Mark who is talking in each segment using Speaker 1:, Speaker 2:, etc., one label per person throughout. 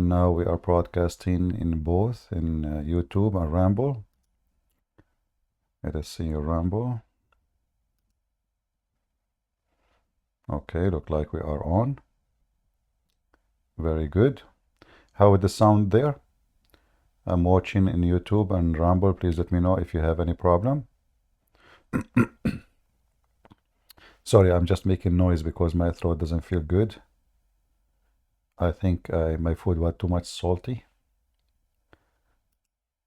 Speaker 1: and now we are broadcasting in both in YouTube and Rumble. Let us see Rumble. Okay, look like we are on. Very good. How is the sound there? I'm watching in YouTube and Rumble. Please let me know if you have any problem. Sorry, I'm just making noise because my throat doesn't feel good. I think my food was too much salty.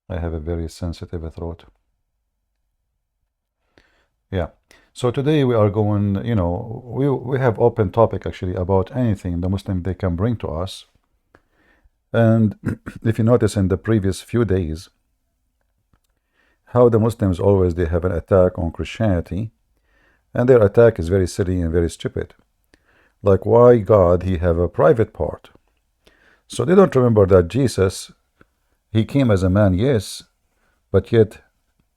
Speaker 1: I have a very sensitive throat. Yeah. So today we are going, we have open topic actually about anything the Muslim they can bring to us. And if you notice in the previous few days, how the Muslims always they have an attack on Christianity, and their attack is very silly and very stupid. Like why God he have a private part. So they don't remember that Jesus, he came as a man, yes, but yet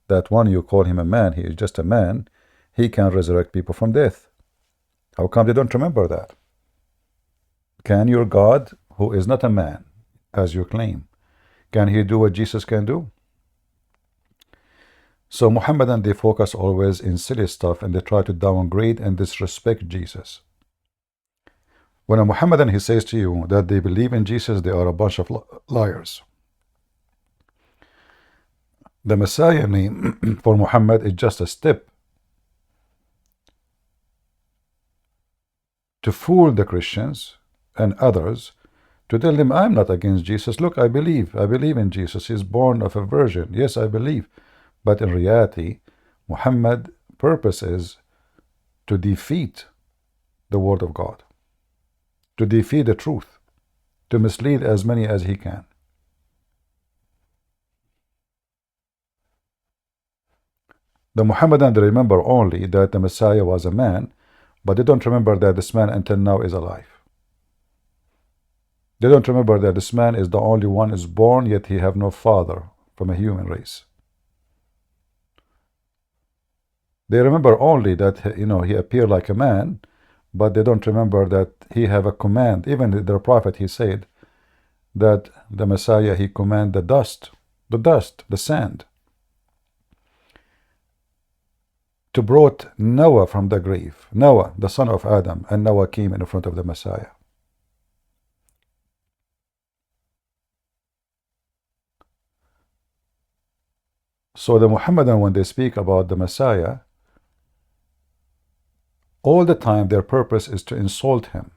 Speaker 1: that one you call him a man, he is just a man, he can resurrect people from death. How come they don't remember that? Can your God, who is not a man, as you claim, can he do what Jesus can do? So Muhammadan, they focus always in silly stuff and they try to downgrade and disrespect Jesus. When a Muhammadan he says to you that they believe in Jesus, they are a bunch of liars. The Messiah name for Muhammad is just a step to fool the Christians and others, to tell them I'm not against Jesus. Look, I believe in Jesus. He's born of a virgin. Yes, I believe. But in reality, Muhammad's purpose is to defeat the word of God, to defeat the truth, to mislead as many as he can. The Muhammadan, they remember only that the Messiah was a man, but they don't remember that this man until now is alive. They don't remember that this man is the only one is born, yet he have no father from a human race. They remember only that he appeared like a man, but they don't remember that he have a command. Even their prophet, he said that the Messiah, he command the dust, the sand, to brought Noah from the grave. Noah, the son of Adam, and Noah came in front of the Messiah. So the Muhammadan, when they speak about the Messiah, all the time their purpose is to insult him,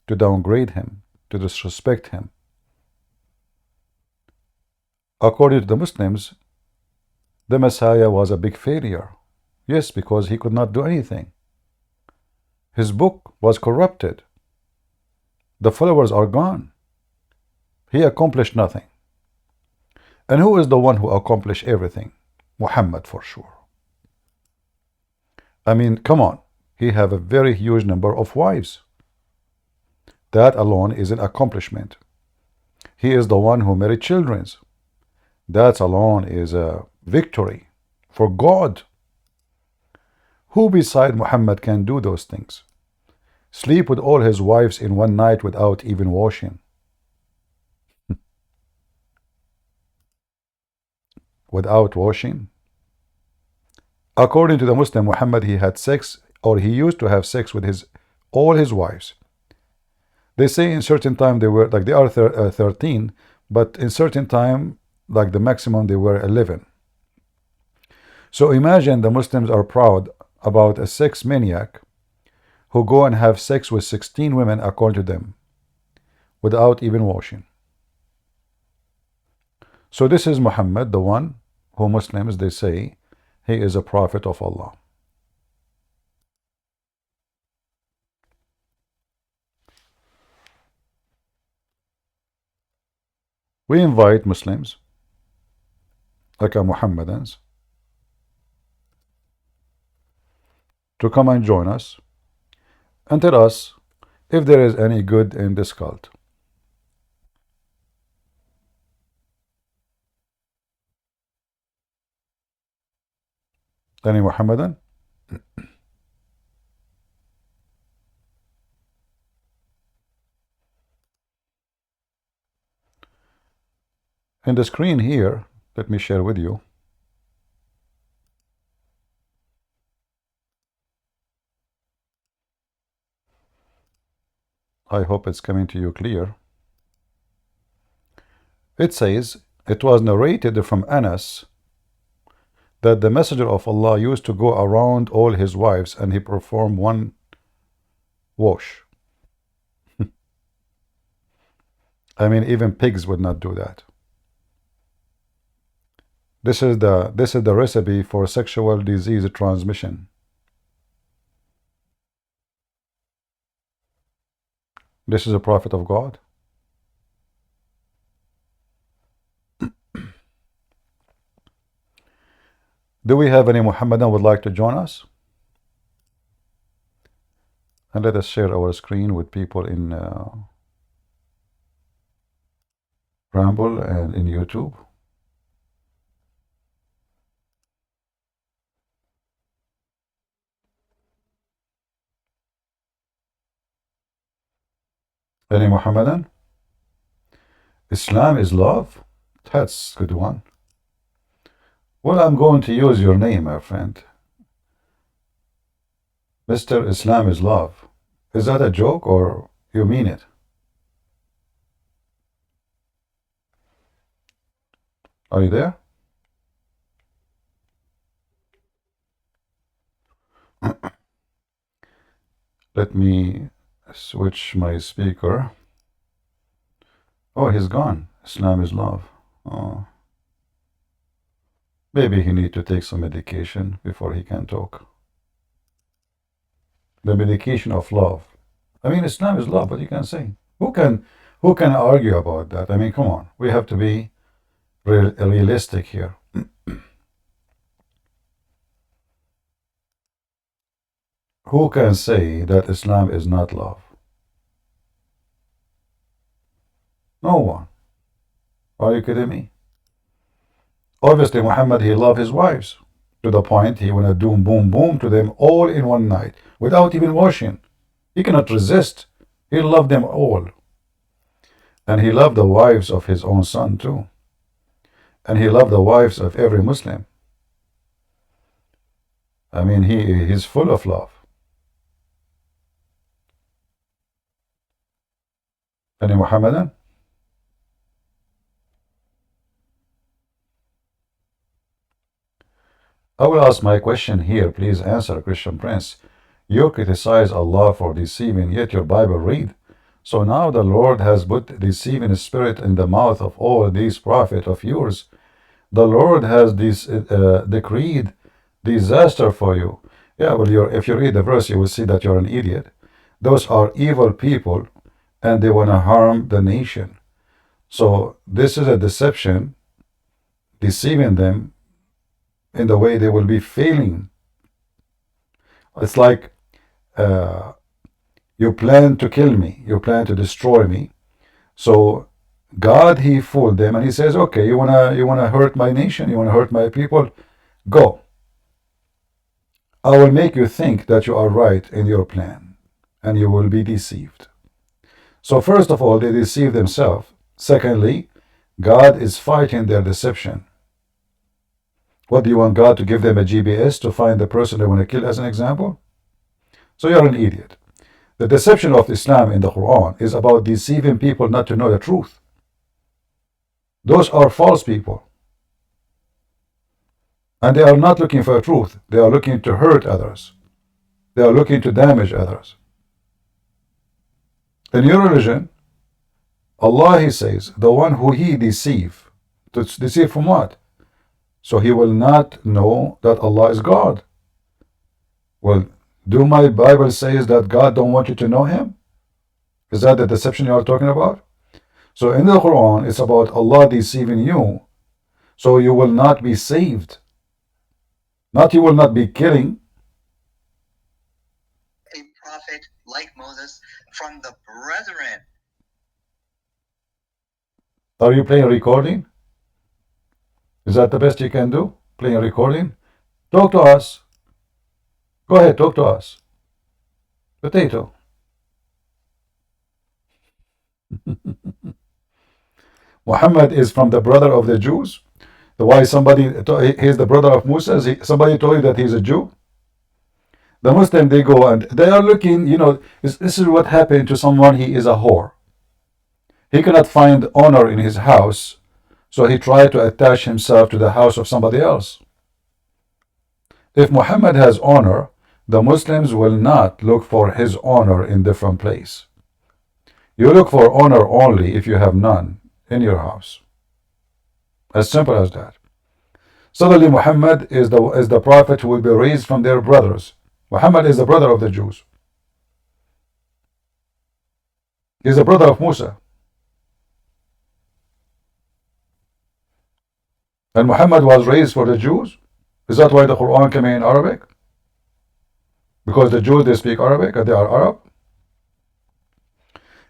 Speaker 1: to downgrade him, to disrespect him. According to the Muslims, the Messiah was a big failure. Yes, because he could not do anything. His book was corrupted. The followers are gone. He accomplished nothing. And who is the one who accomplished everything? Muhammad, for sure. I mean, come on. He have a very huge number of wives. That alone is an accomplishment. He is the one who married children. That alone is a victory for God. Who beside Muhammad can do those things? Sleep with all his wives in one night without even washing. Without washing. According to the Muslim, Muhammad, he had sex, or he used to have sex with all his wives. They say in certain time they were, like they are 13, but in certain time, like the maximum, they were 11. So imagine the Muslims are proud about a sex maniac who go and have sex with 16 women according to them, without even washing. So this is Muhammad, the one who Muslims, they say, he is a prophet of Allah. We invite Muslims, like Muhammadans, to come and join us and tell us if there is any good in this cult. Any Muhammadan? In the screen here, let me share with you. I hope it's coming to you clear. It says, it was narrated from Anas that the Messenger of Allah used to go around all his wives and he performed one wash. I mean, even pigs would not do that. This is the recipe for sexual disease transmission. This is a prophet of God. Do we have any Muhammadan would like to join us? And let us share our screen with people in Rumble and in YouTube. Any Muhammadan? Islam is love? That's a good one. Well, I'm going to use your name, my friend. Mr. Islam is love. Is that a joke or you mean it? Are you there? Let me switch my speaker. Oh, he's gone. Islam is love. Oh. Maybe he need to take some medication before he can talk. The medication of love. I mean, Islam is love, what you can say. Who can argue about that? I mean, come on. We have to be realistic here. Who can say that Islam is not love? No one. Are you kidding me? Obviously, Muhammad, he loved his wives to the point he wanna do boom boom to them all in one night without even washing. He cannot resist. He loved them all. And he loved the wives of his own son too. And he loved the wives of every Muslim. I mean, he's full of love. Any Muhammadan? I will ask my question here. Please answer, Christian Prince. You criticize Allah for deceiving, yet your Bible read. So now the Lord has put deceiving spirit in the mouth of all these prophets of yours. The Lord has decreed disaster for you. Yeah, well, if you read the verse, you will see that you're an idiot. Those are evil people, and they want to harm the nation. So this is a deception, deceiving them in the way they will be failing. It's like you plan to kill me, you plan to destroy me. So God, he fooled them, and he says, okay, you wanna hurt my nation, you wanna hurt my people, go. I will make you think that you are right in your plan, and you will be deceived. So first of all, they deceive themselves. Secondly, God is fighting their deception. What, do you want God to give them a GPS to find the person they want to kill as an example? So you're an idiot. The deception of Islam in the Quran is about deceiving people not to know the truth. Those are false people. And they are not looking for truth. They are looking to hurt others. They are looking to damage others. In your religion, Allah, he says, the one who he deceive. To deceive from what? So he will not know that Allah is God. Well, do my Bible says that God don't want you to know him? Is that the deception you are talking about? So in the Quran, it's about Allah deceiving you, so you will not be saved. Not you will not be killing. A prophet like Moses from the brethren. Are you playing a recording? Is that the best you can do? Playing a recording? Talk to us. Go ahead, talk to us. Potato. Muhammad is from the brother of the Jews? Why he's the brother of Musa? Somebody told you that he's a Jew? The Muslim, they go and they are looking, this is what happened to someone. He is a whore. He cannot find honor in his house, so he tried to attach himself to the house of somebody else. If Muhammad has honor, the Muslims will not look for his honor in different place. You look for honor only if you have none in your house. As simple as that. Suddenly Muhammad is the prophet who will be raised from their brothers. Muhammad is the brother of the Jews. He's the brother of Musa. And Muhammad was raised for the Jews. Is that why the Quran came in Arabic? Because the Jews, they speak Arabic and they are Arab?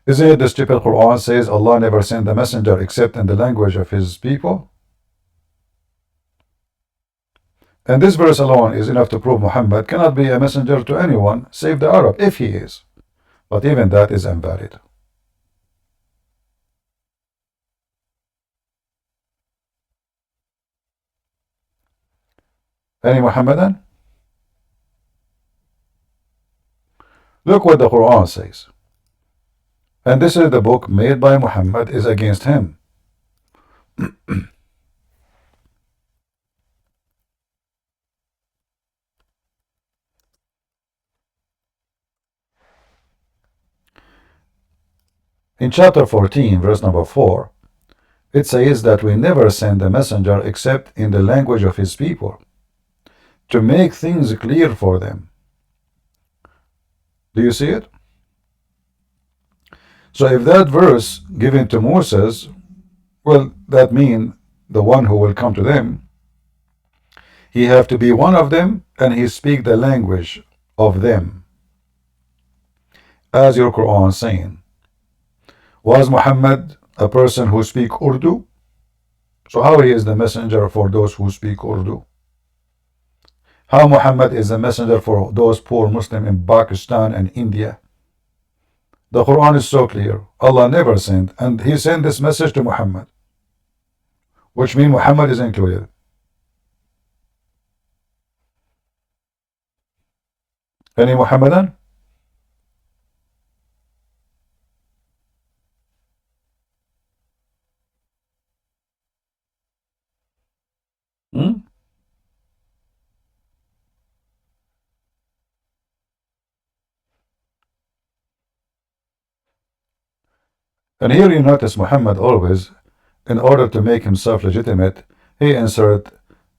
Speaker 1: Isn't it the stupid Quran says Allah never sent a messenger except in the language of his people? And this verse alone is enough to prove Muhammad cannot be a messenger to anyone save the Arab, if he is. But even that is invalid. Any Muhammadan? Look what the Quran says. And this is the book made by Muhammad is against him. In chapter 14, verse number 4, it says that we never send a messenger except in the language of his people, to make things clear for them. Do you see it? So if that verse given to Moses, well, that means the one who will come to them, he have to be one of them and he speak the language of them. As your Quran saying. Was Muhammad a person who speak Urdu? So how he is the messenger for those who speak Urdu? How Muhammad is a messenger for those poor Muslims in Pakistan and India? The Quran is so clear. Allah never sent, and he sent this message to Muhammad, which means Muhammad is included. Any Muhammadan? And here you notice Muhammad always, in order to make himself legitimate, he insert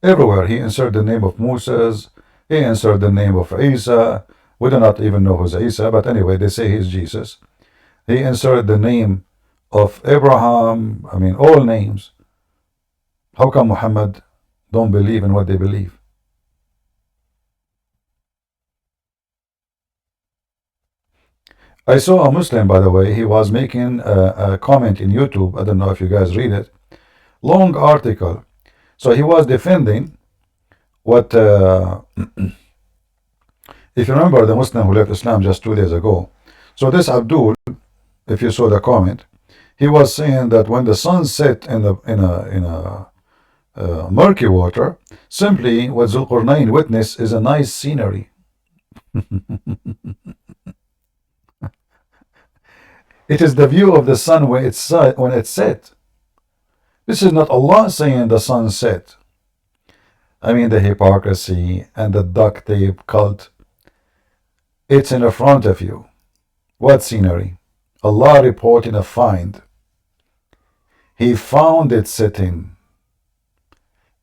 Speaker 1: everywhere. He insert the name of Moses, he insert the name of Isa. We do not even know who's Isa, but anyway, they say he's Jesus. He inserted the name of Abraham, I mean all names. How come Muhammad don't believe in what they believe? I saw a Muslim, by the way, he was making a comment in YouTube. I don't know if you guys read it. Long article. So he was defending what, if you remember the Muslim who left Islam just 2 days ago. So this Abdul, if you saw the comment, he was saying that when the sun set in a murky water, simply what Zulqarnain witnessed is a nice scenery. It is the view of the sun when it's set. This is not Allah saying the sun set. I mean the hypocrisy and the duct tape cult. It's in the front of you. What scenery? Allah reporting a find. He found it sitting.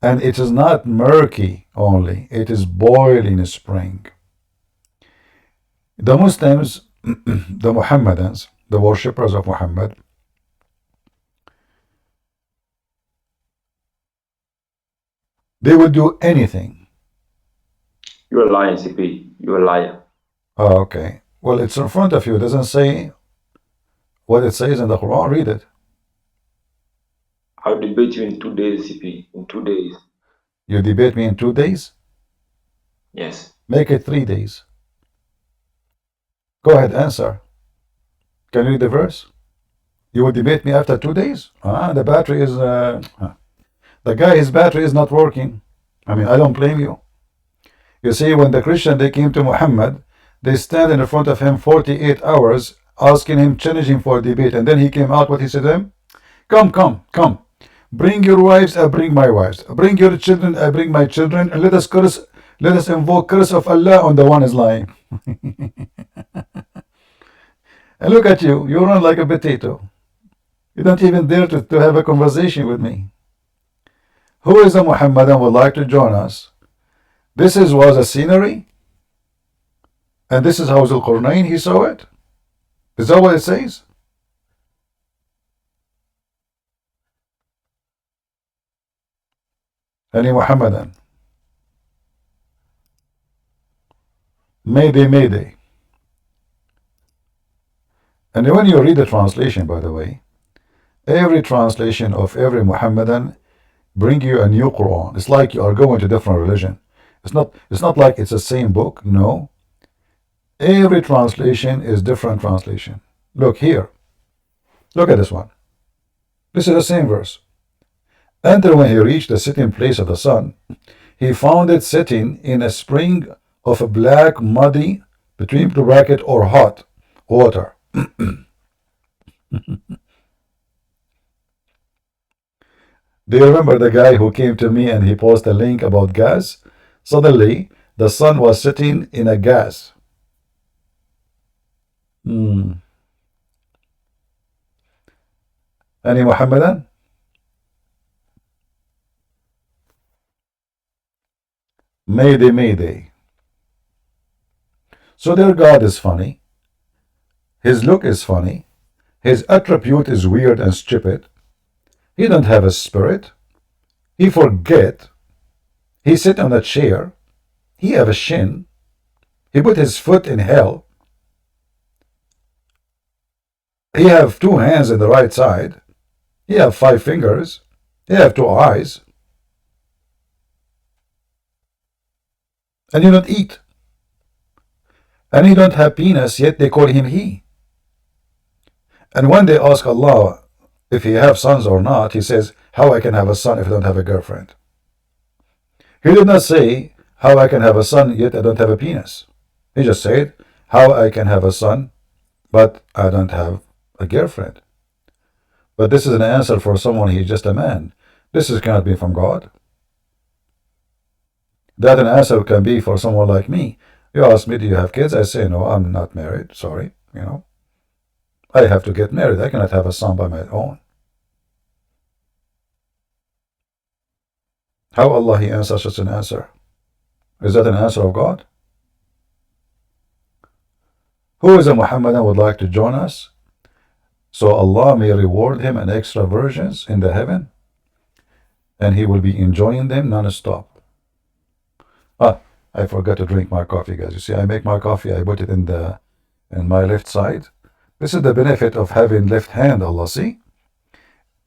Speaker 1: And it is not murky only. It is boiling spring. The Muslims, the Muhammadans, the worshippers of Muhammad, they will do anything.
Speaker 2: You're lying, CP. You're a liar.
Speaker 1: Oh, okay. Well, it's in front of you. It doesn't say what it says in the Quran. Read it.
Speaker 2: I'll debate you in 2 days, CP. In 2 days.
Speaker 1: You debate me in 2 days?
Speaker 2: Yes.
Speaker 1: Make it 3 days. Go ahead, answer. Can you read the verse? You would debate me after 2 days? The battery is, the guy, his battery is not working. I mean, I don't blame you. You see, when the Christian, they came to Muhammad, they stand in front of him 48 hours, asking him, challenging for debate. And then he came out, what he said to them? Come, come, come. Bring your wives, I bring my wives. Bring your children, I bring my children. And let us invoke curse of Allah on the one is lying. And look at you, you run like a potato. You don't even dare to have a conversation with me. Who is a Muhammadan would like to join us? This was a scenery? And this is how Zulqarnain, he saw it? Is that what it says? Any Muhammadan? Mayday, Mayday. And when you read the translation, by the way, every translation of every Muhammadan bring you a new Quran. It's like you are going to different religion. It's not like it's the same book. No. Every translation is different translation. Look here. Look at this one. This is the same verse. Enter when he reached the sitting place of the sun. He found it sitting in a spring of a black, muddy, between the bracket or hot water. Do you remember the guy who came to me and he posted a link about gas? Suddenly, the sun was sitting in a gas. Any Muhammadan? Mayday, Mayday. So their God is funny. His look is funny. His attribute is weird and stupid. He don't have a spirit. He forget. He sit on a chair. He have a shin. He put his foot in hell. He have 2 hands in the right side. He have 5 fingers. He have 2 eyes. And he don't eat. And he don't have penis, yet they call him he. And when they ask Allah if he have sons or not, he says, how I can have a son if I don't have a girlfriend? He did not say, how I can have a son, yet I don't have a penis. He just said, how I can have a son, but I don't have a girlfriend. But this is an answer for someone, he's just a man. This cannot be from God. That an answer can be for someone like me. You ask me, do you have kids? I say, no, I'm not married. Sorry, I have to get married. I cannot have a son by my own. How Allah he answers such an answer? Is that an answer of God? Who is a Muhammadan would like to join us? So Allah may reward him an extra virgins in the heaven, and he will be enjoying them non-stop. I forgot to drink my coffee, guys. You see, I make my coffee, I put it in my left side. This is the benefit of having left hand, Allah, see?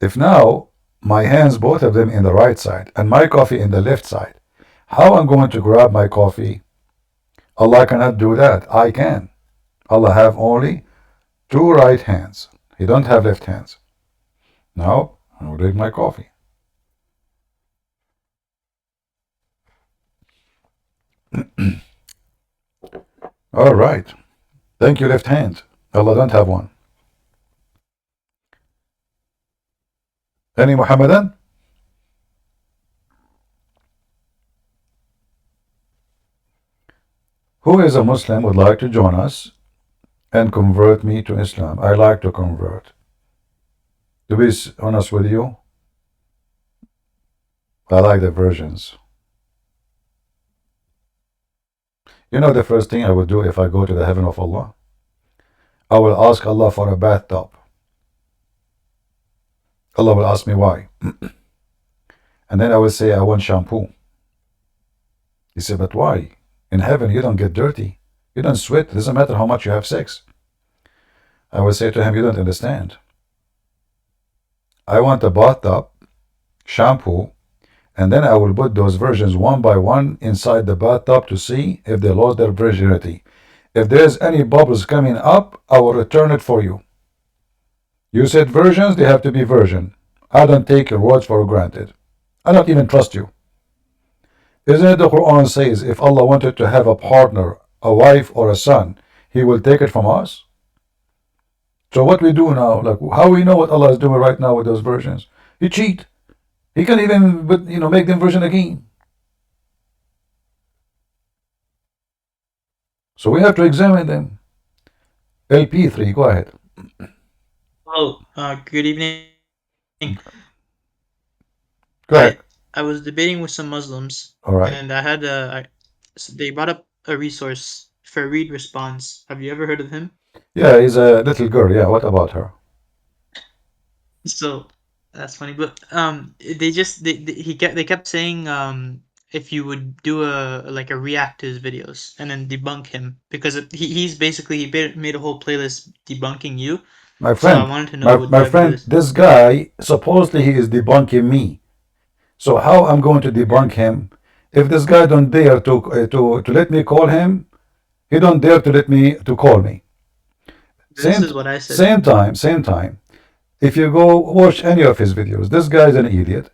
Speaker 1: If now my hands, both of them in the right side, and my coffee in the left side, how I'm going to grab my coffee? Allah cannot do that. I can. Allah have only 2 right hands. He don't have left hands. Now, I will drink my coffee. All right. Thank you, left hand. Allah don't have one. Any Muhammadan? Who is a Muslim would like to join us and convert me to Islam? I like to convert. To be honest with you, I like the versions. You know the first thing I will do if I go to the heaven of Allah? I will ask Allah for a bathtub. Allah will ask me why. And then I will say, I want shampoo. He said, but why? In heaven, you don't get dirty. You don't sweat. It doesn't matter how much you have sex. I will say to him, you don't understand. I want a bathtub, shampoo, and then I will put those virgins one by one inside the bathtub to see if they lost their virginity. If there's any bubbles coming up, I will return it for you. You said virgins, they have to be virgin. I don't take your words for granted. I don't even trust you. Isn't it the Quran says if Allah wanted to have a partner, a wife or a son, He will take it from us? So what we do now, like how we know what Allah is doing right now with those virgins? He cheat. He can even, make them virgin again. So we have to examine them. LP3, go ahead.
Speaker 3: Oh, good evening.
Speaker 1: Go ahead.
Speaker 3: I was debating with some Muslims,
Speaker 1: All right.
Speaker 3: and I had they brought up a resource, Fareed Response. Have you ever heard of him?
Speaker 1: Yeah, he's a little girl. Yeah, what about her?
Speaker 3: So that's funny, but they kept saying if you would do a react to his videos and then debunk him because he's basically made a whole playlist debunking you.
Speaker 1: My
Speaker 3: So I
Speaker 1: friend,
Speaker 3: wanted to know would you
Speaker 1: my
Speaker 3: ever do
Speaker 1: friend,
Speaker 3: this?
Speaker 1: this guy, supposedly he is debunking me. So how I'm going to debunk him if this guy don't dare to let me call him? He don't dare to let me to call me.
Speaker 3: This is what I said.
Speaker 1: Same time. If you go watch any of his videos, this guy is an idiot.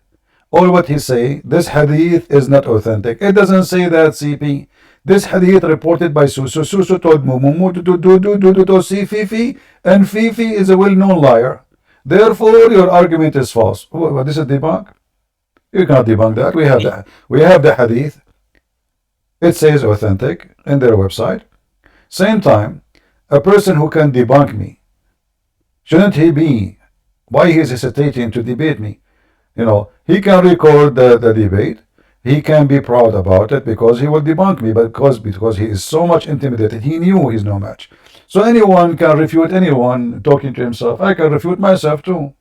Speaker 1: All what he say, this hadith is not authentic. It doesn't say that, CP. This hadith reported by Susu. Susu told Mumu to see Fifi, and Fifi is a well-known liar. Therefore, your argument is false. What this is debunk? You cannot debunk that. We have the hadith. It says authentic in their website. Same time, a person who can debunk me, shouldn't he be? Why he is hesitating to debate me? He can record the debate. He can be proud about it because he will debunk me, but because he is so much intimidated, he knew he's no match. So anyone can refute anyone talking to himself. I can refute myself too.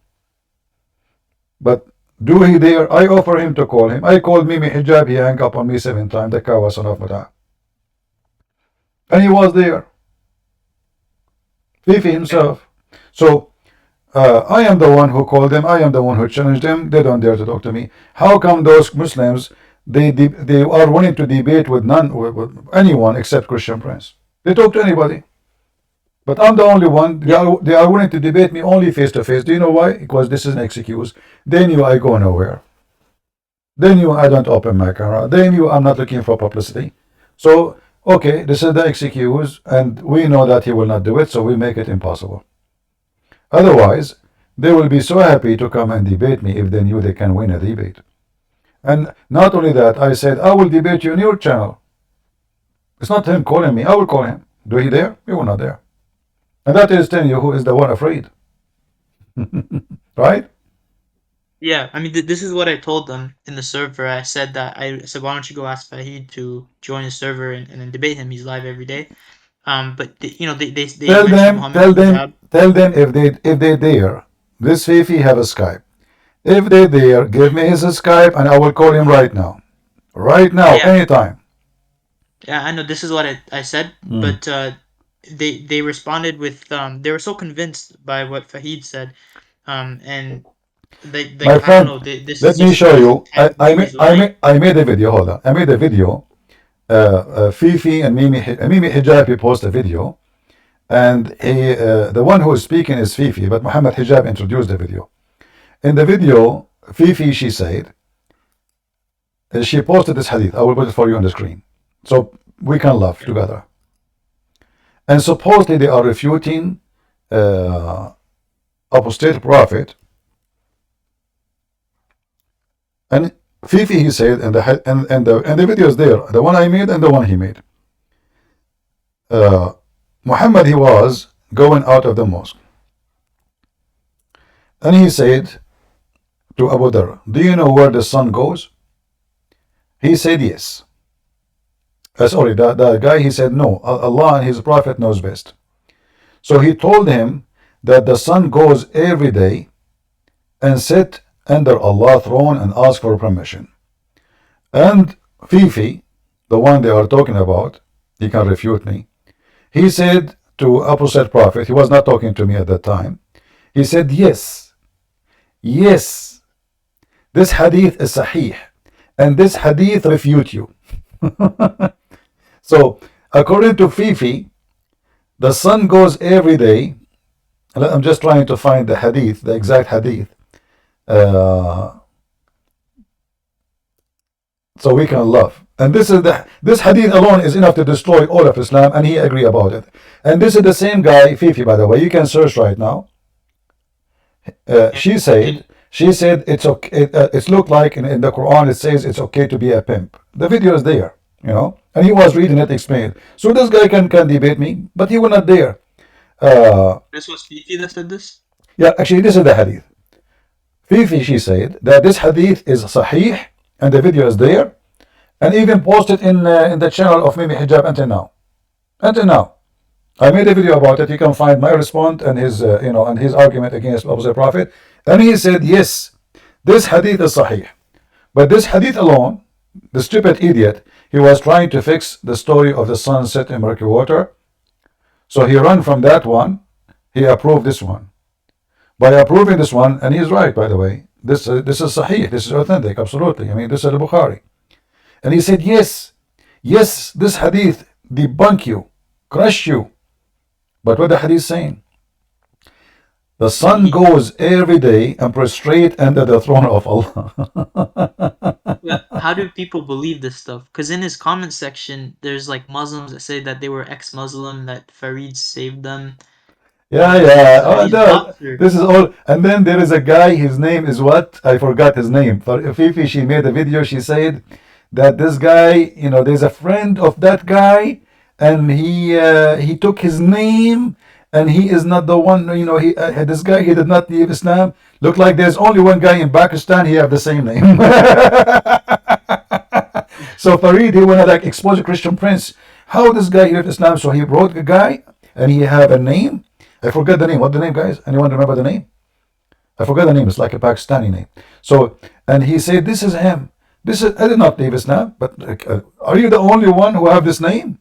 Speaker 1: But do he dare? I offer him to call him. I called Mimi Hijab, he hung up on me 7 times. The cow was son of Mata. And he was there. Fifi himself. So I am the one who called them. I am the one who challenged them. They don't dare to talk to me. How come those Muslims they are willing to debate with anyone except Christian Prince? They talk to anybody. But I'm the only one. They are willing to debate me only face to face. Do you know why? Because this is an excuse. They knew I go nowhere. They knew I don't open my camera. They knew I'm not looking for publicity. So okay, this is the excuse, and we know that he will not do it, so we make it impossible. Otherwise, they will be so happy to come and debate me if they knew they can win a debate. And not only that, I said, I will debate you on your channel. It's not him calling me. I will call him. Do he dare? He will not dare. And that is telling you who is the one afraid. Right?
Speaker 3: Yeah, I mean, this is what I told them in the server. I said, why don't you go ask Fahid to join the server and then debate him? He's live every day. But they
Speaker 1: tell
Speaker 3: mentioned
Speaker 1: them if they dare. This Fifi have a Skype. If they dare, give me his Skype and I will call him right now. Right now, anytime.
Speaker 3: Yeah, I know. This is what I said, but they responded with they were so convinced by what Fahid said, and
Speaker 1: my friend, let me show you. I made a video. Hold on. I made a video. Fifi and Mimi Hijabi post a video, and the one who is speaking is Fifi, but Muhammad Hijab introduced the video. In the video, Fifi, she said, she posted this hadith. I will put it for you on the screen, so we can laugh together. And supposedly they are refuting apostate prophet. And Fifi, he said, and the video is there, the one I made and the one he made. Muhammad, he was going out of the mosque, and he said to Abu Dhar, do you know where the sun goes? He said yes. Sorry, the guy, he said no, Allah and his prophet knows best. So he told him that the sun goes every day and sit under Allah's throne and ask for permission. And Fifi, the one they are talking about, he can refute me. He said to Apostate Prophet, he was not talking to me at that time, he said, yes, this hadith is sahih, and this hadith refute you. So, according to Fifi, the sun goes every day I'm just trying to find the hadith, the exact hadith, so we can love. And this hadith alone is enough to destroy all of Islam, and he agree about it. And this is the same guy, Fifi, by the way. You can search right now. She said it's okay. It's looked like in the Quran it says it's okay to be a pimp. The video is there, and he was reading it, explained. So this guy can debate me, but he will not dare.
Speaker 3: This was Fifi that said this?
Speaker 1: Yeah, actually, this is the hadith. Fifi, she said that this hadith is sahih, and the video is there, and even posted in the channel of Mimi Hijab until now. Until now, I made a video about it. You can find my response and his, and his argument against the Prophet. And he said, yes, this hadith is sahih, but this hadith alone, the stupid idiot, he was trying to fix the story of the sun set in murky water. So he ran from that one. He approved this one. By approving this one, and he's right, by the way, this is sahih, this is authentic, absolutely. I mean, this is al-Bukhari. And he said, yes, this hadith debunk you, crush you. But what the hadith saying? The sun goes every day and prostrate under the throne of Allah.
Speaker 3: Yeah, how do people believe this stuff? Because in his comment section, there's like Muslims that say that they were ex-Muslim, that Farid saved them.
Speaker 1: Yeah.
Speaker 3: So
Speaker 1: No, this is all. And then there is a guy, his name is what? I forgot his name. Fifi, she made a video, she said that this guy, there's a friend of that guy, and he took his name, and he is not the one, this guy, he did not leave Islam. Look like there's only one guy in Pakistan, he have the same name. So Farid, he wanna like expose a Christian prince. How this guy left Islam? So he wrote a guy, and he have a name. I forgot the name. What the name, guys? Anyone remember the name? I forgot the name. It's like a Pakistani name. So, and he said, this is him. I did not leave Islam, but are you the only one who have this name?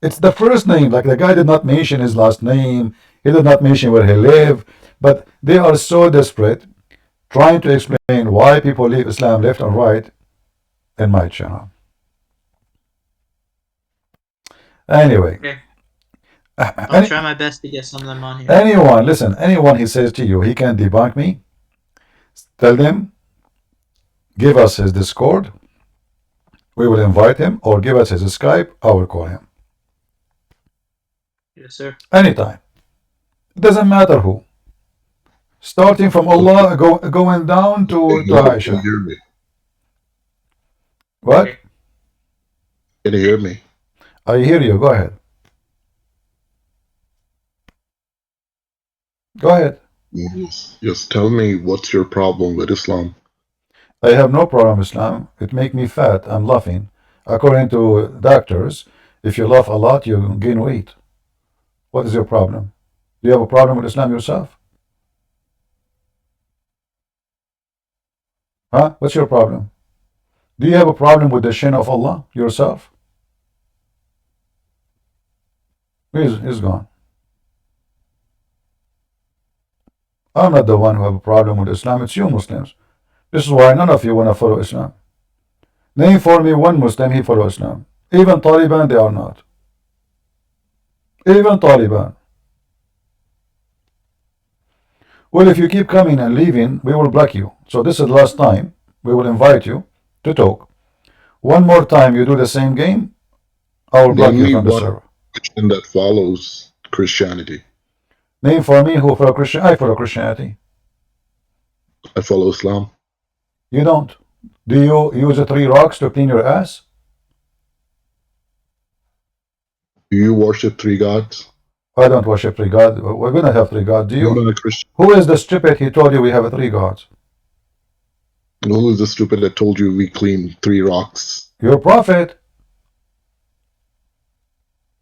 Speaker 1: It's the first name. Like the guy did not mention his last name. He did not mention where he lived. But they are so desperate trying to explain why people leave Islam left and right in my channel. Anyway.
Speaker 3: Okay. I'll try my best to get some of them on here.
Speaker 1: Anyone he says to you, he can debunk me, tell them, give us his Discord, we will invite him, or give us his Skype, I will call him.
Speaker 3: Yes, sir.
Speaker 1: Anytime. It doesn't matter who. Starting from Allah, going down to Aisha.
Speaker 4: Can you hear me?
Speaker 1: What?
Speaker 4: Can you hear me?
Speaker 1: I hear you, go ahead. Go ahead.
Speaker 4: Yes, tell me what's your problem with Islam?
Speaker 1: I have no problem with Islam. It makes me fat. I'm laughing. According to doctors, if you laugh a lot, you gain weight. What is your problem? Do you have a problem with Islam yourself? Huh? What's your problem? Do you have a problem with the shin of Allah yourself? He's gone. I'm not the one who have a problem with Islam. It's you Muslims. This is why none of you want to follow Islam. Name for me one Muslim he follows Islam. Even Taliban, they are not. Even Taliban. Well, if you keep coming and leaving, we will block you. So this is the last time. We will invite you to talk. One more time you do the same game, I will block you from the server.
Speaker 4: Christian that follows Christianity.
Speaker 1: Name for me who follow Christian. I follow Christianity.
Speaker 4: I follow Islam.
Speaker 1: You don't. Do you use the 3 rocks to clean your ass?
Speaker 4: Do you worship 3 gods?
Speaker 1: I don't worship 3 gods. We don't have 3 gods. Do you?
Speaker 4: I'm not a Christian.
Speaker 1: Who is the stupid? He told you we have 3 gods.
Speaker 4: Who is the stupid that told you we clean 3 rocks?
Speaker 1: Your prophet.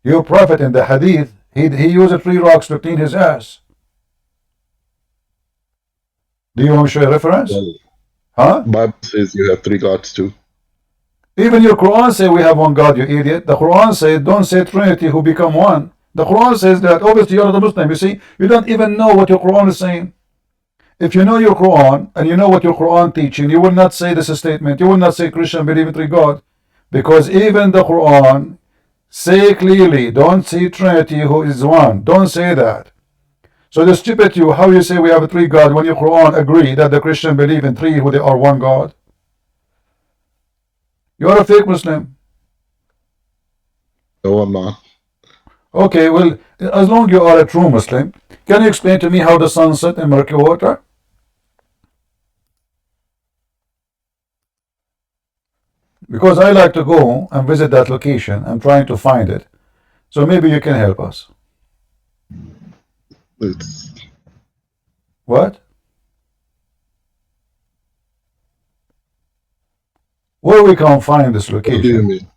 Speaker 1: Your prophet in the hadith, he used 3 rocks to clean his ass. Do you want me to show you a reference?
Speaker 4: Well,
Speaker 1: Huh?
Speaker 4: Bible says you have 3 gods too.
Speaker 1: Even your Quran say we have one God, you idiot. The Quran says don't say Trinity who become one. The Quran says that. Obviously you're not a Muslim. You see, you don't even know what your Quran is saying. If you know your Quran and you know what your Quran teaching, you will not say this statement. You will not say Christian believe in 3 God, because even the Quran say clearly, don't say Trinity who is one. Don't say that. So the stupid you, how you say we have three God when your Quran agree that the Christian believe in three who they are one God? You are a fake Muslim.
Speaker 4: No, I'm not.
Speaker 1: Okay, well, as long you are a true Muslim, can you explain to me how the sun set in murky water? Because I like to go and visit that location. I'm trying to find it. So maybe you can help us.
Speaker 4: It's
Speaker 1: What? Where we can find this
Speaker 4: what do you
Speaker 1: location?
Speaker 4: mean?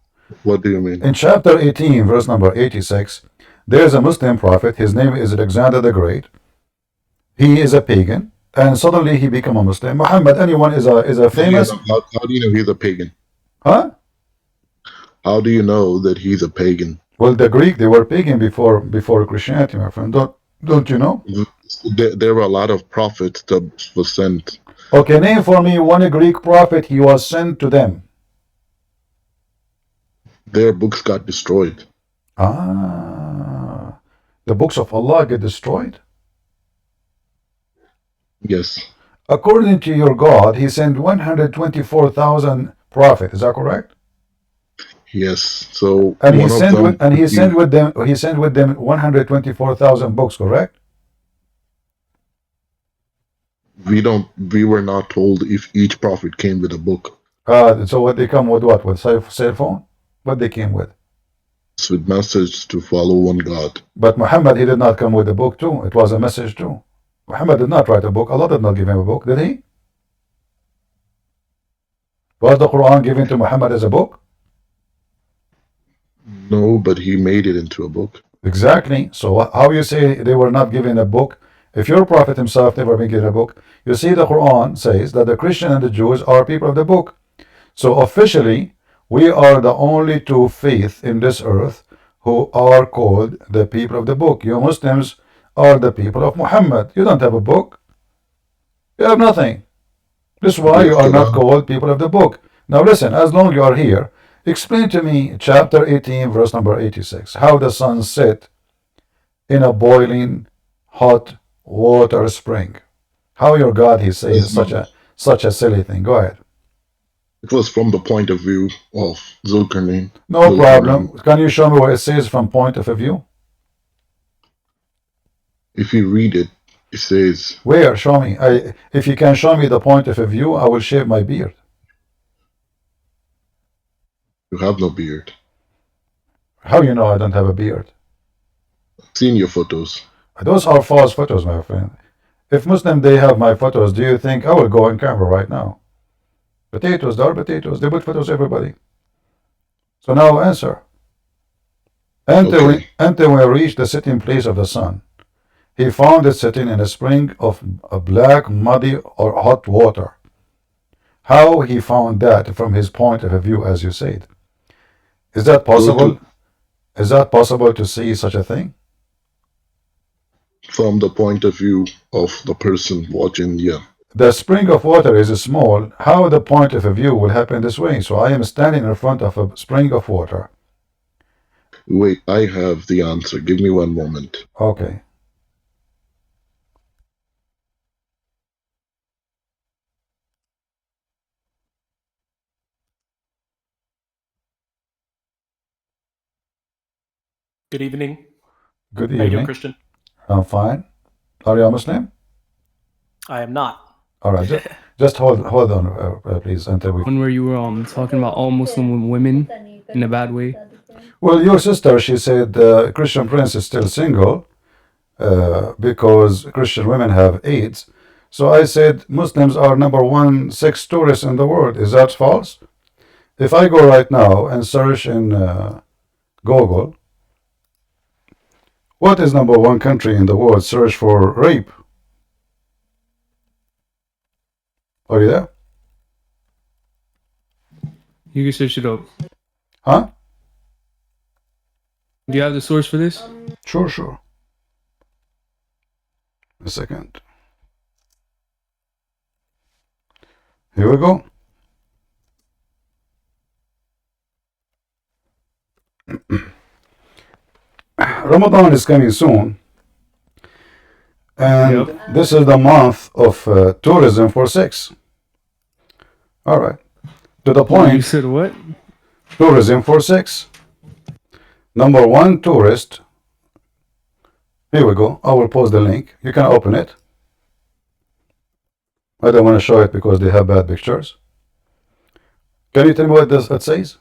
Speaker 4: What do you mean?
Speaker 1: In chapter 18, verse number 86, there is a Muslim prophet. His name is Alexander the Great. He is a pagan, and suddenly he become a Muslim. Muhammad, anyone is a famous,
Speaker 4: How do you know he's a pagan?
Speaker 1: huh?
Speaker 4: How do you know that he's a pagan?
Speaker 1: Well, the Greek, they were pagan before Christianity, my friend. Don't you know?
Speaker 4: There were a lot of prophets that were sent.
Speaker 1: Okay, name for me one Greek prophet he was sent to them.
Speaker 4: Their books got destroyed.
Speaker 1: Ah, the books of Allah get destroyed?
Speaker 4: Yes.
Speaker 1: According to your God, he sent 124,000 prophets. Is that correct?
Speaker 4: Yes. So
Speaker 1: And
Speaker 4: one of them.
Speaker 1: he sent with them 124,000 books, correct?
Speaker 4: We were not told if each prophet came with a book.
Speaker 1: So what they come with what? With cell phone? What they came with?
Speaker 4: With message to follow one God.
Speaker 1: But Muhammad, he did not come with a book too. It was a message too. Muhammad did not write a book. Allah did not give him a book, did he? Was the Quran given to Muhammad as a book?
Speaker 4: No, but he made it into a book.
Speaker 1: Exactly. So how you say they were not given a book? If your prophet himself never been given a book, you see the Quran says that the Christian and the Jews are people of the book. So officially, we are the only two faiths in this earth who are called the people of the book. You Muslims are the people of Muhammad. You don't have a book. You have nothing. This is why you are not called people of the book. Now listen, as long you are here, explain to me chapter 18, verse number 86, how the sun set in a boiling hot water spring. How your God, he says, such a silly thing. Go ahead.
Speaker 4: It was from the point of view of Zulkarnain.
Speaker 1: No problem. Can you show me what it says from point of view?
Speaker 4: If you read it, it says.
Speaker 1: Where? Show me. If you can show me the point of view, I will shave my beard.
Speaker 4: You have no beard.
Speaker 1: How you know I don't have a beard?
Speaker 4: I've seen your photos.
Speaker 1: Those are false photos, my friend. If Muslim they have my photos, do you think I will go on camera right now? Potatoes, they are potatoes. They put photos everybody. So now answer. Until we reached the sitting place of the sun, he found it sitting in a spring of a black, muddy, or hot water. How he found that from his point of view, as you said. Is that possible? Is that possible to see such a thing?
Speaker 4: From the point of view of the person watching, yeah.
Speaker 1: The spring of water is small. How the point of view will happen this way? So I am standing in front of a spring of water.
Speaker 4: Wait, I have the answer. Give me one moment.
Speaker 1: Okay.
Speaker 5: Good evening.
Speaker 1: Good
Speaker 5: How you doing,
Speaker 1: evening.
Speaker 5: Christian?
Speaker 1: I'm fine. Are you a Muslim?
Speaker 5: I am not.
Speaker 1: All right. Just hold on, please, until we.
Speaker 6: One where you were talking about all Muslim women in a bad way.
Speaker 1: Well, your sister, she said Christian Prince is still single because Christian women have AIDS. So I said Muslims are #1 sex tourists in the world. Is that false? If I go right now and search in Google, what is #1 country in the world? Search for rape. Are you there?
Speaker 6: You can search it up.
Speaker 1: Huh?
Speaker 6: Do you have the source for this?
Speaker 1: Sure. A second. Here we go. Ramadan is coming soon. And
Speaker 6: Yep.
Speaker 1: this is the month of tourism for sex. All right. To the
Speaker 6: You
Speaker 1: point,
Speaker 6: said what?
Speaker 1: tourism for sex. Number one tourist. Here we go. I will post the link. You can open it. I don't want to show it because they have bad pictures. Can you tell me what it says?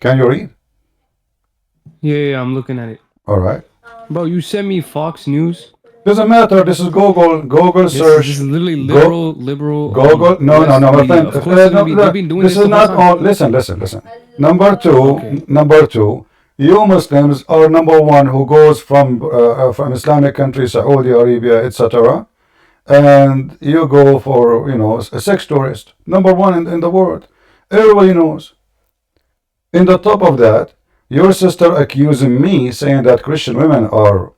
Speaker 1: Can you read?
Speaker 6: Yeah, I'm looking at it.
Speaker 1: All right.
Speaker 6: Bro, you sent me Fox News.
Speaker 1: Doesn't matter. This is Google. Google search.
Speaker 6: This is literally
Speaker 1: Go-
Speaker 6: liberal.
Speaker 1: Google. No,
Speaker 6: West
Speaker 1: my
Speaker 6: media.
Speaker 1: friend.
Speaker 6: Of course, they've been doing
Speaker 1: this
Speaker 6: this
Speaker 1: is
Speaker 6: the whole
Speaker 1: not
Speaker 6: time.
Speaker 1: all. Listen. Number two.
Speaker 6: Okay.
Speaker 1: Number two. You Muslims are number one who goes from Islamic countries, Saudi Arabia, etc. And you go for a sex tourist. Number one in the world. Everybody knows. In the top of that, your sister accusing me saying that Christian women are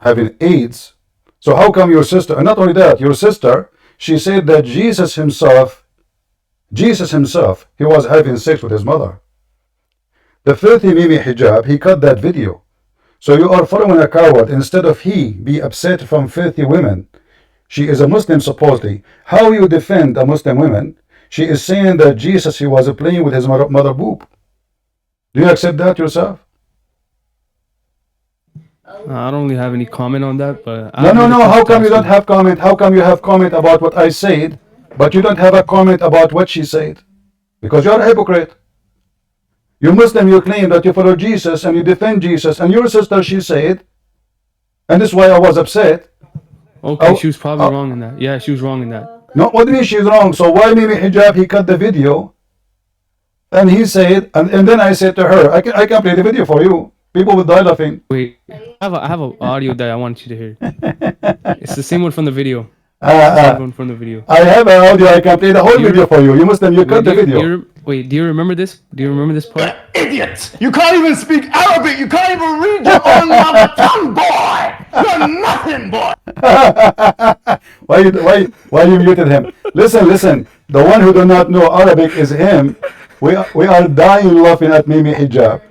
Speaker 1: having AIDS. So how come your sister, and not only that, your sister, she said that Jesus himself, he was having sex with his mother. The filthy Mimi hijab, he cut that video. So you are following a coward instead of he be upset from filthy women. She is a Muslim supposedly. How you defend a Muslim woman? She is saying that Jesus, he was playing with his mother boob. Do you accept that yourself?
Speaker 6: I don't really have any comment on that, but
Speaker 1: No. How come you don't have comment? How come you have comment about what I said, but you don't have a comment about what she said? Because you're a hypocrite. You Muslim, you claim that you follow Jesus and you defend Jesus, and your sister, she said, and this is why I was upset.
Speaker 6: Okay, she was probably wrong in that. Yeah, she was wrong in that.
Speaker 1: No, what do you mean she's wrong? So why Mimi Hijab, he cut the video, and he said, and then I said to her, I can play the video for you. People will die laughing.
Speaker 6: Wait, I have an audio that I want you to hear. It's the same one from the video. One from the video.
Speaker 1: I have an audio, I can play the whole video for you. You Muslim, you cut the video.
Speaker 6: Wait, do you remember this? Do you remember this part?
Speaker 7: Idiots! You can't even speak Arabic! You can't even read your own mother tongue, boy! You're nothing, boy!
Speaker 1: Why you muted him? Listen. The one who do not know Arabic is him. We are dying laughing at Mimi Hijab.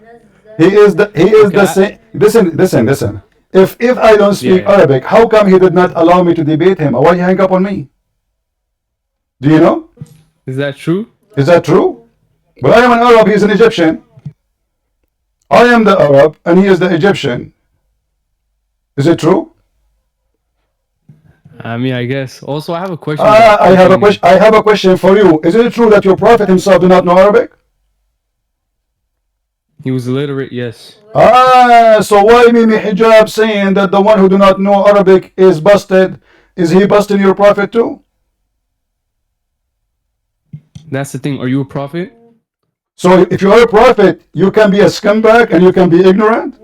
Speaker 1: He is the same. Listen. If I don't speak Arabic, how come he did not allow me to debate him? Why he hang up on me? Do you know?
Speaker 6: Is that true?
Speaker 1: Is that true? But I am an Arab, he is an Egyptian. I am the Arab and he is the Egyptian. Is it true?
Speaker 6: I mean, I guess. Also, I have a question.
Speaker 1: I have a question for you. Is it true that your prophet himself did not know Arabic?
Speaker 6: He was illiterate, yes.
Speaker 1: So why Mimi Hijab saying that the one who do not know Arabic is busted? Is he busting your prophet too?
Speaker 6: That's the thing. Are you a prophet?
Speaker 1: So if you are a prophet, you can be a scumbag and you can be ignorant?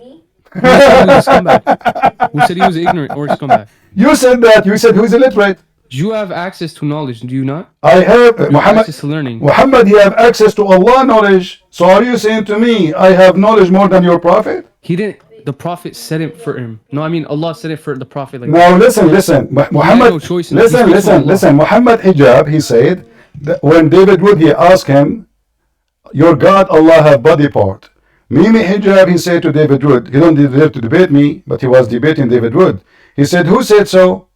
Speaker 6: Who said he was a scumbag? Who said he was ignorant or a scumbag?
Speaker 1: You said that. You said who's illiterate?
Speaker 6: You have access to knowledge, do you not?
Speaker 1: I have
Speaker 6: You have
Speaker 1: Muhammad.
Speaker 6: access to learning.
Speaker 1: Muhammad, he have access to Allah knowledge. So are you saying to me, I have knowledge more than your prophet?
Speaker 6: He didn't. The prophet said it for him. No, I mean Allah said it for the prophet. Like
Speaker 1: Now listen. Muhammad,
Speaker 6: no choice in that. He speaks for Allah.
Speaker 1: listen. Muhammad Hijab, he said that when David Wood, he asked him, your God Allah have body part. Mimi Hijab, he said to David Wood, he don't deserve to debate me, but he was debating David Wood. He said, who said so?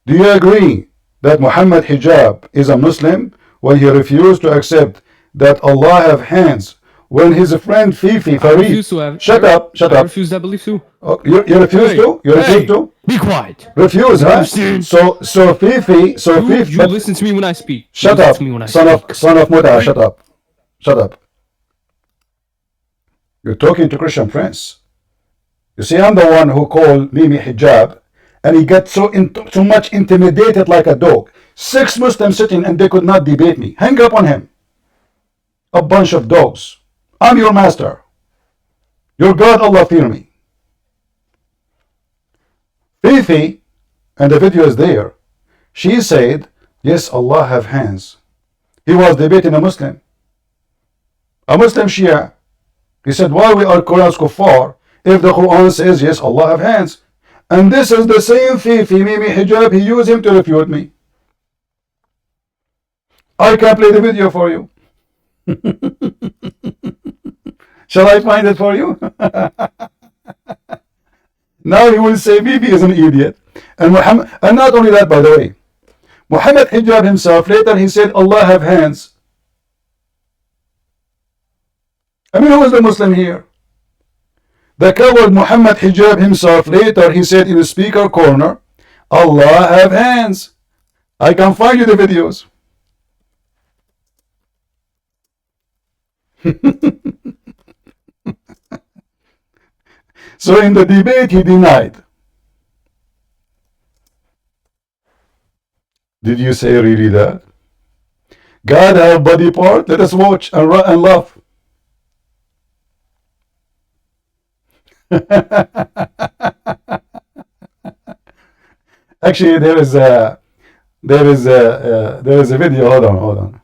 Speaker 1: Do you agree that Muhammad Hijab is a Muslim when he refused to accept that Allah have hands? When his friend Fifi Farid, shut up.
Speaker 6: I refuse that belief too.
Speaker 1: Oh, you refuse to? You refuse to?
Speaker 6: Be quiet.
Speaker 1: Refuse, huh?
Speaker 6: understand?
Speaker 1: So Fifi,
Speaker 6: You listen to me when I speak.
Speaker 1: Shut
Speaker 6: You
Speaker 1: up,
Speaker 6: listen to me when I
Speaker 1: son
Speaker 6: speak.
Speaker 1: of Muta, shut up. You're talking to Christian Prince. You see, I'm the one who called Mimi Hijab, and he got so much intimidated like a dog. 6 Muslims sitting and they could not debate me. Hang up on him. A bunch of dogs. I'm your master. Your God, Allah, fear me. Fifi, and the video is there, she said, yes, Allah have hands. He was debating a Muslim Shia. He said, why we are Quran's kuffar if the Quran says, yes, Allah have hands? And this is the same Fifi, Mimi Hijab, he used him to refute me. I can play the video for you. Shall I find it for you? Now he will say Bibi is an idiot. And Muhammad, and not only that, by the way, Muhammad hijab himself, later he said, Allah have hands. I mean, who is the Muslim here? The coward Muhammad hijab himself, later he said in the speaker corner, Allah have hands. I can find you the videos. So in the debate he denied. Did you say really that? God have body part? Let us watch and laugh. Actually, there is a video. Hold on.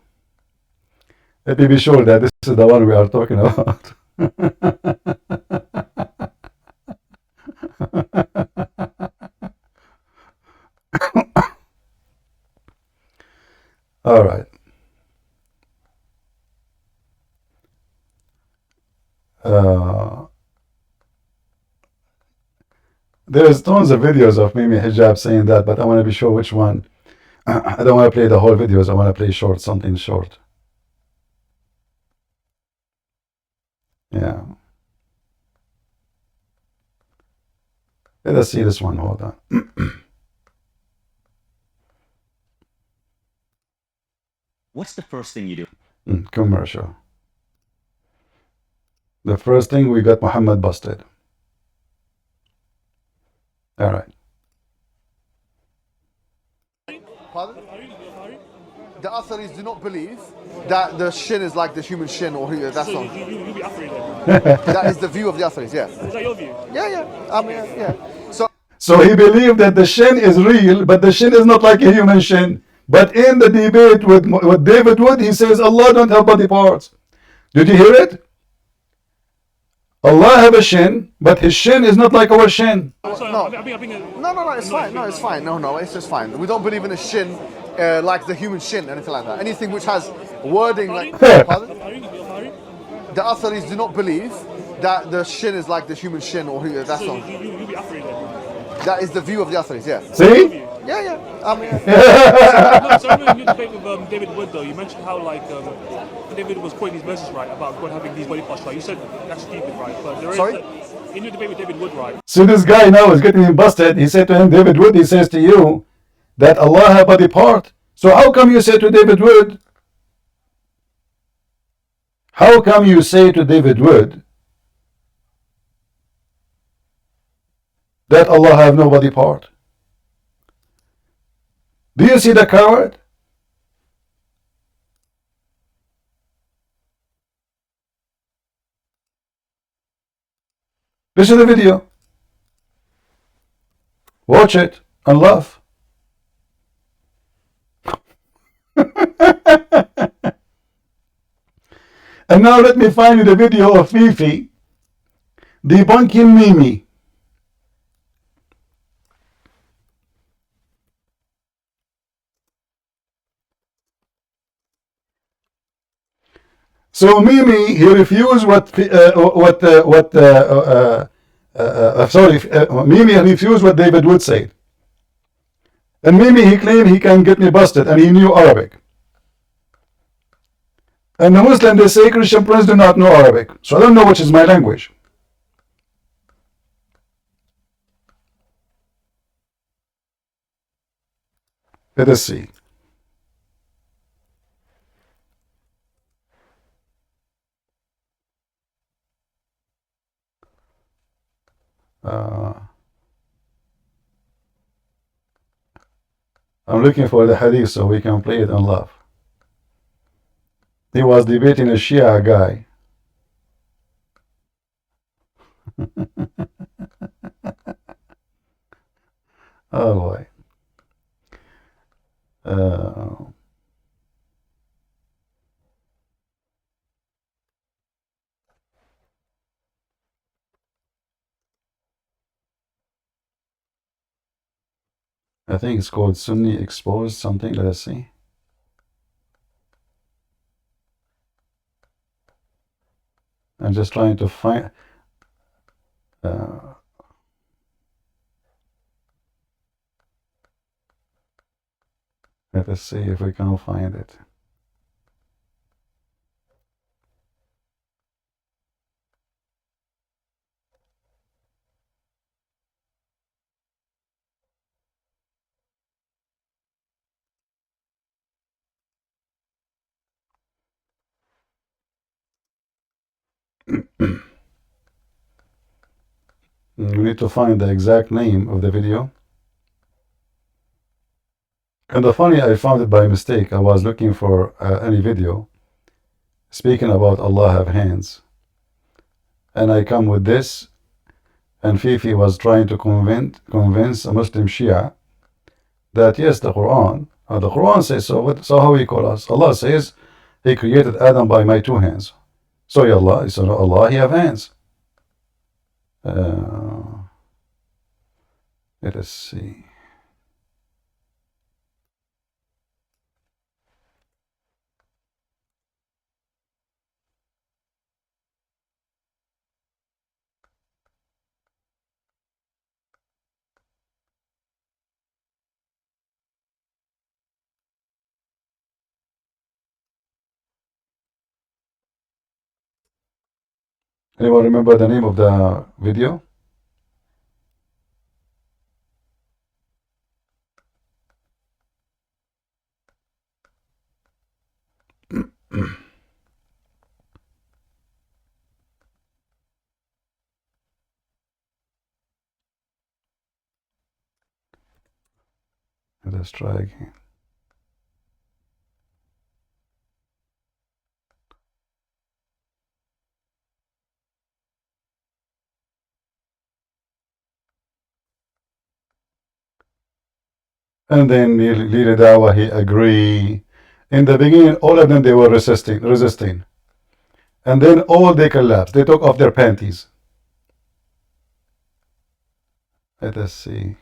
Speaker 1: Let me be sure that this is the one we are talking about. All right. There's tons of videos of Mimi Hijab saying that, but I want to be sure which one. I don't want to play the whole videos. I want to play short, something short. Yeah. Let us see this one. Hold on.
Speaker 8: What's the first thing you do?
Speaker 1: Commercial. The first thing, we got Muhammad busted. All right.
Speaker 7: Pardon? The Atharis do not believe that the shin is like the human shin, or that's
Speaker 9: So
Speaker 7: not.
Speaker 9: you be Afri
Speaker 7: That is the view of the Atharis, yeah.
Speaker 9: then? Is that your view?
Speaker 7: Yeah. I mean, yeah.
Speaker 1: So he believed that the shin is real, but the shin is not like a human shin. But in the debate with David Wood, he says Allah don't have body parts. Did you hear it? Allah have a shin, but his shin is not like our shin.
Speaker 9: Sorry,
Speaker 7: No.
Speaker 9: I think
Speaker 7: No, it's fine. No, it's fine. No, it's just fine. We don't believe in a shin like the human shin, anything like that. Anything which has wording like. Pardon? The Atharis do not believe that the shin is like the human shin, or that's
Speaker 9: So
Speaker 7: not.
Speaker 9: you be Afri then?
Speaker 7: That is the view of the Atharis, yeah.
Speaker 1: See?
Speaker 7: Yeah. I mean,
Speaker 9: No, so in your debate with David Wood though, you mentioned how like David was quoting these verses right about God having these body parts right. You said that's stupid, right? But there is
Speaker 7: Sorry?
Speaker 9: in your debate with David Wood, right?
Speaker 1: So this guy now is getting him busted. He said to him, David Wood, he says to you that Allah have body part. So how come you say to David Wood? How come you say to David Wood that Allah have no body part? Do you see the coward? This is the video. Watch it and laugh. And now let me find you the video of Fifi debunking Mimi. So Mimi, he refused Mimi refused what David Wood said. And Mimi, he claimed he can get me busted, and he knew Arabic. And the Muslim, they say Christian Prince do not know Arabic. So I don't know which is my language. Let us see. I'm looking for the hadith so we can play it and laugh. He was debating a Shia guy. Oh boy. I think it's called Sunni Exposed something. Let us see. I'm just trying to find. Let us see if we can find it. We need to find the exact name of the video. And the funny, I found it by mistake. I was looking for any video speaking about Allah have hands. And I come with this, and Fifi was trying to convince a Muslim Shia that yes, the Quran says so. So how he call us? Allah says He created Adam by my 2 hands. So Allah, He have hands. Let us see. Anyone remember the name of the video? Let's try again. And then Leader Dawa, he agree. In the beginning, all of them, they were resisting. And then all they collapsed. They took off their panties. Let us see.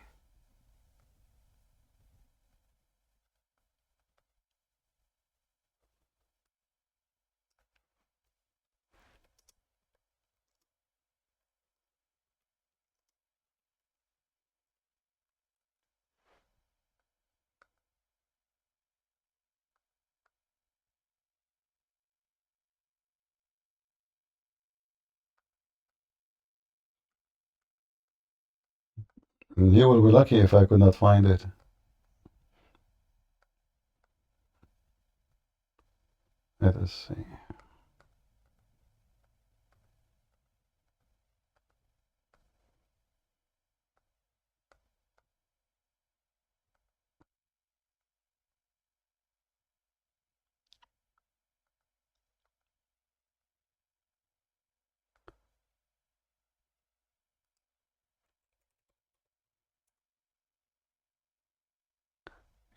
Speaker 1: You will be lucky if I could not find it. Let us see.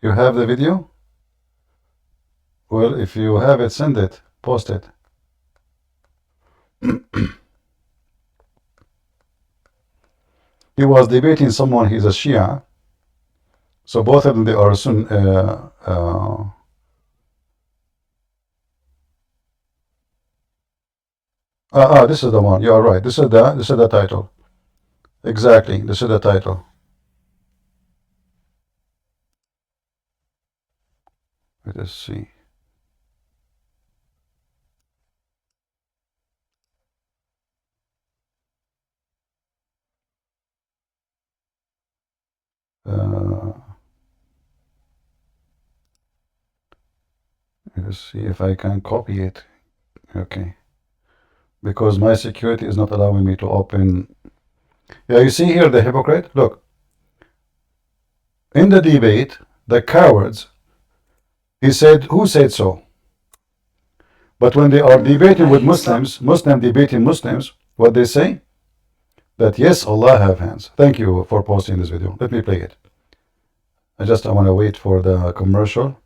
Speaker 1: You have the video? Well, if you have it, send it. Post it. He was debating someone, he's a Shia. So both of them, they are Sunni. This is the one. You are right. This is the title. Exactly. This is the title. Let us see. Let's see if I can copy it. Okay. Because my security is not allowing me to open. Yeah, you see here the hypocrite? Look. In the debate, the cowards, he said, who said so? But when they are debating with Muslims, Muslim debating Muslims, what they say? That yes, Allah have hands. Thank you for posting this video. Let me play it. I want to wait for the commercial.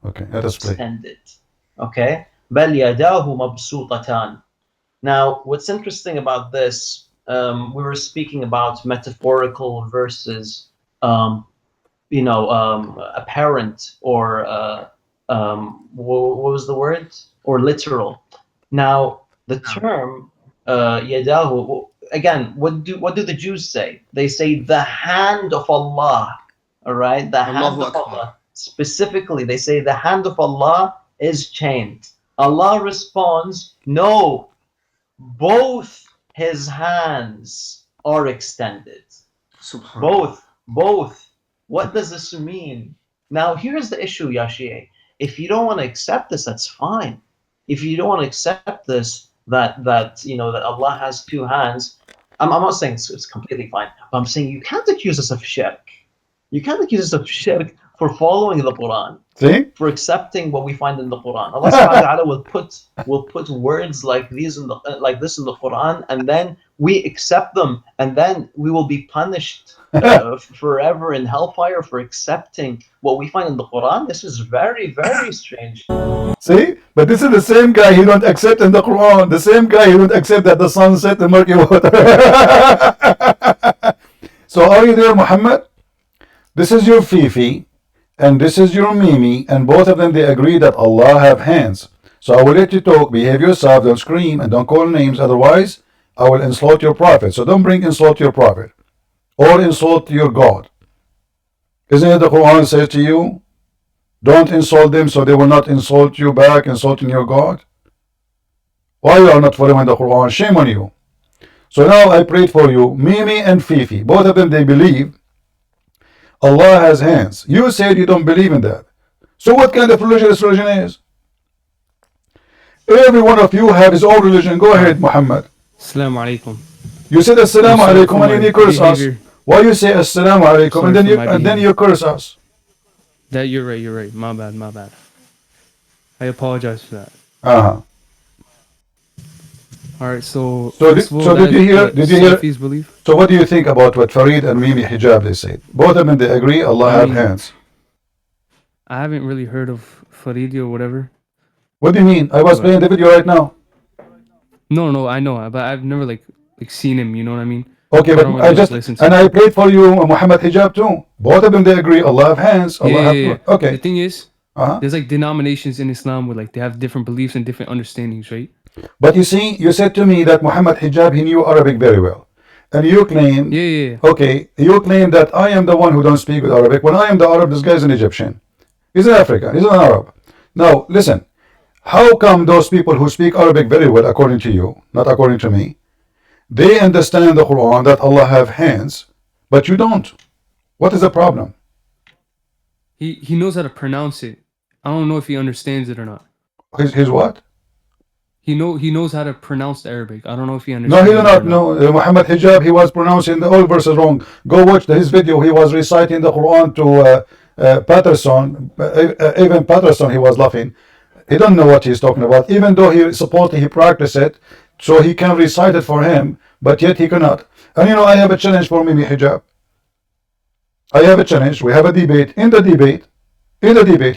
Speaker 1: Okay, let us play.
Speaker 10: Okay. بل يداه مبسوطتان. Now, what's interesting about this we were speaking about metaphorical versus, apparent, or what was the word? Or literal. Now, the term yadahu, again, what do the Jews say? They say the hand of Allah. All right, the hand of Allah. Specifically, they say the hand of Allah is chained. Allah responds, no, both his hands are extended. Both. What does this mean? Now, here's the issue, Yashie. If you don't want to accept this, that's fine. If you don't want to accept this, that Allah has two hands, I'm not saying it's completely fine, but I'm saying you can't accuse us of shirk. You can't accuse us of shirk for following the Quran.
Speaker 1: See?
Speaker 10: For accepting what we find in the Quran. Allah subhanahu wa ta'ala will put words like these like this in the Quran, and then we accept them, and then we will be punished forever in hellfire for accepting what we find in the Quran. This is very, very strange.
Speaker 1: See? But this is the same guy he don't accept in the Quran. The same guy he don't accept that the sun set the murky water. So are you there, Muhammad? This is your Fifi, and this is your Mimi, and both of them, they agree that Allah have hands. So I will let you talk, behave yourself, don't scream, and don't call names, otherwise I will insult your prophet. So don't bring insult to your prophet, or insult your God. Isn't it the Quran says to you, don't insult them so they will not insult you back, insulting your God? Why you are not following the Quran? Shame on you. So now I prayed for you, Mimi and Fifi, both of them, they believe Allah has hands. You said you don't believe in that. So what kind of religion this religion is? Every one of you have his own religion. Go ahead, Muhammad.
Speaker 6: Assalamu alaikum.
Speaker 1: You said Assalamu alaikum and then you curse us. Why you say Assalamu alaikum and then you curse us?
Speaker 6: That you're right. My bad. I apologize for that. All right, so
Speaker 1: did you hear?
Speaker 6: Belief?
Speaker 1: So what do you think about what Farid and Mimi Hijab they said? Both of them, they agree Allah have hands.
Speaker 6: I haven't really heard of Farid or whatever.
Speaker 1: What do you mean? I was playing the video right now.
Speaker 6: No, I know, but I've never like seen him. You know what I mean?
Speaker 1: Okay, but I just and I played for you Muhammad Hijab too. Both of them they agree Allah have hands. Allah have. Okay.
Speaker 6: The thing is, there's like denominations in Islam where like they have different beliefs and different understandings, right?
Speaker 1: But you see, you said to me that Muhammad Hijab, he knew Arabic very well. And you claim, okay, you claim that I am the one who don't speak with Arabic. When I am the Arab, this guy is an Egyptian. He's an African, he's an Arab. Now, listen, how come those people who speak Arabic very well, according to you, not according to me, they understand the Quran that Allah have hands, but you don't? What is the problem?
Speaker 6: He knows how to pronounce it. I don't know if he understands it or not.
Speaker 1: His what?
Speaker 6: He knows how to pronounce the Arabic. I don't know if he understands.
Speaker 1: No, he do not know. Muhammad Hijab, he was pronouncing all verses wrong. Go watch his video. He was reciting the Quran to Patterson. Even Patterson, he was laughing. He don't know what he's talking about. Even though he practiced it, so he can recite it for him, but yet he cannot. And I have a challenge for Mimi Hijab. I have a challenge. We have a debate. In the debate,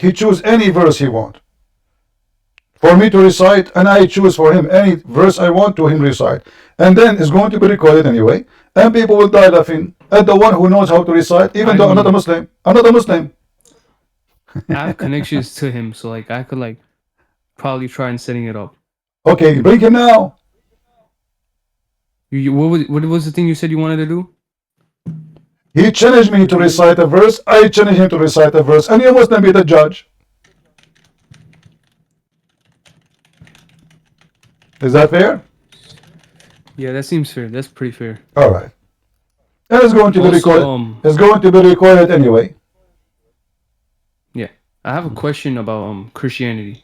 Speaker 1: he choose any verse he want for me to recite, and I choose for him any verse I want to him recite, and then it's going to be recorded anyway, and people will die laughing at the one who knows how to recite, even though I'm not a Muslim. I'm not a Muslim.
Speaker 6: I have connections to him, so like I could like probably try and setting it up.
Speaker 1: Okay, bring him now.
Speaker 6: What was the thing you said you wanted to do?
Speaker 1: He challenged me to recite a verse. I challenged him to recite a verse, and you must be the judge. Is that fair?
Speaker 6: Yeah, that seems fair. That's pretty fair.
Speaker 1: All right. And it's going to be recorded. It's going to be recorded anyway.
Speaker 6: Yeah, I have a question about Christianity.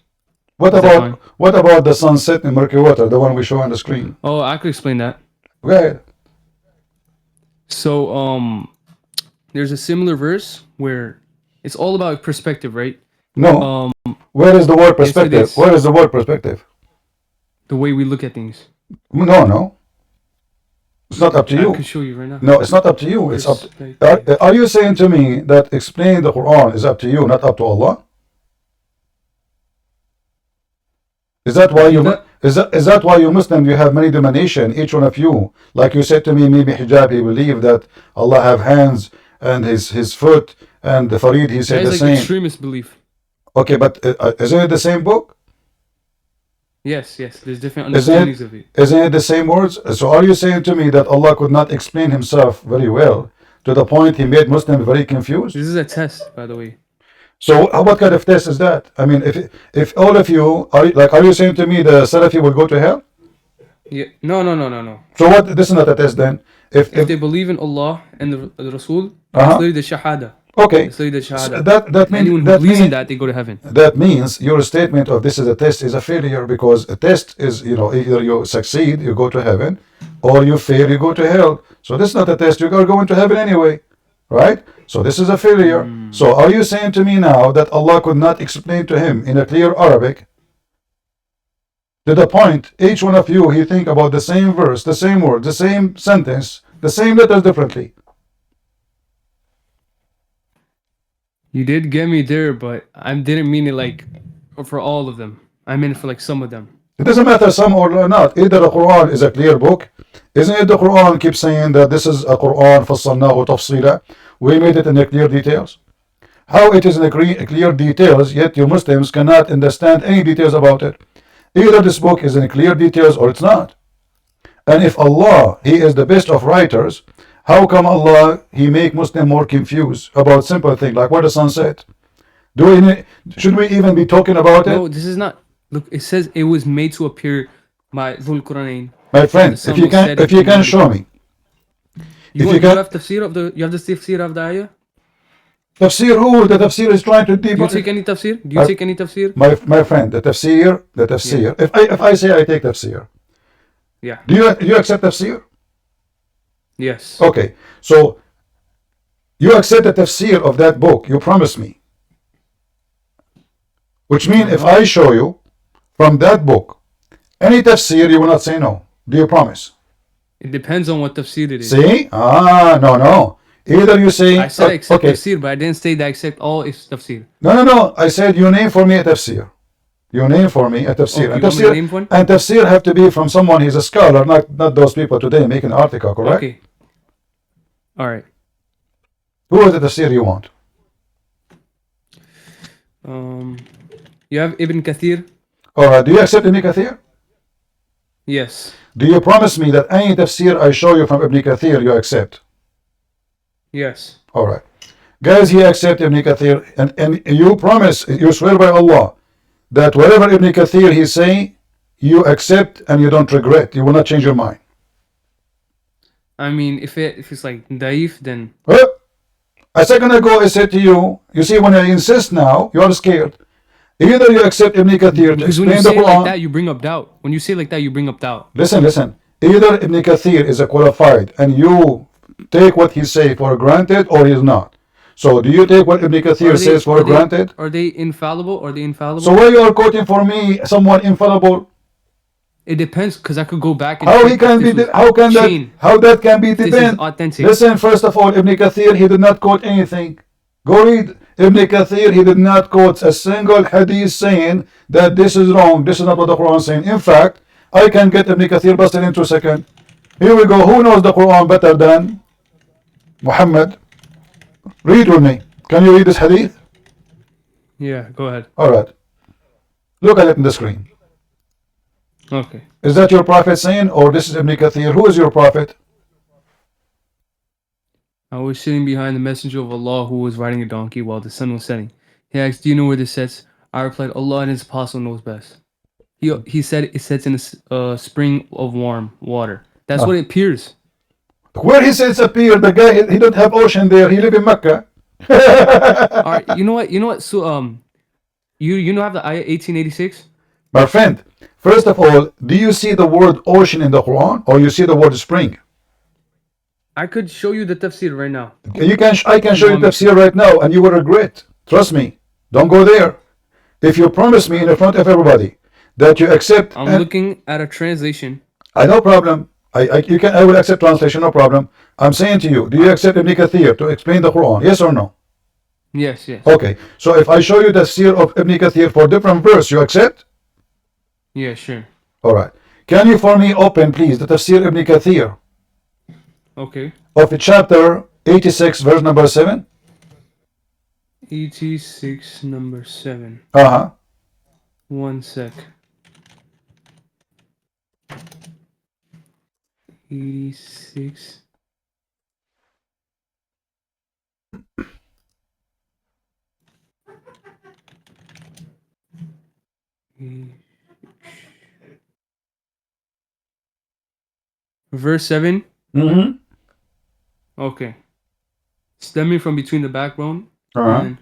Speaker 1: What about the sunset in murky water, the one we show on the screen?
Speaker 6: Oh, I could explain that.
Speaker 1: Go ahead.
Speaker 6: So there's a similar verse where it's all about perspective, right?
Speaker 1: No. Where is the word perspective?
Speaker 6: Yes,
Speaker 1: where is the word perspective?
Speaker 6: The way we look at things.
Speaker 1: No. It's not up to you.
Speaker 6: I can show you right now.
Speaker 1: No, it's not up to you. It's up to, are you saying to me that explaining the Quran is up to you, not up to Allah? Is that why you Is that why you Muslim, you have many denomination, each one of you, like you said to me, maybe hijab, he believe that Allah have hands and his foot, and the Farid, he said
Speaker 6: That
Speaker 1: the
Speaker 6: is like
Speaker 1: same.
Speaker 6: extremist belief.
Speaker 1: Okay, but isn't it the same book?
Speaker 6: Yes, there's different
Speaker 1: Isn't
Speaker 6: understandings of it.
Speaker 1: it the same words? So are you saying to me that Allah could not explain himself very well to the point he made Muslims very confused?
Speaker 6: This is a test, by the way.
Speaker 1: So what kind of test is that? I mean, if all of you are you saying to me the Salafi will go to hell?
Speaker 6: Yeah. No.
Speaker 1: So what? This is not a test then.
Speaker 6: If they believe in Allah and the Rasul,
Speaker 1: Uh-huh.
Speaker 6: study the Shahada.
Speaker 1: Okay.
Speaker 6: Study the
Speaker 1: So
Speaker 6: Shahada.
Speaker 1: that means
Speaker 6: Anyone who believes in that, they go to heaven.
Speaker 1: That means your statement of this is a test is a failure, because a test is, either you succeed, you go to heaven, or you fail, you go to hell. So this is not a test, you are going to heaven anyway, right? So this is a failure. So are you saying to me now that Allah could not explain to him in a clear Arabic, to the point each one of you, he think about the same verse, the same word, the same sentence, the same letters differently?
Speaker 6: You did get me there, but I didn't mean it like for all of them. I meant it for like some of them.
Speaker 1: It doesn't matter some or not. Either the Quran is a clear book. Isn't it the Quran keeps saying that this is a Quran فَصَّلْنَاهُ تَفْصِيلًا? We made it in the clear details. How it is in the clear details, yet you Muslims cannot understand any details about it. Either this book is in clear details or it's not. And if Allah, He is the best of writers, how come Allah, He make Muslim more confused about simple things like what the sun said? Should we even be talking about it?
Speaker 6: No, this is not. Look, it says it was made to appear by Dhul Quranain.
Speaker 1: My friend, if you can show me.
Speaker 6: You have tafsir of the tafsir of the ayah?
Speaker 1: Tafsir who? The tafsir is trying to debunk.
Speaker 6: Do you take any tafsir? Do you take any tafsir?
Speaker 1: My friend, the tafsir. Yeah. If I say I take tafsir.
Speaker 6: Yeah.
Speaker 1: Do you accept tafsir?
Speaker 6: Yes.
Speaker 1: Okay. So you accept the tafsir of that book. You promise me. Which means if I show you from that book any tafsir, you will not say no. Do you promise?
Speaker 6: It depends on what tafsir it is.
Speaker 1: See? No. Either you say
Speaker 6: I said I accept tafsir, but I didn't say that I accept all is tafsir.
Speaker 1: No. I said you name for me a tafsir. You name for me a tafsir. And tafsir have to be from someone who's a scholar, not those people today making an article, correct?
Speaker 6: Okay. All right.
Speaker 1: Who is the tafsir you want?
Speaker 6: You have Ibn Kathir.
Speaker 1: Alright, do you accept Ibn Kathir?
Speaker 6: Yes.
Speaker 1: Do you promise me that any tafsir I show you from Ibn Kathir, you accept?
Speaker 6: Yes.
Speaker 1: Alright. Guys, he accept Ibn Kathir, and you promise, you swear by Allah, that whatever Ibn Kathir he say, you accept and you don't regret. You will not change your mind.
Speaker 6: I mean, if it's like daif, then...
Speaker 1: A second ago I said to you, you see, when I insist now, you are scared. Either you accept Ibn Kathir to explain the Quran.
Speaker 6: Like that, you bring up doubt. When you say like that, you bring up doubt.
Speaker 1: Listen. Either Ibn Kathir is a qualified and you take what he say for granted, or he is not. So do you take what Ibn Kathir says for granted?
Speaker 6: Are they infallible?
Speaker 1: So why you are quoting for me someone infallible?
Speaker 6: It depends, because I could go back and
Speaker 1: how that can be depend?
Speaker 6: Authentic.
Speaker 1: Listen, first of all, Ibn Kathir, he did not quote anything. Go read Ibn Kathir, he did not quote a single hadith saying that this is wrong, this is not what the Quran is saying. In fact, I can get Ibn Kathir busted into a second. Here we go. Who knows the Quran better than Muhammad? Read with me. Can you read this hadith?
Speaker 6: Yeah, go ahead.
Speaker 1: Alright. Look at it in the screen.
Speaker 6: Okay.
Speaker 1: Is that your prophet saying, or this is Ibn Kathir? Who is your prophet?
Speaker 6: I was sitting behind the messenger of Allah who was riding a donkey while the sun was setting. He asked, do you know where this sets? I replied, Allah and his apostle knows best. He said it sets in a spring of warm water. That's what it appears.
Speaker 1: Where he says appear, the guy, he don't have ocean there. He live in Mecca.
Speaker 6: Alright, you know what? So you know have the ayah 1886?
Speaker 1: My friend, first of all, do you see the word ocean in the Quran, or you see the word spring?
Speaker 6: I could show you the tafsir right now.
Speaker 1: I can show you tafsir right now, and you will regret. Trust me. Don't go there. If you promise me in the front of everybody that you accept.
Speaker 6: I'm looking at a translation.
Speaker 1: No problem. I will accept translation, no problem. I'm saying to you, do you accept Ibn Kathir to explain the Quran? Yes or no?
Speaker 6: Yes.
Speaker 1: Okay. So if I show you the tafsir of Ibn Kathir for different verse, you accept?
Speaker 6: Yeah, sure.
Speaker 1: All right. Can you for me open, please, the Tafsir Ibn Kathir
Speaker 6: Okay.
Speaker 1: of chapter 86, verse number 7?
Speaker 6: 86, number 7.
Speaker 1: Uh-huh.
Speaker 6: 1 sec. 86. Verse 7.
Speaker 1: Mm-hmm.
Speaker 6: Okay. Stemming from between the backbone and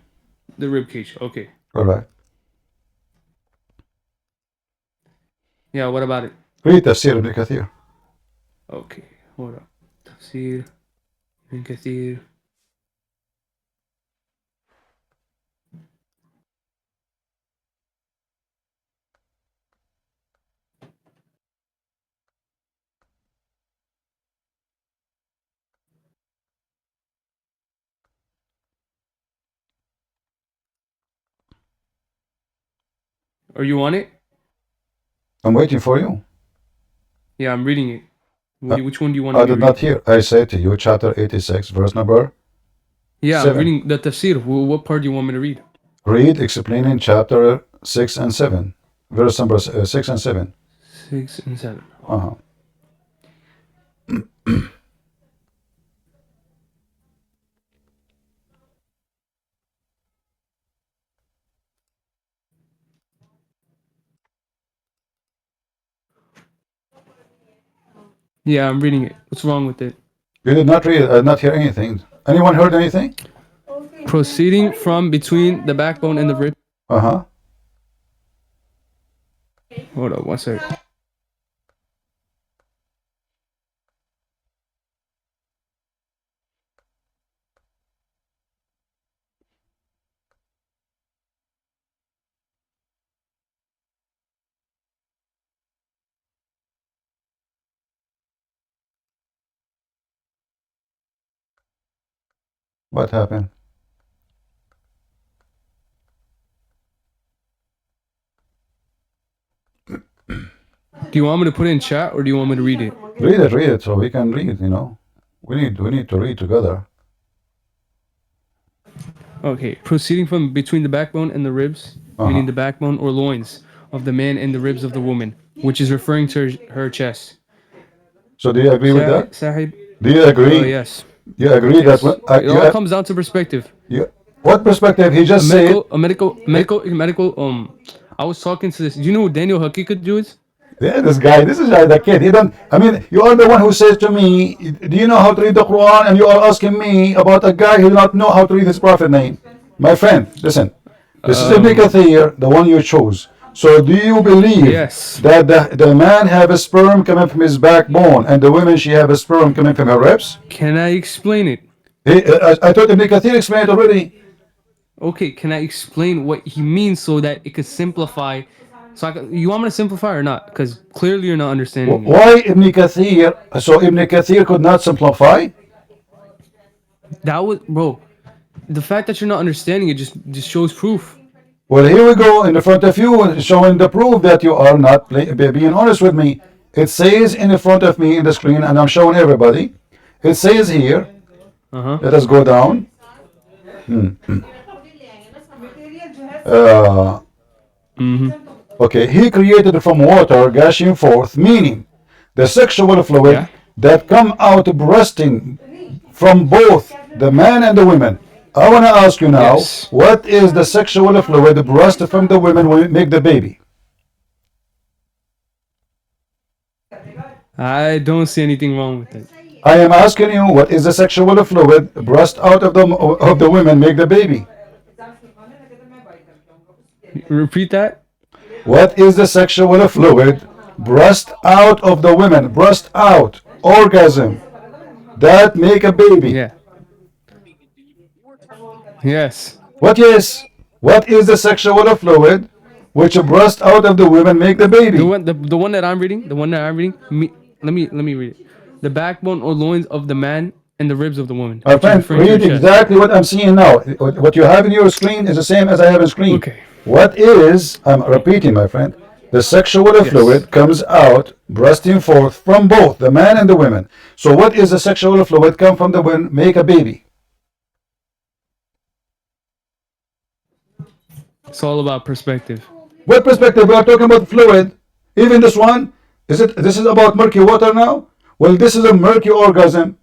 Speaker 6: the rib cage. Okay.
Speaker 1: All right.
Speaker 6: Yeah, what about it?
Speaker 1: Read Tafsir Ibn Kathir.
Speaker 6: Okay, hold up. Tafsir Ibn Kathir. Are you on it?
Speaker 1: I'm waiting for you.
Speaker 6: Yeah, I'm reading it. Which one do you want
Speaker 1: I
Speaker 6: me to
Speaker 1: did
Speaker 6: read?
Speaker 1: not hear. I say to you, chapter 86, verse number
Speaker 6: Yeah,
Speaker 1: 7.
Speaker 6: I'm reading the tafsir. What part do you want me to read?
Speaker 1: Read explaining chapter 6 and 7. Verse number 6 and 7.
Speaker 6: 6 and 7.
Speaker 1: Uh-huh.
Speaker 6: Yeah, I'm reading it. What's wrong with it?
Speaker 1: You did not read it. I did not hear anything. Anyone heard anything?
Speaker 6: Proceeding from between the backbone and the rib.
Speaker 1: Uh-huh.
Speaker 6: Hold up, 1 sec.
Speaker 1: What happened?
Speaker 6: Do you want me to put it in chat or do you want me to read it?
Speaker 1: Read it, so we can read, you know. We need to read together.
Speaker 6: Okay, proceeding from between the backbone and the ribs, meaning the backbone or loins of the man and the ribs of the woman, which is referring to her chest.
Speaker 1: So do you agree with that?
Speaker 6: Sahib?
Speaker 1: Do you agree?
Speaker 6: Yes.
Speaker 1: You agree
Speaker 6: Yes.
Speaker 1: that
Speaker 6: It all comes down to perspective.
Speaker 1: what perspective? He just said
Speaker 6: medical. I was talking to this. Do you know who Daniel Haqiqat is?
Speaker 1: yeah, this is the kid. He don't. I mean, you are the one who says to me, "Do you know how to read the Quran?" And you are asking me about a guy who does not know how to read his prophet name. My friend, listen. This is Ibn Kathir, the one you chose. So, do you believe that the man have a sperm coming from his backbone, and the woman she have a sperm coming from her ribs?
Speaker 6: Can I explain it?
Speaker 1: I thought Ibn Kathir explained it already.
Speaker 6: Okay, can I explain what he means so that it could simplify? So you want me to simplify or not? Because clearly you're not understanding me.
Speaker 1: Why Ibn Kathir? So Ibn Kathir could not simplify?
Speaker 6: That was, bro. The fact that you're not understanding it just shows proof.
Speaker 1: Well, here we go in front of you, showing the proof that you are not being honest with me. It says in front of me in the screen, and I'm showing everybody. It says here. Let us go down. Okay, he created from water gushing forth, meaning the sexual fluid that come out bursting from both the man and the women. I want to ask you now, what is the sexual fluid burst from the women when we make the baby?
Speaker 6: I don't see anything wrong with it.
Speaker 1: I am asking you, what is the sexual fluid burst out of the women make the baby?
Speaker 6: Repeat that.
Speaker 1: What is the sexual fluid burst out of the women? Burst out, orgasm, that make a baby.
Speaker 6: Yeah. Yes.
Speaker 1: What is? What is the sexual fluid which burst out of the women make the baby?
Speaker 6: The one that I'm reading. The one that I'm reading. Let me read it. The backbone or loins of the man and the ribs of the woman.
Speaker 1: My friend, read exactly what I'm seeing now. What you have in your screen is the same as I have in screen.
Speaker 6: Okay.
Speaker 1: What is? I'm repeating, my friend. The sexual fluid comes out, bursting forth from both the man and the women. So what is the sexual fluid come from the women? Make a baby.
Speaker 6: It's all about perspective.
Speaker 1: What perspective? We are talking about fluid. Even this one, is it? This is about murky water now. Well, this is a murky orgasm.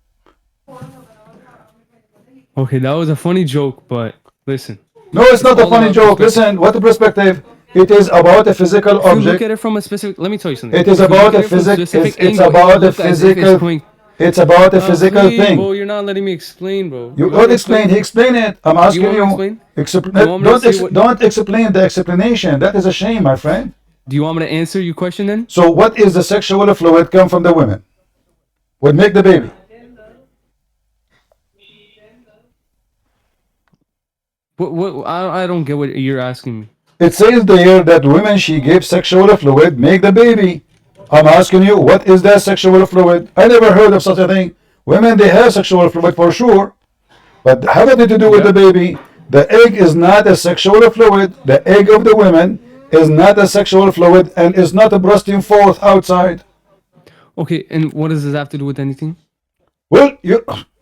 Speaker 6: Okay, that was a funny joke, but listen.
Speaker 1: No, it's not a
Speaker 6: all
Speaker 1: funny
Speaker 6: about
Speaker 1: joke.
Speaker 6: perspective.
Speaker 1: Listen, what perspective? It is about a physical
Speaker 6: If you look
Speaker 1: object.
Speaker 6: at it from a specific, let me tell you something.
Speaker 1: It is
Speaker 6: If you
Speaker 1: about
Speaker 6: look at
Speaker 1: a
Speaker 6: it from
Speaker 1: physical.
Speaker 6: specific
Speaker 1: It's
Speaker 6: angle,
Speaker 1: about
Speaker 6: it'll
Speaker 1: a
Speaker 6: look as if it's
Speaker 1: physical.
Speaker 6: going-
Speaker 1: It's about a physical
Speaker 6: please,
Speaker 1: thing.
Speaker 6: bro, you're not letting me explain, bro.
Speaker 1: You
Speaker 6: want
Speaker 1: don't
Speaker 6: me to
Speaker 1: explain. He explained it. I'm asking
Speaker 6: want me
Speaker 1: you.
Speaker 6: to explain?
Speaker 1: Expl-
Speaker 6: You want me to
Speaker 1: don't
Speaker 6: say what-
Speaker 1: don't explain the explanation. That is a shame, my friend.
Speaker 6: Do you want me to answer your question then?
Speaker 1: So what is the sexual fluid come from the women? Would make the baby.
Speaker 6: What? I don't get what you're asking me.
Speaker 1: It says there that women she gave sexual fluid make the baby. I'm asking you, what is that sexual fluid? I never heard of such a thing. Women, they have sexual fluid for sure, but have nothing to do with the baby. The egg is not a sexual fluid. The egg of the women is not a sexual fluid and is not bursting forth outside.
Speaker 6: Okay, and what does this have to do with anything?
Speaker 1: Well,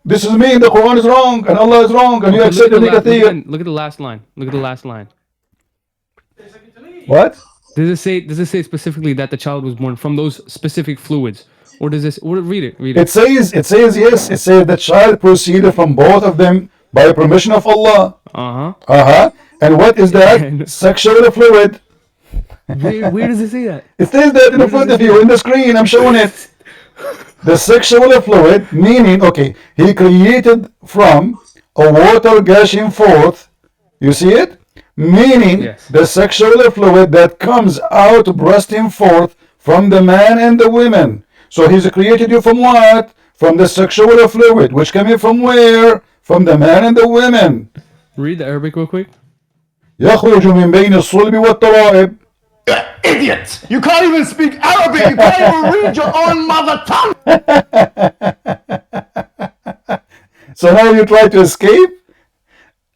Speaker 1: this is me, and the Quran is wrong, and Allah is wrong, and you accept the negative.
Speaker 6: Look at the last line. Look at the last line.
Speaker 1: What?
Speaker 6: Does it say specifically that the child was born from those specific fluids, or does this? Or read it. Read it.
Speaker 1: It says yes. It says the child proceeded from both of them by permission of Allah. And what is that? Sexual fluid.
Speaker 6: Where does it say that?
Speaker 1: It says that in front of you in the screen. I'm showing it. The sexual fluid, meaning, okay, he created from a water gushing forth. You see it? Meaning the sexual fluid that comes out bursting forth from the man and the women. So he's created you from what? From the sexual fluid, which coming from where? From the man and the women.
Speaker 6: Read the Arabic real quick.
Speaker 1: يخرج من بين الصلب والترائب.
Speaker 7: Idiot! You can't even speak Arabic. You can't even read your own mother tongue.
Speaker 1: So now you try to escape?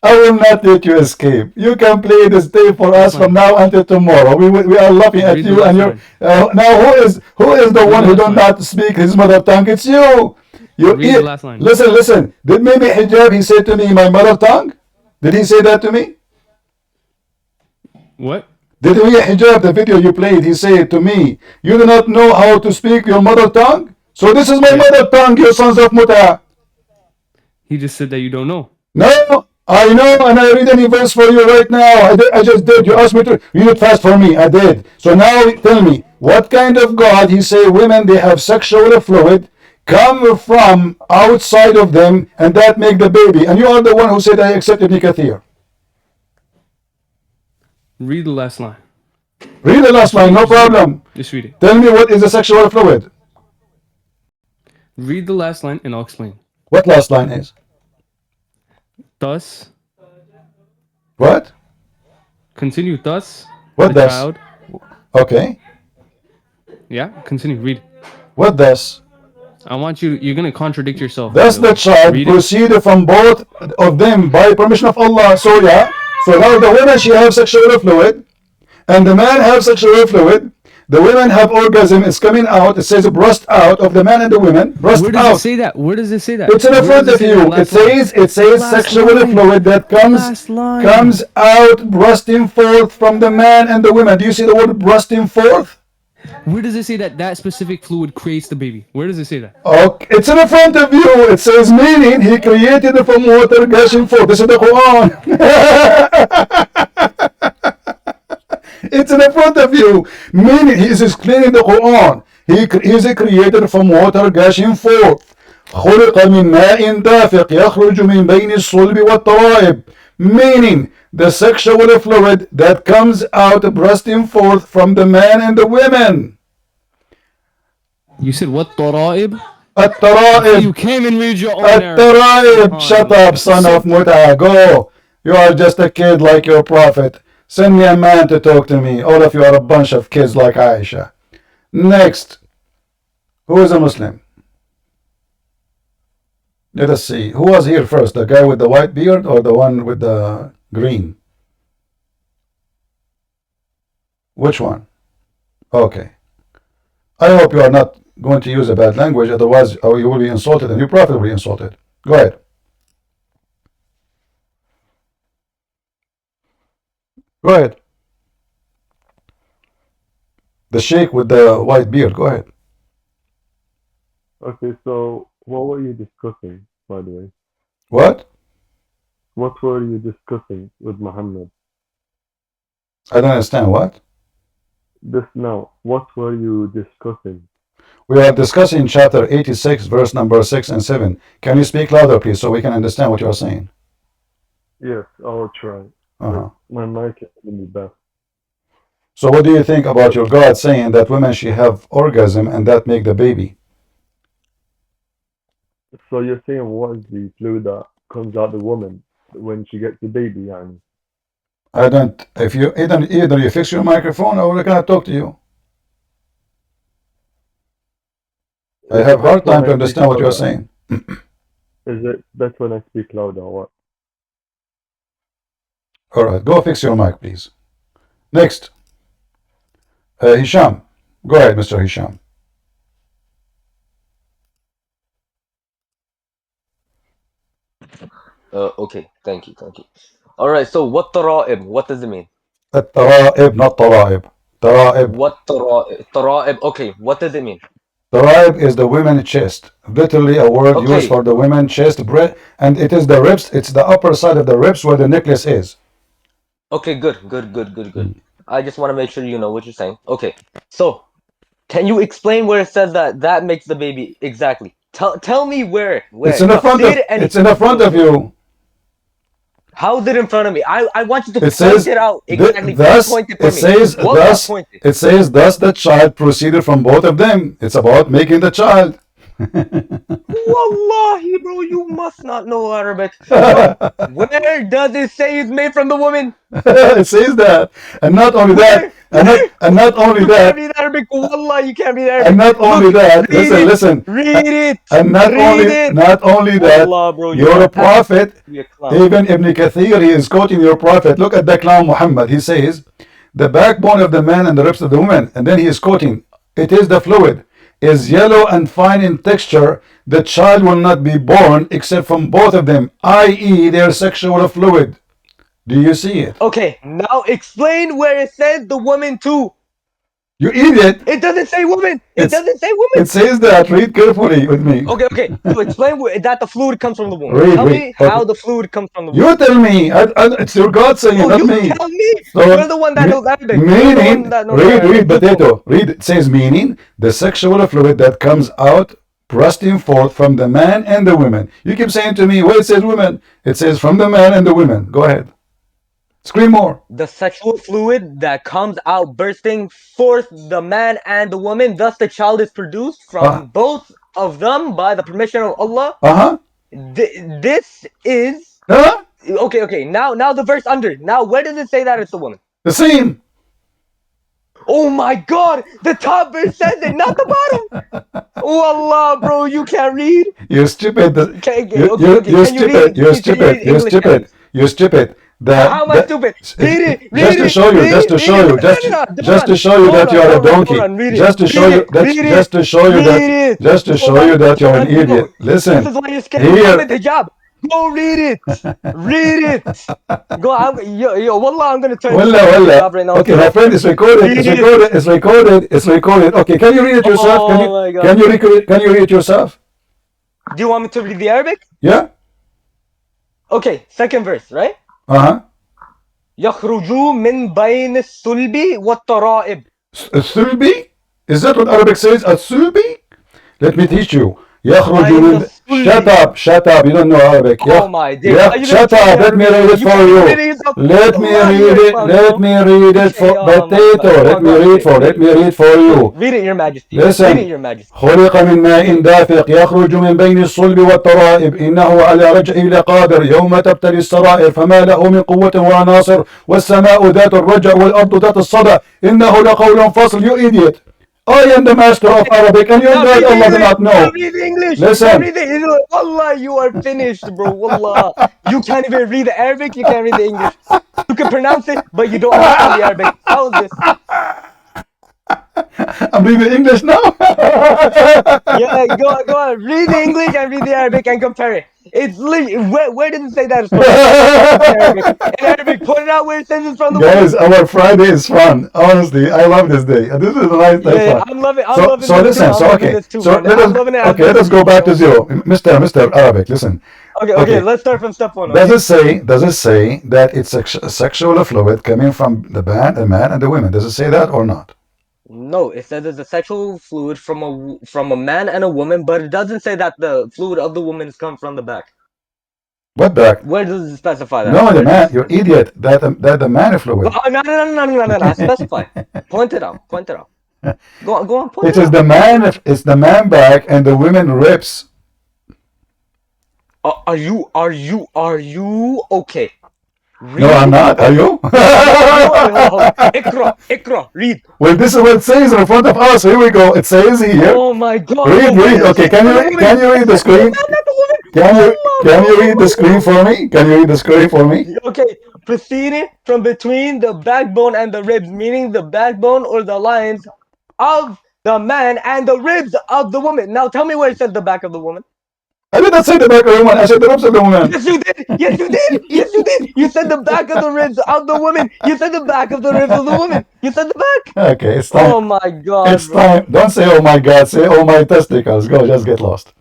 Speaker 1: I will not let you escape. You can play this day for us from now until tomorrow. We are laughing at you, and you. Now who is the one who does not speak his mother tongue? It's you. You
Speaker 6: Read the last line.
Speaker 1: Listen. Did Mimi Hijab? He said to me, my mother tongue. Did he say that to me?
Speaker 6: What?
Speaker 1: Did Mimi Hijab, the video you played, he said to me, you do not know how to speak your mother tongue? So this is my mother tongue, you sons of Muta.
Speaker 6: He just said that you don't know.
Speaker 1: No, I know, and I read any verse for you right now. I just did. You asked me to read it fast for me. I did. So now tell me, what kind of God? He say women, they have sexual fluid come from outside of them, and that make the baby. And you are the one who said I accepted Ibn Kathir.
Speaker 6: Read the last line.
Speaker 1: Read the last line, no problem.
Speaker 6: Just read it.
Speaker 1: Tell me what is the sexual fluid.
Speaker 6: Read the last line and I'll explain.
Speaker 1: What last line is?
Speaker 6: Thus.
Speaker 1: What?
Speaker 6: Continue. Thus.
Speaker 1: What
Speaker 6: the
Speaker 1: thus?
Speaker 6: child.
Speaker 1: Okay.
Speaker 6: Yeah. Continue. Read.
Speaker 1: What thus?
Speaker 6: I want you. You're gonna contradict yourself.
Speaker 1: Thus the child proceeded from both of them by permission of Allah. So yeah. So now the woman, she have sexual fluid, and the man have sexual fluid. The women have orgasm. It's coming out. It says burst out of the man and the women. Burst
Speaker 6: Where does
Speaker 1: out.
Speaker 6: it say that? Where does it say that?
Speaker 1: It's in the front of you. It says sexual fluid that comes out bursting forth from the man and the women. Do you see the word bursting forth?
Speaker 6: Where does it say that that specific fluid creates the baby? Where does it say that?
Speaker 1: Okay, it's in the front of you. It says meaning he created it from water gushing forth. This is the Quran. It's in the front of you. Meaning he is explaining the Quran. He is created from water gushing forth. خلق من ماء دافق يخرج من بين الصلب والترائب. Meaning the sexual fluid that comes out bursting forth from the man and the women.
Speaker 6: You said what? Tara'ib?
Speaker 1: At-tara'ib.
Speaker 6: You came and read your own
Speaker 1: At-tara'ib. Shut up, son of Muta. Go. You are just a kid like your prophet. Send me a man to talk to me. All of you are a bunch of kids like Aisha. Next. Who is a Muslim? Let us see. Who was here first? The guy with the white beard or the one with the green? Which one? Okay. I hope you are not going to use a bad language, otherwise you will be insulted and your prophet will be insulted. Go ahead. Go ahead. The sheikh with the white beard, go ahead.
Speaker 11: Okay, so what were you discussing, by the way?
Speaker 1: What?
Speaker 11: What were you discussing with Muhammad?
Speaker 1: I don't understand. What?
Speaker 11: This now, what were you discussing?
Speaker 1: We are discussing chapter 86, verse number 6 and 7. Can you speak louder, please, so we can understand what you are saying?
Speaker 11: Yes, I'll try. My mic is really bad.
Speaker 1: So what do you think about your God saying that women should have orgasm and that make the baby?
Speaker 11: So you're saying what is the fluid that comes out the woman when she gets the baby, and
Speaker 1: I don't. If you either you fix your microphone or we're gonna talk to you. I have hard time to understand what you are saying.
Speaker 11: Is it better when I speak louder or what?
Speaker 1: All right, go fix your mic, please. Next, Hisham. Go ahead, Mr. Hisham.
Speaker 12: Okay, thank you. All right, so what tara'ib? What does it mean?
Speaker 1: Tara'ib, not tara'ib. Tara'ib.
Speaker 12: What tara'ib? Okay, what does it mean?
Speaker 1: Tara'ib is the women's chest. Literally a word used for the women's chest, and it is the ribs. It's the upper side of the ribs where the necklace is.
Speaker 12: Okay, good. I just want to make sure you know what you're saying. Okay, so can you explain where it says that makes the baby exactly? Tell me where.
Speaker 1: It's in the front of. It's in the front of you.
Speaker 12: How is it in front of me? I want you to
Speaker 1: It
Speaker 12: point
Speaker 1: says,
Speaker 12: it out exactly.
Speaker 1: Thus,
Speaker 12: Point it
Speaker 1: it says,
Speaker 12: what
Speaker 1: thus,
Speaker 12: pointed?
Speaker 1: it says, thus the child proceeded from both of them. It's about making the child.
Speaker 12: Wallahi, bro, you must not know Arabic. So, where does it say it's made from the woman?
Speaker 1: It says that, and not only that, and not only that.
Speaker 12: You can't read Arabic. Wallah, you can't read Arabic.
Speaker 1: And not only that, listen.
Speaker 12: Read it.
Speaker 1: And not only that,
Speaker 12: Wallah, bro,
Speaker 1: your prophet,
Speaker 12: clown.
Speaker 1: even Ibn Kathir, he is quoting your prophet. Look at the clown Muhammad. He says, the backbone of the man and the ribs of the woman. And then he is quoting, it is the fluid, is yellow and fine in texture. The child will not be born except from both of them, i.e. their sexual fluid. Do you see it?
Speaker 12: Okay, now explain where it says the woman too.
Speaker 1: You idiot!
Speaker 12: It doesn't say woman. It doesn't say woman.
Speaker 1: It says that. Read carefully with me.
Speaker 12: Okay. So explain that the fluid comes from the woman.
Speaker 1: Read,
Speaker 12: tell
Speaker 1: read.
Speaker 12: me how the fluid comes from the woman.
Speaker 1: You tell me. It's your God saying, not
Speaker 12: you
Speaker 1: me.
Speaker 12: Tell me.
Speaker 1: So,
Speaker 12: you're the one that knows Arabic.
Speaker 1: Meaning, read, potato. Read. It says meaning the sexual fluid that comes out, bursting forth from the man and the women. You keep saying to me, well, it says women. It says from the man and the women. Go ahead. Scream more.
Speaker 12: The sexual fluid that comes out bursting forth the man and the woman, thus the child is produced from both of them by the permission of Allah. This is okay. Now the verse under. Now where does it say that it's the woman?
Speaker 1: The same.
Speaker 12: Oh my God! The top verse says it, not the bottom. Oh Allah, bro, you can't read.
Speaker 1: You're stupid. You're stupid. You're stupid. You're stupid. You're stupid.
Speaker 12: How am I stupid? Read it.
Speaker 1: Just to show you that you are a donkey. Just to show you that you're an idiot. Listen.
Speaker 12: This is why you're scared of Muhammad hijab. Go read it. Read it. Go. Wallah, I'm gonna turn.
Speaker 1: Wallah. Okay, my friend, it's recorded. It's recorded. Okay, can you read it yourself? Can you read it yourself?
Speaker 12: Do you want me to read the Arabic?
Speaker 1: Yeah.
Speaker 12: Okay, second verse, right? يخرج من بين الصلب والترائب.
Speaker 1: الصلب? Is that what Arabic says? الصلب? Let me teach you. يخرج من Shut up, you don't know Arabic.
Speaker 12: Oh my dear.
Speaker 1: Shut up, let me read it for you. Let me read it for potato. Let me read for you.
Speaker 12: Read it, Your Majesty.
Speaker 1: Listen.
Speaker 12: Read it, Your Majesty.
Speaker 1: خلق من ماء دافق يخرج من بين الصلب والترائب إنه على رجعه لقادر يوم تبتلي السرائر فما له من قوة ولا ناصر والسماء ذات الرجع والأرض ذات الصدى إنه لقول فصل. You idiot. I am the master of Arabic and you guys Allah do not know.
Speaker 12: Read English.
Speaker 1: Listen.
Speaker 12: Read the English. Wallah, you are finished, bro. Wallah. You can't even read the Arabic. You can't read the English. You can pronounce it, but you don't understand the Arabic. How is this?
Speaker 1: I'm reading English now.
Speaker 12: Yeah, go on. Read the English and read the Arabic and compare it. It's where does it say that it's from? In Arabic. In Arabic, point it out where it says it's from the
Speaker 1: Guys,
Speaker 12: woman.
Speaker 1: our Friday is fun. Honestly, I love this day. This is a nice day.
Speaker 12: Yeah,
Speaker 1: Fun.
Speaker 12: I'm loving
Speaker 1: So
Speaker 12: this too.
Speaker 1: listen.
Speaker 12: I'm
Speaker 1: So
Speaker 12: loving
Speaker 1: okay.
Speaker 12: this too,
Speaker 1: So
Speaker 12: man.
Speaker 1: let us
Speaker 12: I'm loving it as
Speaker 1: okay. Let us
Speaker 12: much
Speaker 1: go
Speaker 12: as
Speaker 1: back to
Speaker 12: you
Speaker 1: zero. Mr. Arabic, listen.
Speaker 12: Okay, let's start from step one.
Speaker 1: Does
Speaker 12: Okay.
Speaker 1: it say that it's a sexual fluid coming from the man and the women? Does it say that or not?
Speaker 12: No, it says it's a sexual fluid from a man and a woman, but it doesn't say that the fluid of the woman is come from the back.
Speaker 1: What back?
Speaker 12: Where does it specify that?
Speaker 1: No, the man. You're idiot. That the man fluid.
Speaker 12: Oh, no. Specify. Point it out. Go on. Point
Speaker 1: It
Speaker 12: it
Speaker 1: is
Speaker 12: out.
Speaker 1: the man. It's the man back and the women ribs.
Speaker 12: Are you okay? Read.
Speaker 1: No, I'm not. Are you?
Speaker 12: Hold on. Ikra, read.
Speaker 1: Well, this is what it says in front of us. Here we go. It says here.
Speaker 12: Oh my God.
Speaker 1: Read. Okay, can you read the screen? Can you read the screen for me? Can you read the screen for me?
Speaker 12: Okay, proceeding from between the backbone and the ribs, meaning the backbone or the lines of the man and the ribs of the woman. Now tell me where it says the back of the woman.
Speaker 1: I did not say the back of the woman. I said the ribs of the woman.
Speaker 12: Yes, you did. You said the back of the ribs of the woman. You said the back of the ribs of the woman. You said the back.
Speaker 1: Okay, it's time.
Speaker 12: Oh my God.
Speaker 1: It's time. Don't say oh my God. Say oh my testicles. Go, just get lost.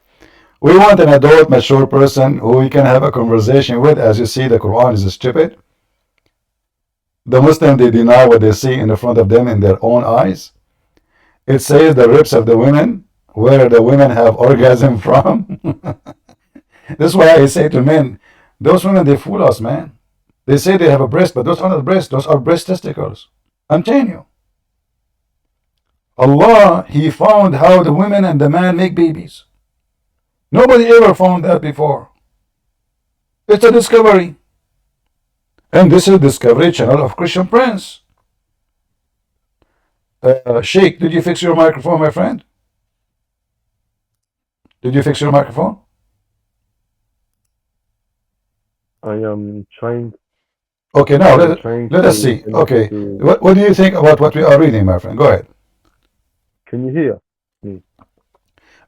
Speaker 1: We want an adult, mature person who we can have a conversation with. As you see, the Quran is stupid. The Muslims, they deny what they see in the front of them in their own eyes. It says the ribs of the women, where the women have orgasm from. That's why I say to men, those women, they fool us, man. They say they have a breast, but those are not breasts. Those are breast testicles. I'm telling you. Allah, He found how the women and the man make babies. Nobody ever found that before. It's a discovery. And this is Discovery Channel of Christian Prince. Sheikh, did you fix your microphone, my friend? Did you fix your microphone?
Speaker 11: I am trying.
Speaker 1: Okay, now let us see. Okay, what do you think about what we are reading, my friend? Go ahead.
Speaker 11: Can you hear me?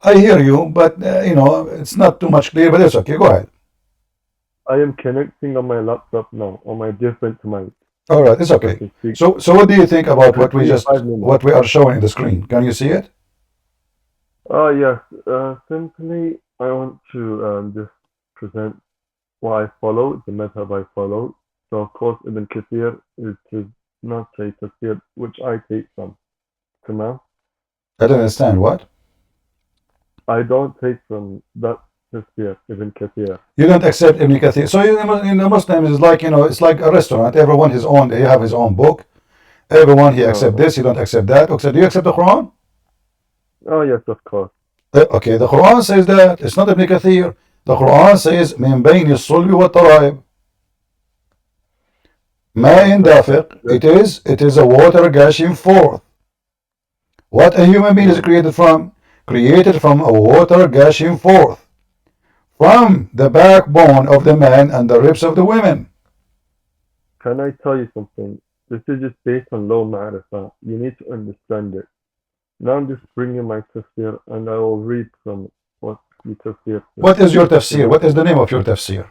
Speaker 1: I hear you, but it's not too much clear, but it's okay. Go ahead.
Speaker 11: I am connecting on my laptop now, on my different mic.
Speaker 1: All right, it's okay. So what do you think about what we are showing in the screen? Can you see it?
Speaker 11: Oh yes. Simply, I want to just present what I follow, the method I follow. So of course, Ibn Kathir is not a tafsir which I take from. Come
Speaker 1: I don't understand what.
Speaker 11: I don't take from that tafsir, Ibn Kathir.
Speaker 1: You don't accept Ibn Kathir. So in the Muslims, it's like it's like a restaurant. Everyone his own. They have his own book. Everyone he accept this. He don't accept that. Do you accept the Quran?
Speaker 11: Oh yes, of course.
Speaker 1: Okay, the Quran says that. It's not Ibn Kathir. The Quran says من بين الصلب والترائب. ماء دافق. It is a water gushing forth. What a human being is created from? Created from a water gushing forth from the backbone of the man and the ribs of the women.
Speaker 11: Can I tell you something? This is just based on low ma'rifah. You need to understand it. Now I'm just bringing my tafsir and I will read from what the tafsir.
Speaker 1: What is your tafsir? What is the name of your tafsir?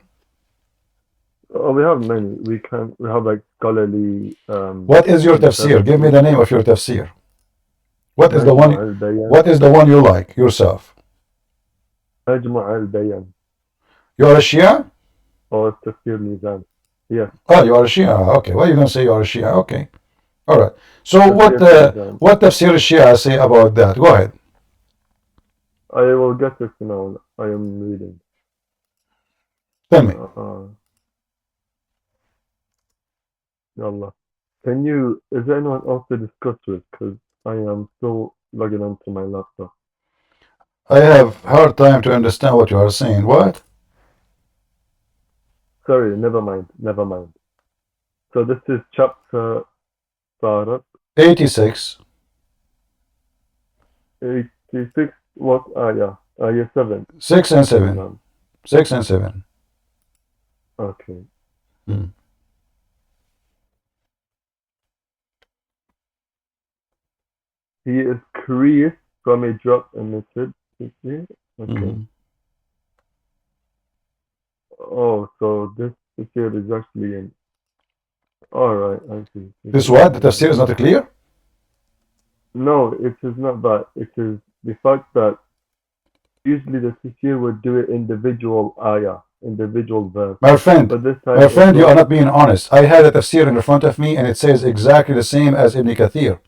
Speaker 11: Oh, we have many. We have like scholarly.
Speaker 1: What is your tafsir? Give me the name of your tafsir. What is the one? What is the one you like yourself?
Speaker 11: Majma' al-Bayan.
Speaker 1: You are a Shia?
Speaker 11: Or Tafsir Mizan. Yes.
Speaker 1: Oh, you are a Shia. Okay. Why you don't say you are a Shia? Okay. All right. So what tafsir Shia say about that? Go ahead.
Speaker 11: I will get it now. I am reading.
Speaker 1: Tell me.
Speaker 11: Yallah. Is there anyone else to discuss with? Because I am still logging onto my laptop.
Speaker 1: I have hard time to understand what you are saying. What?
Speaker 11: Sorry, never mind. So this is chapter
Speaker 1: 86.
Speaker 11: 86. What? Ayah 7.
Speaker 1: 6 and 7. 6 and 7.
Speaker 11: Okay. He is creased from a drop emitted. Okay. Oh, so this here is actually in. Alright, I see.
Speaker 1: This what? The tafsir is not clear?
Speaker 11: No, it is not that. It is the fact that usually the tafsir would do it individual ayah, individual verse.
Speaker 1: My friend,
Speaker 11: But this time
Speaker 1: my friend, you
Speaker 11: it's
Speaker 1: are not being honest. I had a tafsir in front of me and it says exactly the same as Ibn Kathir.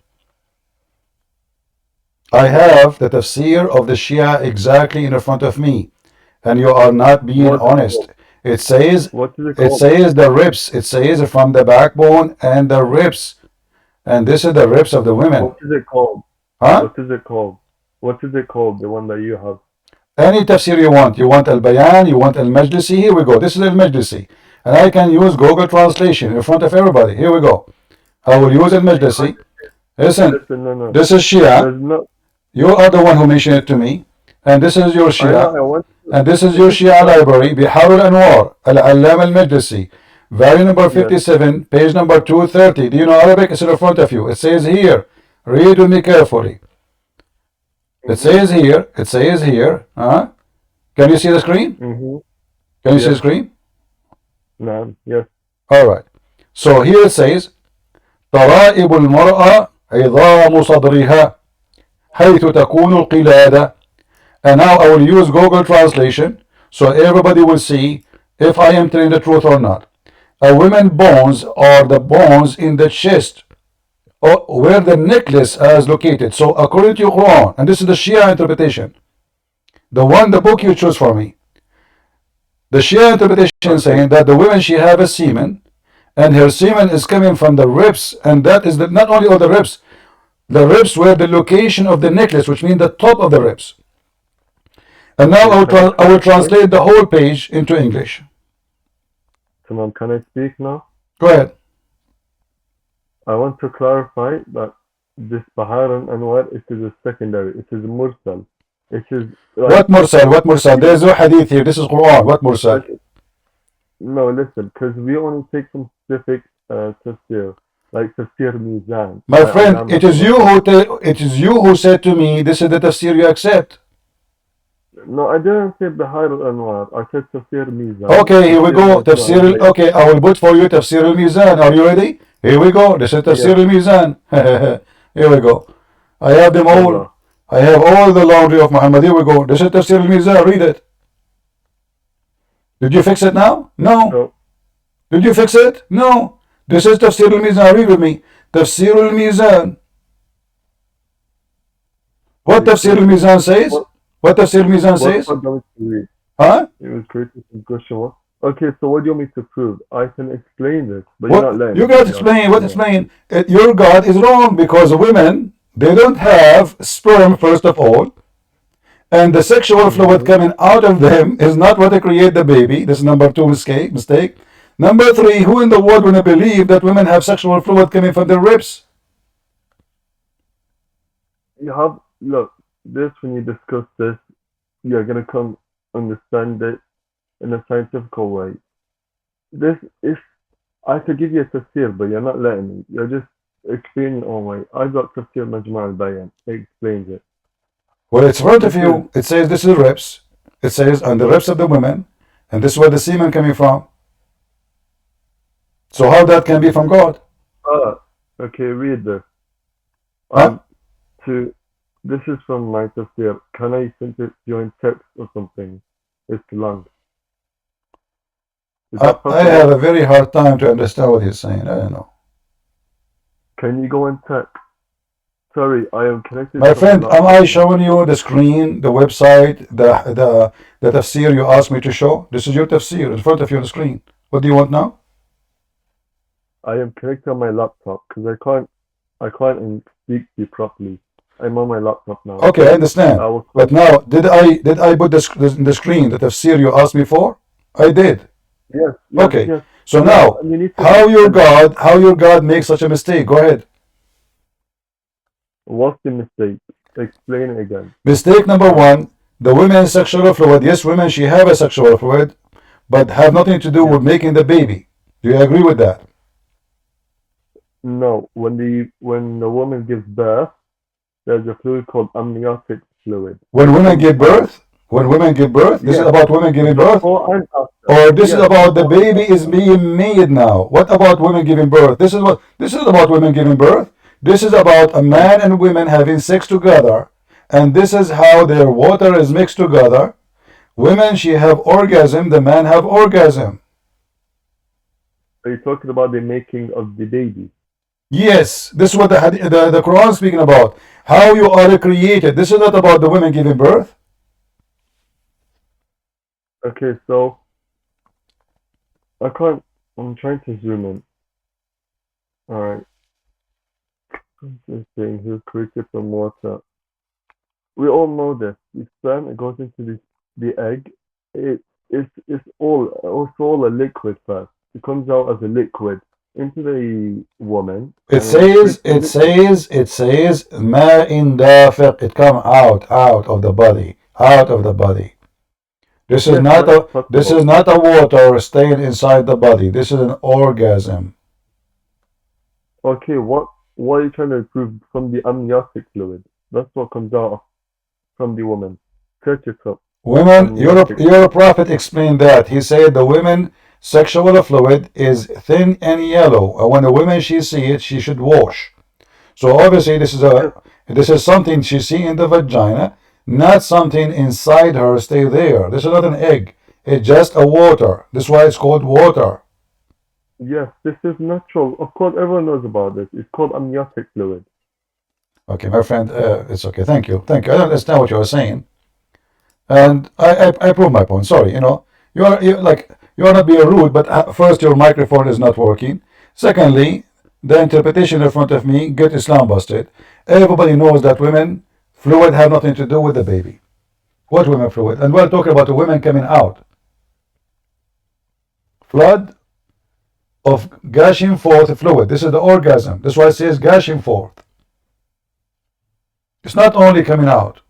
Speaker 1: I have the tafsir of the Shia exactly in front of me, and you are not being honest. It says the ribs. It says from the backbone and the ribs, and this is the ribs of the women.
Speaker 11: What is it called?
Speaker 1: Huh?
Speaker 11: What is it called? What is it called? The one that you have?
Speaker 1: Any tafsir you want. You want al-Bayan, you want al-Majlisi. Here we go. This is al-Majlisi, and I can use Google Translation in front of everybody. Here we go. I will use al-Majlisi. Listen,
Speaker 11: no.
Speaker 1: this is Shia. You are the one who mentioned it to me, and this is your Shia, and this is your Shia library, Bihar al-Anwar, Al-Allam al-Majlisi, volume number 57, page number 230. Do you know Arabic? It's in front of you. It says here, read with me carefully. It says here, can you see the screen? Can you see the screen?
Speaker 11: No, yes.
Speaker 1: Alright. So here it says, طرائب المرأة عظام صدرها حيث تكون القلادة. And now I will use Google Translation so everybody will see if I am telling the truth or not. A woman's bones are the bones in the chest or where the necklace is located. So according to your Quran, and this is the Shia interpretation, the book you choose for me, the Shia interpretation saying that the woman, she have a semen, and her semen is coming from the ribs, and that is not only all the ribs were the location of the necklace, which means the top of the ribs. And now I will translate the whole page into English.
Speaker 11: Tamam, can I speak now?
Speaker 1: Go ahead.
Speaker 11: I want to clarify that this Bahar al-Anwar, it is a secondary, it is Mursal. It is
Speaker 1: what Mursal? What Mursal? There is no hadith here. This is Quran. What Mursal?
Speaker 11: No, listen, because we only take some specific tafsir, like Tafsir Mizan.
Speaker 1: My friend, it is you who said to me, this is the tafsir you accept.
Speaker 11: No, I didn't say Bahar al-Anwar. I said Tafsir Mizan.
Speaker 1: Okay, here we go. Tafsir. Okay, I will put for you Tafsir al-Mizan. Are you ready? Here we go. This is Tafsir al-Mizan. Here we go. I have them all. I have all the laundry of Muhammad. Here we go. This is Tafsir al-Mizan. Read it. Did you fix it now? No. Did you fix it? No. This is Tafsir al-Mizan. Read with me. Tafsir al-Mizan. What Tafsir al-Mizan says? What Tafsir al-Mizan says? Huh?
Speaker 11: It was created from question 1. Okay, so what do you want me to prove? I can explain this, but you're not letting me.
Speaker 1: You got to explain. What explain? Your God is wrong because women, they don't have sperm, first of all. And the sexual fluid coming out of them is not what to create the baby. This is number 2 mistake. Number 3, who in the world will believe that women have sexual fluid coming from their ribs?
Speaker 11: You have, look, this, when you discuss this, you're going to come understand it in a scientific way. This is, I could give you a tafsir, but you're not letting me. You're just explaining your own way. I got tafsir Majma' al-Bayan. It explains it.
Speaker 1: Well, it's in front of you. It says this is ribs. It says on the ribs of the women, and this is where the semen coming from. So how that can be from God?
Speaker 11: Okay, read this. This is from my tafsir. Can I send it to you in text or something? It's long.
Speaker 1: I have a very hard time to understand what he's saying. I don't know.
Speaker 11: Can you go in text? Sorry, I am connected.
Speaker 1: My friend, am I showing you the screen, the website, the tafsir you asked me to show? This is your tafsir in front of you on the screen. What do you want now?
Speaker 11: I am connected on my laptop because I can't speak to you properly. I'm on my laptop now.
Speaker 1: Okay, I understand. But now, did I put in the screen the tafsir you asked me for? I did.
Speaker 11: Yes.
Speaker 1: Okay.
Speaker 11: Yes.
Speaker 1: So now, how your God makes such a mistake? Go ahead.
Speaker 11: What's the mistake? Explain it again.
Speaker 1: Mistake number 1, the women's sexual fluid. Yes, women, she have a sexual fluid, but have nothing to do with making the baby. Do you agree with that?
Speaker 11: No. When the woman gives birth, there's a fluid called amniotic fluid.
Speaker 1: When women give birth? When women give birth? This is about women giving birth?
Speaker 11: Before and after.
Speaker 1: Or this is
Speaker 11: Yes,
Speaker 1: about the
Speaker 11: before and
Speaker 1: baby is being made now? What about women giving birth? This is about women giving birth. This is about a man and women having sex together, and this is how their water is mixed together. Women, she have orgasm, the man have orgasm.
Speaker 11: Are you talking about the making of the baby?
Speaker 1: Yes, this is what the Quran is speaking about. How you are created. This is not about the women giving birth.
Speaker 11: Okay, so I'm trying to zoom in. Alright. I'm just saying who created from water. We all know this. The sperm, it goes into the egg. It's all a liquid first. It comes out as a liquid into the woman.
Speaker 1: It says ma in dafiq. It come out of the body, out of the body. This is not a water staying inside the body. This is an orgasm.
Speaker 11: Okay, what are you trying to prove from the amniotic fluid? That's what comes out from the woman. Search it up.
Speaker 1: Women, your prophet explained that. He said the women sexual fluid is thin and yellow, and when a woman she see it, she should wash. So obviously this is something she see in the vagina, not something inside her stay there. This is not an egg. It's just a water. This is why it's called water.
Speaker 11: Yes, this is natural. Of course, everyone knows about this. It's called amniotic fluid.
Speaker 1: Okay, my friend, it's okay. Thank you. I don't understand what you are saying, and I prove my point. Sorry, you are not being rude, but first your microphone is not working. Secondly, the interpretation in front of me get Islam busted. Everybody knows that women fluid have nothing to do with the baby. What women fluid? And we're talking about the women coming out. Flood of gushing forth fluid. This is the orgasm. That's why it says gushing forth. It's not only coming out.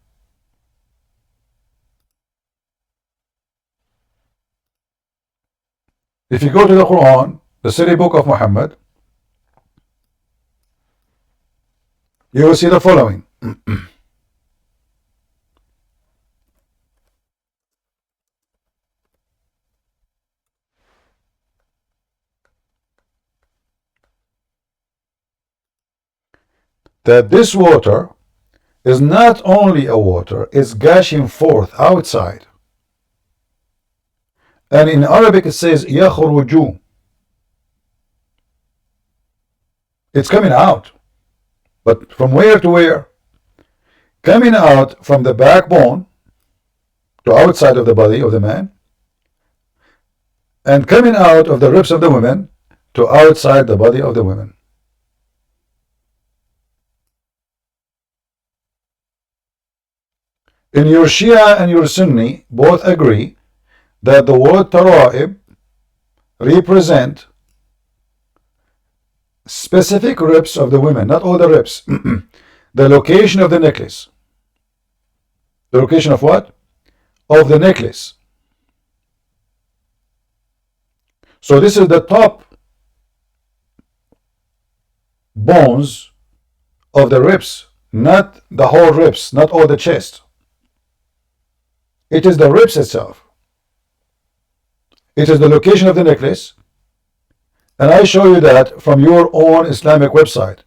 Speaker 1: If you go to the Quran, the city book of Muhammad, you will see the following. That this water is not only a water, it's gushing forth outside. And in Arabic it says يَخْرُجُ. It's coming out. But from where to where? Coming out from the backbone to outside of the body of the man, and coming out of the ribs of the women to outside the body of the women. In your Shia and your Sunni both agree that the word tara'ib represent specific ribs of the women, not all the ribs. The location of the necklace. The location of what? Of the necklace. So this is the top bones of the ribs, not the whole ribs, not all the chest. It is the ribs itself. It is the location of the necklace. And I show you that from your own Islamic website.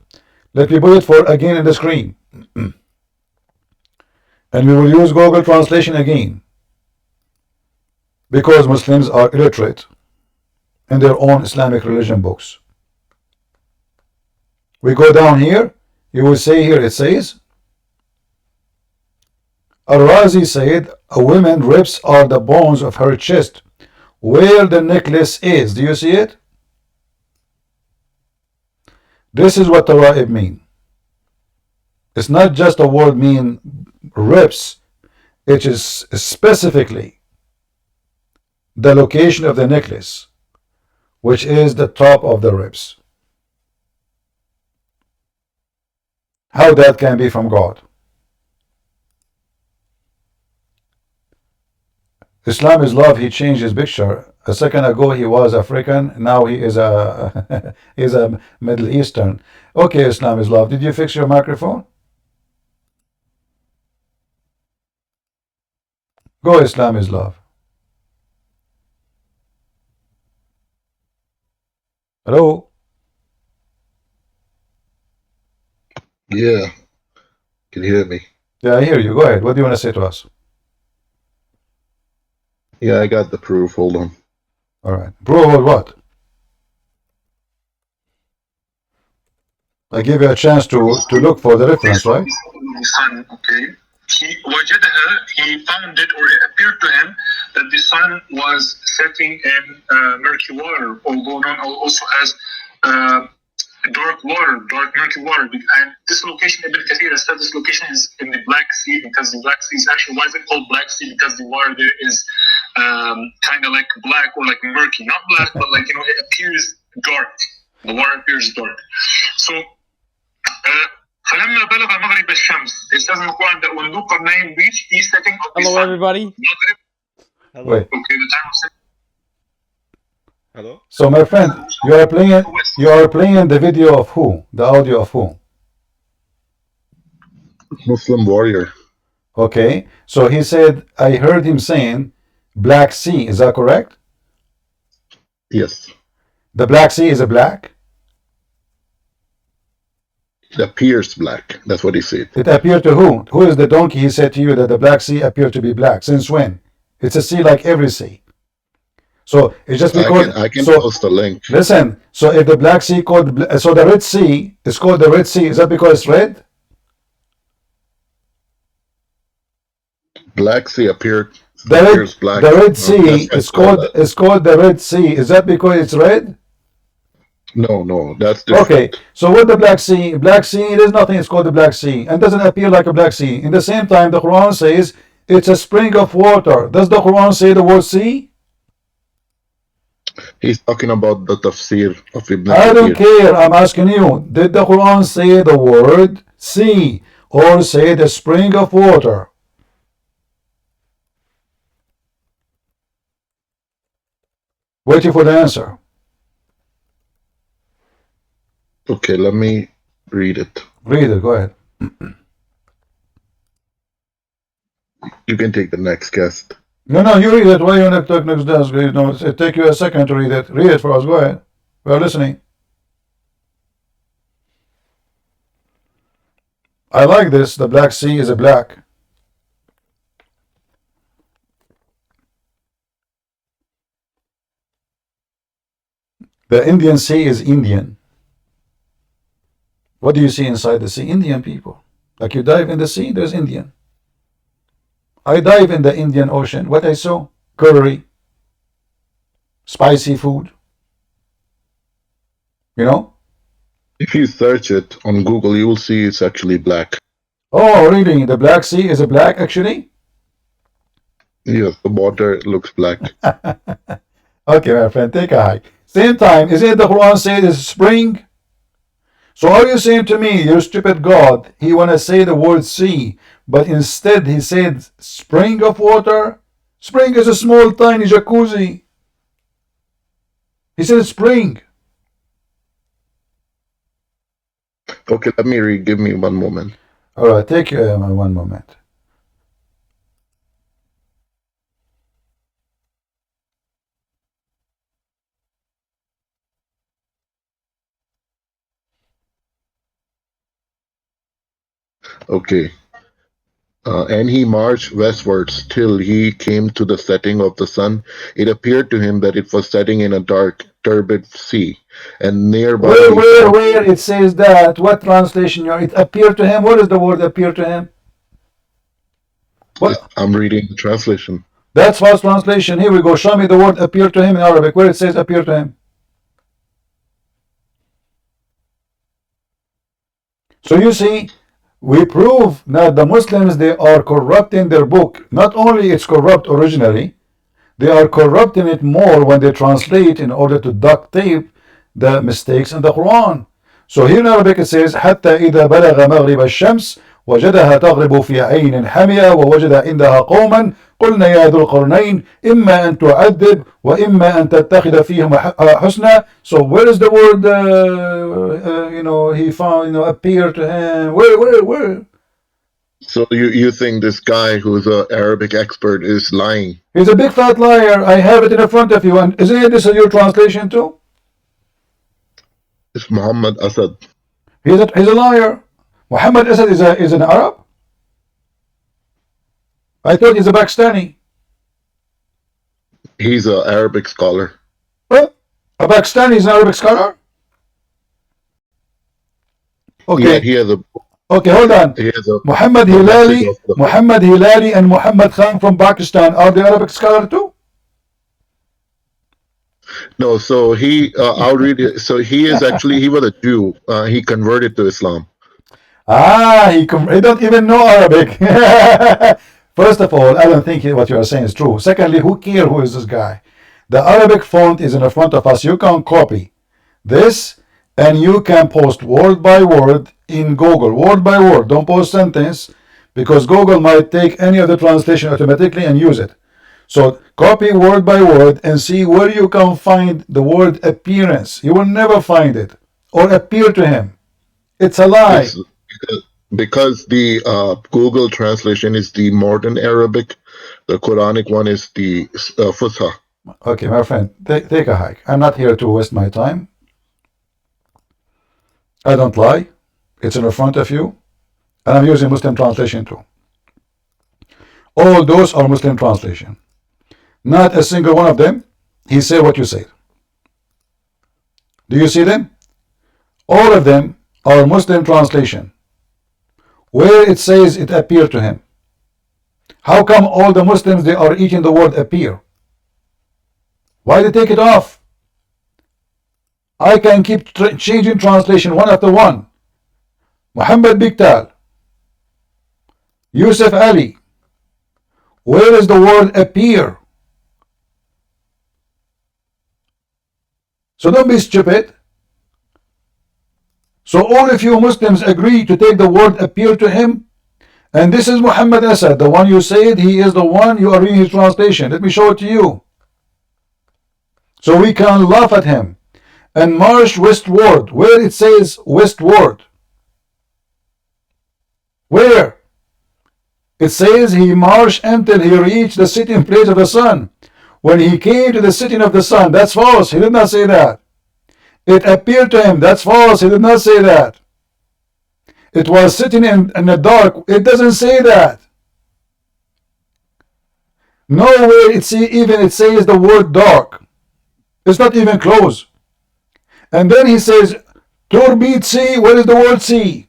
Speaker 1: Let me put it for again in the screen. And we will use Google translation again, because Muslims are illiterate in their own Islamic religion books. We go down here, you will see here it says, Al-Razi said, a woman's ribs are the bones of her chest, where the necklace is. Do you see it? This is what tara'ib mean. It's not just a word mean ribs. It is specifically the location of the necklace, which is the top of the ribs. How that can be from God? Islam is love. He changed his picture. A second ago he was African. Now he is a he's a Middle Eastern. Okay, Islam is love. Did you fix your microphone? Go, Islam is love. Hello?
Speaker 4: Yeah. Can you hear me?
Speaker 1: Yeah, I hear you. Go ahead. What do you want to say to us?
Speaker 4: Yeah, I got the proof. Hold on.
Speaker 1: All right. Prove what? I gave you a chance to look for the reference, right?
Speaker 13: Sun, okay. He found it, or it appeared to him that the sun was setting in murky water, although known also as dark water, dark murky water. And this location, Ibn Kathir has said this location is in the Black Sea, because the Black Sea is actually, why is it called Black Sea? Because the water there is kind of like black, or like murky, not black, but like, it appears dark. The water appears dark. So فلما بلغ مغرب الشمس, it says in the Quran that when Dhul-Qarnayn reached the setting of the sun.
Speaker 12: Hello, everybody.
Speaker 1: Hello. Wait.
Speaker 13: Okay, the time of
Speaker 8: Hello?
Speaker 1: So, my friend, you are playing the video of who? The audio of who?
Speaker 4: Muslim warrior.
Speaker 1: Okay. So he said, I heard him saying Black Sea. Is that correct?
Speaker 4: Yes.
Speaker 1: The Black Sea is a black?
Speaker 4: It appears black. That's what he said.
Speaker 1: It appeared to who? Who is the donkey? He said to you that the Black Sea appeared to be black. Since when? It's a sea like every sea. So it's just because
Speaker 4: I can post a link.
Speaker 1: Listen. So if the Black Sea so the Red Sea is called the Red Sea, is that because it's red?
Speaker 4: Black Sea appears black.
Speaker 1: The Red Sea is called the Red Sea. Is that because it's red?
Speaker 4: No, that's different.
Speaker 1: Okay, so what the Black Sea? Black Sea, there's nothing, it's called the Black Sea, and doesn't appear like a Black Sea. In the same time, the Quran says it's a spring of water. Does the Quran say the word sea?
Speaker 4: He's talking about the Tafsir of Ibn
Speaker 1: I don't
Speaker 4: Kathir.
Speaker 1: care, I'm asking you. Did the Quran say the word sea, or say the spring of water? Waiting for the answer.
Speaker 4: Okay, let me read it.
Speaker 1: Read it, go ahead.
Speaker 4: You can take the next guest.
Speaker 1: No, you read it. Why you not talk next desk? It take you a second to read it. Read it for us. Go ahead. We're listening. I like this. The Black Sea is a black. The Indian Sea is Indian. What do you see inside the sea? Indian people. Like you dive in the sea, there's Indian. I dive in the Indian Ocean. What I saw? Curry. Spicy food. You know?
Speaker 4: If you search it on Google, you will see it's actually black.
Speaker 1: Oh, really? The Black Sea is a black, actually?
Speaker 4: Yes, the water looks black.
Speaker 1: Okay, my friend, take a hike. Same time, isn't it the Quran said it's spring? So are you saying to me, you stupid God, he want to say the word sea, but instead he said spring of water? Spring is a small, tiny jacuzzi. He said spring.
Speaker 4: Okay, let me read. Give me one moment.
Speaker 1: All right, take one moment.
Speaker 4: Okay. And he marched westwards till he came to the setting of the sun. It appeared to him that it was setting in a dark, turbid sea, and nearby.
Speaker 1: Where it says that? What translation? It appeared to him. What is the word appear to him? What?
Speaker 4: I'm reading the translation.
Speaker 1: That's false translation. Here we go. Show me the word appear to him in Arabic. Where it says appear to him. So you see, we prove that the Muslims, they are corrupting their book. Not only it's corrupt originally, they are corrupting it more when they translate in order to duct tape the mistakes in the Quran. So here in Arabic it says حتى إذا بلغ مغرب الشمس وجدها تغرب في عين حمية ووجد عندها قوما قلنا يا ذو القرنين إما أن تعذب وإما أن تتخذ فيهم حسنا. So where is the word he found appear to him? Where?
Speaker 4: So you think this guy who's an Arabic expert is lying?
Speaker 1: He's a big fat liar. I have it in front of you. And isn't this your translation too?
Speaker 4: It's Muhammad Asad.
Speaker 1: He's a liar. Muhammad Asad is an Arab? I thought he's a Pakistani.
Speaker 4: He's an Arabic scholar.
Speaker 1: What? A Pakistani is an Arabic scholar? Okay.
Speaker 4: Yeah, he has a.
Speaker 1: Okay, hold on.
Speaker 4: He has a.
Speaker 1: Muhammad Hilali and Muhammad Khan from Pakistan, are they Arabic scholar too?
Speaker 4: No, so I'll read it. So he is actually, he was a Jew. He converted to Islam.
Speaker 1: He don't even know Arabic. First of all, I don't think what you are saying is true. Secondly, who cares who is this guy? The Arabic font is in front of us. You can copy this and you can post word by word in Google. Word by word. Don't post sentence because Google might take any of the translation automatically and use it. So copy word by word and see where you can find the word appearance. You will never find it or appear to him. It's a lie.
Speaker 4: Because the Google translation is the modern Arabic, the Quranic one is the Fusha.
Speaker 1: Okay, my friend, take a hike. I'm not here to waste my time. I don't lie. It's in front of you. And I'm using Muslim translation too. All those are Muslim translation. Not a single one of them, he said what you said. Do you see them? All of them are Muslim translation. Where it says it appeared to him. How come all the Muslims, they are eating the word appear? Why they take it off? I can keep changing translation one after one. Muhammad Biktal, Yusuf Ali, where is the word appear? So don't be stupid. So all of you Muslims agree to take the word appear to him. And this is Muhammad Asad, the one you said he is the one, you are reading his translation. Let me show it to you. So we can laugh at him. And march westward, where it says westward. Where? It says he marched until he reached the sitting place of the sun. When he came to the sitting of the sun, that's false. He did not say that. It appeared to him, that's false. He did not say that. It was sitting in the dark. It doesn't say that. Nowhere it says the word dark. It's not even close. And then he says, Turbid sea, where is the word sea?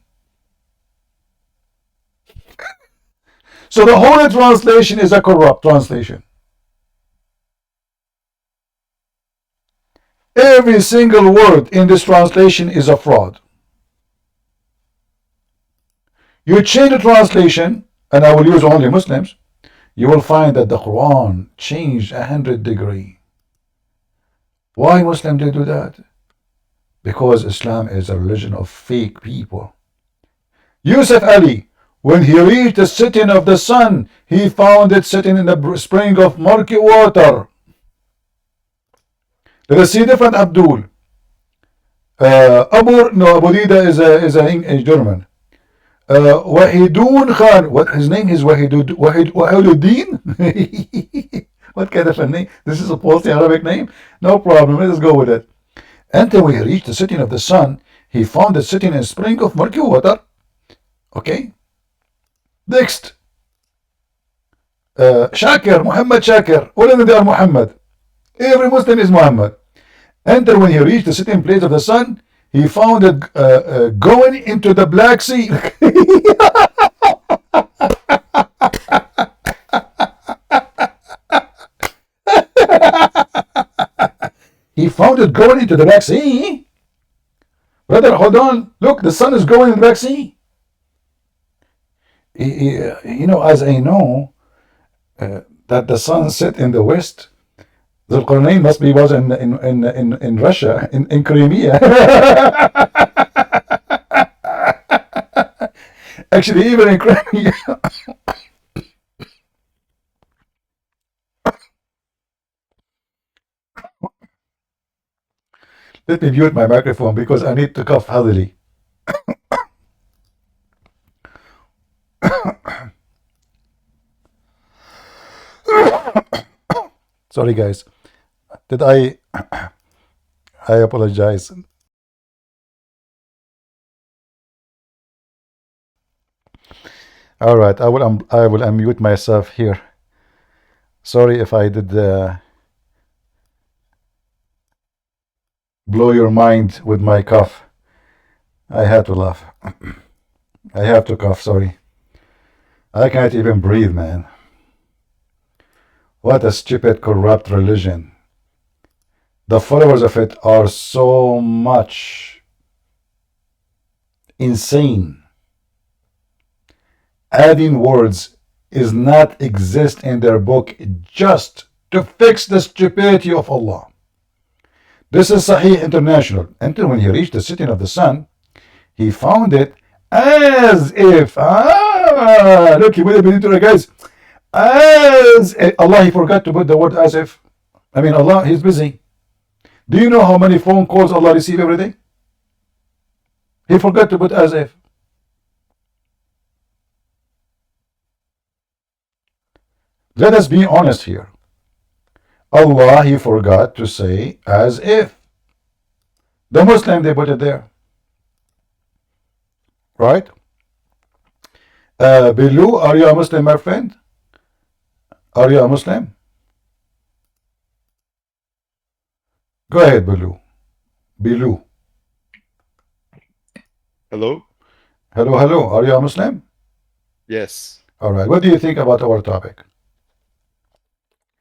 Speaker 1: So the whole translation is a corrupt translation. Every single word in this translation is a fraud. You change the translation, and I will use only Muslims, you will find that the Quran changed 100 degrees. Why Muslims they do that? Because Islam is a religion of fake people. Yusuf Ali, when he reached the sitting of the sun, he found it sitting in the spring of murky water. Let us see different Abdul. Abulida is a German. Wahidun Khan, what his name is Wahiduddin? What kind of a name? This is supposed to be an Arabic name? No problem, let us go with it. Until we reached the sitting of the sun, he found it sitting in a spring of murky water. Okay? Next. Shakir, Muhammad Shakir. All of them are Muhammad. Every Muslim is Muhammad. Until when he reached the sitting place of the sun, he found it going into the Black Sea. He found it going into the Black Sea. Brother, hold on. Look, the sun is going in the Black Sea. You know, as I know that the sun set in the west, the Zulqarnain must be was in Russia, in Crimea. Actually, even in Crimea. Let me mute my microphone because I need to cough heavily. Sorry, guys. Did I? I apologize. All right, I will unmute myself here. Sorry if I did blow your mind with my cough. I had to laugh. I have to cough. Sorry. I can't even breathe, man. What a stupid, corrupt religion. The followers of it are so much insane. Adding words is not exist in their book just to fix the stupidity of Allah. This is Sahih International. Until when he reached the sitting of the sun, he found it as if, look, he went into it, guys. As Allah, he forgot to put the word as if. I mean, Allah, he's busy. Do you know how many phone calls Allah receives every day? He forgot to put as if. Let us be honest here. Allah, he forgot to say as if. The Muslim, they put it there. Right? Bilu, are you a Muslim, my friend? Are you a Muslim? Go ahead, Bilu. Bilu.
Speaker 14: Hello?
Speaker 1: Hello, hello. Are you a Muslim?
Speaker 14: Yes.
Speaker 1: All right. What do you think about our topic?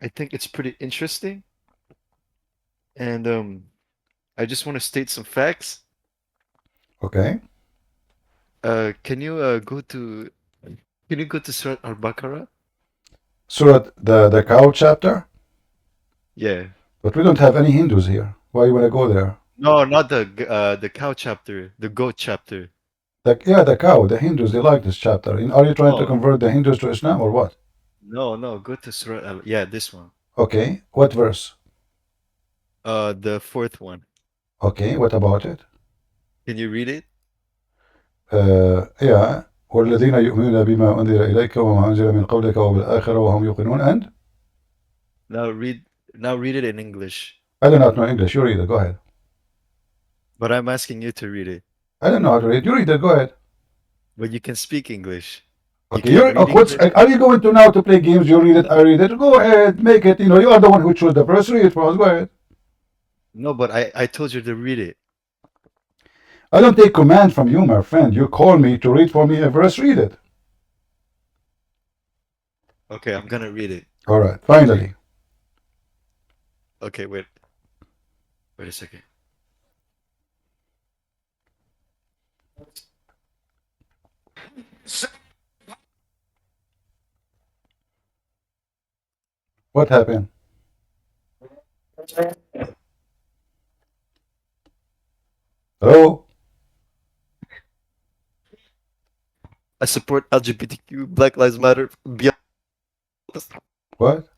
Speaker 14: I think it's pretty interesting. And I just want to state some facts.
Speaker 1: Okay.
Speaker 14: Can you go to Surah Al-Baqarah?
Speaker 1: Surah, the cow chapter?
Speaker 14: Yeah.
Speaker 1: But we don't have any Hindus here. Why you want to go there?
Speaker 14: No, not the cow chapter, the goat chapter.
Speaker 1: Yeah, the cow, the Hindus, they like this chapter. Are you trying to
Speaker 14: No.
Speaker 1: convert the Hindus to Islam or what?
Speaker 14: No, go to Surah yeah, this one.
Speaker 1: Okay. What verse?
Speaker 14: The fourth one.
Speaker 1: Okay. What about it?
Speaker 14: Can you read it?
Speaker 1: Yeah. والذين يؤمنون بما أنزل إليك وما أنزل من قبلك وبالآخرة وهم يوقنون. And
Speaker 14: Now read it in English.
Speaker 1: I do not know English. You read it. Go ahead.
Speaker 14: But I'm asking you to read it.
Speaker 1: I don't know how to read. You read it. Go ahead.
Speaker 14: But you can speak English.
Speaker 1: Okay. Are you going to now to play games? You read it. I read it. Go ahead. Make it. You are the one who chose the verse. Read it for us. Go ahead.
Speaker 14: No, but I told you to read it.
Speaker 1: I don't take command from you, my friend. You call me to read for me a verse. Read it.
Speaker 14: Okay, I'm gonna read it.
Speaker 1: All right. Finally.
Speaker 14: Okay, wait a second.
Speaker 1: What happened? Hello?
Speaker 14: I support LGBTQ, Black Lives Matter, beyond.
Speaker 1: What?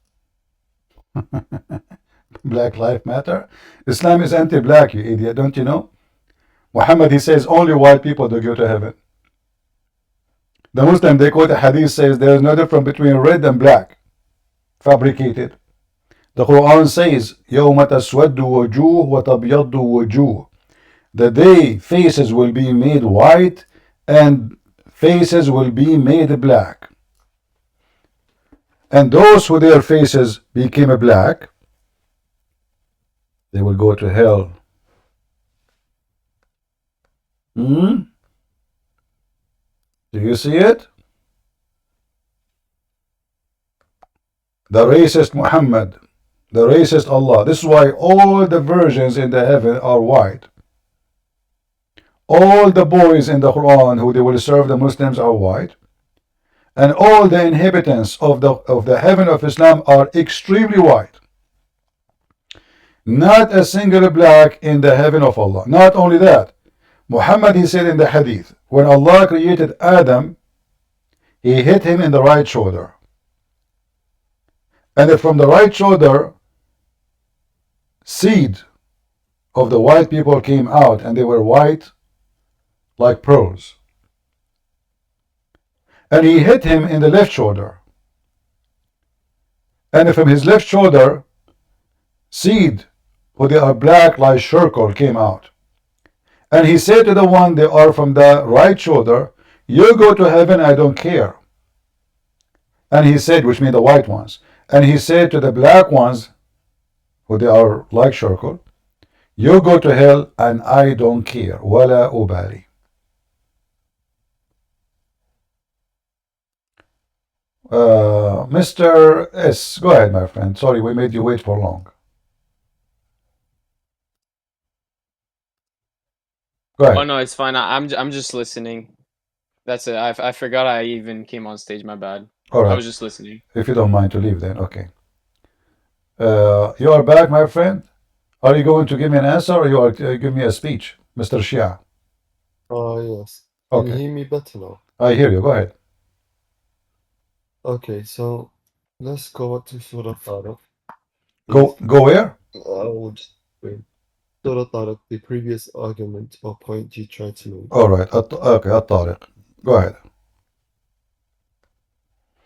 Speaker 1: Black Lives Matter? Islam is anti-black, you idiot. Don't you know? Muhammad, he says only white people do go to heaven. The Muslim, they quote a hadith says there is no difference between red and black. Fabricated. The Quran says يَوْمَ تَسْوَدُّ وَجُوهُ وَتَبْيَضُّ وَجُوهُ. The day faces will be made white and faces will be made black. And those who their faces became black, they will go to hell. Do you see it? The racist Muhammad, the racist Allah. This is why all the virgins in the heaven are white. All the boys in the Quran who they will serve the Muslims are white. And all the inhabitants of the heaven of Islam are extremely white. Not a single black in the heaven of Allah. Not only that, Muhammad, he said in the hadith, when Allah created Adam, he hit him in the right shoulder. And from the right shoulder, seed of the white people came out, and they were white like pearls. And he hit him in the left shoulder. And from his left shoulder, seed, who they are black like charcoal, came out. And he said to the one they are from the right shoulder, you go to heaven, I don't care. And he said, which means the white ones. And he said to the black ones, who they are like charcoal, you go to hell and I don't care. Wala ubali. Mr. S, go ahead, my friend. Sorry, we made you wait for long. Go ahead.
Speaker 15: Oh no, it's fine. I'm just listening. That's it. I forgot I even came on stage. My bad.
Speaker 1: All right.
Speaker 15: I was just listening.
Speaker 1: If you don't mind to leave, then okay. You are back, my friend. Are you going to give me an answer, or you are give me a speech, Mr. Shia?
Speaker 11: Yes. Can you
Speaker 1: Okay.
Speaker 11: hear me better now?
Speaker 1: I hear you. Go ahead.
Speaker 11: Okay, so let's go back to Surah Tariq.
Speaker 1: Go where?
Speaker 11: I will just wait. Surah Tariq, the previous argument or point you tried to make.
Speaker 1: All right. Okay, At-Tariq. Go ahead.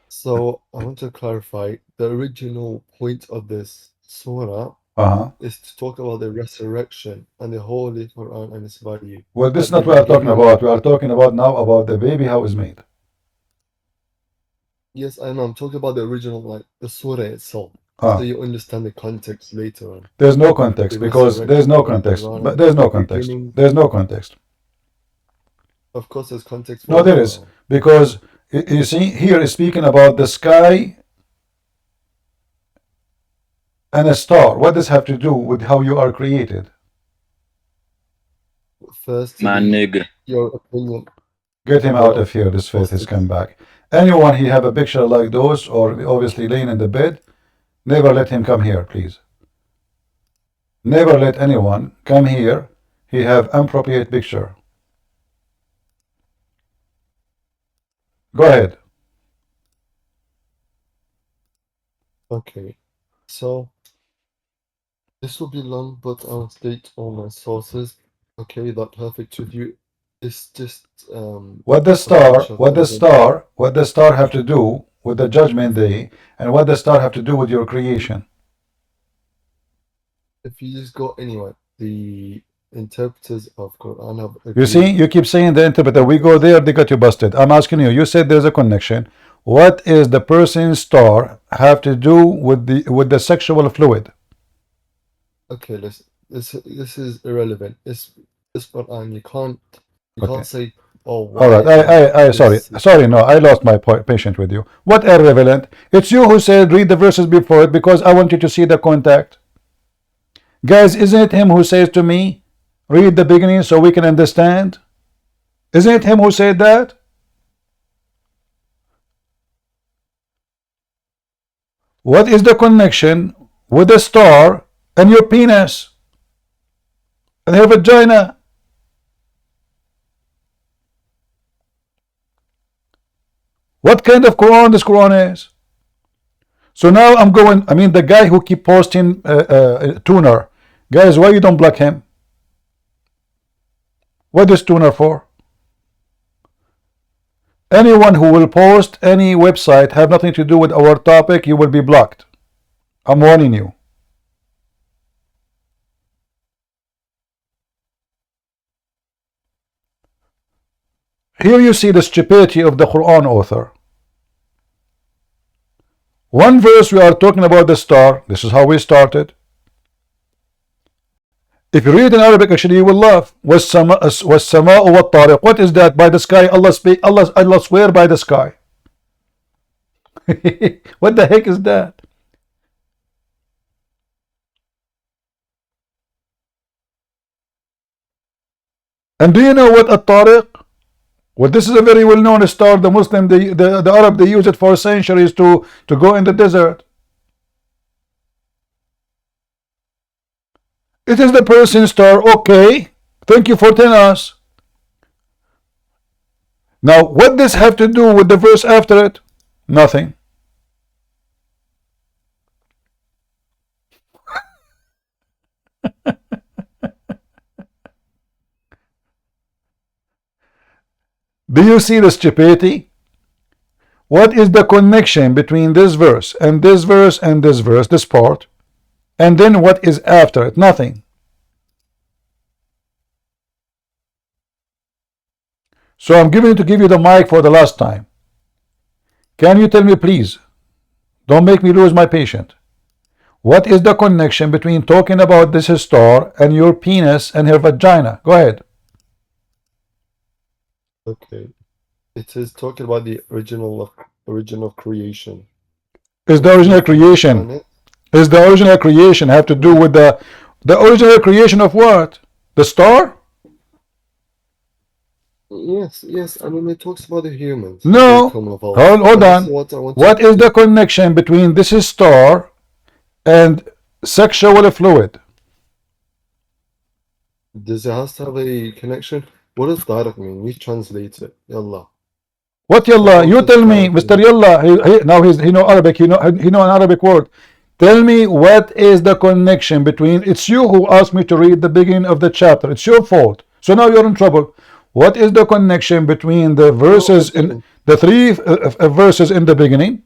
Speaker 11: So I want to clarify the original point of this surah is to talk about the resurrection and the Holy Quran and its value.
Speaker 1: Well, this is not what we are talking about. We are talking about now about the baby, how it's made.
Speaker 11: Yes, I know. I'm talking about the original, like the surah itself.
Speaker 1: Ah.
Speaker 11: So you understand the context later on.
Speaker 1: There's no context because there's no context. But there's no context. There's no context.
Speaker 11: Of course, there's context.
Speaker 1: No, there is, because you see here is speaking about the sky and a star. What does have to do with how you are created?
Speaker 11: First,
Speaker 16: My nigga.
Speaker 11: your opinion.
Speaker 1: Get him out of here. This faith has come back. Anyone he have a picture like those, or obviously laying in the bed, never let him come here, please. Never let anyone come here. He have inappropriate picture. Go ahead.
Speaker 11: Okay, so this will be long, but I'll state all my sources. Okay, that perfect with you. It's just
Speaker 1: What the star have to do with the judgment day, and what the star have to do with your creation?
Speaker 11: If you just go anywhere, the interpreters of Quran have
Speaker 1: You
Speaker 11: agreed.
Speaker 1: see, you keep saying the interpreter. We go there, they got you busted. I'm asking you. You said there's a connection. What is the person's star have to do with the sexual fluid?
Speaker 11: Okay, this is irrelevant. It's Quran. You can't say, oh,
Speaker 1: All right. I sorry. No, I lost my patience with you. What irrelevant? It's you who said read the verses before it because I want you to see the contact. Guys, isn't it him who says to me, read the beginning so we can understand? Isn't it him who said that? What is the connection with the star and your penis and your vagina? What kind of Quran this Quran is? So now I'm going, I mean the guy who keep posting tuner. Guys, why you don't block him? What is tuner for? Anyone who will post any website have nothing to do with our topic, you will be blocked. I'm warning you. Here you see the stupidity of the Quran author. One verse we are talking about the star. This is how we started. If you read in Arabic, actually you will laugh. وَالسَّمَاءُ وَالطَّارِقُ. What is that? By the sky. Allah swear by the sky. What the heck is that? And do you know what At-Tariq? Well, this is a very well-known star. The Muslim, the Arab, they use it for centuries to go in the desert. It is the person star. Okay, thank you for telling us. Now, what does have to do with the verse after it? Nothing. Do you see the stupidity? What is the connection between this verse and this verse and this verse, this part? And then what is after it? Nothing. So I'm going to give you the mic for the last time. Can you tell me, please? Don't make me lose my patient. What is the connection between talking about this star and your penis and her vagina? Go ahead.
Speaker 11: Okay. It is talking about the original creation.
Speaker 1: Is the original creation? Is the original creation have to do with the original creation of what? The star?
Speaker 11: Yes, yes. I mean, it talks about the humans.
Speaker 1: No. Hold on. What is the connection between this star and sexual fluid?
Speaker 11: Does it have to have a connection? What does direct mean? We translate it. Yallah.
Speaker 1: What yalla? You tell me, Mr. Yalla. Now he know Arabic. He know an Arabic word. Tell me what is the connection between. It's you who asked me to read the beginning of the chapter. It's your fault. So now you're in trouble. What is the connection between the verses in the three verses in the beginning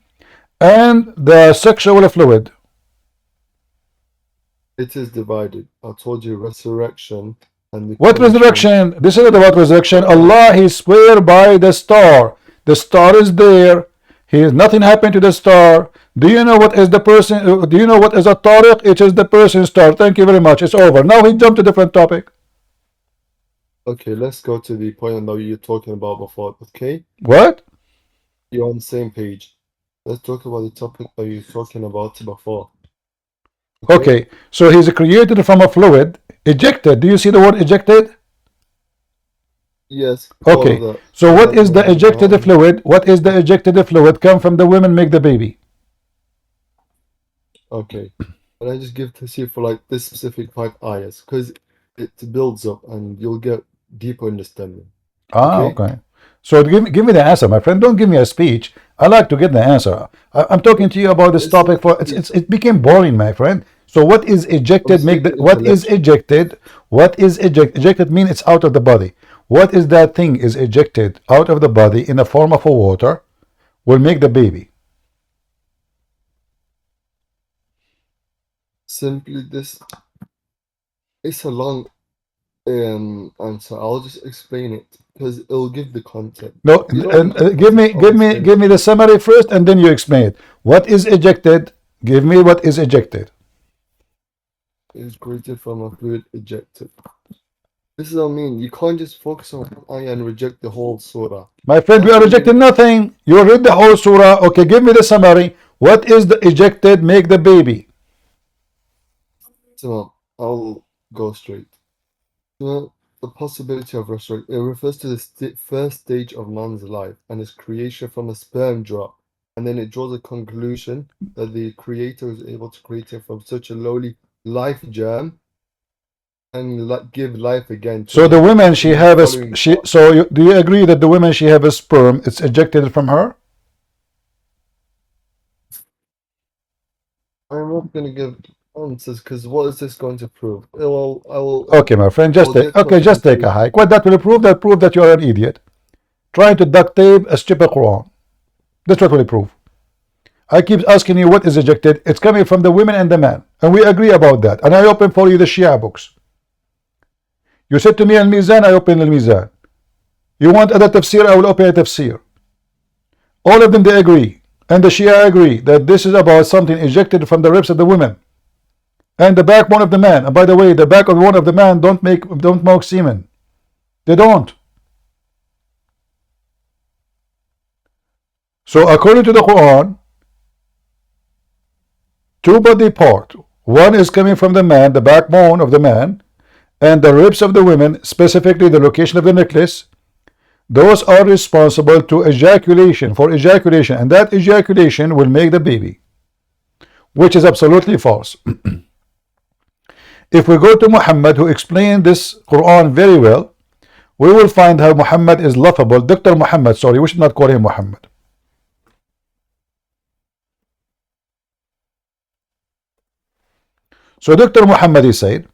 Speaker 1: and the sexual fluid?
Speaker 11: It is divided. I told you resurrection and the
Speaker 1: What resurrection? This is not about resurrection. Allah, He swear by the star. The star is there. Nothing happened to the star. Do you know what is the person? Do you know what is a tariq? It is the person star. Thank you very much. It's over. Now he jumped to a different topic.
Speaker 11: Okay, let's go to the point that you're talking about before. Okay.
Speaker 1: What?
Speaker 11: You're on the same page. Let's talk about the topic that you're talking about before.
Speaker 1: Okay, so he's created from a fluid, ejected. Do you see the word ejected?
Speaker 11: Yes.
Speaker 1: Okay, so what is the ejected fluid? What is the ejected fluid? Come from the women, make the baby.
Speaker 11: Okay. And I just give Tafsir for like this specific 5 ayahs because it builds up and you'll get deeper understanding.
Speaker 1: Okay. So give me the answer, my friend. Don't give me a speech. I like to get the answer. I'm talking to you about this topic for it became boring, my friend. So what is ejected? What is ejected? What is ejected? Ejected means it's out of the body. What is that thing is ejected out of the body in the form of a water will make the baby?
Speaker 11: Simply this. It's a long answer. I'll just explain it because it'll give the content.
Speaker 1: No, give me the summary first, and then you explain it. What is ejected? Give me what is ejected.
Speaker 11: Is created from a fluid ejected. This is what I mean. You can't just focus on one ayah and reject the whole surah.
Speaker 1: My friend, we are rejecting nothing. You read the whole surah. Okay, give me the summary. What is the ejected? Make the baby.
Speaker 11: So I'll go straight. So the possibility of resurrection. It refers to the first stage of man's life and its creation from a sperm drop. And then it draws a conclusion that the creator is able to create it from such a lowly life germ and give life again.
Speaker 1: So the women she have a do you agree that the women she have a sperm, it's ejected from her?
Speaker 11: I'm not going to give answers because what is this going to prove? I will.
Speaker 1: Okay, my friend, just take a hike. What that will prove? That prove that you are an idiot, trying to duct tape a stupid Quran. That's what will prove. I keep asking you what is ejected. It's coming from the women and the man, and we agree about that. And I open for you the Shia books. You said to me Al-Mizan, I open Al-Mizan. You want other tafsir, I will open a tafsir. All of them, they agree. And the Shia agree that this is about something ejected from the ribs of the women. And the backbone of the man. And by the way, the backbone of the man don't make semen. They don't. So according to the Quran, two body part. One is coming from the man, the backbone of the man, and the ribs of the women, specifically the location of the necklace. Those are responsible to ejaculation, and that ejaculation will make the baby, which is absolutely false. If we go to Muhammad, who explained this Quran very well, we will find how Muhammad is laughable. Dr. Muhammad, sorry, we should not call him Muhammad. So Dr. Muhammad, he said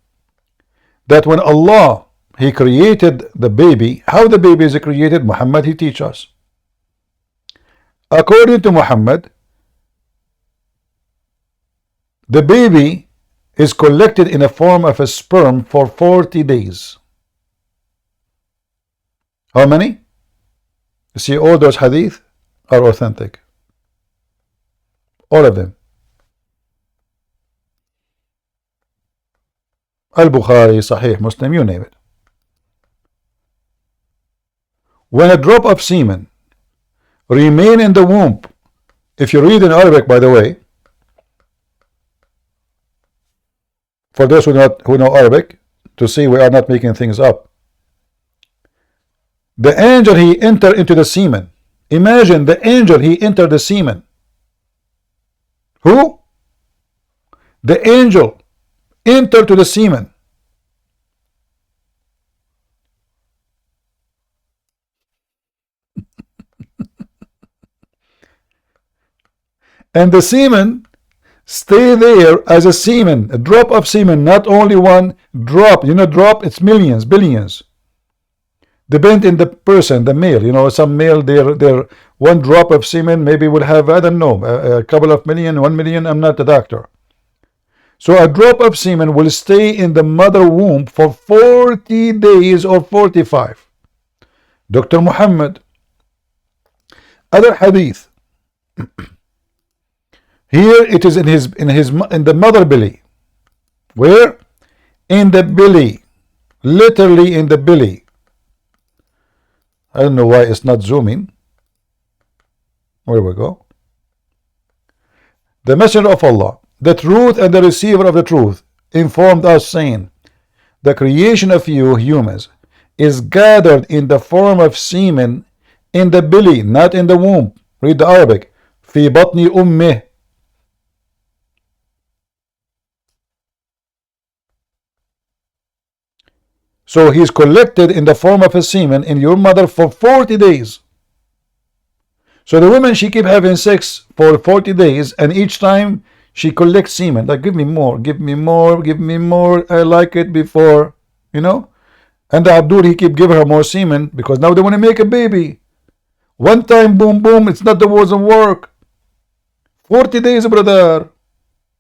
Speaker 1: that when Allah, He created the baby, how the baby is created, Muhammad, he teaches us. According to Muhammad, the baby is collected in a form of a sperm for 40 days. How many? You see, all those hadith are authentic. All of them. Al-Bukhari, Sahih, Muslim, you name it. When a drop of semen remain in the womb, if you read in Arabic, by the way, for those who know Arabic, to see we are not making things up. The angel, he entered into the semen. Imagine the angel, he entered the semen. Who? The angel entered to the semen. And the semen stay there as a semen, a drop of semen, not only one drop. You know, drop, it's millions, billions. Depend in the person, the male. You know, some male, their one drop of semen maybe will have, I don't know, a couple of million, 1 million. I'm not a doctor. So a drop of semen will stay in the mother womb for 40 days or 45. Dr. Muhammad, other hadith. Here it is in the mother belly. Where? In the belly. Literally in the belly. I don't know why it's not zooming. Where we go? The Messenger of Allah, the truth and the receiver of the truth, informed us, saying, the creation of you humans is gathered in the form of semen in the belly, not in the womb. Read the Arabic. في بطن أمه. So he is collected in the form of a semen in your mother for 40 days. So the woman, she keep having sex for 40 days, and each time she collects semen. Like, give me more, give me more, give me more. I like it before, you know. And the Abdul, he keep giving her more semen because now they want to make a baby. One time, boom, boom, it's not, the wasn't work. 40 days, brother.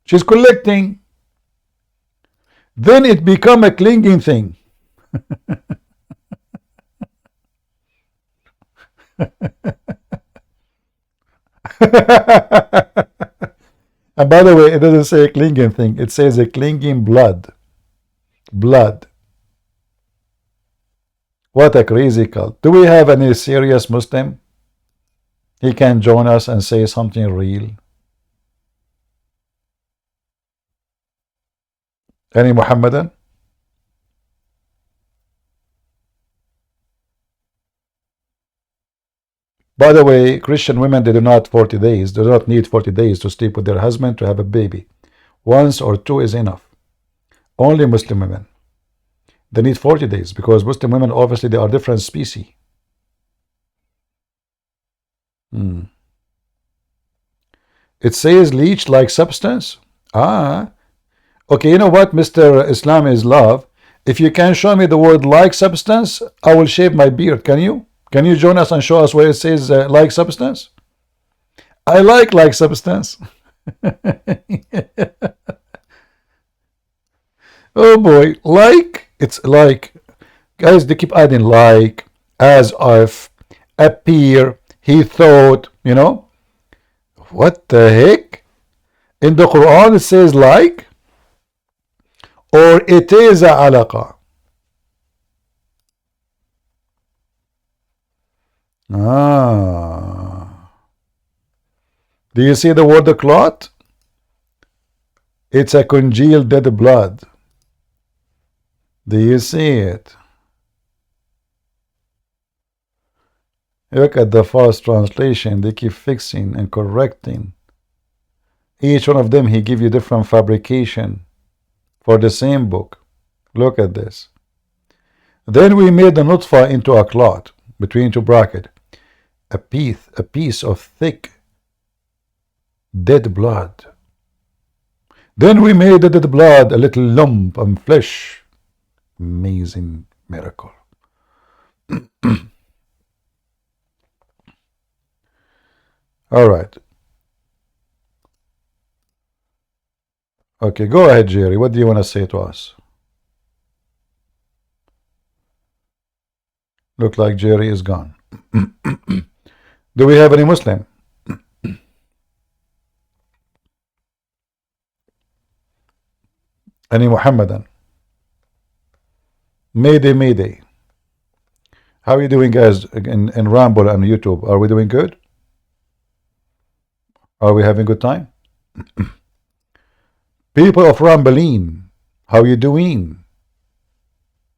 Speaker 1: She's collecting. Then it become a clinging thing. And by the way, it doesn't say a clinging thing, it says a clinging blood. Blood. What a crazy cult. Do we have any serious Muslim? He can join us and say something real. Any Muhammadan? By the way, Christian women, they do not 40 days. They do not need 40 days to sleep with their husband to have a baby. Once or two is enough. Only Muslim women. They need 40 days because Muslim women, obviously, they are different species. It says leech-like substance. Okay, you know what, Mr. Islam is love. If you can show me the word like substance, I will shave my beard. Can you? Can you join us and show us where it says like substance? I like substance. Oh boy, like, it's like, guys, they keep adding like, as if, appear, he thought, you know. What the heck? In the Quran it says like, or it is a alaqa. Do you see the word clot? It's a congealed dead blood. Do you see it? Look at the false translation. They keep fixing and correcting. Each one of them, he give you different fabrication for the same book. Look at this. Then we made the nutfa into a clot, between two brackets, a piece of thick dead blood. Then we made the dead blood a little lump of flesh. Amazing miracle. All right. Okay, go ahead, Jerry. What do you want to say to us? Look like Jerry is gone. Do we have any Muslim? Any Muhammadan? Mayday, Mayday. How are you doing, guys, in Ramble on YouTube? Are we doing good? Are we having good time? People of Rambeline, how are you doing?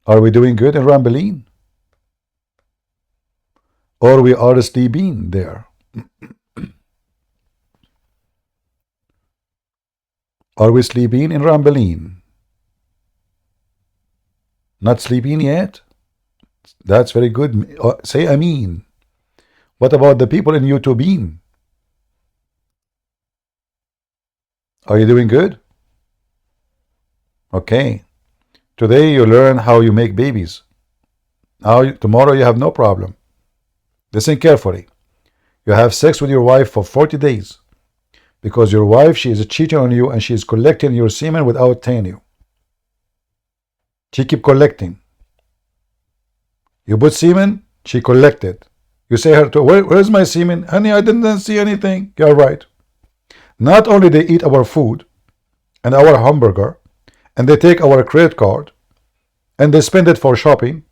Speaker 1: Are we doing good in Rambeline? Or we are sleeping there? Are we sleeping in Rambeline? Not sleeping yet? That's very good. Say Ameen. What about the people in YouTube? Are you doing good? Okay. Today you learn how you make babies. Now, tomorrow you have no problem. Listen carefully. You have sex with your wife for 40 days. Because your wife, she is cheating on you and she is collecting your semen without telling you. She keep collecting. You put semen, she collected. You say her to, where's my semen? Honey, I didn't see anything. You're right. Not only they eat our food and our hamburger, and they take our credit card, and they spend it for shopping,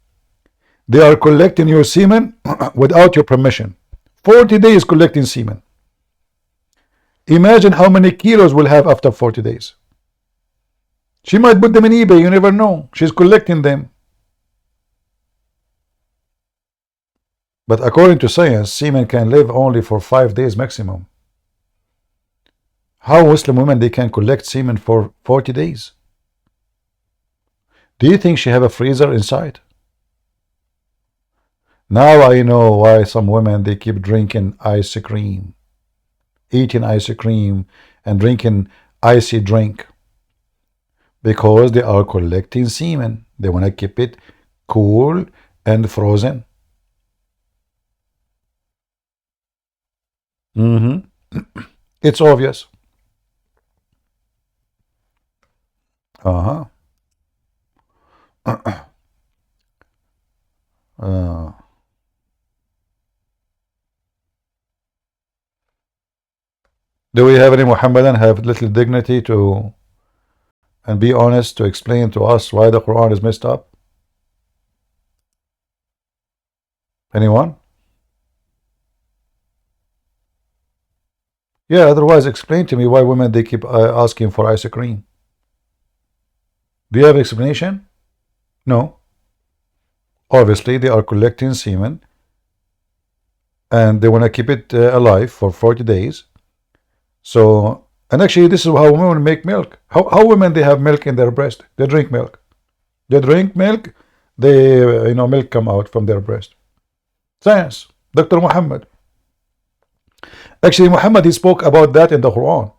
Speaker 1: they are collecting your semen without your permission. 40 days collecting semen. Imagine how many kilos we'll have after 40 days. She might put them in eBay, you never know. She's collecting them. But according to science, semen can live only for 5 days maximum. How Muslim women they can collect semen for 40 days? Do you think she have a freezer inside? Now I know why some women they keep drinking ice cream, eating ice cream and drinking icy drink, because they are collecting semen. They want to keep it cool and frozen. It's obvious. Do we have any Muhammadan have little dignity to and be honest to explain to us why the Quran is messed up? Anyone? Yeah, otherwise explain to me why women they keep asking for ice cream. Do you have explanation? No. Obviously they are collecting semen and they want to keep it alive for 40 days. So, and actually this is how women make milk. How women they have milk in their breast? They drink milk. They drink milk, they milk come out from their breast. Science. Dr. Muhammad. Actually Muhammad he spoke about that in the Quran.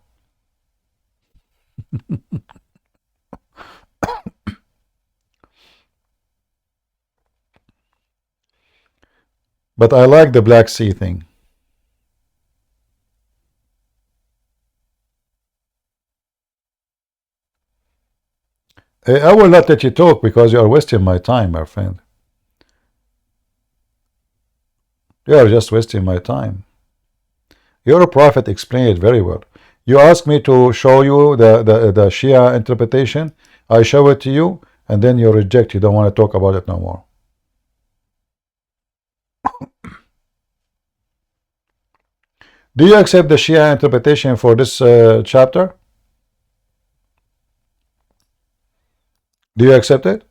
Speaker 1: But I like the Black Sea thing. I will not let you talk because you are wasting my time, my friend. You are just wasting my time. Your prophet explained it very well. You asked me to show you the Shia interpretation. I show it to you, and then you reject. You don't want to talk about it no more. Do you accept the Shia interpretation for this chapter? Do you accept it?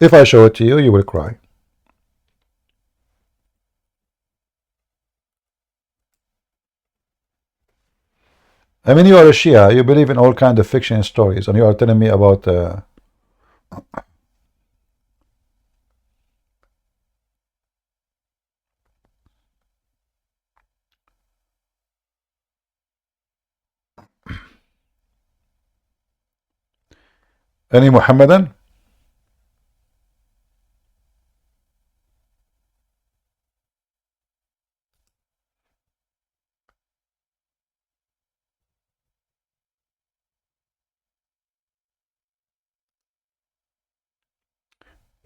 Speaker 1: If I show it to you, you will cry. I mean, you are a Shia. You believe in all kinds of fiction stories, and you are telling me about any Muhammadan?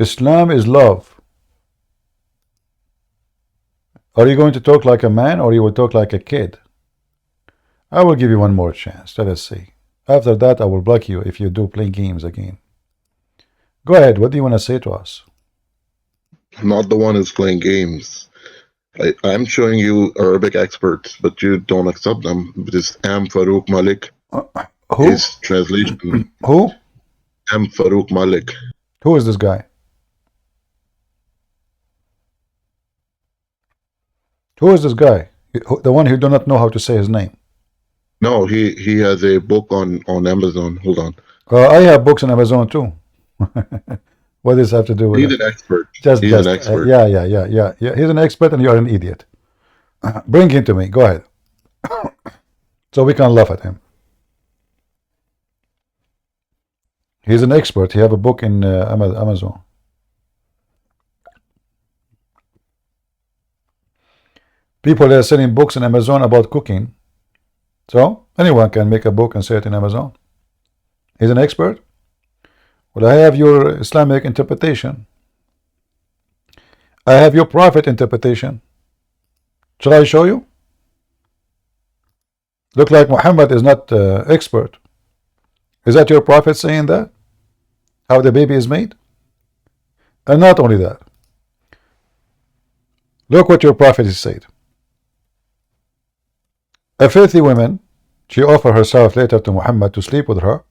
Speaker 1: Islam is love. Are you going to talk like a man or you will talk like a kid? I will give you one more chance. Let us see. After that, I will block you if you do play games again. Go ahead. What do you want to say to us?
Speaker 4: I'm not the one who's playing games. I'm showing you Arabic experts, but you don't accept them. This M. Farouk Malik.
Speaker 1: Who?
Speaker 4: His translation.
Speaker 1: Who?
Speaker 4: M. Farouk Malik.
Speaker 1: Who is this guy? Who is this guy? The one who do not know how to say his name.
Speaker 4: No, he has a book on Amazon. Hold on.
Speaker 1: I have books on Amazon too. What does this have to do with
Speaker 4: He's
Speaker 1: it?
Speaker 4: an expert.
Speaker 1: He's
Speaker 4: an expert.
Speaker 1: Yeah. He's an expert and you're an idiot. Bring him to me. Go ahead. So we can laugh at him. He's an expert. He have a book in Amazon. People are selling books on Amazon about cooking. So anyone can make a book and sell it in Amazon. He's an expert. Well, I have your Islamic interpretation. I have your Prophet interpretation. Shall I show you? Look like Muhammad is not expert. Is that your Prophet saying that? How the baby is made? And not only that. Look what your Prophet has said. A filthy woman, she offered herself later to Muhammad to sleep with her.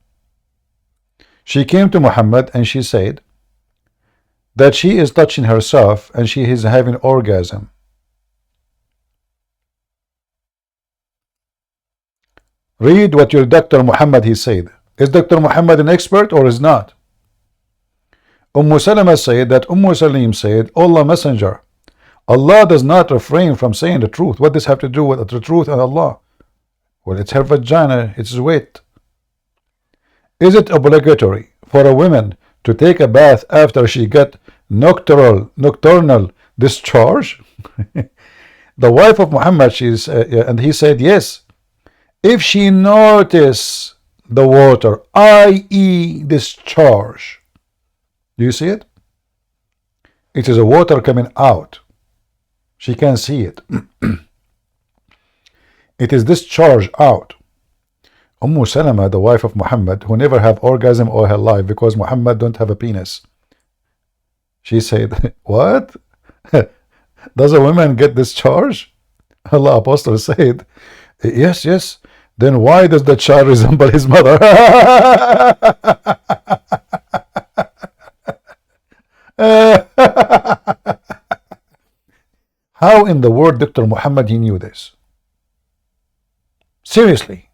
Speaker 1: She came to Muhammad and she said that she is touching herself and she is having orgasm. Read what your Dr. Muhammad he said. Is Dr. Muhammad an expert or is not? Salama said that Salim said, Allah Messenger, Allah does not refrain from saying the truth. What does have to do with the truth and Allah? Well, it's her vagina, it's wet. Is it obligatory for a woman to take a bath after she got nocturnal discharge? The wife of Muhammad, and he said yes. If she notice the water, i.e. discharge. Do you see it? It is a water coming out. She can see it. It is discharge out. Salama, the wife of Muhammad, who never have orgasm all her life because Muhammad don't have a penis. She said, what? Does a woman get discharge? Allah Apostle said, yes. Then why does the child resemble his mother? How in the world Dr. Muhammad he knew this? Seriously.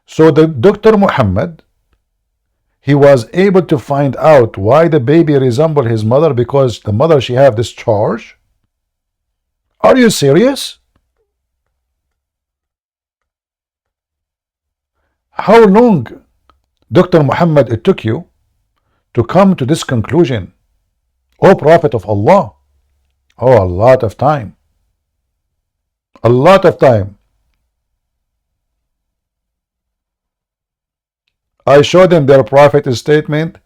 Speaker 1: So the Dr. Muhammad, he was able to find out why the baby resembled his mother because the mother she have discharge. Are you serious? How long, Dr. Muhammad, it took you to come to this conclusion? O Prophet of Allah. Oh, a lot of time. A lot of time. I showed them their Prophet's statement.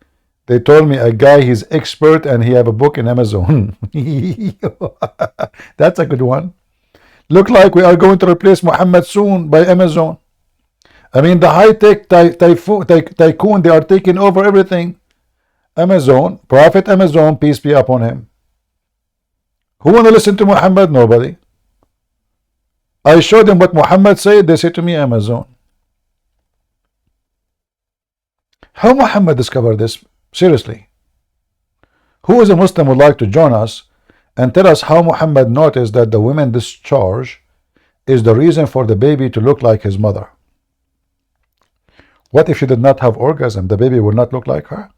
Speaker 1: They told me a guy, he's expert and he have a book in Amazon. That's a good one. Look like we are going to replace Muhammad soon by Amazon. I mean, the high-tech tycoon, they are taking over everything. Amazon, Prophet Amazon, peace be upon him. Who want to listen to Muhammad? Nobody. I showed them what Muhammad said. They say to me, Amazon. How Muhammad discovered this? Seriously. Who is a Muslim would like to join us and tell us how Muhammad noticed that the women discharge is the reason for the baby to look like his mother? What if she did not have orgasm? The baby would not look like her?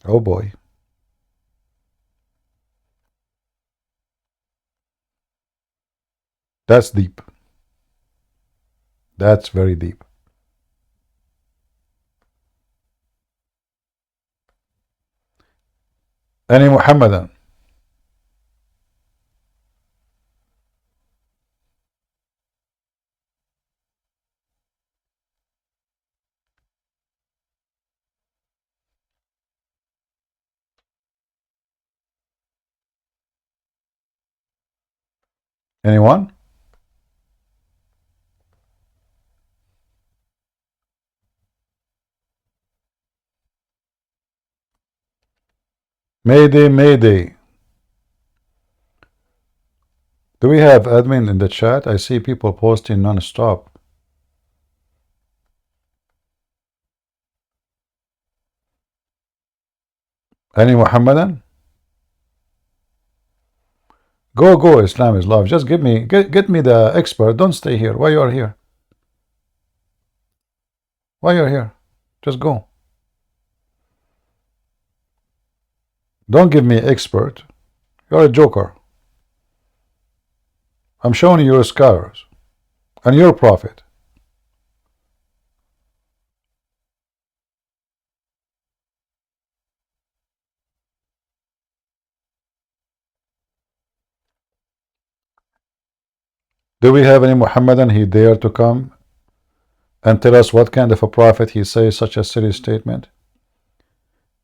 Speaker 1: Oh boy. That's deep. That's very deep. Any Muhammadan? Anyone? Mayday, Mayday. Do we have admin in the chat? I see people posting non-stop. Any Muhammadan? Go, Islam is love. Just get me the expert. Don't stay here. Why you are here? Why you're here? Just go. Don't give me expert. You're a joker. I'm showing you your scholars and your prophet. Do we have any Muhammadan he dare to come and tell us what kind of a prophet he says such a silly statement?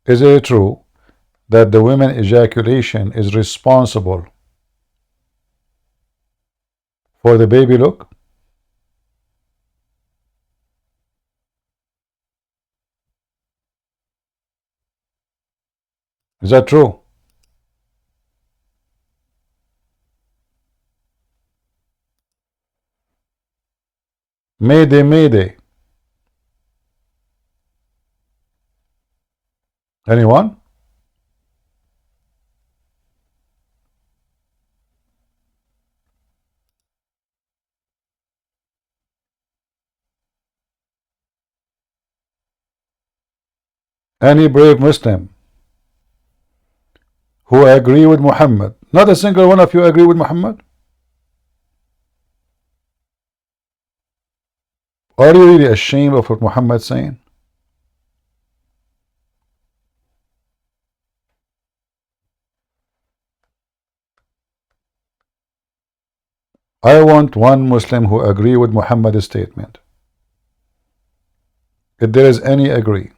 Speaker 1: Is it true that the women ejaculation is responsible for the baby look? Is that true? Mayday, Mayday. Anyone? Any brave Muslim who agree with Muhammad? Not a single one of you agree with Muhammad? Are you really ashamed of what Muhammad saying? I want one Muslim who agree with Muhammad's statement. If there is any agree.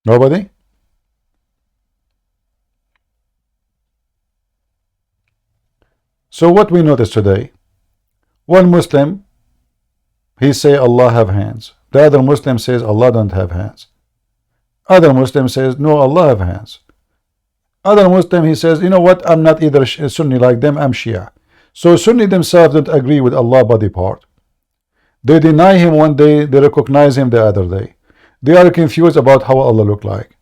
Speaker 1: Nobody? So what we notice today, one Muslim, he say Allah have hands. The other Muslim says Allah don't have hands. Other Muslim says no, Allah have hands. Other Muslim, he says, you know what, I'm not either Sunni like them, I'm Shia. So Sunni themselves don't agree with Allah body part. They deny him one day, they recognize him the other day. They are confused about how Allah look like.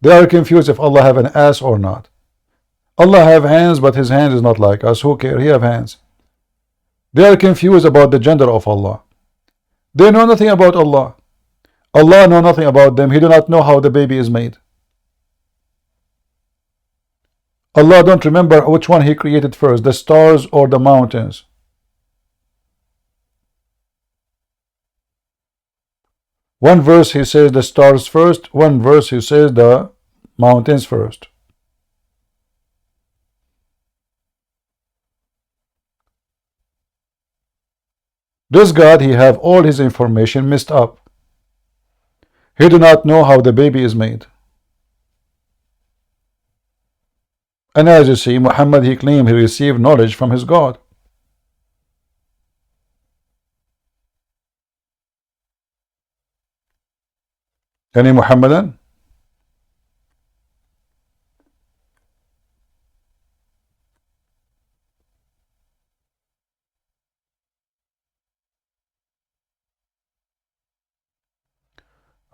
Speaker 1: They are confused if Allah have an ass or not. Allah have hands, but his hands is not like us. Who care? He have hands. They are confused about the gender of Allah. They know nothing about Allah. Allah know nothing about them. He do not know how the baby is made. Allah don't remember which one he created first, the stars or the mountains. One verse he says the stars first, one verse he says the mountains first. This God, he have all his information messed up. He do not know how the baby is made. And as you see, Muhammad, he claimed he received knowledge from his God. Any Muhammadan?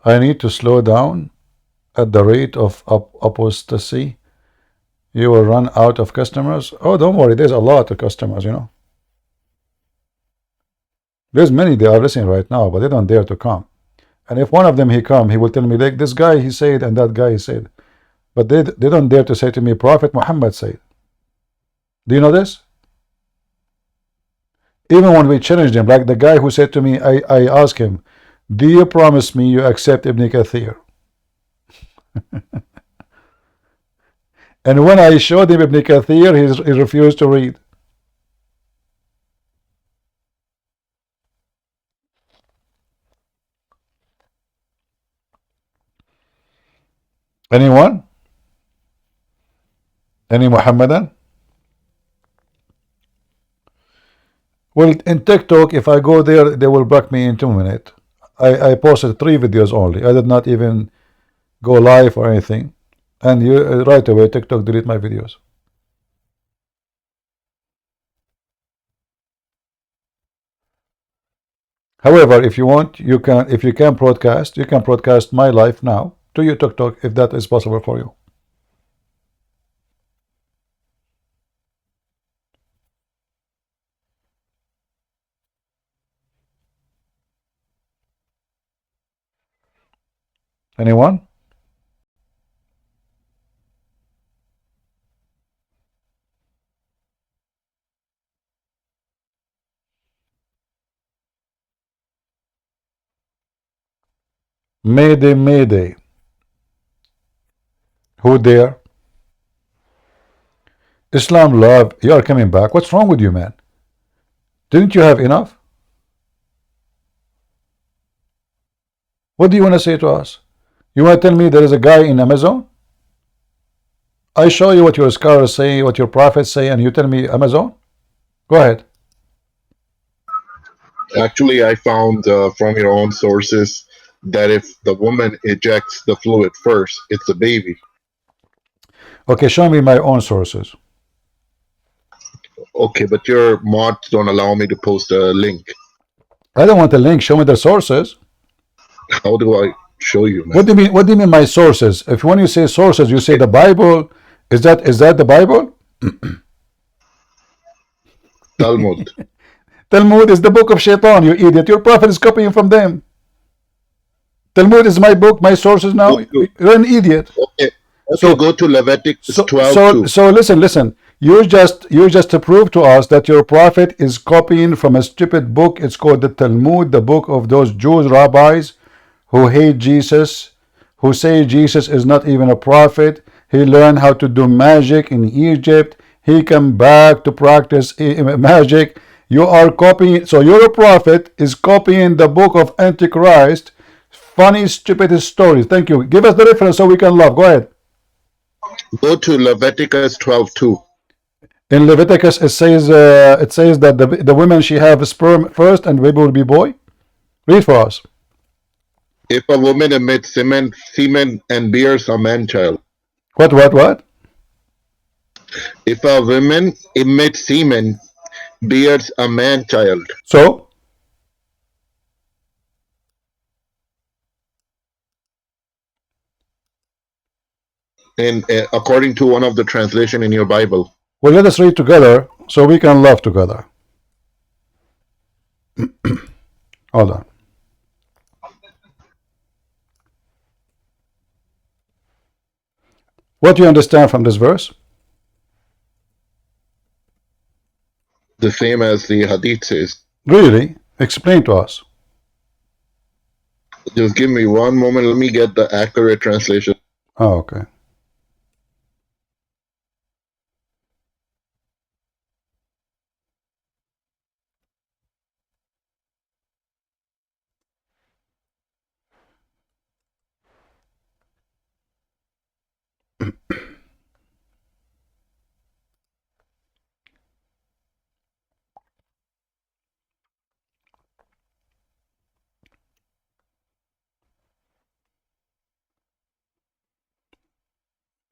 Speaker 1: I need to slow down at the rate of apostasy. You will run out of customers. Oh, don't worry, there's a lot of customers, you know. There's many, they are listening right now, but they don't dare to come. And if one of them he come, he will tell me, like, this guy he said and that guy he said. But they don't dare to say to me, Prophet Muhammad said. Do you know this? Even when we challenged him, like the guy who said to me, I asked him, do you promise me you accept Ibn Kathir? And when I showed him Ibn Kathir, he refused to read. Anyone? Any Muhammadan? Well, in TikTok, if I go there, they will block me in 2 minutes. I posted 3 videos only. I did not even go live or anything. And you right away, TikTok delete my videos. However, if you want, you can. If you can broadcast, you can broadcast my life now to your TikTok if that is possible for you. Anyone? Mayday, Mayday. Who there? Islam love, you are coming back. What's wrong with you, man? Didn't you have enough? What do you want to say to us? You want to tell me there is a guy in Amazon? I show you what your scholars say, what your prophets say, and you tell me Amazon? Go ahead.
Speaker 4: Actually, I found from your own sources that if the woman ejects the fluid first, it's a baby.
Speaker 1: Okay, show me my own sources.
Speaker 4: Okay, but your mods don't allow me to post a link.
Speaker 1: I don't want a link. Show me the sources.
Speaker 4: How do I show you, man?
Speaker 1: What do you mean? What do you mean my sources? If when you say sources, you say the Bible. Is that the Bible?
Speaker 4: Talmud.
Speaker 1: Talmud is the book of Shaitan, you idiot. Your prophet is copying from them. Talmud is my book, my sources now. You're an idiot.
Speaker 4: Okay. So go to Leviticus 12.
Speaker 1: So listen. You just to prove to us that your prophet is copying from a stupid book. It's called the Talmud, the book of those Jews rabbis who hate Jesus, who say Jesus is not even a prophet. He learned how to do magic in Egypt. He came back to practice magic. You are copying. So your prophet is copying the book of Antichrist. Funny, stupid stories. Thank you. Give us the reference so we can love. Go ahead.
Speaker 4: Go to Leviticus 12:2.
Speaker 1: In Leviticus, it says that the women she have sperm first and baby will be boy. Read for us.
Speaker 4: If a woman emits semen and bears a man child.
Speaker 1: What?
Speaker 4: If a woman emits semen, bears a man child.
Speaker 1: So?
Speaker 4: And according to one of the translation in your Bible.
Speaker 1: Well, let us read together so we can love together. Hold on. What do you understand from this verse?
Speaker 4: The same as the Hadith says.
Speaker 1: Really? Explain to us.
Speaker 4: Just give me one moment. Let me get the accurate translation.
Speaker 1: Oh, okay.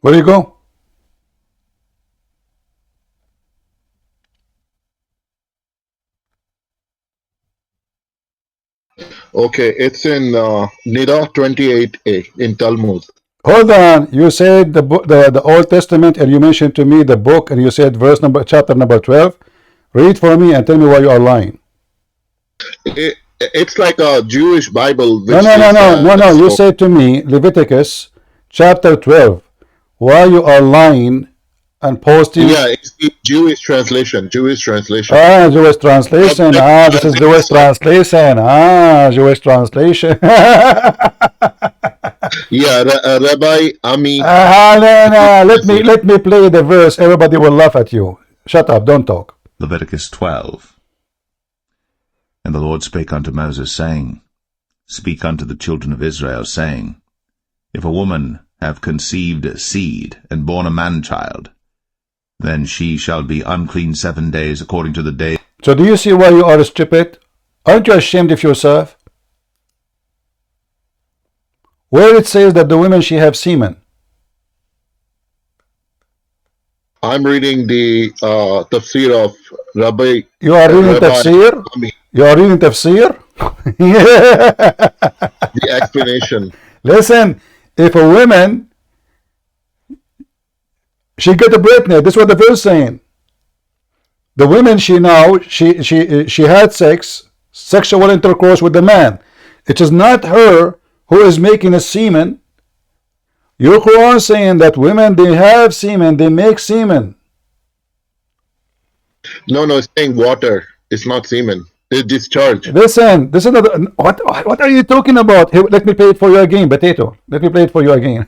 Speaker 1: Where do you go?
Speaker 4: Okay, it's in Nida 28a in Talmud.
Speaker 1: Hold on. You said the Old Testament, and you mentioned to me the book, and you said chapter number 12. Read for me and tell me why you are lying.
Speaker 4: It's like a Jewish Bible.
Speaker 1: No. You said to me Leviticus chapter 12. Why you are lying and posting.
Speaker 4: Yeah, it's the Jewish translation. Jewish translation.
Speaker 1: Ah, Jewish translation. Ah, this is Jewish translation. Ah, Jewish translation.
Speaker 4: Yeah, Rabbi Ami.
Speaker 1: No. Let me play the verse. Everybody will laugh at you. Shut up. Don't talk.
Speaker 16: Leviticus 12. And the Lord spake unto Moses, saying, Speak unto the children of Israel, saying, If a woman have conceived seed, and born a man-child, then she shall be unclean 7 days according to the day.
Speaker 1: So do you see why you are stupid? Aren't you ashamed of yourself? Where it says that the women she have semen.
Speaker 4: I'm reading the Tafsir of Rabbi.
Speaker 1: You are reading Tafsir? You are reading Tafsir?
Speaker 4: The explanation.
Speaker 1: Listen, if a woman, she get pregnant, that's what the verse saying. The woman she had sexual intercourse with the man. It is not her who is making a semen. Your Quran saying that women, they have semen, they make semen.
Speaker 4: No, it's saying water. It's not semen. It's discharge.
Speaker 1: Listen, what are you talking about? Here, let me play it for you again, Potato. Let me play it for you again.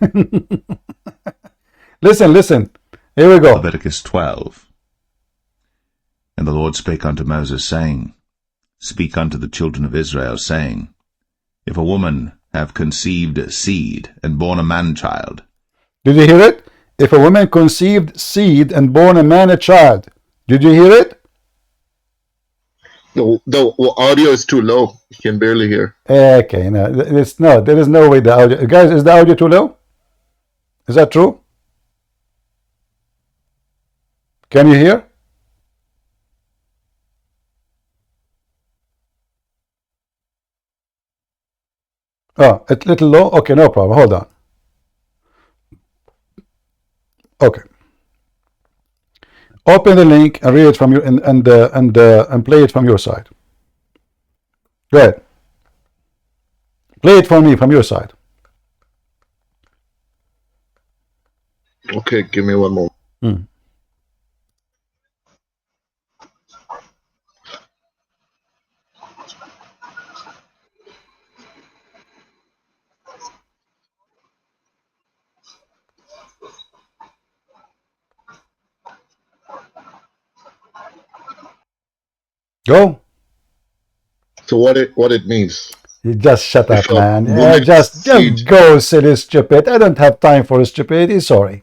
Speaker 1: Listen. Here we go.
Speaker 16: Leviticus 12. And the Lord spake unto Moses, saying, Speak unto the children of Israel, saying, If a woman have conceived seed, and born a man-child.
Speaker 1: Did you hear it? If a woman conceived seed and born a man a child. Did you hear it?
Speaker 4: The audio is too low. You can barely hear.
Speaker 1: Okay, no, there is no way the audio. Guys, is the audio too low? Is that true? Can you hear? Oh, it's a little low? Okay, no problem. Hold on. Okay. Open the link and read it from your and play it from your side. Go ahead. Play it for me from your side.
Speaker 4: Okay, give me one more.
Speaker 1: Go.
Speaker 4: So what it means?
Speaker 1: You just shut up, man. Just go, silly stupid. I don't have time for stupidity. Sorry.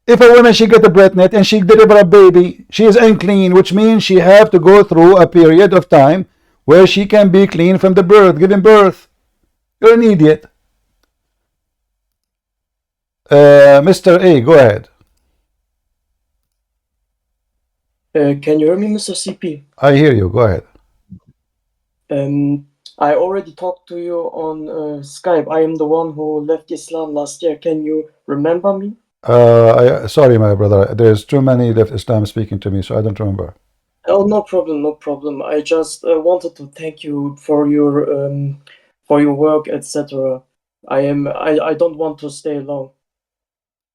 Speaker 1: If a woman she get a pregnant and she deliver a baby, she is unclean, which means she have to go through a period of time where she can be clean from the birth, giving birth. You're an idiot. Mr. A, go ahead.
Speaker 5: Can you hear me, Mr. CP?
Speaker 1: I hear you. Go ahead.
Speaker 5: I already talked to you on Skype. I am the one who left Islam last year. Can you remember me?
Speaker 1: Sorry, my brother. There's too many left Islam speaking to me, so I don't remember.
Speaker 5: Oh, no problem. I just wanted to thank you for your work, etc. I don't want to stay long.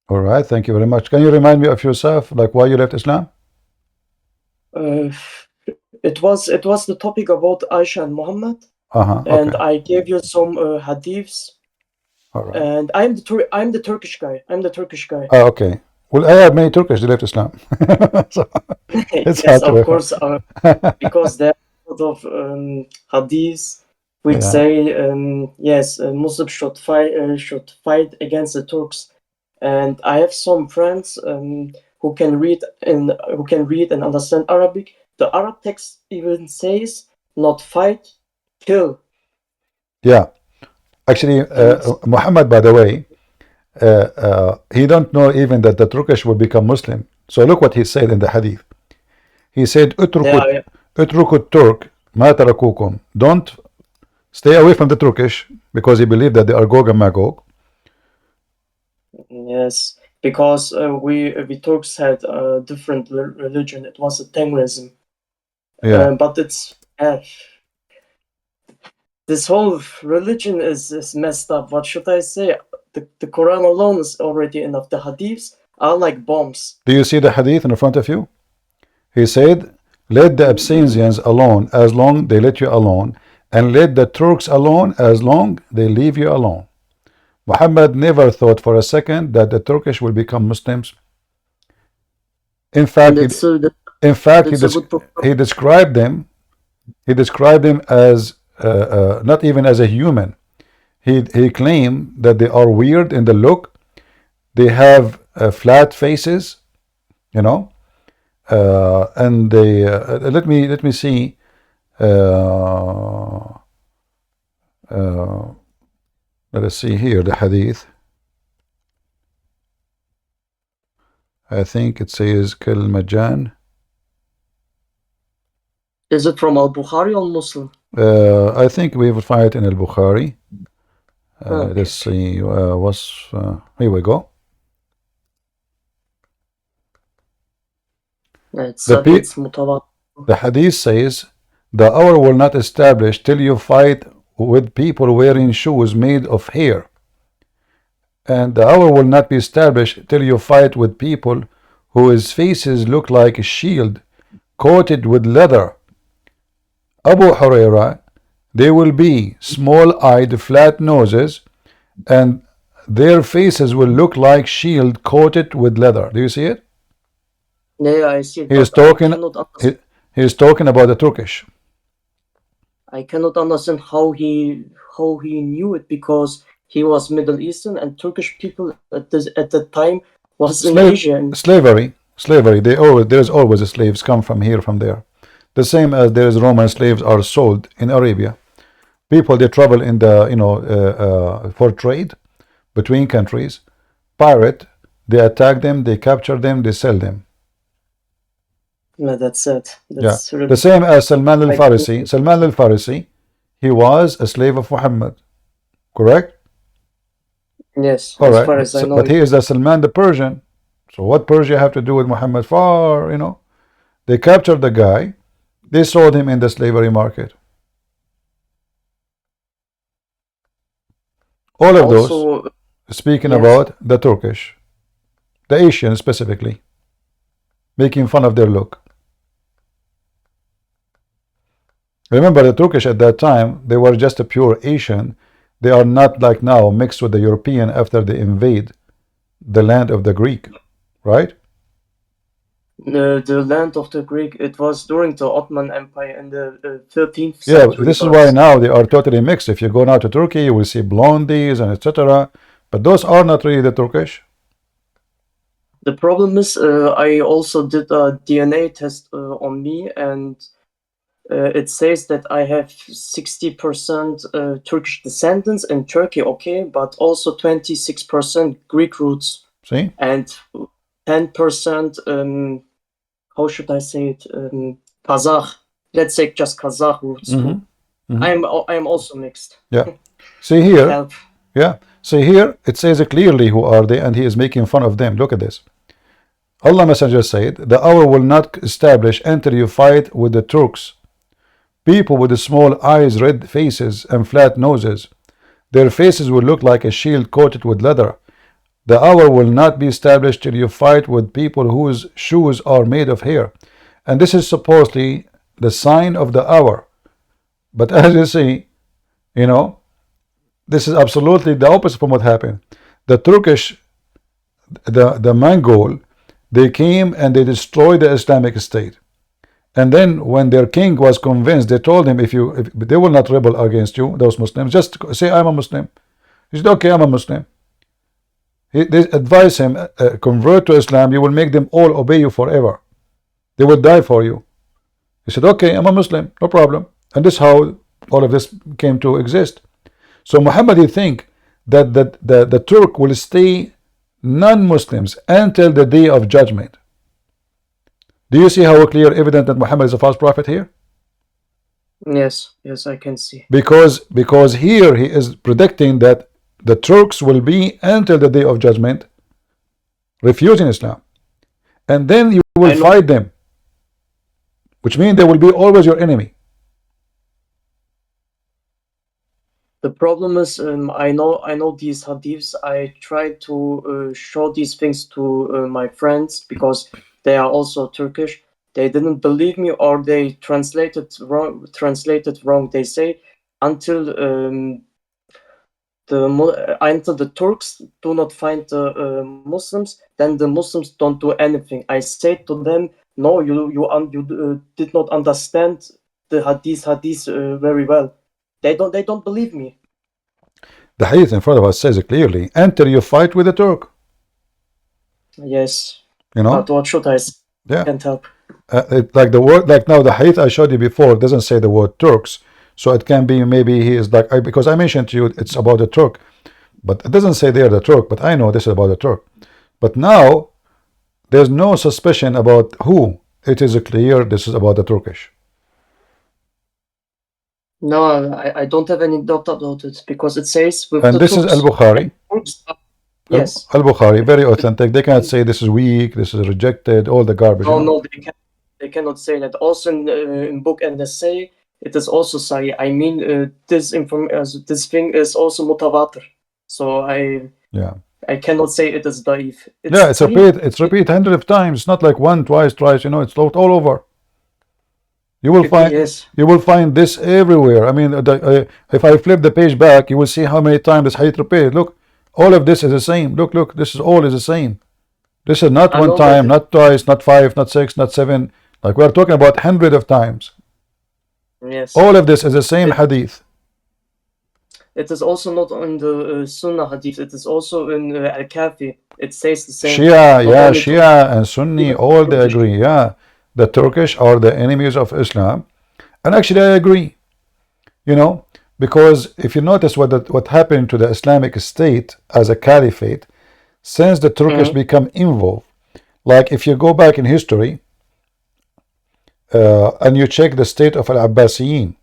Speaker 1: All right, thank you very much. Can you remind me of yourself, like why you left Islam?
Speaker 5: It was the topic about Aisha and Muhammad, and I gave you some hadiths.
Speaker 1: All right.
Speaker 5: And I'm the Turkish guy.
Speaker 1: Oh, okay. Well, I have many Turkish that left Islam. So, it's
Speaker 5: yes,
Speaker 1: hard to
Speaker 5: of course, because there are a lot of hadiths which say yes, Muslims should fight against the Turks. And I have some friends who can read and understand Arabic. The Arab text even says not fight, kill.
Speaker 1: Yeah. Actually, Muhammad, by the way, he don't know even that the Turkish will become Muslim. So look what he said in the hadith. He said, "Utrukut Turk ma tarakukum." Don't stay away from the Turkish, because he believed that they are Gog and Magog.
Speaker 5: Yes, because we Turks had a different religion. It was a Tengrism. But it's this whole religion is messed up. What should I say? The Quran alone is already enough. The hadiths are like bombs.
Speaker 1: Do you see the hadith in front of you? He said, let the Abyssinians alone as long they let you alone, and let the Turks alone as long they leave you alone. Muhammad never thought for a second that the Turkish will become Muslims. In fact, he described them. He described them as not even as a human. He claimed that they are weird in the look. They have flat faces, you know, and they let me see. Let us see here the hadith. I think it says Kalmajan.
Speaker 5: Is it from Al-Bukhari or Muslim?
Speaker 1: I think we will find it in Al-Bukhari.
Speaker 5: Okay.
Speaker 1: Let's see. Here we go. The hadith says, the hour will not establish till you fight with people wearing shoes made of hair. And the hour will not be established till you fight with people whose faces look like a shield coated with leather. Abu Huraira, they will be small-eyed, flat noses, and their faces will look like shield coated with leather. Do you see it?
Speaker 5: Yeah, I see it.
Speaker 1: He is talking about the Turkish.
Speaker 5: I cannot understand how he knew it, because he was Middle Eastern and Turkish people at the time was in Asia.
Speaker 1: Slavery. There's always slaves come from here, from there. The same as there is Roman slaves are sold in Arabia. People, they travel in the for trade between countries, pirate, they attack them, they capture them, they sell them.
Speaker 5: No, that's it.
Speaker 1: That's really the same as Salman al-Farisi. Salman al-Farisi, he was a slave of Muhammad, correct?
Speaker 5: Yes,
Speaker 1: all
Speaker 5: as
Speaker 1: right.
Speaker 5: far as I know.
Speaker 1: But he is the Salman the Persian. So what Persia have to do with Muhammad? Far, They captured the guy, they sold him in the slavery market. All of those speaking about the Turkish, the Asians specifically, making fun of their look. Remember, the Turkish at that time, they were just a pure Asian. They are not like now mixed with the European after they invade the land of the Greek, right?
Speaker 5: The land of the Greek, it was during the Ottoman Empire in the 13th century.
Speaker 1: Yeah, this is why now they are totally mixed. If you go now to Turkey, you will see blondies and etc. But those are not really the Turkish.
Speaker 5: The problem is, I also did a DNA test on me, and it says that I have 60% Turkish descendants in Turkey, okay, but also 26% Greek roots.
Speaker 1: See?
Speaker 5: And 10%, how should I say it, Kazakh. Let's say just Kazakh roots. I am also mixed.
Speaker 1: Yeah. See here. Yeah. See here, it says clearly who are they, and he is making fun of them. Look at this. Allah Messenger said, the hour will not establish until you fight with the Turks. People with the small eyes, red faces, and flat noses. Their faces will look like a shield coated with leather. The hour will not be established till you fight with people whose shoes are made of hair. And this is supposedly the sign of the hour. But as you see, this is absolutely the opposite from what happened. The Turkish, the Mongol, they came and they destroyed the Islamic State. And then when their king was convinced, they told him, if they will not rebel against you, those Muslims, just say, I'm a Muslim. He said, okay, I'm a Muslim. They advised him, convert to Islam, you will make them all obey you forever. They will die for you. He said, okay, I'm a Muslim, no problem. And this is how all of this came to exist. So Muhammad, he think that the Turk will stay non-Muslims until the day of judgment. Do you see how clear evident that Muhammad is a false prophet here?
Speaker 5: Yes, I can see.
Speaker 1: Because here he is predicting that the Turks will be until the day of judgment refusing Islam, and then you will fight them, which means they will be always your enemy.
Speaker 5: The problem is, I know these hadiths. I try to show these things to my friends because they are also Turkish. They didn't believe me, or they translated wrong. They say until until the Turks do not find the Muslims, then the Muslims don't do anything. I say to them, no, you did not understand the hadith very well. They don't believe me.
Speaker 1: The hadith in front of us says it clearly. Enter you fight with the Turk.
Speaker 5: Yes.
Speaker 1: You know?
Speaker 5: But what should I say?
Speaker 1: Yeah.
Speaker 5: Can't help.
Speaker 1: Like the word, like now the hadith I showed you before doesn't say the word Turks. So it can be maybe he is like, because I mentioned to you it's about the Turk. But it doesn't say they're the Turk, but I know this is about the Turk. But now there's no suspicion about who. It is clear this is about the Turkish.
Speaker 5: No, I don't have any doubt about it because it says with
Speaker 1: And
Speaker 5: the
Speaker 1: this is
Speaker 5: Turks.
Speaker 1: Al-Bukhari.
Speaker 5: Yes.
Speaker 1: Al-Bukhari, very authentic. They cannot say this is weak, this is rejected, all the garbage.
Speaker 5: No,
Speaker 1: you know?
Speaker 5: no, they cannot say that. Also in book and essay, it is also Sahih. I mean, this thing is also mutawatir. So I cannot say it is daif.
Speaker 1: It's repeat hundreds of times. It's not like one, twice, you know, it's all over. You will find this everywhere. I mean, if I flip the page back, you will see how many times this hadith repeated. Look, all of this is the same. Look, this is all is the same. This is not one time, not twice, not 5, not 6, not 7. Like we are talking about hundreds of times.
Speaker 5: Yes.
Speaker 1: All of this is the same hadith.
Speaker 5: It is also not in the Sunnah hadith. It is also in Al-Kafi. It says the same.
Speaker 1: Shia and Sunni, all they agree. Yeah, the Turkish are the enemies of Islam, and actually I agree. You know, because if you notice what happened to the Islamic State as a caliphate, since the Turkish become involved, like if you go back in history and you check the state of Al-Abbasiyin.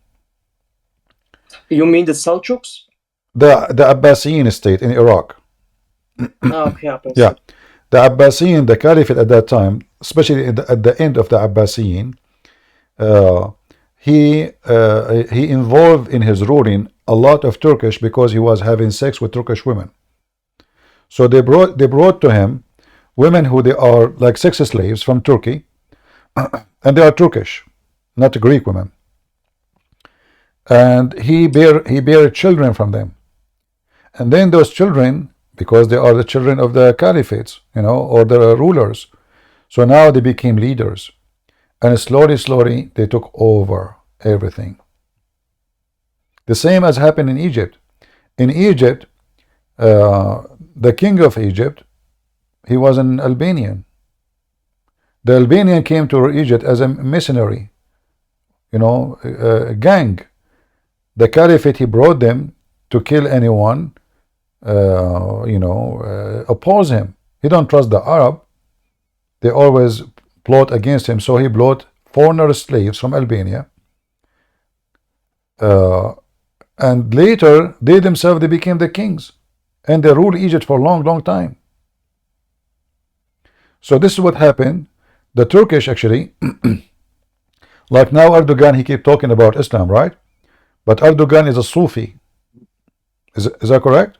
Speaker 5: You mean the Seljuks?
Speaker 1: The Abbasiyin state in Iraq.
Speaker 5: Okay,
Speaker 1: yeah, the Abbasiyin, the caliphate at that time, especially at the end of the Abbasiyin, he involved in his ruling a lot of Turkish because he was having sex with Turkish women. So they brought to him women who they are like sex slaves from Turkey, and they are Turkish, not Greek women. And he bear children from them, and then those children, because they are the children of the caliphates, you know, or the rulers, so now they became leaders, and slowly they took over everything. The same as happened in Egypt. In Egypt, the king of Egypt, he was an Albanian. The Albanian came to Egypt as a missionary, you know, a gang. The caliphate, he brought them to kill anyone, you know, oppose him. He don't trust the Arab. They always plot against him. So he brought foreigner slaves from Albania. And later, they themselves, they became the kings. And they ruled Egypt for a long time. So this is what happened. The Turkish actually, like now Erdogan, he keep talking about Islam, right? But Erdogan is a Sufi. Is that correct?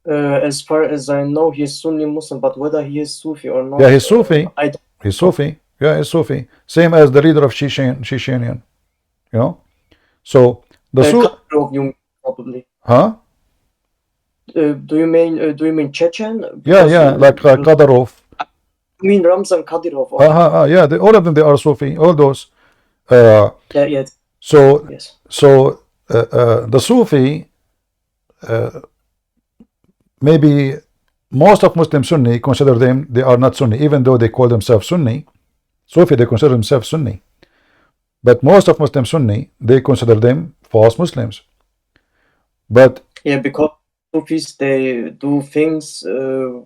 Speaker 5: As far as I know, he is Sunni Muslim, but whether he is Sufi or not,
Speaker 1: Yeah, he's Sufi.
Speaker 5: I don't.
Speaker 1: He's Sufi. Yeah, he's Sufi. Same as the leader of Chechenian. You know? So the
Speaker 5: Kadyrov, you mean, probably.
Speaker 1: Huh?
Speaker 5: Do you mean Chechen?
Speaker 1: Yeah, like Kadyrov.
Speaker 5: You mean Ramzan Kadyrov?
Speaker 1: Yeah, all of them, they are Sufi. All those.
Speaker 5: Yeah.
Speaker 1: So
Speaker 5: yes.
Speaker 1: So the Sufi, maybe most of Muslim Sunni consider them, they are not Sunni, even though they call themselves Sunni. Sufi, they consider themselves Sunni. But most of Muslim Sunni, they consider them false Muslims. But
Speaker 5: yeah, because Sufis, they do things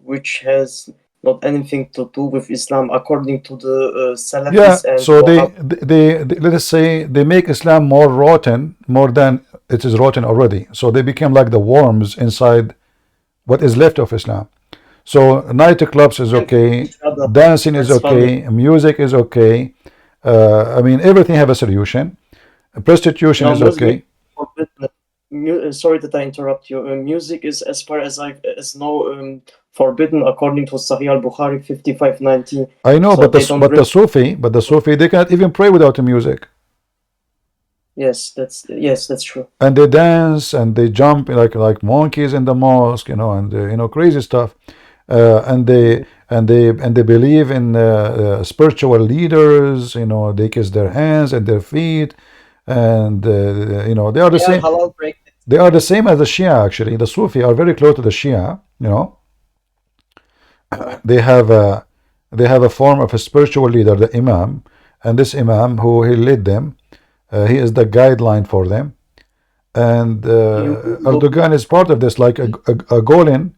Speaker 5: which has not anything to do with Islam, according to the Salafis.
Speaker 1: Yeah,
Speaker 5: and
Speaker 1: so they let us say they make Islam more rotten, more than it is rotten already. So they became like the worms inside what is left of Islam. So nightclubs is okay, dancing is okay, music is okay. I mean, everything have a solution. Prostitution is okay.
Speaker 5: sorry that I interrupt you. Music is, as far as I know, forbidden according to Sahih al-Bukhari 5590.
Speaker 1: I know,
Speaker 5: So
Speaker 1: but
Speaker 5: they don't
Speaker 1: the Sufi, they cannot even pray without the music.
Speaker 5: Yes, that's true.
Speaker 1: And they dance and they jump like monkeys in the mosque, and crazy stuff. And they believe in spiritual leaders. They kiss their hands and their feet, and they are the same.
Speaker 12: Halal break.
Speaker 1: They are the same as the Shia. Actually, the Sufi are very close to the Shia. They have a form of a spiritual leader, the Imam, and this Imam who he led them, he is the guideline for them. And Erdogan is part of this, like a Golin,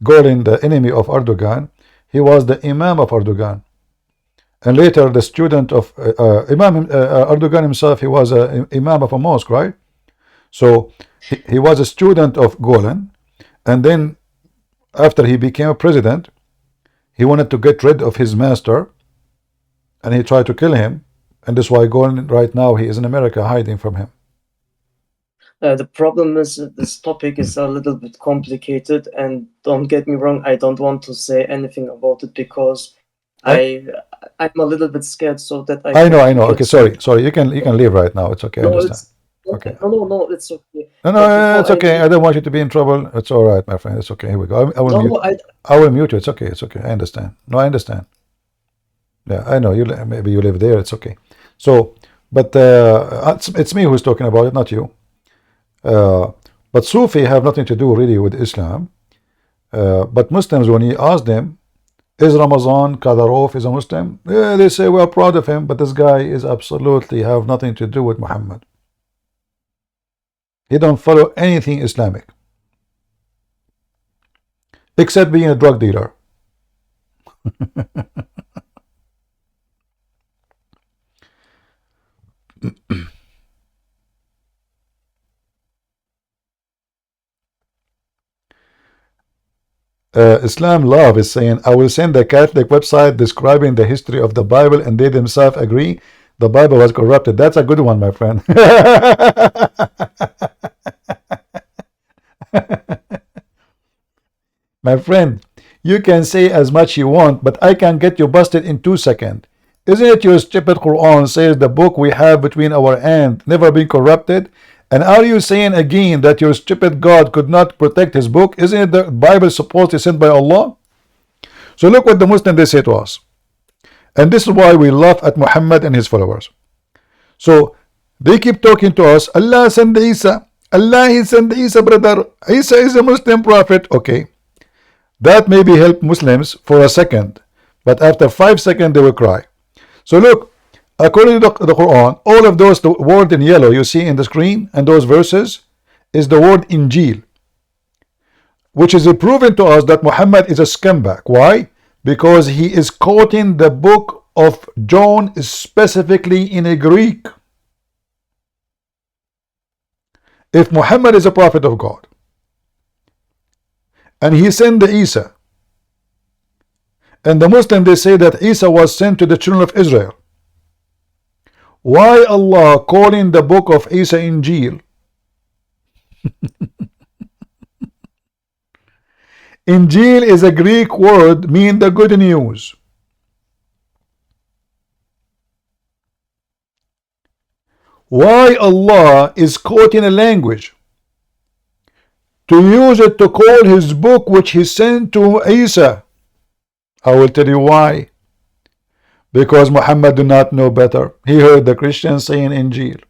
Speaker 1: the enemy of Erdogan. He was the Imam of Erdogan, and later the student of Erdogan himself. He was an Imam of a mosque, right? So he was a student of Golin, and then after he became a president, he wanted to get rid of his master, and he tried to kill him, and that's why Golin right now he is in America hiding from him.
Speaker 5: The problem is that this topic is a little bit complicated, and don't get me wrong, I don't want to say anything about it because I'm a little bit scared, so that
Speaker 1: I know. Okay, sorry. You can leave right now. It's okay. I understand. Okay.
Speaker 5: No, it's okay.
Speaker 1: No, it's okay. I don't want you to be in trouble. It's all right, my friend. It's okay. Here we go. I will mute. I will mute you. It's okay. It's okay. I understand. No, I understand. Yeah, I know. Maybe you live there. It's okay. So, but it's me who's talking about it, not you. But Sufi have nothing to do really with Islam. But Muslims, when you ask them, is Ramazan Qadarov is a Muslim? Yeah, they say we are proud of him, but this guy is absolutely have nothing to do with Muhammad. He don't follow anything Islamic except being a drug dealer. Islam Love is saying, I will send a Catholic website describing the history of the Bible, and they themselves agree the Bible was corrupted. That's a good one, my friend. My friend, you can say as much you want, but I can get you busted in 2 seconds. Isn't it your stupid Quran says the book we have between our hands never been corrupted? And are you saying again that your stupid God could not protect his book? Isn't it the Bible supposedly sent by Allah? So look what the Muslims they say to us. And this is why we laugh at Muhammad and his followers. So they keep talking to us, Allah sent Isa. Allah he sent Isa, brother. Isa is a Muslim prophet. Okay. That maybe help Muslims for a second. But after 5 seconds they will cry. So look, according to the Quran, all of those the word in yellow you see in the screen and those verses is the word Injil, which is proven to us that Muhammad is a scumbag. Why? Because he is quoting the book of John specifically in a Greek. If Muhammad is a prophet of God and he sent the Isa, and the Muslims they say that Isa was sent to the children of Israel, why Allah calling the book of Isa Injil? Injil is a Greek word mean the good news. Why Allah is quoting a language to use it to call his book which he sent to Isa? I will tell you why. Because Muhammad do not know better. He heard the Christians saying Injil.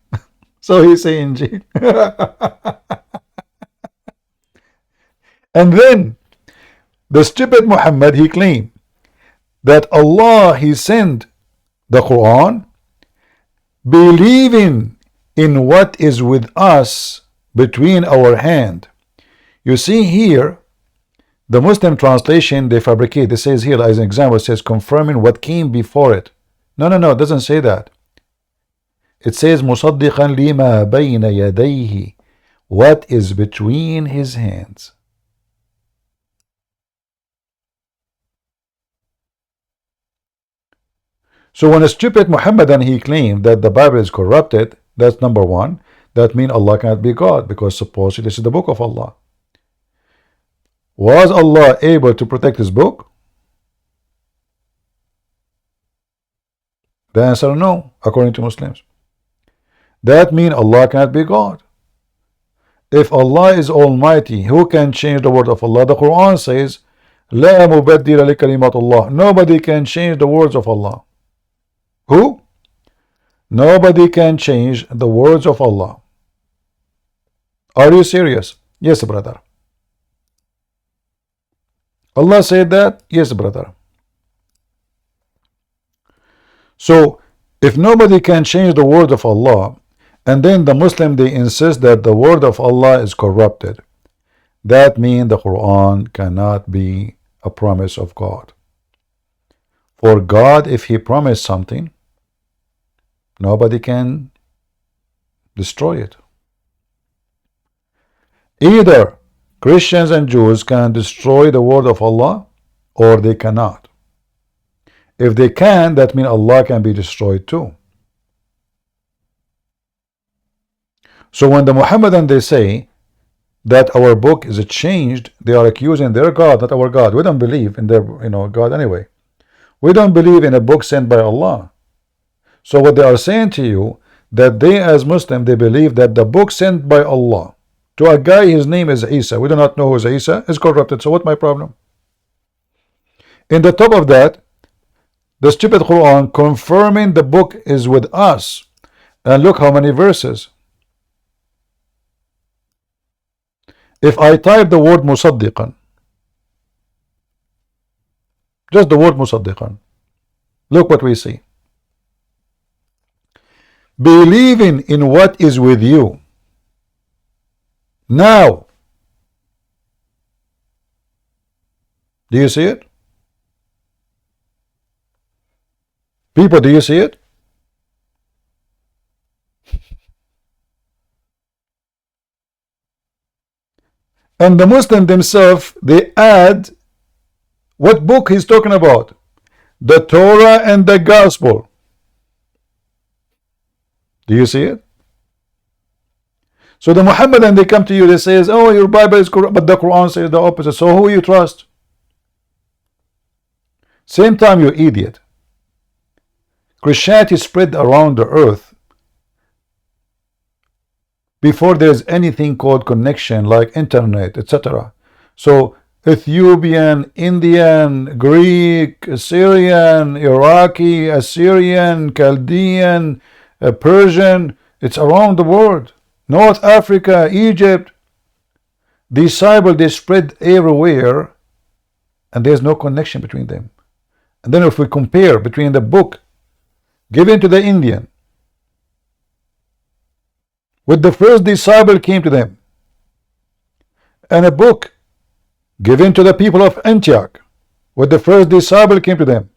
Speaker 1: So he say Injil. And then the stupid Muhammad, he claimed that Allah he sent the Quran believing in what is with us between our hand. You see here the Muslim translation they fabricate. It says here as an example, it says confirming what came before it. No, it doesn't say that. It says مُصَدِّقًا لِمَا بَيْنَ يَدَيْهِ, what is between his hands. So when a stupid Muhammadan he claimed that the Bible is corrupted, that's number one. That means Allah cannot be God, because supposedly this is the book of Allah. Was Allah able to protect his book? The answer no, according to Muslims. That means Allah cannot be God. If Allah is Almighty, who can change the word of Allah? The Quran says, لا مبدل لكلمات الله. Nobody can change the words of Allah. Who? Nobody can change the words of Allah. Are you serious? Yes, brother. Allah said that? Yes, brother. So, if nobody can change the word of Allah, and then the Muslim, they insist that the word of Allah is corrupted, that means the Quran cannot be a promise of God. For God, if He promised something, nobody can destroy it. Either Christians and Jews can destroy the word of Allah, or they cannot. If they can, that means Allah can be destroyed too. So when the Muhammadan, they say that our book is changed, they are accusing their God, not our God. We don't believe in their God anyway. We don't believe in a book sent by Allah. So what they are saying to you, that they as Muslim, they believe that the book sent by Allah to a guy, his name is Isa, we do not know who is Isa, is corrupted. So what's my problem? In the top of that, the stupid Quran confirming the book is with us. And look how many verses. If I type the word musaddiqan, just the word musaddiqan, look what we see. Believing in what is with you. Now, do you see it? People, do you see it? And the Muslim themselves, they add what book he's talking about. The Torah and the Gospel. Do you see it? So the Muhammadan, they come to you, they say, oh, your Bible is corrupt, but the Quran says the opposite. So who you trust? Same time, you idiot. Christianity spread around the earth before there's anything called connection like internet, etc. So Ethiopian, Indian, Greek, Syrian, Iraqi, Assyrian, Chaldean, Persian, it's around the world. North Africa, Egypt. These Bible, they spread everywhere, and there's no connection between them. And then if we compare between the book given to the Indian with the first disciple came to them, and a book given to the people of Antioch with the first disciple came to them,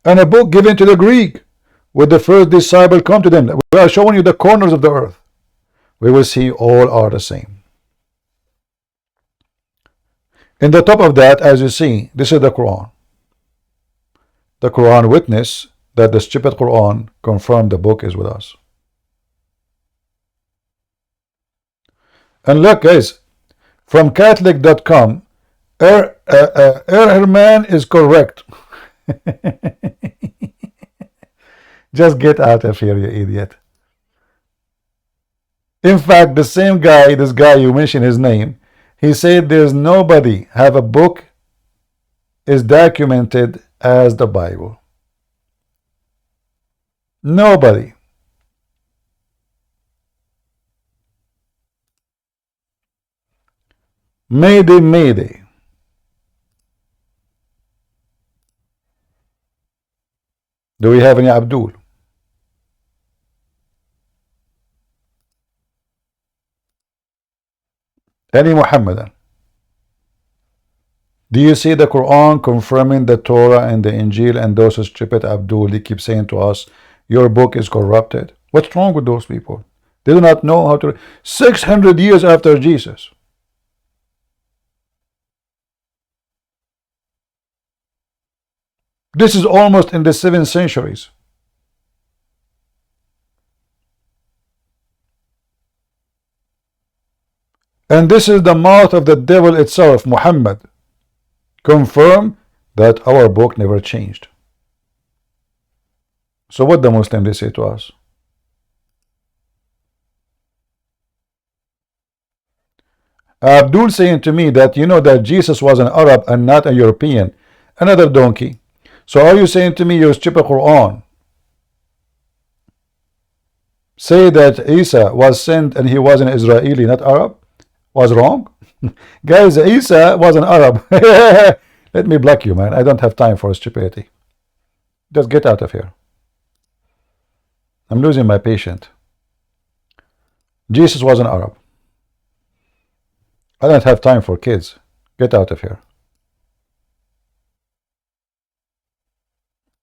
Speaker 1: and a book given to the Greek with the first disciple come to them. We are showing you the corners of the earth. We will see all are the same. In the top of that, as you see, this is the Quran. The Quran witness that the stupid Quran confirmed the book is with us. And look, guys, from Catholic.com, Herman is correct. Just get out of here, you idiot. In fact, the same guy, this guy you mentioned his name, he said there's nobody have a book is documented as the Bible. Nobody. Mayday, mayday. Do we have any Abdul? Any Muhammadan? Do you see the Quran confirming the Torah and the Injil, and those stupid Abdul, they keep saying to us, your book is corrupted? What's wrong with those people? They do not know how to. 600 years after Jesus. This is almost in the 7th centuries. And this is the mouth of the devil itself, Muhammad. Confirm that our book never changed. So what the Muslim they say to us? Abdul saying to me that you know that Jesus was an Arab and not a European. Another donkey. So are you saying to me you stupid Quran say that Isa was sent and he was an Israeli, not Arab? Was wrong? Guys, Isa was an Arab. Let me block you, man. I don't have time for stupidity. Just get out of here. I'm losing my patience. Jesus was an Arab. I don't have time for kids. Get out of here.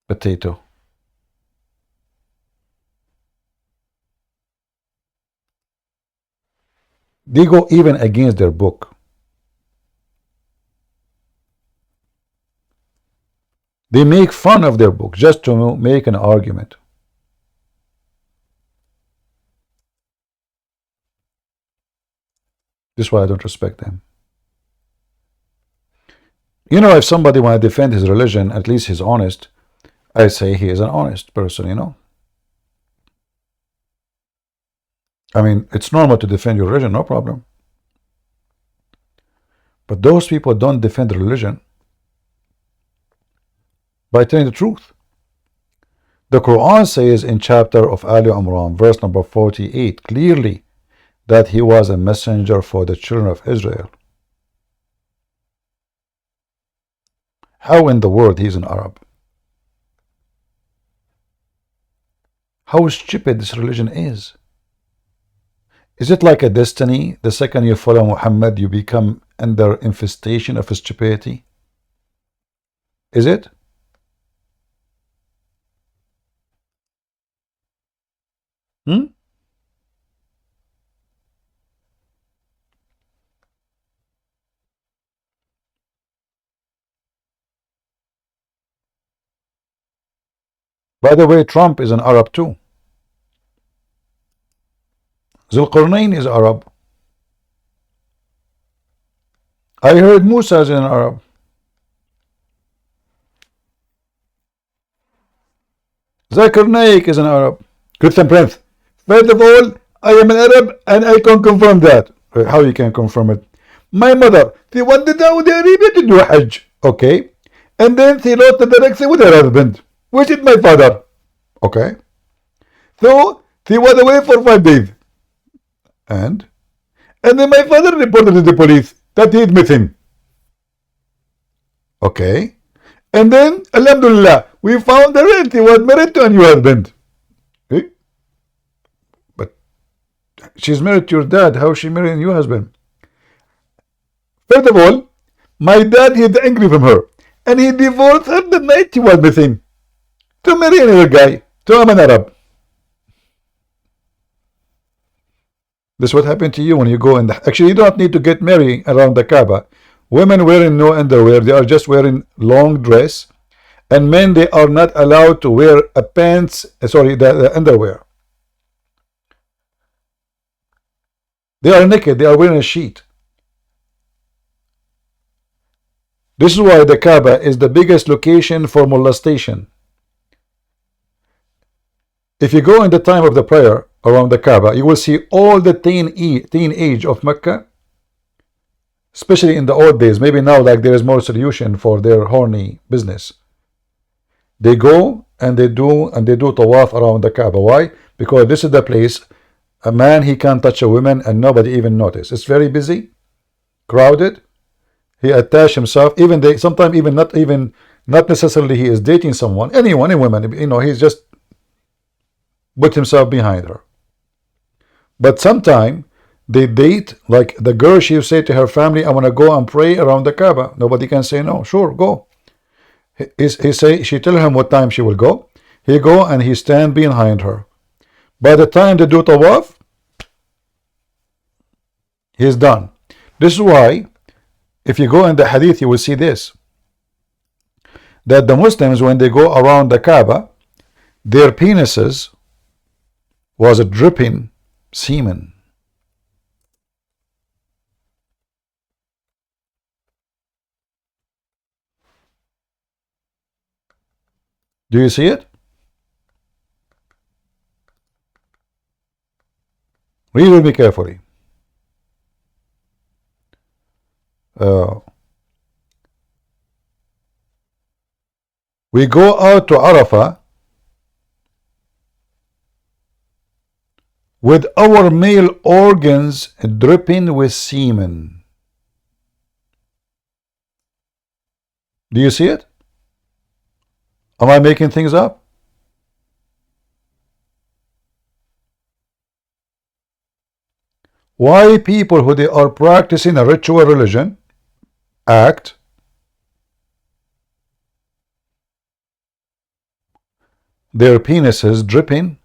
Speaker 1: Potato. They go even against their book. They make fun of their book just to make an argument. This is why I don't respect them. You know, if somebody want to defend his religion, at least he's honest, I say he is an honest person, you know. I mean, it's normal to defend your religion, no problem. But those people don't defend religion by telling the truth. The Quran says in chapter of Ali Imran, verse number 48, clearly that he was a messenger for the children of Israel. How in the world he's an Arab? How stupid this religion is. Is it like a destiny? The second you follow Muhammad, you become under infestation of stupidity? Is it? By the way, Trump is an Arab too. Zulqarnain is Arab. I heard Musa is an Arab. Zakir Naik is an Arab. Christian Prince. First of all, I am an Arab and I can confirm that. How you can confirm it? My mother, she went to Saudi Arabia to do Hajj. Okay. And then she lost the direction with her husband, which is my father. Okay. So she was away for 5 days. And then my father reported to the police that he is missing. Okay. And then, Alhamdulillah, we found her and she was married to a new husband. Okay? But she's married to your dad. How is she married a new husband? First of all, my dad is angry from her. And he divorced her the night she was missing. To marry another guy. To an Arab. This is what happened to you when you go in the... Actually, you don't need to get married around the Kaaba. Women wearing no underwear. They are just wearing long dress. And men, they are not allowed to wear a pants, the underwear. They are naked. They are wearing a sheet. This is why the Kaaba is the biggest location for molestation. If you go in the time of the prayer around the Kaaba, you will see all the teenage of Mecca, especially in the old days. Maybe now, like, there is more solution for their horny business. They go and they do tawaf around the Kaaba. Why? Because this is the place a man, he can't touch a woman and nobody even notice. It's very busy, crowded. He attach himself. Even they sometimes even not necessarily he is dating someone, anyone, any woman. You know, he's just put himself behind her. But sometime they date, like the girl, she say to her family, I want to go and pray around the Kaaba. Nobody can say no. Sure, go. She tell him what time she will go. He go and he stand behind her. By the time they do tawaf, he's done. This is why, if you go in the hadith, you will see this. That the Muslims, when they go around the Kaaba, their penises was dripping semen. Do you see it? Read with me carefully. We go out to Arafah with our male organs dripping with semen. Do you see it? Am I making things up? Why people who they are practicing a ritual religion act their penises dripping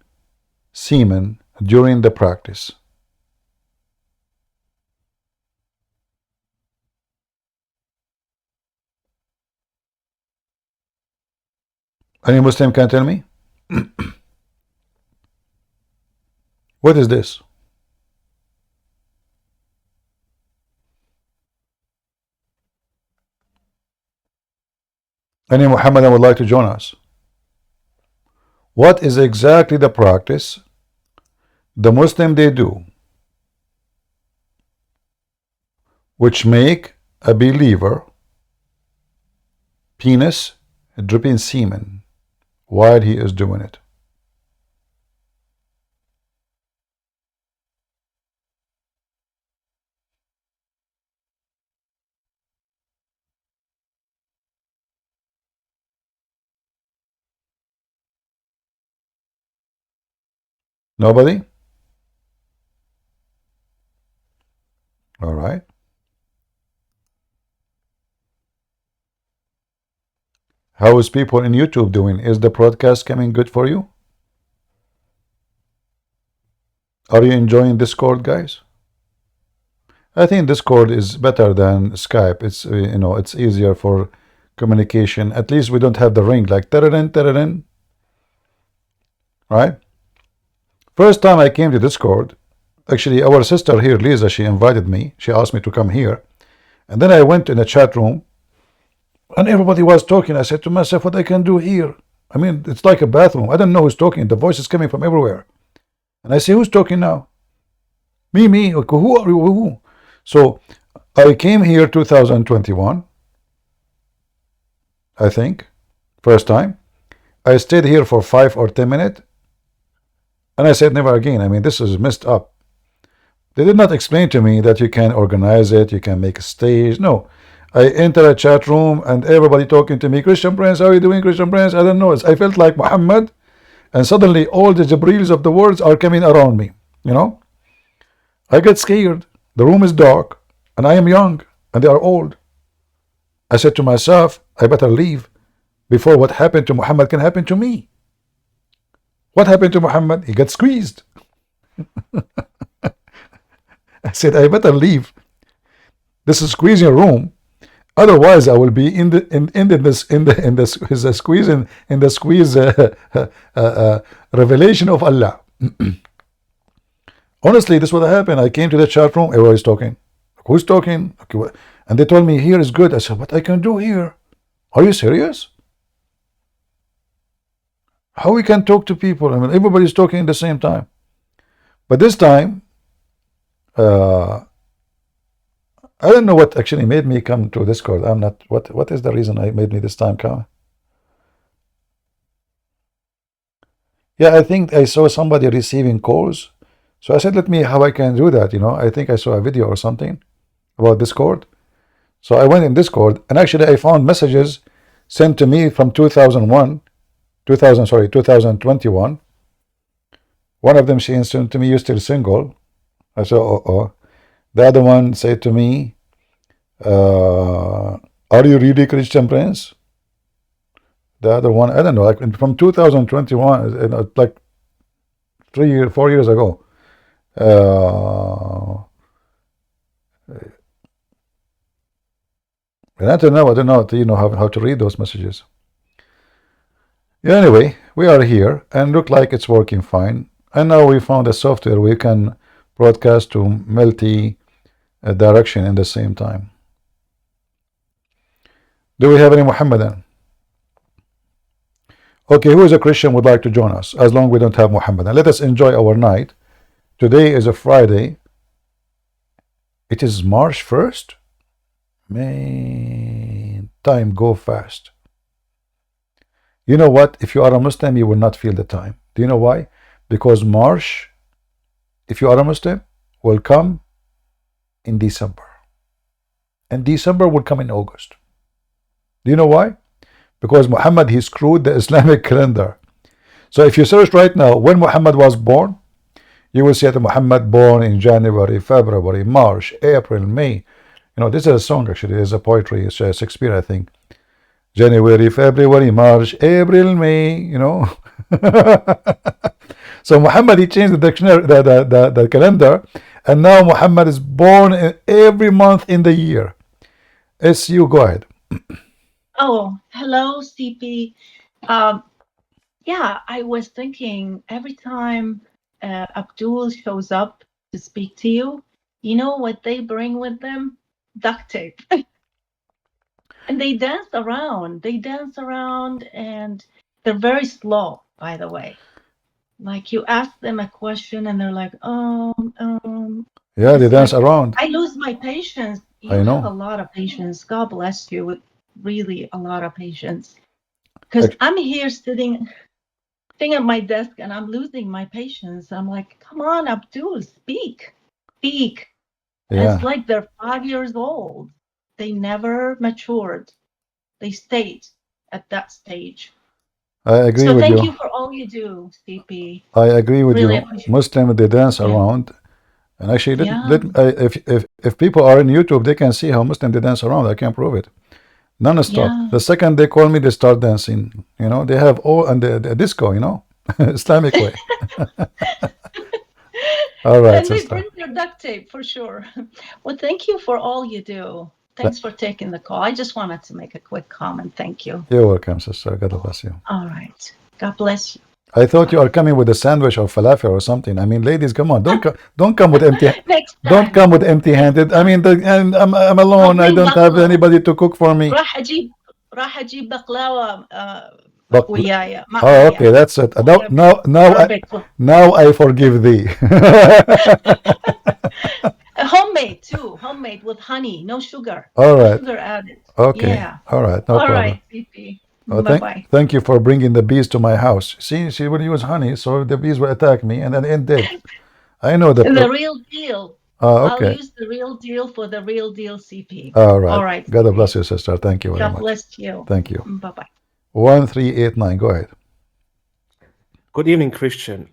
Speaker 1: semen during the practice? Any Muslim can tell me? What is this? Any Muhammadan would like to join us? What is exactly the practice the Muslim they do which make a believer penis dripping semen while he is doing it? Nobody? All right. How is people in YouTube doing? Is the broadcast coming good for you? Are you enjoying Discord, guys? I think Discord is better than Skype. It's it's easier for communication. At least we don't have the ring like tararin, tararin. Right? First time I came to Discord, actually our sister here, Lisa, she invited me. She asked me to come here. And then I went in a chat room and everybody was talking. I said to myself, what I can do here? I mean, it's like a bathroom. I don't know who's talking. The voice is coming from everywhere. And I say, who's talking now? Me. Okay, who are you? Who? So I came here 2021, I think, first time. I stayed here for 5 or 10 minutes. And I said, never again. I mean, this is messed up. They did not explain to me that you can organize it, you can make a stage. No. I enter a chat room and everybody talking to me, Christian Prince, how are you doing, Christian Prince? I don't know. I felt like Muhammad, and suddenly all the Jibrils of the world are coming around me. I get scared. The room is dark, and I am young, and they are old. I said to myself, I better leave before what happened to Muhammad can happen to me. What happened to Muhammad? He got squeezed. I said, I better leave. This is squeezing room. Otherwise, I will be in the squeeze revelation of Allah. Honestly, this is what happened. I came to the chat room. Everybody's talking. Who's talking? Okay, and they told me here is good. I said, what I can do here? Are you serious? How we can talk to people? I mean, everybody's talking at the same time. But this time, I don't know what actually made me come to Discord. I'm not. What is the reason I made me this time come? Yeah, I think I saw somebody receiving calls. So I said, let me how I can do that. I think I saw a video or something about Discord. So I went in Discord, and actually I found messages sent to me from 2021. One of them, she sent to me, "You still single?" I said, "Oh." The other one said to me, "Are you really Christian Prince?" The other one, I don't know, like from 2021, like 4 years ago. And I don't know how to read those messages. Yeah, anyway, we are here and look like it's working fine. And now we found a software we can broadcast to multi direction in the same time. Do we have any Muhammadan? Okay, who is a Christian would like to join us? As long as we don't have Muhammad. And let us enjoy our night. Today is a Friday. It is March 1st. Man, time go fast. You know what? If you are a Muslim, you will not feel the time. Do you know why? Because March, if you are a Muslim, will come in December. And December will come in August. Do you know why? Because Muhammad, he screwed the Islamic calendar. So if you search right now when Muhammad was born, you will see that Muhammad born in January, February, March, April, May. You know, this is a song actually. It's a poetry. It's Shakespeare, I think. January, February, March, April, May. You know. So Muhammad, he changed the dictionary, the calendar, and now Muhammad is born in every month in the year. It's you. Go ahead.
Speaker 17: Oh, hello, CP. Yeah, I was thinking every time Abdul shows up to speak to you, you know what they bring with them? Duct tape. And they dance around. They dance around, and they're very slow, by the way. Like you ask them a question and they're like,
Speaker 1: Yeah, they
Speaker 17: it's
Speaker 1: dance
Speaker 17: like,
Speaker 1: around.
Speaker 17: I lose my patience. You
Speaker 1: I
Speaker 17: have
Speaker 1: know.
Speaker 17: a lot of patience. God bless you with really a lot of patience. Because I'm here sitting at my desk and I'm losing my patience. I'm like, come on, Abdul, speak. Speak.
Speaker 1: Yeah.
Speaker 17: It's like they're 5 years old. They never matured. They stayed at that stage.
Speaker 1: I agree
Speaker 17: So
Speaker 1: with
Speaker 17: thank
Speaker 1: you.
Speaker 17: you for all you do, CP.
Speaker 1: I agree with
Speaker 17: Really
Speaker 1: you.
Speaker 17: appreciate
Speaker 1: Muslim, they dance
Speaker 17: Yeah.
Speaker 1: around. And actually,
Speaker 17: Yeah.
Speaker 1: if people are on YouTube, they can see how Muslim they dance around. I can prove it. Non-stop.
Speaker 17: Yeah.
Speaker 1: The second they call me, they start dancing. You know, they have all and the disco. You know, Islamic way. All right,
Speaker 17: And they
Speaker 1: sister.
Speaker 17: bring their duct tape for sure. Well, thank you for all you do. Thanks for taking the call. I just wanted to make a quick comment. Thank you.
Speaker 1: You're welcome, sister. God bless you.
Speaker 17: All right. God bless you.
Speaker 1: I thought you are coming with a sandwich or falafel or something. I mean, ladies, come on, don't come with empty. Don't come with empty-handed. I mean, and I'm alone. I don't have anybody to cook for me.
Speaker 17: راح أجيب بقلاوة
Speaker 1: But
Speaker 17: وياي
Speaker 1: oh, okay, that's it. Now I forgive thee.
Speaker 17: Homemade too. Homemade with honey, no sugar.
Speaker 1: All
Speaker 17: No
Speaker 1: right.
Speaker 17: sugar added.
Speaker 1: Okay.
Speaker 17: Yeah.
Speaker 1: All right. No
Speaker 17: All
Speaker 1: problem.
Speaker 17: right, CP.
Speaker 1: Oh,
Speaker 17: Bye-bye.
Speaker 1: thank you for bringing the bees to my house. See, she would use honey, so the bees will attack me, and then it did. I know the.
Speaker 17: The real deal.
Speaker 1: Oh,
Speaker 17: I'll
Speaker 1: okay.
Speaker 17: use the real deal for the real deal, CP.
Speaker 1: All right.
Speaker 17: All right.
Speaker 1: God
Speaker 17: CP.
Speaker 1: bless you, sister. Thank you very
Speaker 17: God
Speaker 1: much.
Speaker 17: bless you.
Speaker 1: Thank you.
Speaker 17: Bye-bye.
Speaker 1: 1389. Go ahead.
Speaker 18: Good evening, Christian.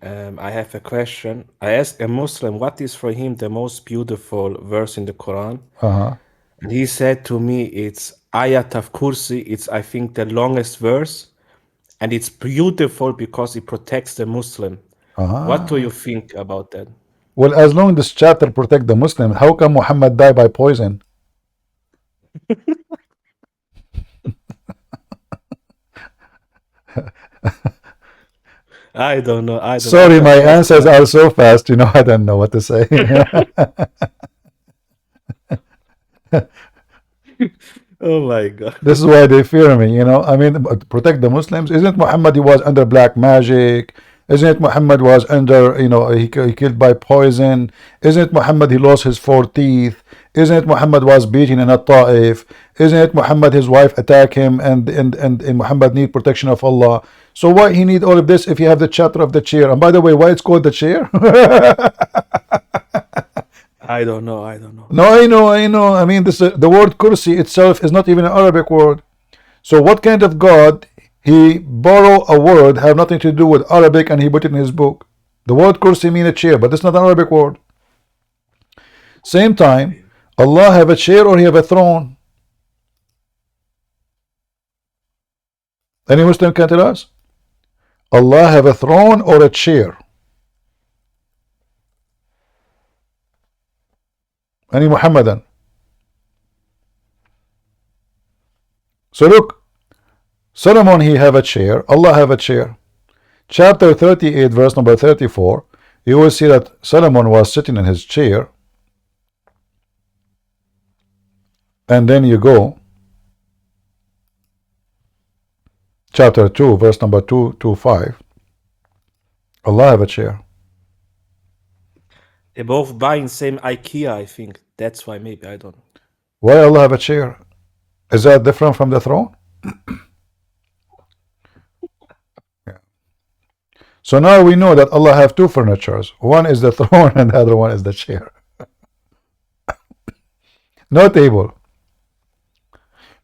Speaker 18: I have a question. I asked a Muslim what is for him the most beautiful verse in the Quran. And he said to me, it's Ayat of Kursi. It's, I think, the longest verse. And it's beautiful because it protects the Muslim. What do you think about that?
Speaker 1: Well, as long as this chapter protect the Muslim, how come Muhammad died by poison?
Speaker 18: I don't know. I don't
Speaker 1: Sorry,
Speaker 18: know.
Speaker 1: my answers are so fast. You know, I don't know what to say.
Speaker 18: Oh my God.
Speaker 1: This is why they fear me, you know. I mean, protect the Muslims. Isn't Muhammad, he was under black magic? Isn't it Muhammad was under, you know, he killed by poison? Isn't it Muhammad, he lost his 4 teeth? Isn't it Muhammad was beaten in a Ta'if? Isn't it Muhammad, his wife attacked him, and Muhammad need protection of Allah? So why he need all of this if you have the chapter of the chair? And by the way, why it's called the chair?
Speaker 18: I don't know. I don't know.
Speaker 1: No, I know. I mean, this the word kursi itself is not even an Arabic word. So what kind of God he borrow a word have nothing to do with Arabic and he put it in his book? The word kursi mean a chair, but it's not an Arabic word. Same time, Allah have a chair or he have a throne? Any Muslim can tell us? Allah have a throne or a chair? Any Muhammadan? So look, Solomon, he have a chair, Allah have a chair. Chapter 38, verse number 34, you will see that Solomon was sitting in his chair, and then you go chapter 2, verse number 225. Allah have a chair.
Speaker 18: They're both buying same IKEA, I think. That's why maybe, I don't know.
Speaker 1: Why Allah have a chair? Is that different from the throne? Yeah. So now we know that Allah have two furnitures. One is the throne and the other one is the chair. No table.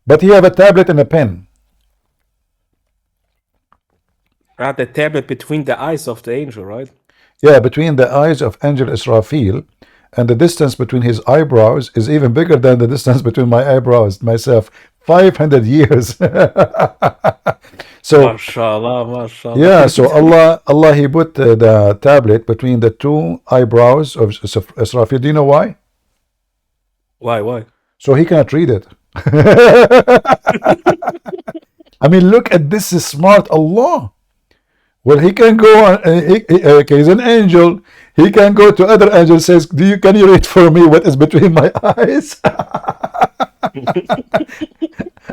Speaker 1: But he have a tablet and a pen.
Speaker 18: Right, the tablet between the eyes of the angel, right?
Speaker 1: Yeah, between the eyes of Angel Israfil, and the distance between his eyebrows is even bigger than the distance between my eyebrows myself. 500 years. So
Speaker 18: mashallah, mashallah.
Speaker 1: yeah, so Allah he put the tablet between the two eyebrows of Israfil. Do you know why?
Speaker 18: Why?
Speaker 1: So he cannot read it. I mean, look at this smart Allah. Well, he can go on. Okay, he's an angel. He can go to other angels. Says, can you read for me what is between my eyes?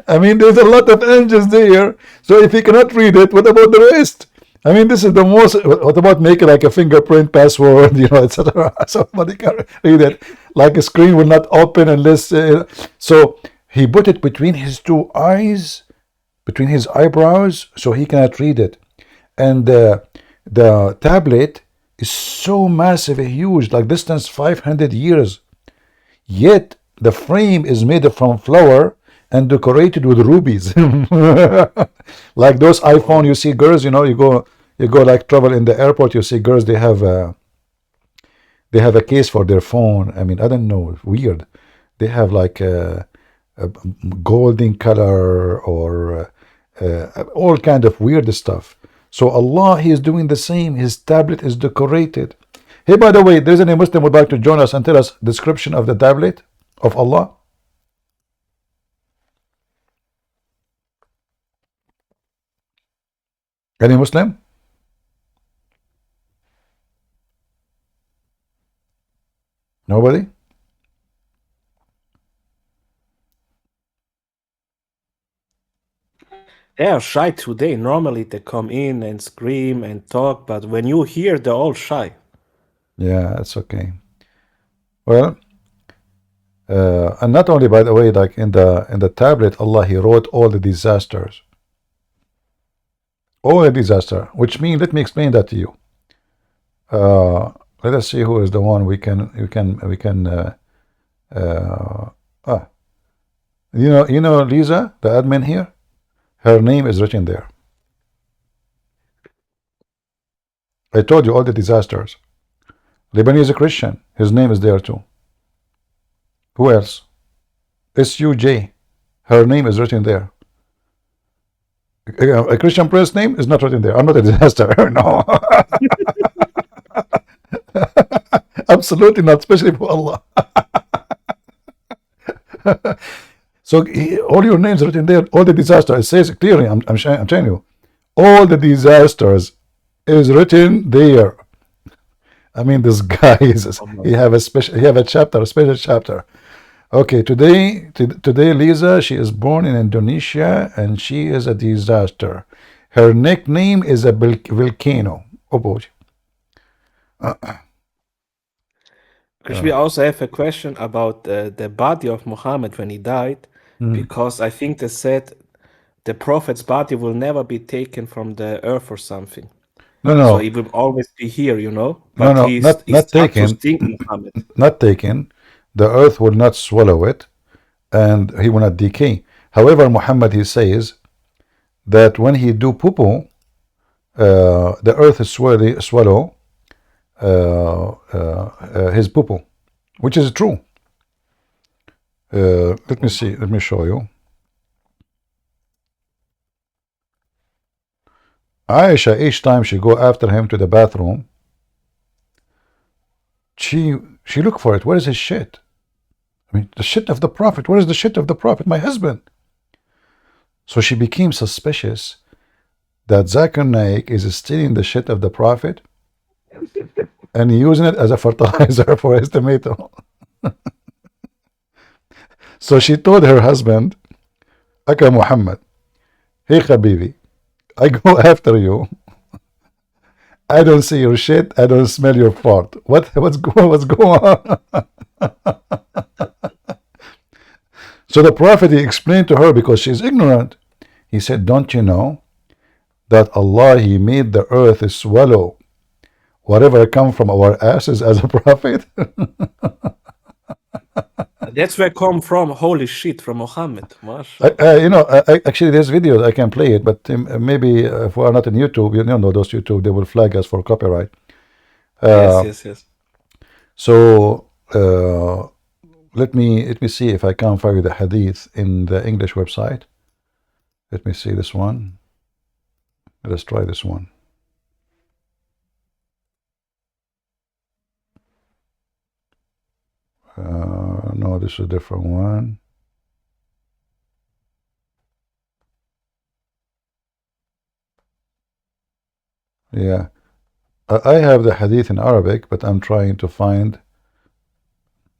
Speaker 1: I mean, there's a lot of angels there. So if he cannot read it, what about the rest? I mean, this is the most. What about making like a fingerprint password, etc. Somebody can read it. Like a screen will not open unless. So he put it between his two eyes, between his eyebrows, so he cannot read it. And the tablet is so massive and huge, like distance 500 years. Yet the frame is made from flour and decorated with rubies. Like those iPhone, you see girls, you go like travel in the airport, you see girls, they have a case for their phone. I mean, I don't know, weird. They have like a golden color or all kind of weird stuff. So Allah, he is doing the same. His tablet is decorated. Hey, by the way, there's any Muslim would like to join us and tell us description of the tablet of Allah? Any Muslim? Nobody?
Speaker 18: They are shy today. Normally they come in and scream and talk, but when you hear, they're all shy.
Speaker 1: Yeah, it's okay. Well, and not only, by the way, like in the tablet, Allah, he wrote all the disasters. All the disaster, which means, let me explain that to you. Let us see who is the one we can Lisa, the admin here, her name is written there. I told you all the disasters. Lebanese Christian, his name is there too. Who else? SUJ, her name is written there. A Christian prince name is not written there. I'm not a disaster. No. Absolutely not, especially for Allah. So all your names are written there. All the disasters. It says clearly. I'm telling you, all the disasters is written there. I mean, this guy is. He have a chapter, a special chapter. Okay, today, Lisa, she is born in Indonesia, and she is a disaster. Her nickname is a volcano. Oh boy.
Speaker 18: Because we also have a question about the body of Muhammad when he died, because I think they said the prophet's body will never be taken from the earth or something.
Speaker 1: No.
Speaker 18: So he will always be here, But
Speaker 1: no,
Speaker 18: he's
Speaker 1: not taken.
Speaker 18: Muhammad.
Speaker 1: Not taken. The earth will not swallow it, and he will not decay. However, Muhammad, he says that when he do poo-poo, the earth is swallow his poo-poo, which is true. Let me see. Let me show you. Aisha, each time she go after him to the bathroom, she look for it. Where is his shit? I mean, the shit of the prophet. Where is the shit of the prophet? My husband. So she became suspicious that Zakir Naik is stealing the shit of the prophet and using it as a fertilizer for his tomato. So she told her husband, Aka Muhammad, hey Habibi, I go after you. I don't see your shit. I don't smell your fart. What's going on? So the Prophet, he explained to her because she's ignorant. He said, don't you know that Allah, he made the earth swallow whatever come from our asses as a prophet?
Speaker 18: That's where come from. Holy shit, from Muhammad.
Speaker 1: Actually, there's videos. I can play it, but maybe if we're not on YouTube, you know, those YouTube, they will flag us for copyright.
Speaker 18: Yes.
Speaker 1: So let me see if I can find the hadith in the English website. Let me see this one. Let's try this one. No, this is a different one. Yeah, I have the hadith in Arabic, but I'm trying to find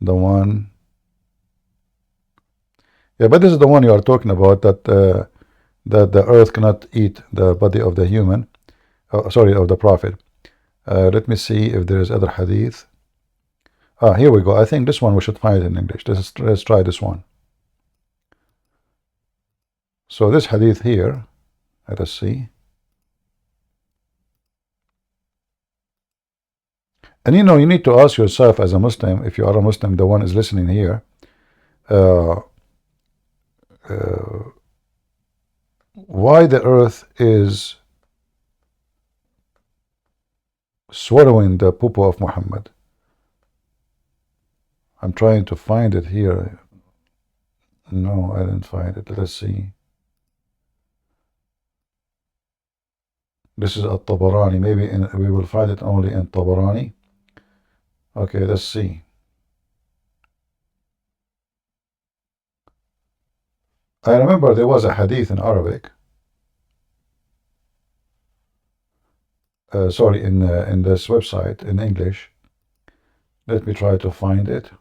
Speaker 1: the one. Yeah, but this is the one you are talking about, that that the earth cannot eat the body of the human, sorry, of the prophet. Let me see if there is other hadith. Here we go. I think this one we should find in English. Let's try this one. So this hadith here, let us see. And you know, you need to ask yourself as a Muslim, if you are a Muslim, the one is listening here, why the earth is swallowing the poo of Muhammad. I'm trying to find it here. No, I didn't find it. Let's see. This is at Tabarani. Maybe we will find it only in Tabarani. Okay, let's see. I remember there was a hadith in Arabic. Sorry, in this website in English. Let me try to find it.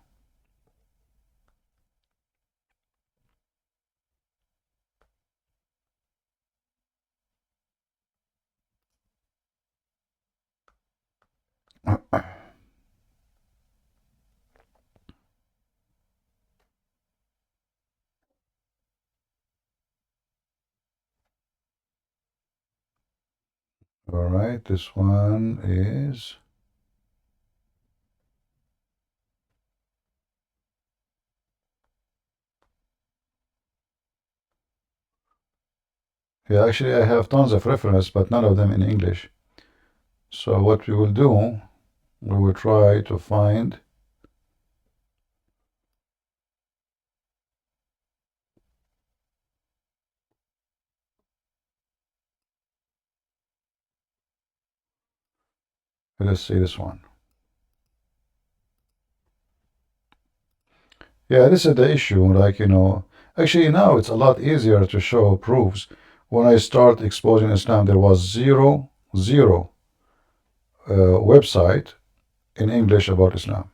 Speaker 1: All right, this one is. Yeah, actually, I have tons of references, but none of them in English. So what we will do, we will try to find. Let's see this one. Yeah, this is the issue. Like, you know, actually now it's a lot easier to show proofs. When I start exposing Islam, there was zero website in English about Islam.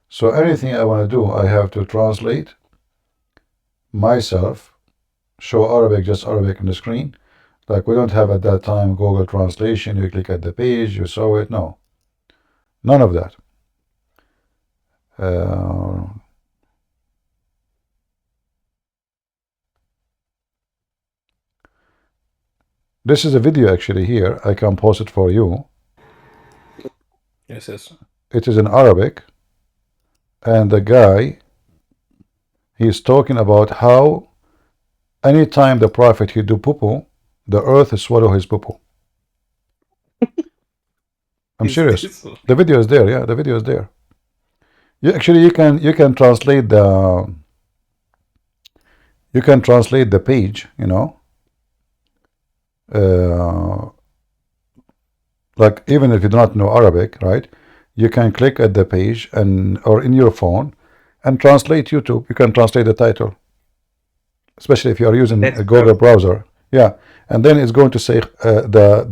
Speaker 1: So anything I want to do, I have to translate myself, show Arabic, just Arabic on the screen. Like we don't have at that time Google Translation. You click at the page, you saw it. No, none of that. This is a video actually here. I can post it for you.
Speaker 18: Yes.
Speaker 1: It is in Arabic. And the guy, he's talking about how anytime the Prophet he do poo-poo, the earth swallow his poo-poo. I'm serious. The video is there. Yeah, the video is there. Actually, you can translate the page. You know, like even if you do not know Arabic, right? You can click at the page or in your phone and translate YouTube. You can translate the title, especially if you are using a Google browser. Yeah, and then it's going to say the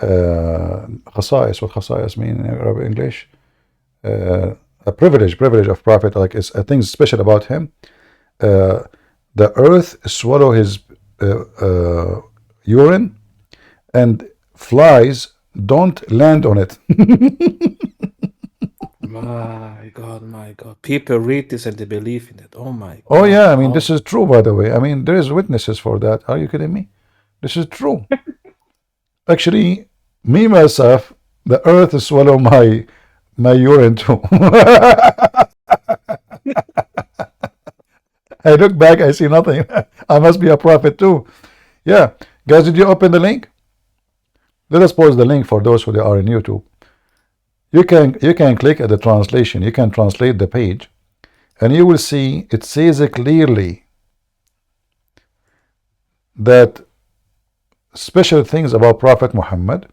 Speaker 1: khasa'is. What khasa'is mean in English? A privilege of Prophet, like it's a thing special about him. The earth swallow his urine, and flies don't land on it.
Speaker 18: My God. People read this and they believe in it. Oh my
Speaker 1: Oh
Speaker 18: God.
Speaker 1: yeah, I mean
Speaker 18: How?
Speaker 1: this is true, by the way. I mean there is witnesses for that. Are you kidding me? This is true. Actually, me myself, the earth swallow my urine too. I look back, I see nothing. I must be a prophet too. Yeah, guys, did you open the link? Let us post the link for those who are in YouTube. You can click at the translation. You can translate the page, and you will see it says clearly that special things about Prophet Muhammad.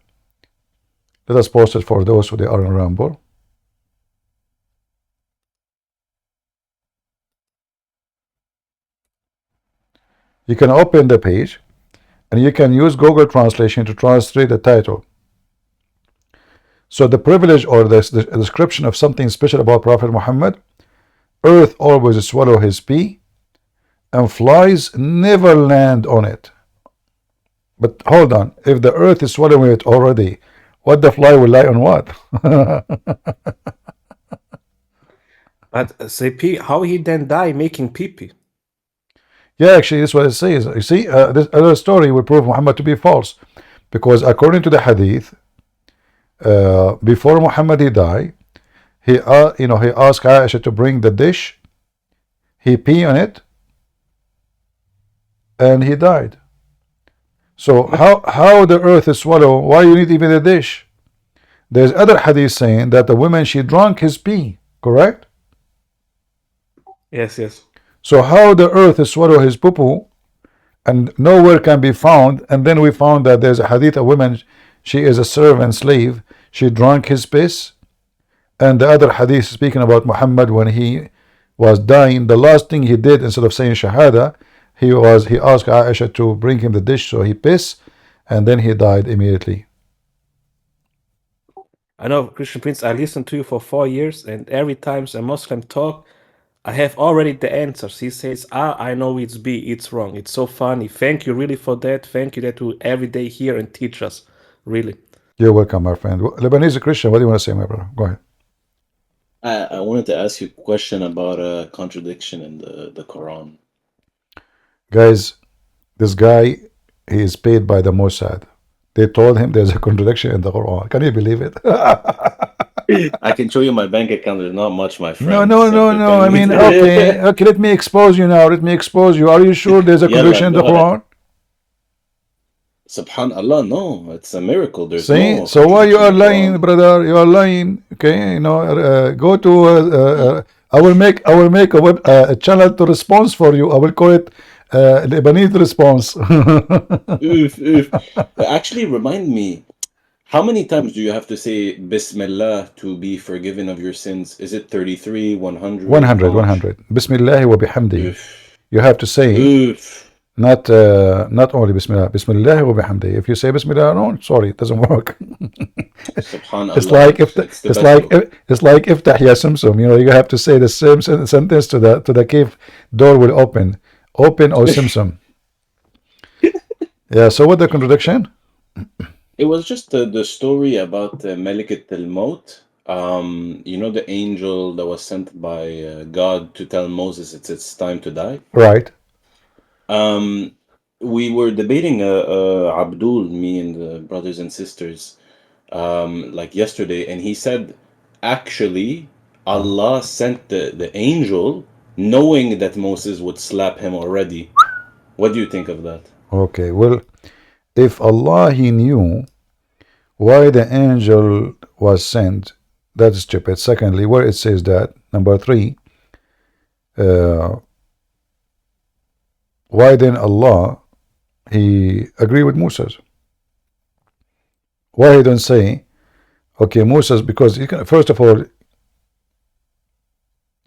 Speaker 1: Let us post it for those who are in Rumble. You can open the page, and you can use Google Translation to translate the title. So the privilege or the description of something special about Prophet Muhammad: earth always swallow his pee, and flies never land on it. But hold on, if the earth is swallowing it already, what the fly will lie on what?
Speaker 18: But CP, how he then die making pee-pee?
Speaker 1: Yeah, actually, this is what it says. You see, this other story will prove Muhammad to be false, because according to the Hadith, before Muhammad he died, he asked Aisha to bring the dish. He pee on it, and he died. So how the earth is swallow? Why you need even a dish? There's other hadith saying that the woman she drank his pee. Correct?
Speaker 18: Yes.
Speaker 1: So how the earth is swallow his poo, and nowhere can be found, and then we found that there's a hadith, a woman, she is a servant slave, she drank his piss, and the other hadith speaking about Muhammad when he was dying, the last thing he did instead of saying Shahada, he asked Aisha to bring him the dish, so he pissed, and then he died immediately.
Speaker 18: I know, Christian Prince, I listened to you for 4 years, and every time a Muslim talk, I have already the answers. He says, I know it's B, it's wrong. It's so funny. Thank you really for that. Thank you that you every day here and teach us. Really.
Speaker 1: You're welcome, my friend. Lebanese Christian, what do you want to say, my brother? Go ahead.
Speaker 19: I wanted to ask you a question about a contradiction in the Quran.
Speaker 1: Guys, this guy, he is paid by the Mossad. They told him there's a contradiction in the Quran. Can you believe it?
Speaker 19: I can show you my bank account. There's not much, my friend.
Speaker 1: No. I mean, okay. Let me expose you now. Let me expose you. Are you sure there's a contradiction in the Quran?
Speaker 19: Subhanallah, no. It's a miracle. There's
Speaker 1: See?
Speaker 19: no.
Speaker 1: So why you are lying, brother? You are lying. Okay, go to. I will make a channel to response for you. I will call it Lebanese response.
Speaker 19: Actually, remind me. How many times do you have to say Bismillah to be forgiven of your sins? Is it 33, 100?
Speaker 1: 100. Bismillah wa bihamdihi. You have to say not only Bismillah. Bismillah wa bihamdihi. If you say Bismillah alone, sorry, it doesn't work. It's like iftah ya sumsum. You have to say the same sentence to the cave door will open. Open, O Simsum. Yeah. So what the contradiction?
Speaker 19: It was just the story about Malikat al-Maut. The angel that was sent by God to tell Moses it's time to die.
Speaker 1: Right.
Speaker 19: We were debating Abdul, me and the brothers and sisters, like yesterday, and he said, actually, Allah sent the angel knowing that Moses would slap him already. What do you think of that?
Speaker 1: Okay, well, if Allah he knew why the angel was sent, that's stupid. Secondly, where it says that, number 3, why then Allah he agree with Moses? Why he don't say, okay, Moses, because you can, first of all,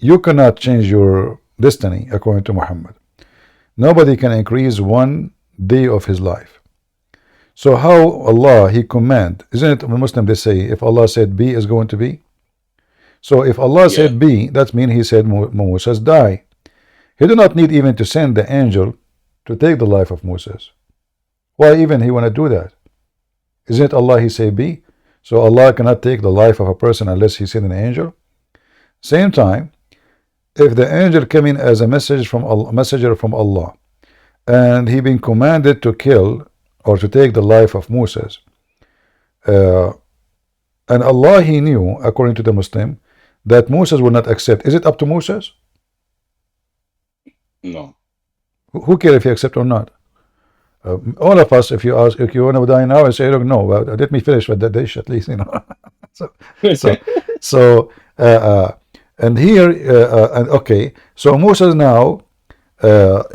Speaker 1: you cannot change your destiny according to Muhammad. Nobody can increase one day of his life. So how Allah he command? Isn't it Muslim they say if Allah said B is going to be? So if Allah said B, that means he said Moses die. He do not need even to send the angel to take the life of Moses. Why even he want to do that? Isn't it Allah he say be? So Allah cannot take the life of a person unless he sent an angel. Same time, if the angel came in as a messenger from Allah, and he been commanded to kill or to take the life of Moses, and Allah he knew, according to the Muslim, that Moses will not accept. Is it up to Moses?
Speaker 19: No.
Speaker 1: Who cares if he accept or not? All of us, if you ask, if you want to die now, I say, look, no, let me finish with the dish at least, you know. And here, and okay, so Moses now,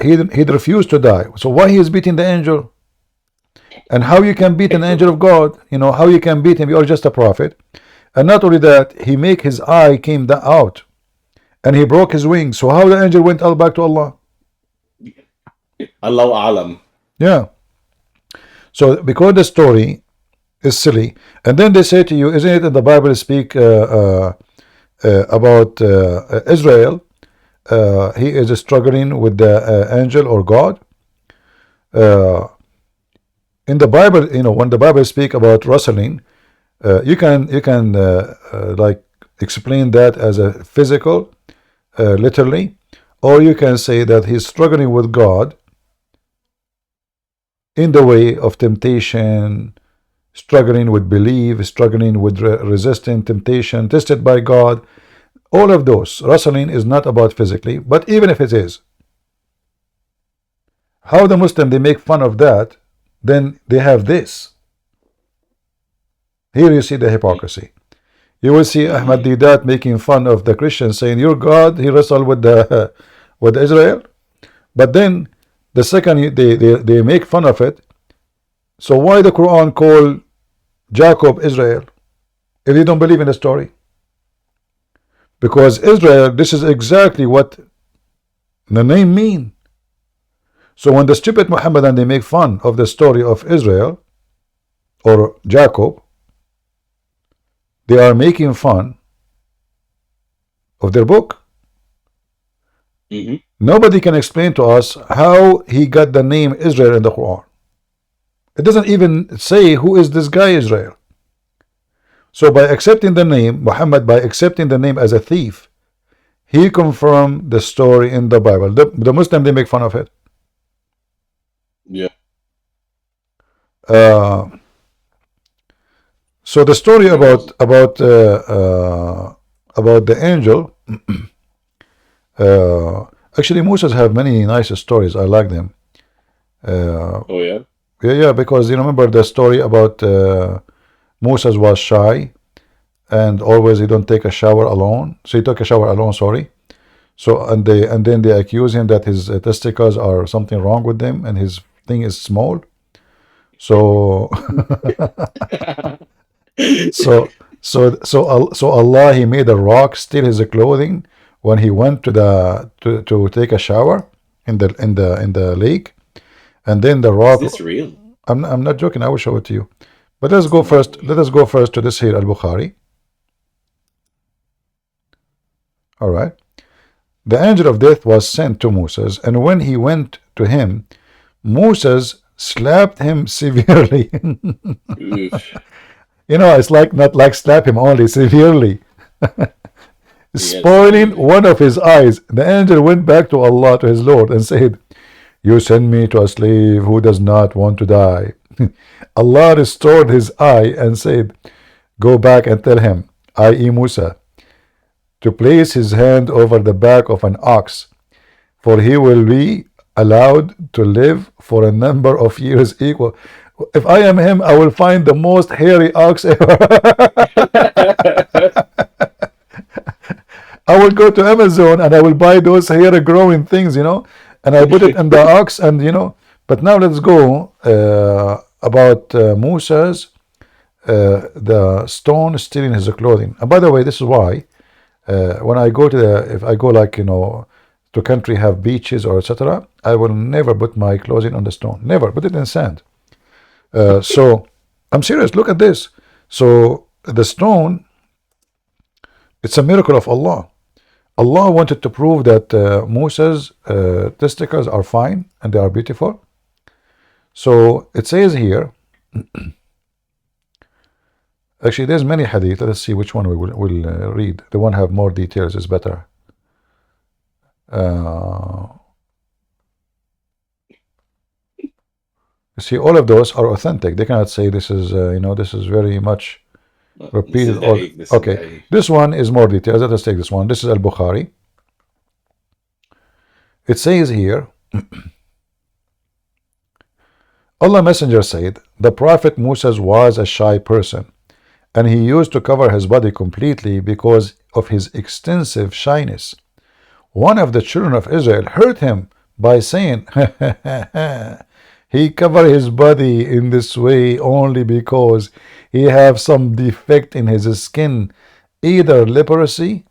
Speaker 1: he refused to die. So why he is beating the angel? And how you can beat an angel of God? You know, how you can beat him? You are just a prophet. And not only that, he make his eye came out, and he broke his wings. So how the angel went all back to Allah?
Speaker 19: Allahu Alam.
Speaker 1: Yeah. So because the story is silly, and then they say to you, isn't it in the Bible speak about Israel? He is struggling with the angel or God. In the Bible, you know, when the Bible speak about wrestling, you can like explain that as a physical, literally, or you can say that he's struggling with God in the way of temptation, struggling with belief, struggling with resisting temptation, tested by God. All of those. Wrestling is not about physically, but even if it is, how the Muslim they make fun of that, then they have this. Here you see the hypocrisy. You will see Ahmad Didat making fun of the Christians, saying, your God, he wrestled with the with Israel. But then the second they make fun of it. So why the Quran call Jacob Israel if you don't believe in the story? Because Israel, this is exactly what the name mean. So when the stupid Muhammadan they make fun of the story of Israel or Jacob, they are making fun of their book. Nobody can explain to us how he got the name Israel in the Quran. It doesn't even say who is this guy Israel. So by accepting the name Muhammad, by accepting the name as a thief, he confirmed the story in the Bible. The Muslim they make fun of it.
Speaker 19: Yeah.
Speaker 1: So the story about the angel. Actually, Moses have many nice stories. I like them.
Speaker 19: Oh yeah.
Speaker 1: Yeah, because you remember the story about Moses was shy, and always he don't take a shower alone. So he took a shower alone. Sorry. So and then they accuse him that his testicles are something wrong with them, and his thing is small. So so Allah he made a rock steal his clothing when he went to take a shower in the lake, and then the rock.
Speaker 19: Is this real?
Speaker 1: I'm not joking. I will show it to you. But let's go first. Let us go first to this here Al-Bukhari. All right. The angel of death was sent to Moses, and when he went to him, Moses slapped him severely. You know, it's like not like slap him only, severely. Spoiling one of his eyes. The angel went back to Allah, to his Lord, and said, you send me to a slave who does not want to die. Allah restored his eye and said, go back and tell him, i.e. Musa, to place his hand over the back of an ox, for he will be allowed to live for a number of years equal. If I am him, I will find the most hairy ox ever. I will go to Amazon and I will buy those hair growing things, you know, and I put it in the ox, and you know. But now let's go about Moses, the stone stealing his clothing. And by the way, this is why when I go if I go like, you know, to country have beaches or etc., I will never put my clothing on the stone. Never put it in sand. So I'm serious. Look at this. So the stone, it's a miracle of Allah. Allah wanted to prove that Musa's testicles are fine and they are beautiful. So it says here, actually there's many hadith. Let's see which one we will read. The one have more details is better. You see, all of those are authentic. They cannot say this is, this is very much repeated. Okay, this one is more detailed. Let us take this one. This is Al-Bukhari. It says here, Allah Messenger said, the Prophet Musa was a shy person, and he used to cover his body completely because of his extensive shyness. One of the children of Israel heard him by saying, he covered his body in this way only because he have some defect in his skin, either leprosy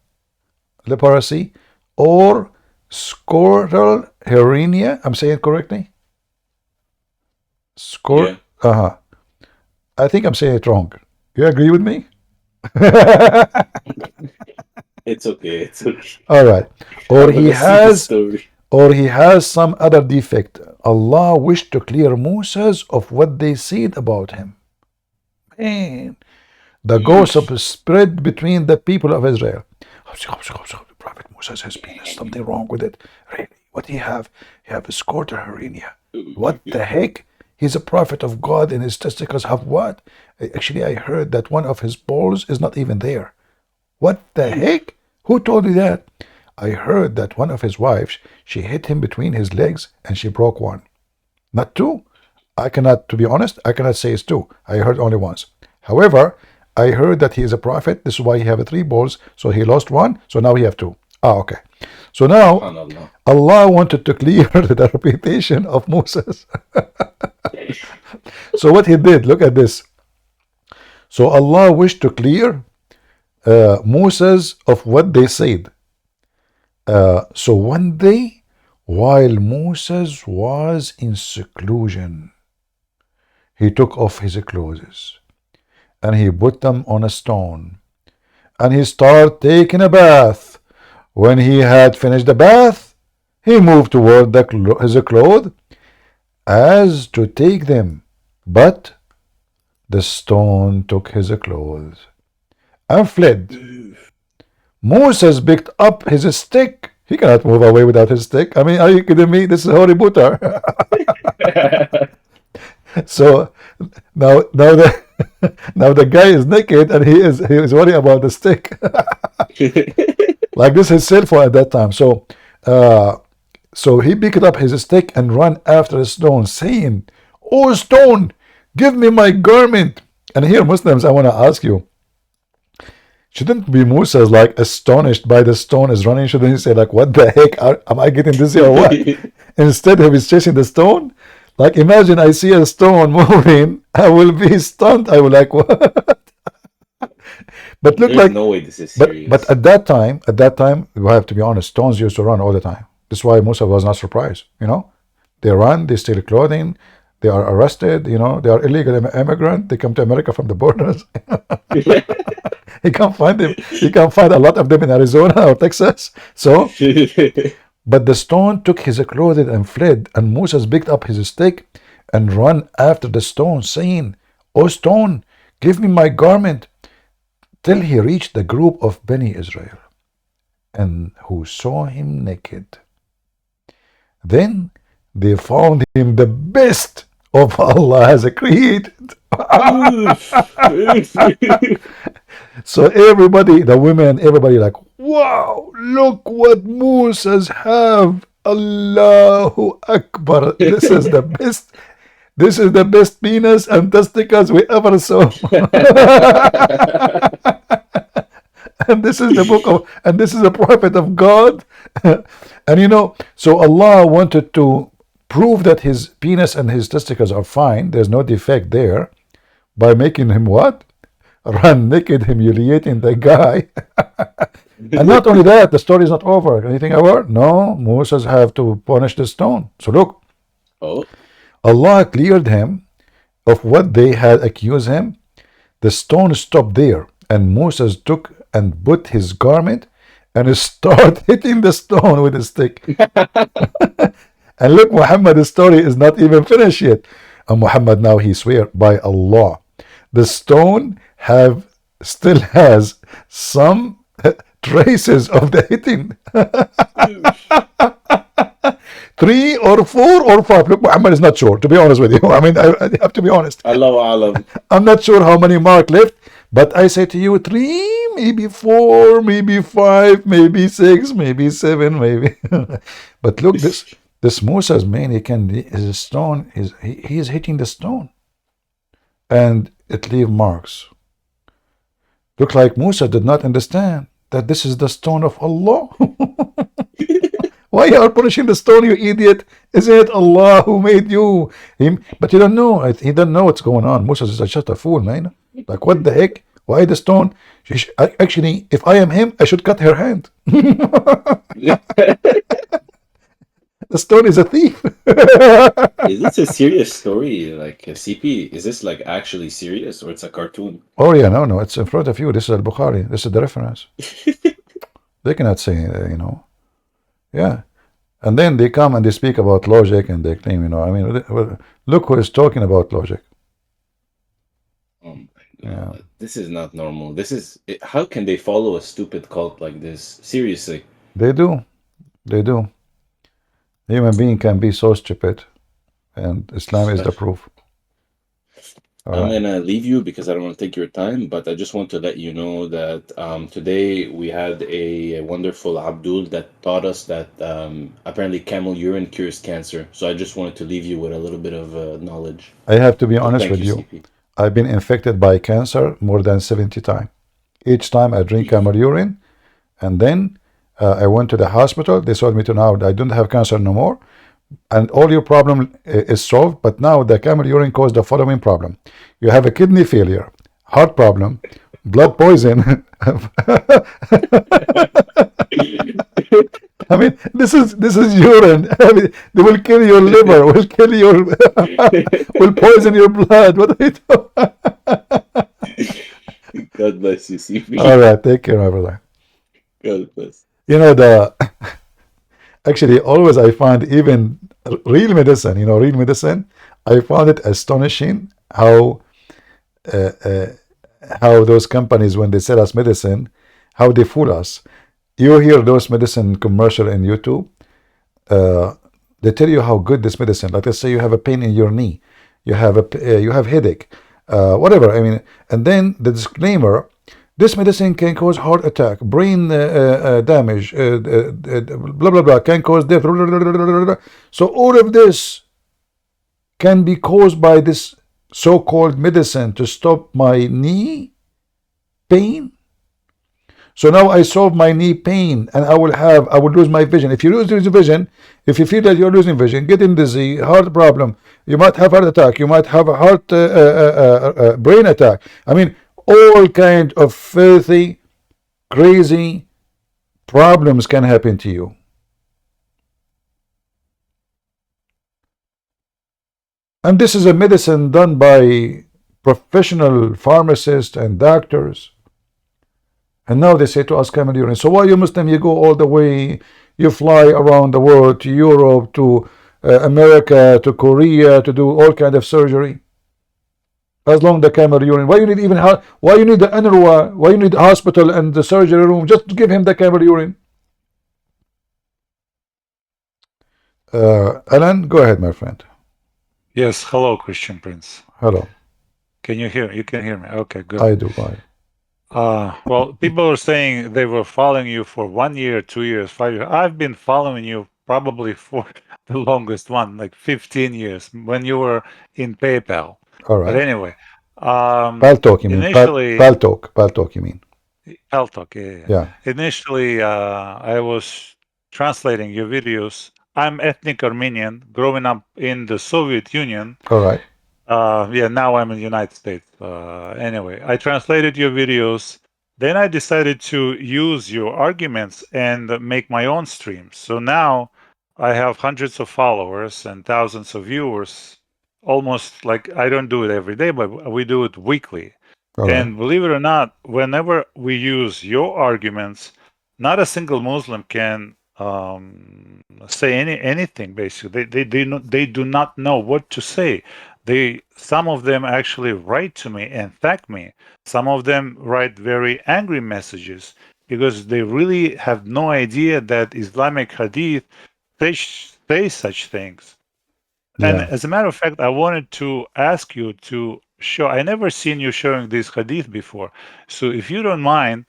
Speaker 1: or scrotal hernia. I'm saying it correctly? I think I'm saying it wrong. You agree with me?
Speaker 19: It's okay. It's okay.
Speaker 1: All right. Or he
Speaker 19: Story.
Speaker 1: has some other defect. Allah wished to clear Moses of what they said about him. Man, the gossip spread between the people of Israel. The Prophet Moses has penis. Something wrong with it. Really? What do you have? You have a scrotal hernia. What the heck? He's a prophet of God and his testicles have what? Actually, I heard that one of his balls is not even there. What the heck? Who told you that? I heard that one of his wives, she hit him between his legs and she broke one. Not two. To be honest, I cannot say it's two. I heard only once. However, I heard that he is a prophet. This is why he have 3 balls. So he lost one. So now he have 2. Okay. So now Allah wanted to clear the reputation of Moses. So what he did, look at this. So Allah wished to clear Moses of what they said. So one day, while Moses was in seclusion, he took off his clothes and he put them on a stone and he started taking a bath. When he had finished the bath, he moved toward his clothes as to take them, but the stone took his clothes and fled. Moses picked up his stick. He cannot move away without his stick. I mean, are you kidding me? This is Harry Potter. So now the guy is naked and he is worried about the stick. Like this is cell phone at that time. So he picked up his stick and ran after the stone, saying, "Oh stone, give me my garment." And here, Muslims, I want to ask you, shouldn't be Moses like astonished by the stone is running? Shouldn't he say like, what the heck, am I getting dizzy or what? Instead of he's chasing the stone. Like imagine I see a stone moving, I will be stunned. I will like, what? But look,
Speaker 19: There's no way this is serious.
Speaker 1: But at that time, we have to be honest, stones used to run all the time. That's why Moses was not surprised. They run, they steal clothing, they are arrested. They are illegal immigrant. They come to America from the borders. You can't find them. You can find a lot of them in Arizona or Texas. So, but the stone took his clothing and fled, and Moses picked up his stick and ran after the stone, saying, "O stone, give me my garment," till he reached the group of Beni Israel, and who saw him naked. Then they found him the best of Allah has created. So everybody, the women, everybody like, wow, look what Moses have. Allahu Akbar. This is the best. This is the best penis and testicles we ever saw. And this is the book of, and this is the prophet of God. And so Allah wanted to prove that his penis and his testicles are fine. There's no defect there, by making him what? Run naked, humiliating the guy. And not only that, the story is not over. Anything over? No, Moses have to punish the stone. So look, Allah cleared him of what they had accused him. The stone stopped there, and Moses took and put his garment and start hitting the stone with a stick. And look, Muhammad's story is not even finished yet. And Muhammad now he swear by Allah, the stone still has some traces of the hitting. 3 or 4 or 5. Look, Muhammad is not sure, to be honest with you. I mean, I have to be honest.
Speaker 19: Allahu Alam.
Speaker 1: I'm not sure how many mark left, but I say to you 3, maybe 4, maybe 5, maybe 6, maybe 7, maybe. But look, this Musa's man, his stone he is hitting the stone, and it leave marks. Look like Musa did not understand that this is the stone of Allah. Why you are punishing the stone, you idiot? Isn't it Allah who made you? But you don't know. He doesn't know what's going on. Musa is just a fool, man. Like, what the heck? Why the stone? Actually, if I am him, I should cut her hand. The stone is a thief.
Speaker 19: Is this a serious story? Like, CP, is this like actually serious, or it's a cartoon?
Speaker 1: Oh yeah, no, it's in front of you. This is Al-Bukhari. This is the reference. They cannot say, yeah. And then they come and they speak about logic, and they claim, I mean, look who is talking about logic.
Speaker 19: Oh my God. Yeah. This is not normal. How can they follow a stupid cult like this? Seriously.
Speaker 1: They do. Human being can be so stupid, and Islam is the proof.
Speaker 19: I'm going to leave you because I don't want to take your time, but I just want to let you know that today we had a wonderful Abdul that taught us that apparently camel urine cures cancer. So I just wanted to leave you with a little bit of knowledge.
Speaker 1: I have to be honest with you. CP. I've been infected by cancer more than 70 times. Each time I drink camel urine, and then I went to the hospital. They told me now I don't have cancer no more, and all your problem is solved. But now the camel urine caused the following problem: you have a kidney failure, heart problem, blood poison. I mean, this is urine. I mean, they will kill your liver, will kill your, will poison your blood. What are you doing?
Speaker 19: God bless you, CP.
Speaker 1: All right, take care, my brother.
Speaker 19: God bless.
Speaker 1: Actually, always I find even real medicine, I found it astonishing how those companies, when they sell us medicine, how they fool us. You hear those medicine commercial in YouTube, they tell you how good this medicine, like let's say you have a pain in your knee, you have headache, whatever, I mean, and then the disclaimer, this medicine can cause heart attack, brain damage, blah, blah, blah, can cause death. Blah, blah, blah, blah, blah. So all of this can be caused by this so-called medicine to stop my knee pain. So now I solve my knee pain, and I will lose my vision. If you lose your vision, if you feel that you're losing vision, getting dizzy, heart problem, you might have heart attack, you might have a heart brain attack. I mean, all kind of filthy, crazy problems can happen to you. And this is a medicine done by professional pharmacists and doctors. And now they say to us, camel urine. So why you Muslim, you go all the way, you fly around the world, to Europe, to America, to Korea, to do all kind of surgery? As long the camel urine. Why you need why you need the UNRWA? Why you need the hospital and the surgery room? Just give him the camel urine. Alan, go ahead, my friend.
Speaker 20: Yes, hello, Christian Prince.
Speaker 1: Hello.
Speaker 20: Can you hear? You can hear me? Okay, good.
Speaker 1: I do.
Speaker 20: Well, people are saying they were following you for 1 year, 2 years, 5 years. I've been following you probably for the longest one, like 15 years, when you were in PayPal.
Speaker 1: All right.
Speaker 20: But anyway,
Speaker 1: PalTalk, you mean?
Speaker 20: Initially,
Speaker 1: PalTalk, you mean?
Speaker 20: PalTalk, yeah. Initially, I was translating your videos. I'm ethnic Armenian, growing up in the Soviet Union.
Speaker 1: All right.
Speaker 20: Yeah, now I'm in the United States. Anyway, I translated your videos. Then I decided to use your arguments and make my own streams. So now I have hundreds of followers and thousands of viewers. Almost like I don't do it every day, but we do it weekly.
Speaker 1: All right.
Speaker 20: And believe it or not, whenever we use your arguments, Not a single Muslim can say anything. Basically, they do not know what to say. Some of them actually write to me and thank me. Some of them write very angry messages because they really have no idea that Islamic Hadith say such things. And
Speaker 1: Yeah.
Speaker 20: as a matter of fact, I wanted to ask you to show. I never seen you showing this Hadith before, so if you don't mind.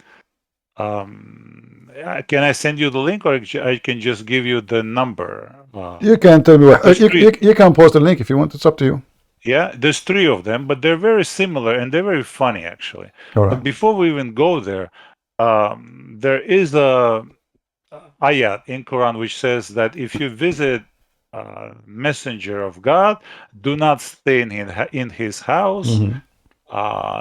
Speaker 20: Can I send you the link, or I can just give you the number?
Speaker 1: You can tell me
Speaker 20: There's three.
Speaker 1: you can post a link if you want. It's up to you.
Speaker 20: Yeah, there's three of them, but they're very similar and they're very funny actually.
Speaker 1: All
Speaker 20: But
Speaker 1: right.
Speaker 20: before we even go there, there is a ayat in Quran which says that if you visit messenger of God, do not stay in his house.
Speaker 1: Mhm.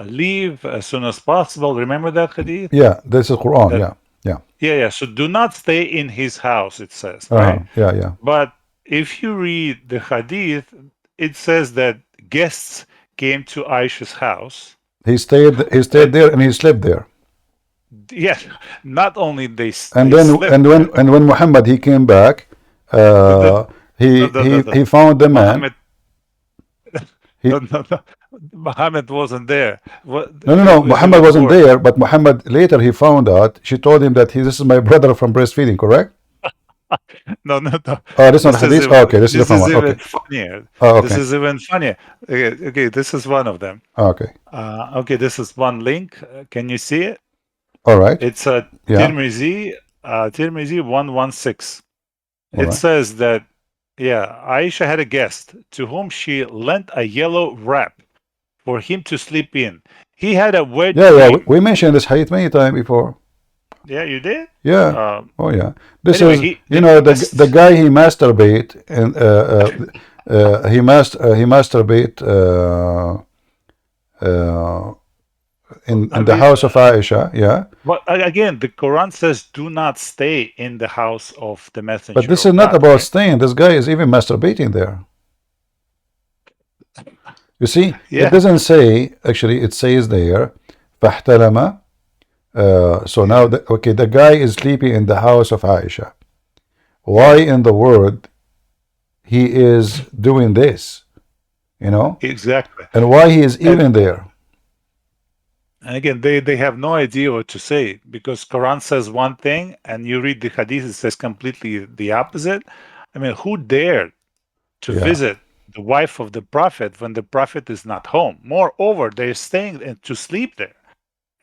Speaker 20: Leave as soon as possible. Remember that hadith?
Speaker 1: Yeah, this is Quran.
Speaker 20: That
Speaker 1: Yeah.
Speaker 20: yeah. So do not stay in his house, it says, right?
Speaker 1: Yeah.
Speaker 20: But if you read the hadith, it says that guests came to Aisha's house.
Speaker 1: He stayed there and he slept there.
Speaker 20: Yeah, not only they
Speaker 1: And
Speaker 20: they
Speaker 1: then
Speaker 20: slept
Speaker 1: and when Muhammad he came back, he found the man.
Speaker 20: Muhammad, no. Muhammad wasn't there.
Speaker 1: No. Muhammad wasn't there, but Muhammad later he found out. She told him that this is my brother from breastfeeding, correct?
Speaker 20: No.
Speaker 1: Oh, this is not hadith. Okay, this is a different one.
Speaker 20: Even
Speaker 1: Okay.
Speaker 20: funnier.
Speaker 1: Oh, okay.
Speaker 20: This is even funnier. Okay, this is one of them.
Speaker 1: Okay.
Speaker 20: Okay, this is one link. Can you see it?
Speaker 1: All right.
Speaker 20: It's a Tirmizi 116. It says that Aisha had a guest to whom she lent a yellow wrap for him to sleep in. He had a wet dream.
Speaker 1: Yeah. We mentioned this hadith many times before.
Speaker 20: Yeah, you did?
Speaker 1: Yeah. Oh yeah. This
Speaker 20: anyway,
Speaker 1: is the guy he masturbate and he masturbate in the house of Aisha. Yeah.
Speaker 20: But again, the Quran says do not stay in the house of the messenger.
Speaker 1: But this is not about staying. This guy is even masturbating there. You see, it doesn't say, actually, it says there, فَاحْتَلَمَ. So now, the guy is sleeping in the house of Aisha. Why in the world he is doing this? You know?
Speaker 20: Exactly.
Speaker 1: And why he is even there?
Speaker 20: And again, they have no idea what to say because Quran says one thing and you read the Hadith, it says completely the opposite. I mean, who dared to visit the wife of the Prophet when the Prophet is not home? Moreover, they're staying and to sleep there.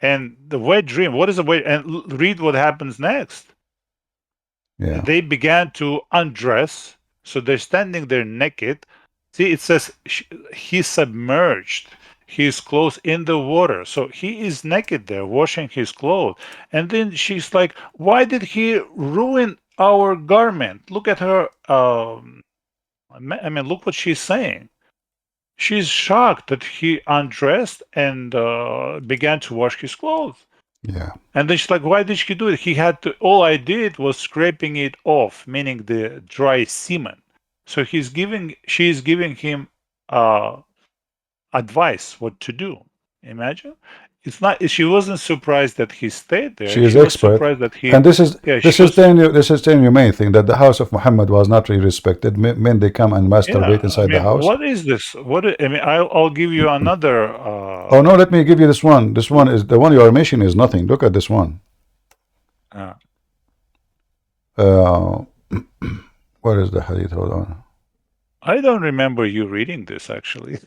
Speaker 20: And the wet dream, what is the wet? And read what happens next.
Speaker 1: Yeah.
Speaker 20: They began to undress, so they're standing there naked. See, it says he submerged his clothes in the water. So he is naked there, washing his clothes. And then she's like, why did he ruin our garment? Look at her. I mean, look what she's saying. She's shocked that he undressed and began to wash his clothes.
Speaker 1: Yeah.
Speaker 20: And then she's like, why did she do it? He had to, all I did was scraping it off, meaning the dry semen. So she's giving him advice what to do. Imagine. It's not. She wasn't surprised that he stayed there.
Speaker 1: She is
Speaker 20: was
Speaker 1: expert.
Speaker 20: surprised that he.
Speaker 1: And this is telling you main thing that the house of Muhammad was not really respected. Men they come and masturbate inside the house.
Speaker 20: What is this? I mean, I'll give you another.
Speaker 1: Oh no, let me give you this one. This one is the one you are mentioning is nothing. Look at this one. What is the hadith? Hold on.
Speaker 20: I don't remember you reading this actually.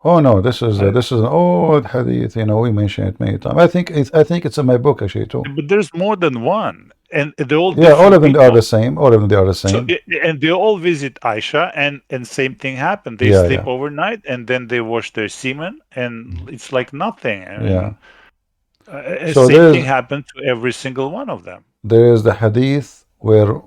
Speaker 1: Oh no, this is an old hadith. You know, we mentioned it many times. I think it's in my book actually too.
Speaker 20: But there's more than one, and they're all
Speaker 1: all of them are the same. All of them they are the same.
Speaker 20: So, and they all visit Aisha, and same thing happened. They sleep overnight, and then they wash their semen, and it's like nothing. I mean,
Speaker 1: so
Speaker 20: same thing happened to every single one of them.
Speaker 1: There is the hadith where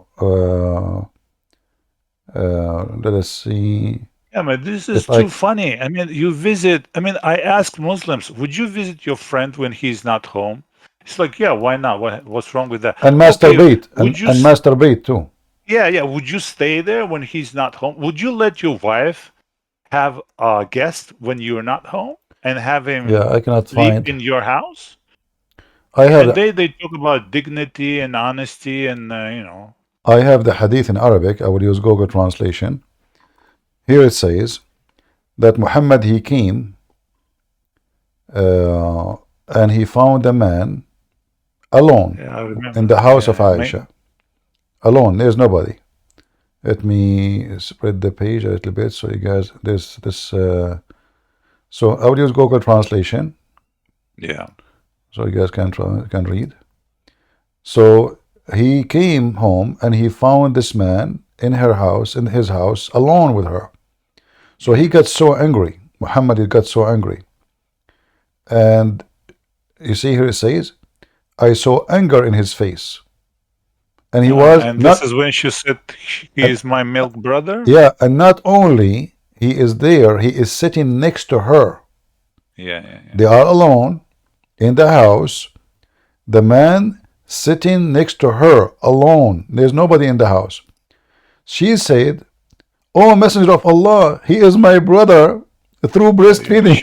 Speaker 1: let us see.
Speaker 20: Yeah, man, this is too funny. I mean, you visit. I mean, I ask Muslims, would you visit your friend when he's not home? It's like, yeah, why not? What's wrong with that?
Speaker 1: And masturbate, and masturbate too.
Speaker 20: Yeah. Would you stay there when he's not home? Would you let your wife have a guest when you're not home and have him
Speaker 1: I cannot
Speaker 20: sleep
Speaker 1: find
Speaker 20: in your house? And they talk about dignity and honesty and you know.
Speaker 1: I have the hadith in Arabic. I will use Google translation. Here it says that Muhammad, he came and he found a man alone in the house of Aisha. Alone, there's nobody. Let me spread the page a little bit so you guys, there's this. So I will use Google translation.
Speaker 20: Yeah.
Speaker 1: So you guys can read. So he came home and he found this man in his house, alone with her. So he got so angry. Muhammad got so angry. And you see here it says, I saw anger in his face. And he was
Speaker 20: and
Speaker 1: not,
Speaker 20: this is when she said he is my milk brother?
Speaker 1: Yeah, and not only he is there, he is sitting next to her.
Speaker 20: Yeah.
Speaker 1: They are alone in the house. The man sitting next to her alone. There's nobody in the house. She said, "Oh, Messenger of Allah, he is my brother through breastfeeding."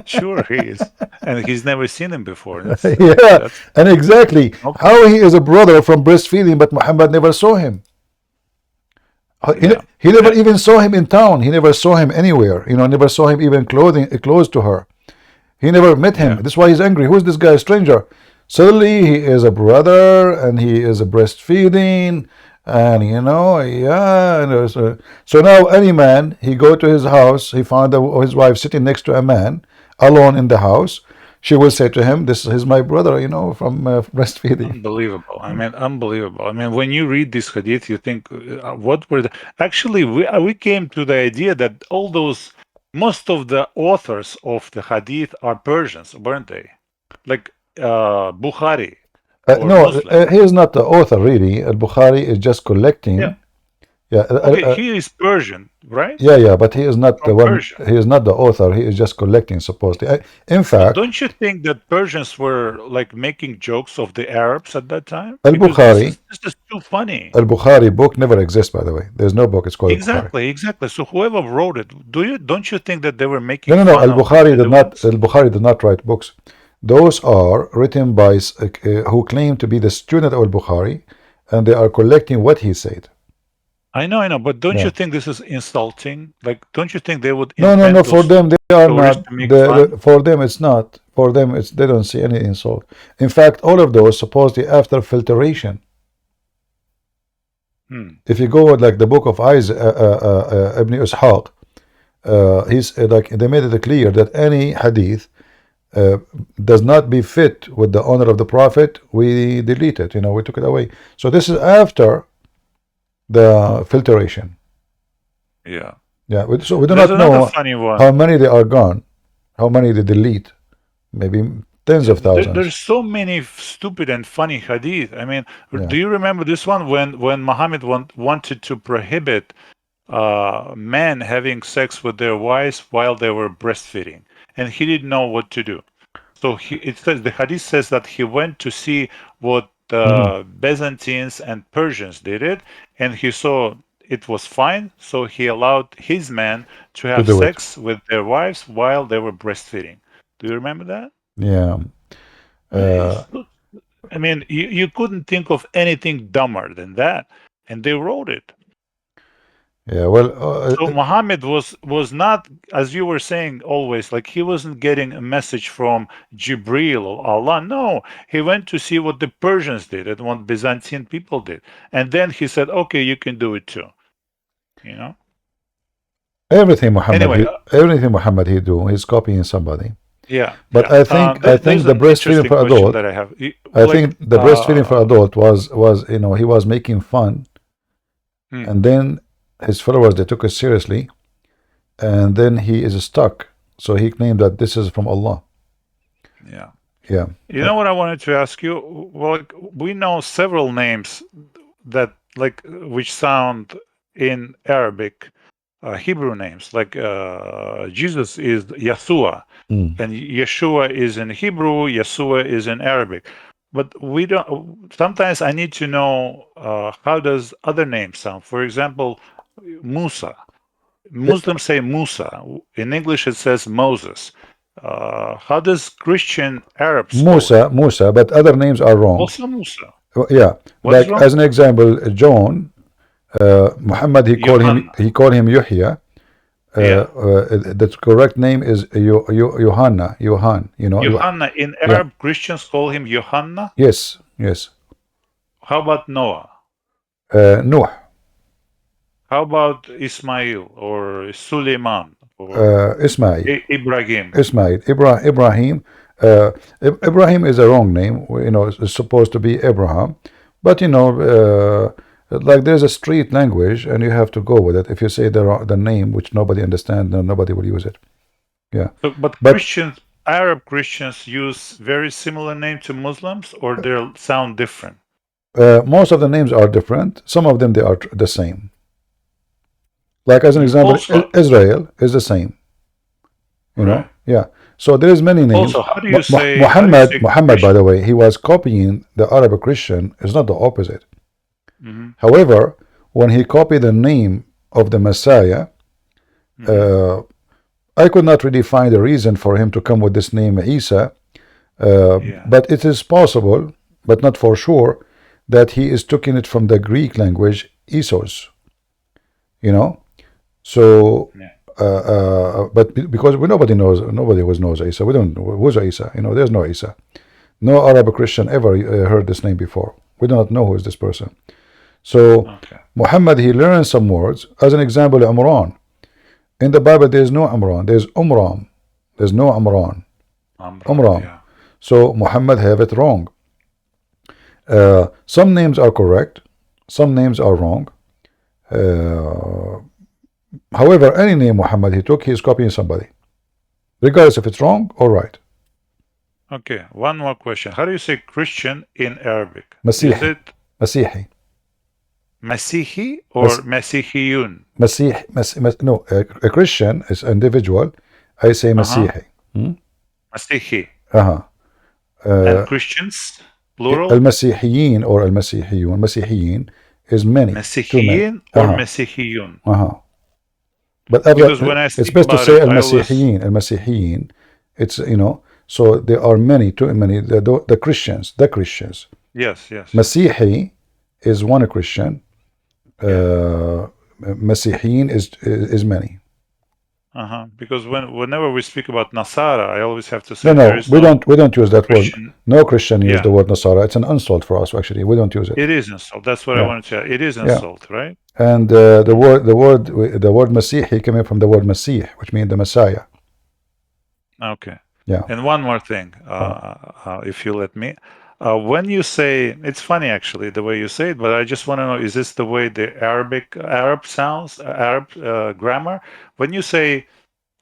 Speaker 20: Sure he is. And he's never seen him before.
Speaker 1: And exactly. How he is a brother from breastfeeding, but Muhammad never saw him. He never even saw him in town. He never saw him anywhere. Never saw him even close to her. He never met him. That's why he's angry. Who is this guy? A stranger. Suddenly he is a brother and he is a breastfeeding. And so now any man, he go to his house, he found his wife sitting next to a man alone in the house. She will say to him, "This is my brother, from breastfeeding."
Speaker 20: Unbelievable. I mean, unbelievable. I mean, when you read this hadith, you think, what were actually, we came to the idea that most of the authors of the hadith are Persians, weren't they? Like Bukhari.
Speaker 1: No, he is not the author really. Al-Bukhari is just collecting. Yeah.
Speaker 20: Okay, he is Persian, right?
Speaker 1: Yeah, but he is not
Speaker 20: From
Speaker 1: the one.
Speaker 20: Persia.
Speaker 1: He is not the author. He is just collecting, supposedly. In fact,
Speaker 20: Don't you think that Persians were like making jokes of the Arabs at that time?
Speaker 1: Al-Bukhari.
Speaker 20: This is too funny.
Speaker 1: Al-Bukhari book never exists, by the way. There's no book. It's called Al-Bukhari.
Speaker 20: Exactly. So whoever wrote it, don't you think that they were making?
Speaker 1: No.
Speaker 20: Fun
Speaker 1: Al-Bukhari did not. Al-Bukhari did not write books. Those are written by who claim to be the student of Al-Bukhari, and they are collecting what he said.
Speaker 20: I know, but don't you think this is insulting? Like, don't you think they would?
Speaker 1: No. For them, they are not.
Speaker 20: Fun?
Speaker 1: For them, it's not. For them, they don't see any insult. In fact, all of those supposedly after filtration. If you go like the book of Ibn Ishaq, he's like they made it clear that any hadith does not be fit with the honor of the Prophet, we delete it. We took it away. So this is after the filtration.
Speaker 20: Yeah.
Speaker 1: So we do not know how many they are gone, how many they delete. Maybe tens of thousands.
Speaker 20: There's so many stupid and funny hadith. I mean, do you remember this one when Muhammad wanted to prohibit men having sex with their wives while they were breastfeeding, and he didn't know what to do. So the hadith says that he went to see what the Byzantines and Persians did it, and he saw it was fine, so he allowed his men to have sex with their wives while they were breastfeeding. Do you remember that?
Speaker 1: Yeah.
Speaker 20: I mean, you couldn't think of anything dumber than that, and they wrote it.
Speaker 1: Yeah, well,
Speaker 20: so Muhammad was not, as you were saying, always like he wasn't getting a message from Jibril or Allah. No, he went to see what the Persians did and what Byzantine people did, and then he said, "Okay, you can do it too."
Speaker 1: Everything Muhammad he do, he's copying somebody.
Speaker 20: Yeah,
Speaker 1: but I think the breastfeeding for adult. I think the breastfeeding for adult was he was making fun, and then his followers, they took it seriously, and then he is stuck. So he claimed that this is from Allah.
Speaker 20: Yeah.
Speaker 1: You
Speaker 20: know what I wanted to ask you? Well, we know several names that which sound in Arabic, Hebrew names. Like Jesus is Yeshua, and Yeshua is in Hebrew. Yeshua is in Arabic. But we don't. Sometimes I need to know how does other names sound. For example, Musa. Muslims say Musa. In English, it says Moses. how does Christian Arabs call
Speaker 1: Musa,
Speaker 20: him?
Speaker 1: Musa, but other names are wrong.
Speaker 20: Also Musa.
Speaker 1: Yeah,
Speaker 20: What is
Speaker 1: like
Speaker 20: wrong?
Speaker 1: as an example, John, Muhammad, he called him Yahya. The correct name is Yohanna. Yohan. You know.
Speaker 20: Yohanna. In Arab, Christians call him Yohanna.
Speaker 1: Yes. Yes.
Speaker 20: How about Noah?
Speaker 1: Nuh.
Speaker 20: How about Ismail or Suleiman or
Speaker 1: Ismail.
Speaker 20: Ibrahim?
Speaker 1: Ismail. Ibrahim. Ibrahim is a wrong name. You know, it's supposed to be Abraham, but you know, like there's a street language, and you have to go with it. If you say the name which nobody understands, then nobody will use it. Yeah.
Speaker 20: But Christians, Arab Christians, use very similar name to Muslims, or they sound different.
Speaker 1: Most of the names are different. Some of them they are the same. Like as an example, Israel is the same. You know, yeah. So there is many names.
Speaker 20: Also, how do you say
Speaker 1: Muhammad, by the way, he was copying the Arab Christian. It's not the opposite. However, when he copied the name of the Messiah, I could not really find a reason for him to come with this name Isa. But it is possible, but not for sure, that he is taking it from the Greek language Isos. You know, so but because nobody knows Isa. We don't know who's Isa. You know, there's no Isa. No Arab Christian ever heard this name before. We do not know who is this person. So Muhammad, he learned some words. As an example, Umran. In the Bible, there is no Umran. There's Umram. There's no Umran. Umran. Yeah. So Muhammad have it wrong. Some names are correct. Some names are wrong. However, any name Muhammad he took, he is copying somebody, regardless if it's wrong or right.
Speaker 20: Okay, one more question. How do you say Christian in Arabic?
Speaker 1: Masihi.
Speaker 20: Is it
Speaker 1: Masihi.
Speaker 20: Masihi or Masihiyun?
Speaker 1: No, a Christian is individual. I say Masihi.
Speaker 20: Masihi.
Speaker 1: And
Speaker 20: Christians, plural?
Speaker 1: Al-Masihiyyin or Al-Masihiyun. Masihiyyin is many.
Speaker 20: Masihiyin or Masihiyun?
Speaker 1: But it's best to say Al-Masihiyyin. Al-Masihiyyin. It's, you know, so there are many, too many. The Christians.
Speaker 20: Yes, yes.
Speaker 1: Masihi is one Christian. Masihiyyin is many.
Speaker 20: Because whenever we speak about Nasara, I always have to say
Speaker 1: we don't use that
Speaker 20: Christian.
Speaker 1: word. No Christian use the word Nasara. It's an insult for us. Actually, we don't use it.
Speaker 20: It is insult. That's what I wanted to say. It is insult, right?
Speaker 1: And the word Masihi coming from the word Masih, which means the Messiah.
Speaker 20: Okay.
Speaker 1: Yeah.
Speaker 20: And one more thing, if you let me. When you say, it's funny actually the way you say it, but I just want to know, is this the way the Arab sounds, Arab grammar? When you say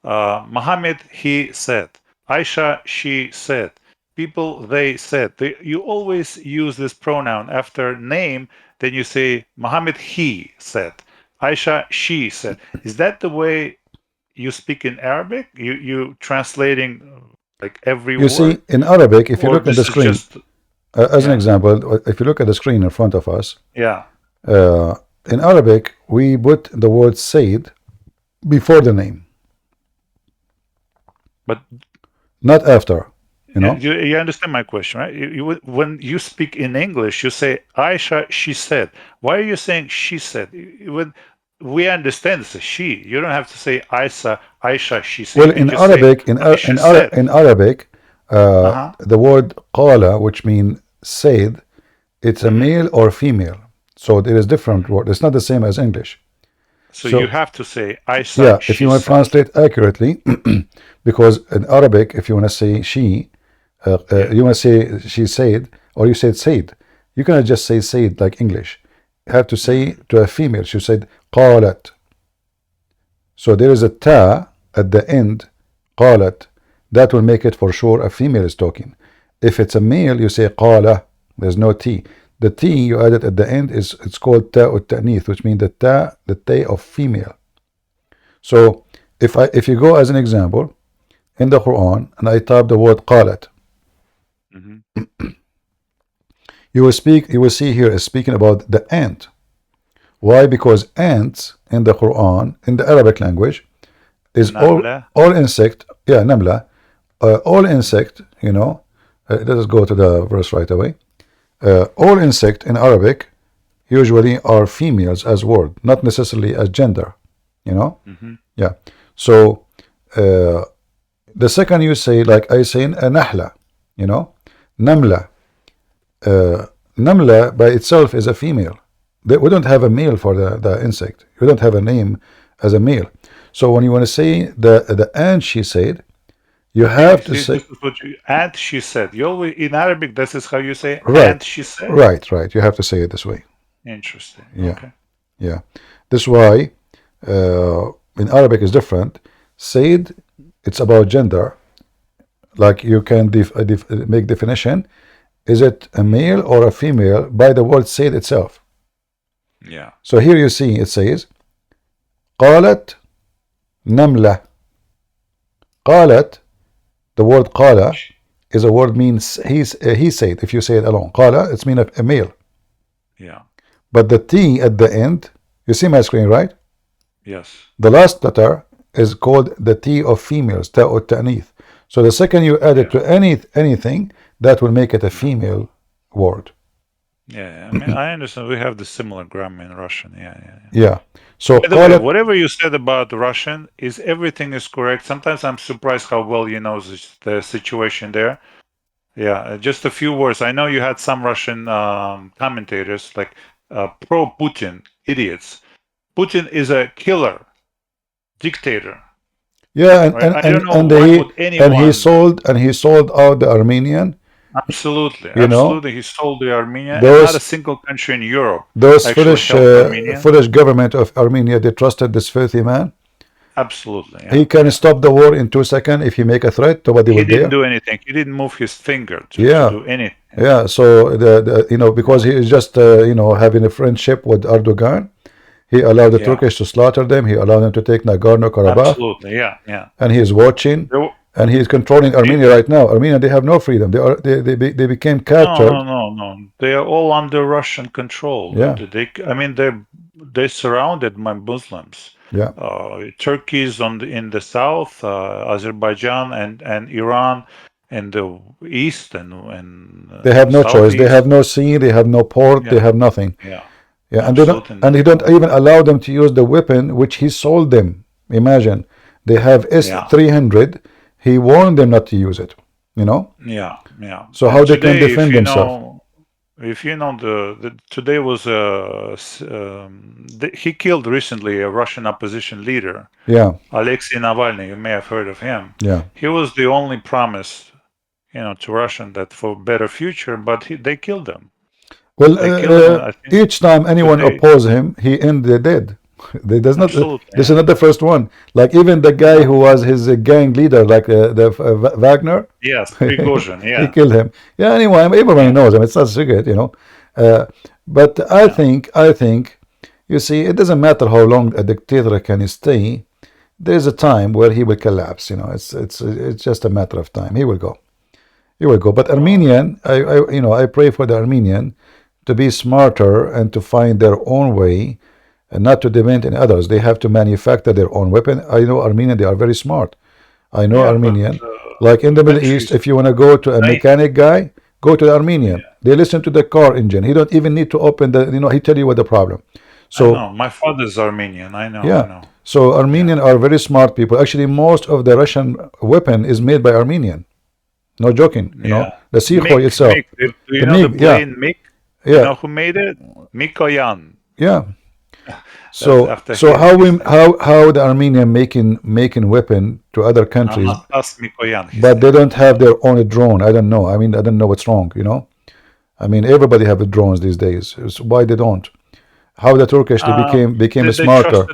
Speaker 20: Muhammad, he said, Aisha, she said, people, they said, you always use this pronoun after name, then you say Muhammad, he said, Aisha, she said. Is that the way you speak in Arabic? You translating like every word?
Speaker 1: You see, in Arabic, if you look at the screen, as an example, if you look at the screen in front of us, in Arabic, we put the word Sayyid before the name.
Speaker 20: But
Speaker 1: not after, you know?
Speaker 20: You understand my question, right? When you speak in English, you say, Aisha, she said. Why are you saying she said? When we understand it's a she. You don't have to say Aisha, she said.
Speaker 1: Well, in Arabic, in Arabic, the word qala, which means said, it's a male or female. So there is different word. It's not the same as English.
Speaker 20: So you have to say Aisha,
Speaker 1: if you want to translate accurately, because in Arabic, if you want to say she, you want to say she said, or you said said, you cannot just say said like English. You have to say to a female. She said qalat. So there is a ta at the end, qalat. That will make it for sure a female is talking. If it's a male, you say qala. There's no t. The t you add it at the end it's called ta'ut ta'nith, which means the ta of female. So if you go as an example in the Quran and I type the word qalat, you will see here is speaking about the ant. Why? Because ants in the Quran, in the Arabic language, is all insect. Yeah, namla. all insect, let us go to the verse right away. All insect in Arabic usually are females as word, not necessarily as gender, Yeah. So the second you say, like I say, nahla, namla. Namla by itself is a female. We don't have a male for the insect. We don't have a name as a male. So when you want to say the ant, she said, you have to say.
Speaker 20: This is what and she said. You always, in Arabic, this is how you say
Speaker 1: Right.
Speaker 20: and she said?
Speaker 1: Right. You have to say it this way.
Speaker 20: Interesting.
Speaker 1: Yeah.
Speaker 20: Okay.
Speaker 1: Yeah. This is why in Arabic is different. Said, it's about gender. Like you can make definition. Is it a male or a female by the word said itself?
Speaker 20: Yeah.
Speaker 1: So here you see it says قالت نملة. قالت, the word قال is a word means he said. If you say it alone, قال, it's mean a male.
Speaker 20: Yeah.
Speaker 1: But the T at the end, you see my screen, right?
Speaker 20: Yes.
Speaker 1: The last letter is called the T of females, ta or ta'nith. So the second you add it to anything, that will make it a female word.
Speaker 20: Yeah. I mean, I understand. We have the similar grammar in Russian. Yeah.
Speaker 1: Yeah. So
Speaker 20: by the way, whatever you said about Russian is everything is correct. Sometimes I'm surprised how well you know the situation there. Yeah, just a few words. I know you had some Russian commentators like pro-Putin idiots. Putin is a killer, dictator.
Speaker 1: Yeah,
Speaker 20: right? I don't know why would anyone.
Speaker 1: And he sold out the Armenian.
Speaker 20: Absolutely,
Speaker 1: You know,
Speaker 20: absolutely. He sold the Armenia, and
Speaker 1: those-
Speaker 20: not a single country in Europe
Speaker 1: Those
Speaker 20: actually helped
Speaker 1: foolish government of Armenia, they trusted this filthy man.
Speaker 20: Absolutely. Yeah.
Speaker 1: He can stop the war in 2 seconds if he make a threat. Nobody
Speaker 20: He
Speaker 1: will
Speaker 20: didn't
Speaker 1: dare.
Speaker 20: do anything. He didn't move his finger to do anything.
Speaker 1: Yeah. So because he is just having a friendship with Erdogan, he allowed the Turkish to slaughter them. He allowed them to take Nagorno-Karabakh.
Speaker 20: Absolutely. Yeah.
Speaker 1: And he is watching. And he is controlling Armenia right now. Armenia, they have no freedom. They became captured.
Speaker 20: No. They are all under Russian control.
Speaker 1: Yeah.
Speaker 20: They're surrounded by Muslims.
Speaker 1: Yeah.
Speaker 20: Turkey is in the south, Azerbaijan and Iran in the east and
Speaker 1: They have no choice.
Speaker 20: southeast.
Speaker 1: They have no sea. They have no port. They have nothing.
Speaker 20: Yeah.
Speaker 1: And they don't. And he don't even allow them to use the weapon which he sold them. Imagine, they have S-300. He warned them not to use it.
Speaker 20: Yeah.
Speaker 1: So how they can defend themselves?
Speaker 20: If you know today was he killed recently a Russian opposition leader.
Speaker 1: Yeah.
Speaker 20: Alexei Navalny. You may have heard of him.
Speaker 1: Yeah.
Speaker 20: He was the only promise, to Russian that for better future, but they killed him.
Speaker 1: Well,
Speaker 20: I think
Speaker 1: each time anyone oppose him, he ended dead. This is not the first one. Like even the guy who was his gang leader, like Wagner.
Speaker 20: Yes, Prigozhin. Yeah,
Speaker 1: he killed him. Yeah. Anyway, everybody knows him. It's not a secret, But I think, you see, it doesn't matter how long a dictator can stay. There is a time where he will collapse. It's just a matter of time. He will go. But Armenian, I pray for the Armenian to be smarter and to find their own way. And not to depend on others. They have to manufacture their own weapon. I know Armenian, they are very smart. I know Armenian. Like in the Middle East, if you want to go to a mechanic guy, go to the Armenian. They listen to the car engine. He don't even need to open he tell you what the problem. So
Speaker 20: I know. My father's Armenian. I know.
Speaker 1: Yeah.
Speaker 20: I know.
Speaker 1: So Armenian are very smart people. Actually, most of the Russian weapon is made by Armenian. No joking. The Sukhoi itself.
Speaker 20: Do you know the plane MiG?
Speaker 1: Yeah.
Speaker 20: You know who made it? Mikoyan.
Speaker 1: Yeah. So how the Armenian making weapon to other countries, but they don't have their own drone. I don't know. I don't know what's wrong. Everybody have drones these days. So why they don't? How the Turkish became smarter.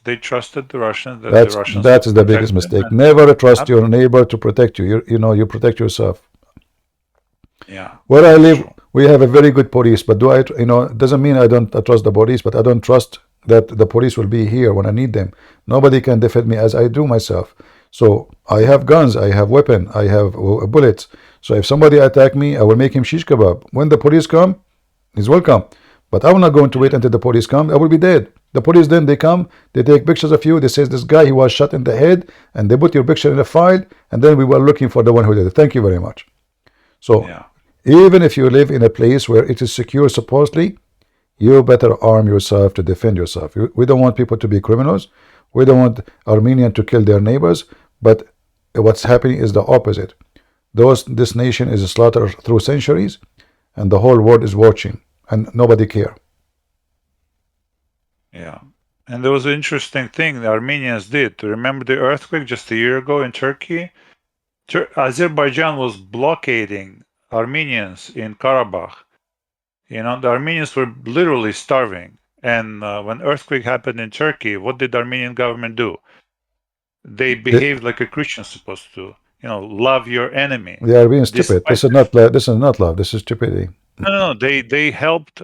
Speaker 20: They trusted the Russians.
Speaker 1: That is the biggest mistake. Never trust your neighbor to protect you. You protect yourself.
Speaker 20: Yeah.
Speaker 1: Where I live, we have a very good police, but it doesn't mean I don't trust the police, but I don't trust that the police will be here when I need them. Nobody can defend me as I do myself. So I have guns, I have weapon, I have bullets. So if somebody attack me, I will make him shish kebab. When the police come, he's welcome. But I'm not going to wait until the police come. I will be dead. The police then they come, they take pictures of you. They say this guy he was shot in the head, and they put your picture in a file, and then we were looking for the one who did it. Thank you very much. So even if you live in a place where it is secure supposedly, you better arm yourself to defend yourself. We don't want people to be criminals. We don't want Armenians to kill their neighbors. But what's happening is the opposite. This nation is slaughtered through centuries, and the whole world is watching, and nobody care.
Speaker 20: Yeah. And there was an interesting thing the Armenians did. Remember the earthquake just a year ago in Turkey? Azerbaijan was blockading Armenians in Karabakh. You know, the Armenians were literally starving. And when earthquake happened in Turkey, what did the Armenian government do? They behaved like a Christian supposed to. You know, love your enemy.
Speaker 1: They are being stupid. This is not love. This is stupidity.
Speaker 20: No. They helped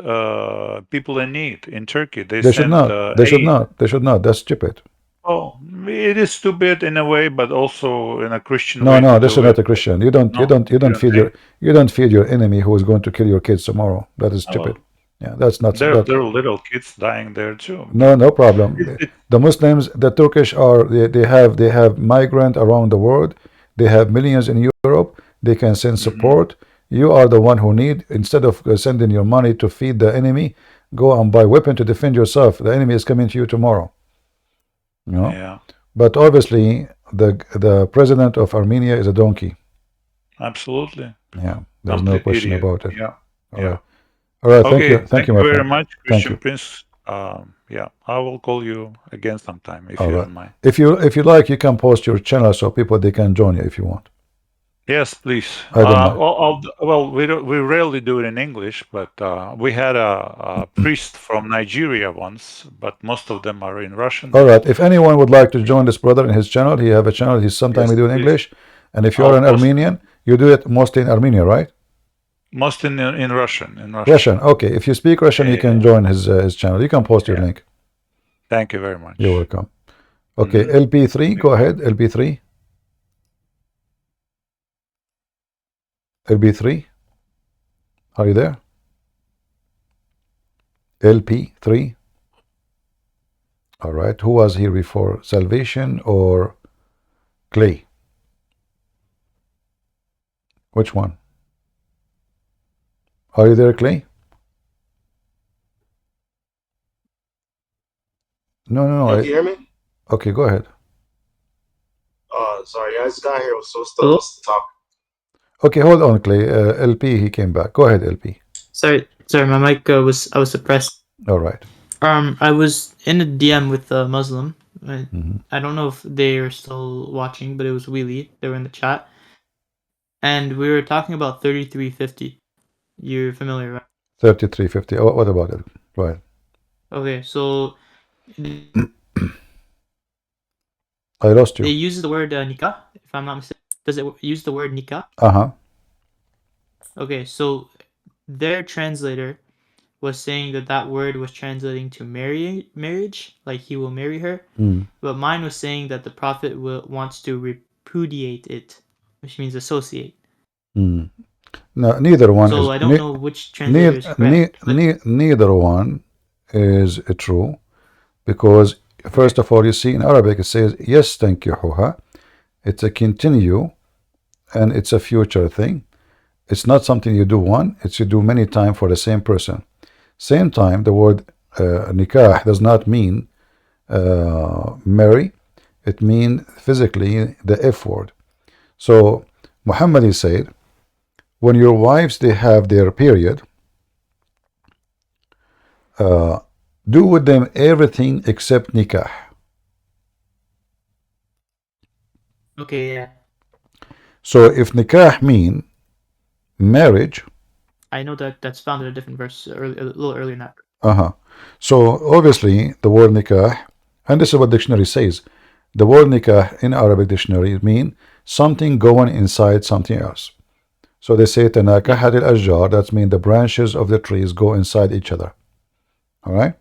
Speaker 20: people in need in Turkey.
Speaker 1: They should not. They should not. They should not. That's stupid.
Speaker 20: Oh, it is stupid in a way, but also in a Christian
Speaker 1: No,
Speaker 20: way.
Speaker 1: no, this is not a Christian. You don't feed your enemy who is going to kill your kids tomorrow. That is stupid. Yeah, that's not.
Speaker 20: There are little kids dying there too.
Speaker 1: No problem. The Muslims, the Turkish are they have migrant around the world. They have millions in Europe. They can send support. You are the one who need, instead of sending your money to feed the enemy, go and buy weapon to defend yourself. The enemy is coming to you tomorrow. You know?
Speaker 20: Yeah.
Speaker 1: But obviously the president of Armenia is a donkey.
Speaker 20: Absolutely.
Speaker 1: Yeah, there's no question about it.
Speaker 20: Yeah.
Speaker 1: All right. All right.
Speaker 20: Okay,
Speaker 1: Thank you, my
Speaker 20: very
Speaker 1: friend.
Speaker 20: much,
Speaker 1: Thank
Speaker 20: Christian
Speaker 1: you.
Speaker 20: Prince. Yeah, I will call you again sometime if
Speaker 1: All
Speaker 20: you
Speaker 1: right.
Speaker 20: don't mind.
Speaker 1: If you like, you can post your channel so people they can join you if you want.
Speaker 20: Yes, please.
Speaker 1: I don't mind.
Speaker 20: Well, we rarely do it in English, but we had a priest from Nigeria once, but most of them are in Russian.
Speaker 1: All right. If anyone would like to join this brother in his channel, he have a channel. He's sometimes
Speaker 20: Yes,
Speaker 1: do in
Speaker 20: please.
Speaker 1: English, and if you are an Armenian, you do it mostly in Armenia, right?
Speaker 20: Most in Russian.
Speaker 1: Russian. Okay. If you speak Russian, you can join his channel. You can post your link.
Speaker 20: Thank you very much.
Speaker 1: You're welcome. Okay. LP3, go ahead. LP3. LP3. Are you there? LP3. All right. Who was here before? Salvation or Clay? Which one? Are you there, Clay? No.
Speaker 21: Can you hear me?
Speaker 1: Okay, go ahead.
Speaker 21: Sorry, I just got here. I was so still to talk.
Speaker 1: Okay, hold on, Clay. LP, he came back. Go ahead, LP.
Speaker 3: Sorry, my mic I was suppressed.
Speaker 1: All right.
Speaker 3: I was in a DM with a Muslim. I don't know if they are still watching, but it was Wheelie. They were in the chat, and we were talking about 3350. You're familiar, right?
Speaker 1: 3350. Oh, what about it? Right.
Speaker 3: Okay, so
Speaker 1: I lost you.
Speaker 3: they use the word nikah, if I'm not mistaken. Does it use the word nikah?
Speaker 1: Uh-huh.
Speaker 3: Okay, so their translator was saying that word was translating to marriage, like he will marry her. But mine was saying that the Prophet wants to repudiate it, which means associate.
Speaker 1: No, neither one
Speaker 3: So
Speaker 1: is.
Speaker 3: I don't know which translator is correct.
Speaker 1: Neither one is true, because first of all, you see in Arabic it says yes, tankihuha. It's a continue, and it's a future thing. It's not something you do one, it's you do many times for the same person. Same time, the word nikah does not mean marry. It means physically the F word. So Muhammad said, when your wives they have their period, do with them everything except nikah.
Speaker 3: Okay, yeah.
Speaker 1: So if nikah mean marriage,
Speaker 3: I know that's found in a different verse, a little earlier than
Speaker 1: So
Speaker 3: that.
Speaker 1: obviously the word nikah, and this is what dictionary says, the word nikah in Arabic dictionary mean something going inside something else. So they say tanakahat al-ashjar, that means the branches of the trees go inside each other. All right.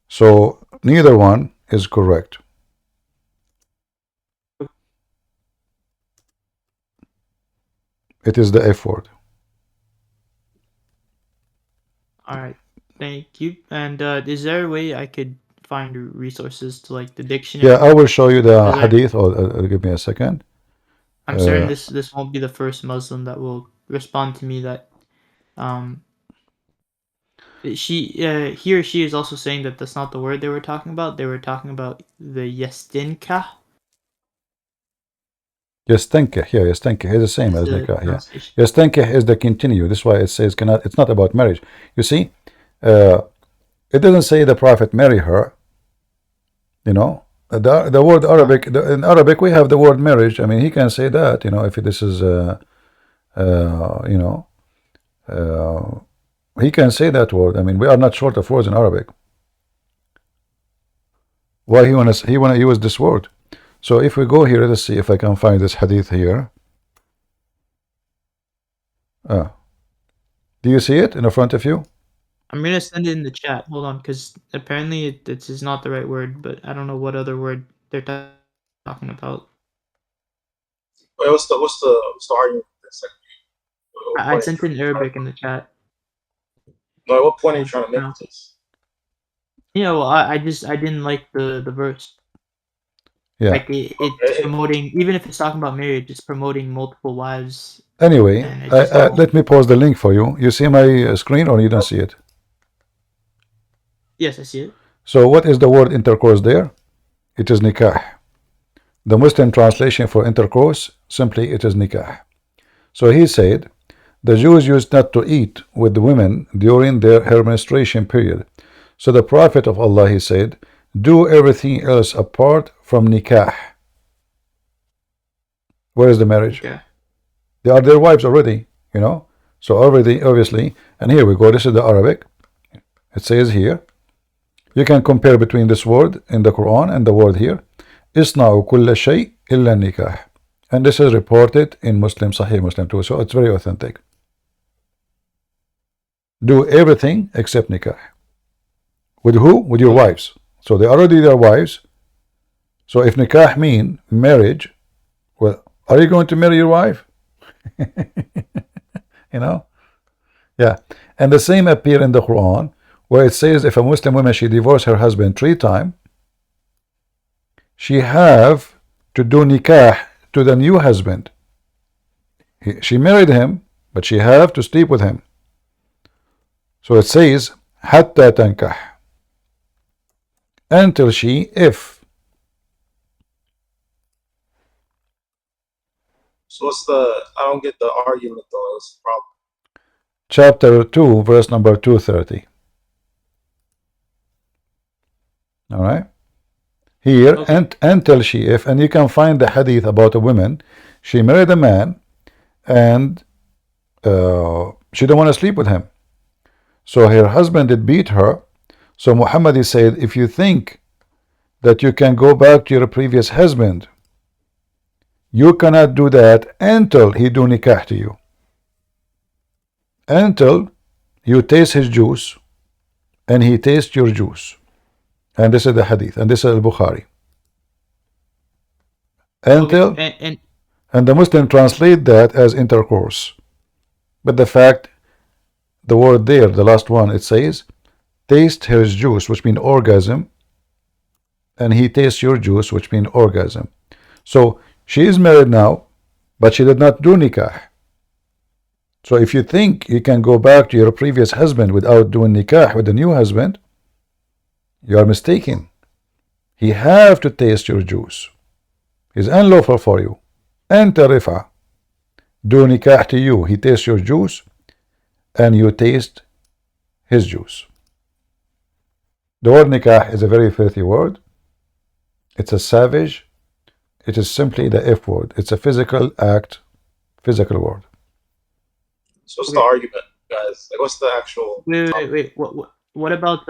Speaker 1: So neither one is correct. It is the F word.
Speaker 3: All right. Thank you. And is there a way I could find resources to like the
Speaker 1: Yeah,
Speaker 3: dictionary?
Speaker 1: I will show you the
Speaker 3: Because
Speaker 1: hadith. Give me a second.
Speaker 3: I'm certain this won't be the first Muslim that will respond to me that he or she is also saying that that's not the word they were talking about. They were talking about the yastinka.
Speaker 1: Yastankih, yeah, yastankih is the same
Speaker 3: Is
Speaker 1: as
Speaker 3: the
Speaker 1: nikah, yeah.
Speaker 3: pronunciation.
Speaker 1: Yastankih is the continue. This is why it says cannot. It's not about marriage. You see, it doesn't say the Prophet marry her. You know, the word Arabic. In Arabic, we have the word marriage. I mean, he can say that. You know, if this is, you know, he can say that word. I mean, we are not short of words in Arabic. Why he wanna use this word? So if we go here, let's see if I can find this hadith here. Do you see it in the front of you?
Speaker 3: I'm gonna send it in the chat. Hold on, because apparently this is not the right word, but I don't know what other word they're talking about.
Speaker 21: Wait, what's the argument?
Speaker 3: I sent it in Arabic in the chat.
Speaker 21: No, what point are you trying to make with this?
Speaker 3: You know, I didn't like the verse.
Speaker 1: Yeah.
Speaker 3: Like it's promoting, even if it's talking about marriage, it's promoting multiple wives.
Speaker 1: Anyway,
Speaker 3: And it just
Speaker 1: let me pause the link for you. You see my screen or you don't see it?
Speaker 3: Yes, I see it.
Speaker 1: So what is the word intercourse there? It is nikah. The Muslim translation for intercourse, simply it is nikah. So he said, the Jews used not to eat with the women during her menstruation period. So the Prophet of Allah, he said, do everything else apart from nikah. Where is the marriage?
Speaker 3: Okay.
Speaker 1: They are their wives already, you know. So already, obviously, and here we go. This is the Arabic. It says here. You can compare between this word in the Quran and the word here. Isna'u kulla shay illa nikah. And this is reported in Muslim, Sahih Muslim too. So it's very authentic. Do everything except nikah. With who? With your wives. So they are already their wives. So if nikah mean marriage, well, are you going to marry your wife? You know? Yeah. And the same appear in the Quran, where it says if a Muslim woman, she divorced her husband 3 times, she have to do nikah to the new husband. She married him, but she have to sleep with him. So it says hatta tankah, until she, if.
Speaker 21: So what's the? I don't get the argument though. That's the problem.
Speaker 1: Chapter 2, verse number 230. All right. Here, and until she, if, and you can find the hadith about a woman. She married a man, and she don't want to sleep with him. So her husband did beat her. So Muhammad said, if you think that you can go back to your previous husband, you cannot do that until he do nikah to you. Until you taste his juice and he tastes your juice. And this is the hadith, and this is al-Bukhari. Until, and the Muslim translate that as intercourse. But the fact, the word there, the last one, it says, taste his juice, which means orgasm, and he tastes your juice, which means orgasm. So she is married now, but she did not do nikah. So if you think you can go back to your previous husband without doing nikah with the new husband, you are mistaken. He have to taste your juice. It's unlawful for you. Enter rifa. Do nikah to you. He tastes your juice, and you taste his juice. The word nikah is a very filthy word. It's a savage. It is simply the F word. It's a physical act, physical word.
Speaker 21: So what's the argument, guys? Like, what's the actual?
Speaker 3: Wait. What about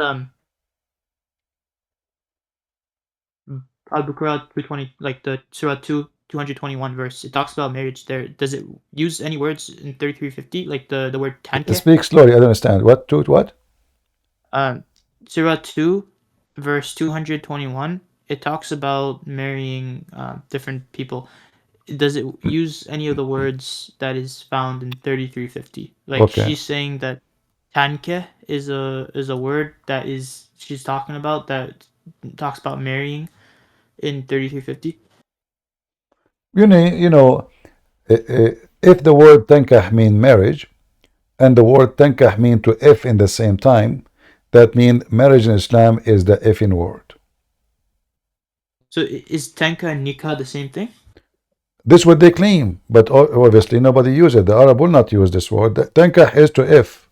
Speaker 3: Al-Baqarah 220, like the Surah 221 verse? It talks about marriage there. Does it use any words in 3350, like the word tankeh?
Speaker 1: Speak slowly. I don't understand. What? What?
Speaker 3: Surah 2, verse 221. It talks about marrying different people. Does it use any of the words that is found in 3350? Like she's saying that tanke is a word that she's talking about, that talks about marrying in 3350?
Speaker 1: If the word tankah mean marriage, and the word tankah mean to if in the same time, that means marriage in Islam is the effing word.
Speaker 3: So is tanka and nikah the same thing?
Speaker 1: This is what they claim, but obviously nobody uses it. The Arab will not use this word. Tankah is to if.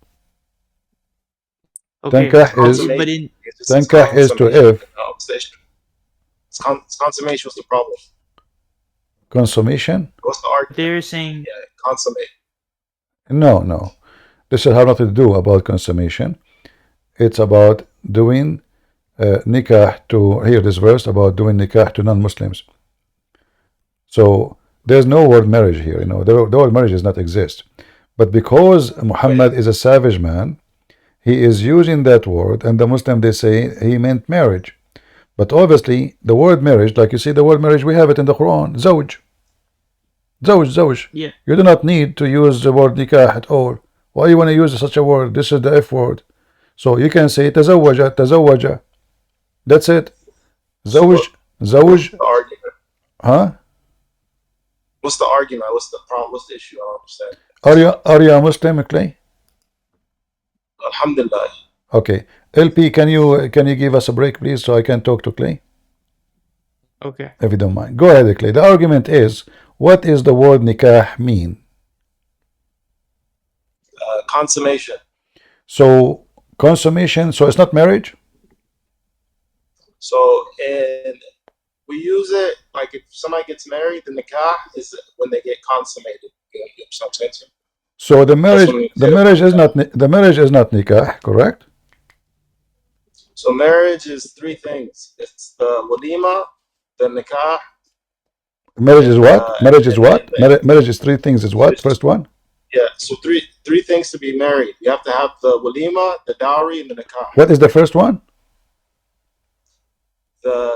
Speaker 3: Okay,
Speaker 1: Tankah is
Speaker 3: but in
Speaker 1: tankah is to if.
Speaker 21: Consummation was the problem.
Speaker 1: Consummation?
Speaker 21: What's the argument?
Speaker 3: They're saying
Speaker 21: Consummate.
Speaker 1: No. This has nothing to do about consummation. It's about doing nikah to, here this verse about doing nikah to non-Muslims. So there's no word marriage here, the word marriage does not exist. But because Muhammad is a savage man, he is using that word, and the Muslim, they say he meant marriage. But obviously the word marriage, like you see the word marriage, we have it in the Quran, zawj. Zawj.
Speaker 3: Yeah.
Speaker 1: You do not need to use the word nikah at all. Why you want to use such a word? This is the F word. So you can say tazawwaja. That's it. Zawj.
Speaker 21: What's the argument?
Speaker 1: Huh?
Speaker 21: What's the argument? What's the problem? What's the issue? I don't understand.
Speaker 1: Are you a Muslim, Clay?
Speaker 21: Alhamdulillah.
Speaker 1: Okay. LP, can you give us a break, please, so I can talk to Clay?
Speaker 3: Okay.
Speaker 1: If you don't mind. Go ahead, Clay. The argument is, what is the word nikah mean?
Speaker 21: Consummation.
Speaker 1: So, consummation, so it's not marriage?
Speaker 21: So, and we use it like if somebody gets married, the nikah is when they get consummated. You know what I'm saying?
Speaker 1: So the marriage is not nikah, correct?
Speaker 21: So marriage is three things. It's the walima, the nikah.
Speaker 1: Marriage is what? Marriage is what? Marriage is three things. Is what? First one?
Speaker 21: Yeah. So three things to be married. You have to have the walima, the dowry, and the nikah.
Speaker 1: What is the first one?
Speaker 21: The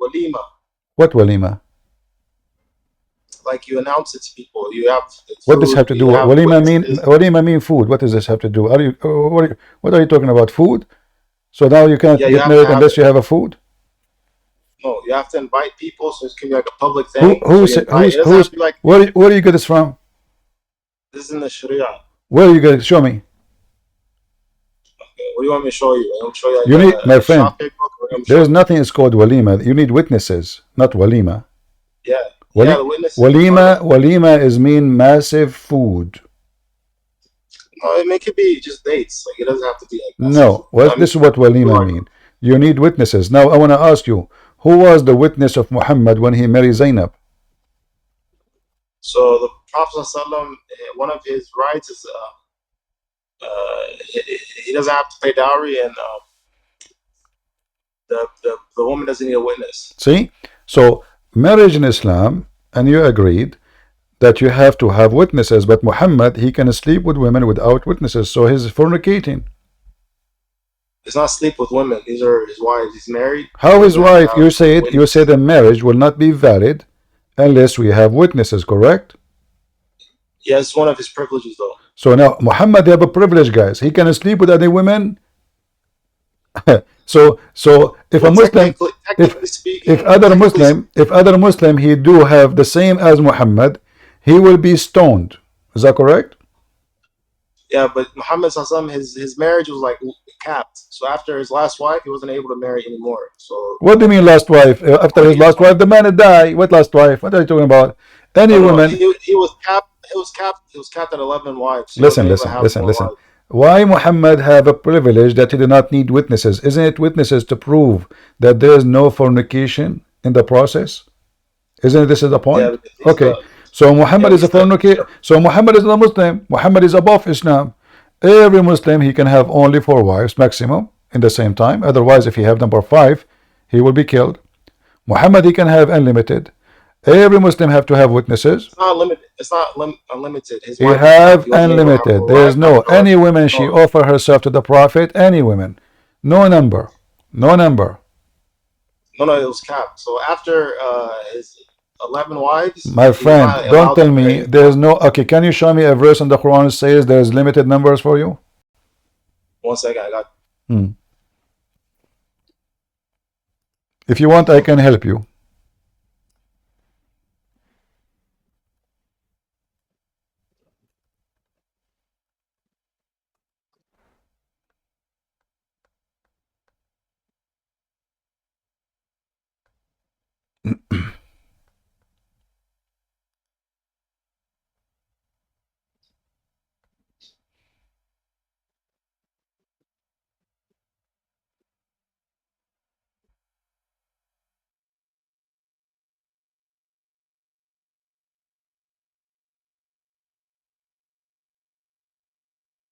Speaker 21: walima.
Speaker 1: What walima?
Speaker 21: Like you announce it to people. You have food,
Speaker 1: what does this have to do? Walima mean food. What does this have to do? What are you talking about? Food? So now you can't get married unless you have a food?
Speaker 21: No, you have to invite people, so it can be like a public thing.
Speaker 1: Where do you get this from?
Speaker 21: This is in the Sharia.
Speaker 1: Where are you going to show me?
Speaker 21: Okay, what do you want me to show you? I'm show you. Like
Speaker 1: you need, my friend. There's nothing is called walima. You need witnesses, not walima.
Speaker 21: Yeah. The witnesses.
Speaker 1: Walima is mean massive food.
Speaker 21: No, it could be just dates. Like it doesn't have to be like that.
Speaker 1: No, this is what walima mean. You need witnesses. Now I want to ask you, who was the witness of Muhammad when he married Zainab?
Speaker 21: So the Prophet ﷺ, one of his rights is he doesn't have to pay dowry, and the woman doesn't need a witness.
Speaker 1: See, so marriage in Islam, and you agreed that you have to have witnesses, but Muhammad, he can sleep with women without witnesses, so he's fornicating.
Speaker 21: It's not sleep with women. These are his wives. He's married.
Speaker 1: How his wife? You said the marriage will not be valid unless we have witnesses, correct?
Speaker 21: Yeah, it's one of his privileges, though.
Speaker 1: So now Muhammad have a privilege, guys. He can sleep with other women. so if a Muslim, if other Muslim, he do have the same as Muhammad, he will be stoned. Is that correct?
Speaker 21: Yeah, but Muhammad ﷺ, his marriage was like capped. So after his last wife, he wasn't able to marry anymore. So
Speaker 1: what do you mean last wife? After his last wife, the man had died. What last wife? What are you talking about? Any woman?
Speaker 21: He was capped. He was capped at 11 wives. So
Speaker 1: listen. Why Muhammad have a privilege that he did not need witnesses? Isn't it witnesses to prove that there is no fornication in the process? Isn't this is the point?
Speaker 21: Yeah,
Speaker 1: okay. So Muhammad is a fornicator. So Muhammad is not a Muslim. Muhammad is above Islam. Every Muslim, he can have only 4 wives maximum in the same time. Otherwise, if he have number 5, he will be killed. Muhammad, he can have unlimited. Every Muslim have to have witnesses.
Speaker 21: It's not limited. It's not unlimited.
Speaker 1: He have unlimited. There is no any women she offer herself to the Prophet. Any women, no number, no number.
Speaker 21: No, it was capped. So after his 11 wives,
Speaker 1: my friend, don't tell me there is no. Okay, can you show me a verse in the Quran that says there is limited numbers for you?
Speaker 21: 1 second, I got.
Speaker 1: If you want, I can help you.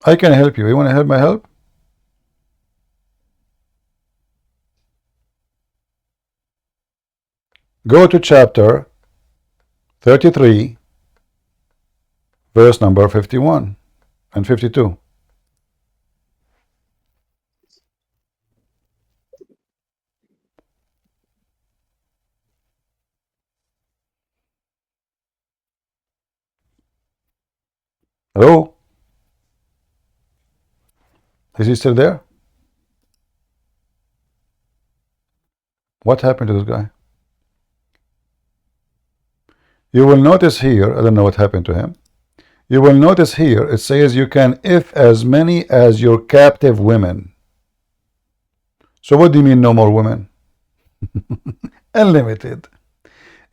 Speaker 1: I can help you. You want to help my help? Go to chapter 33, verse number 51 and 52. Hello? Is he still there? What happened to this guy? You will notice here, I don't know what happened to him. You will notice here, it says you can if as many as your captive women. So what do you mean no more women? Unlimited.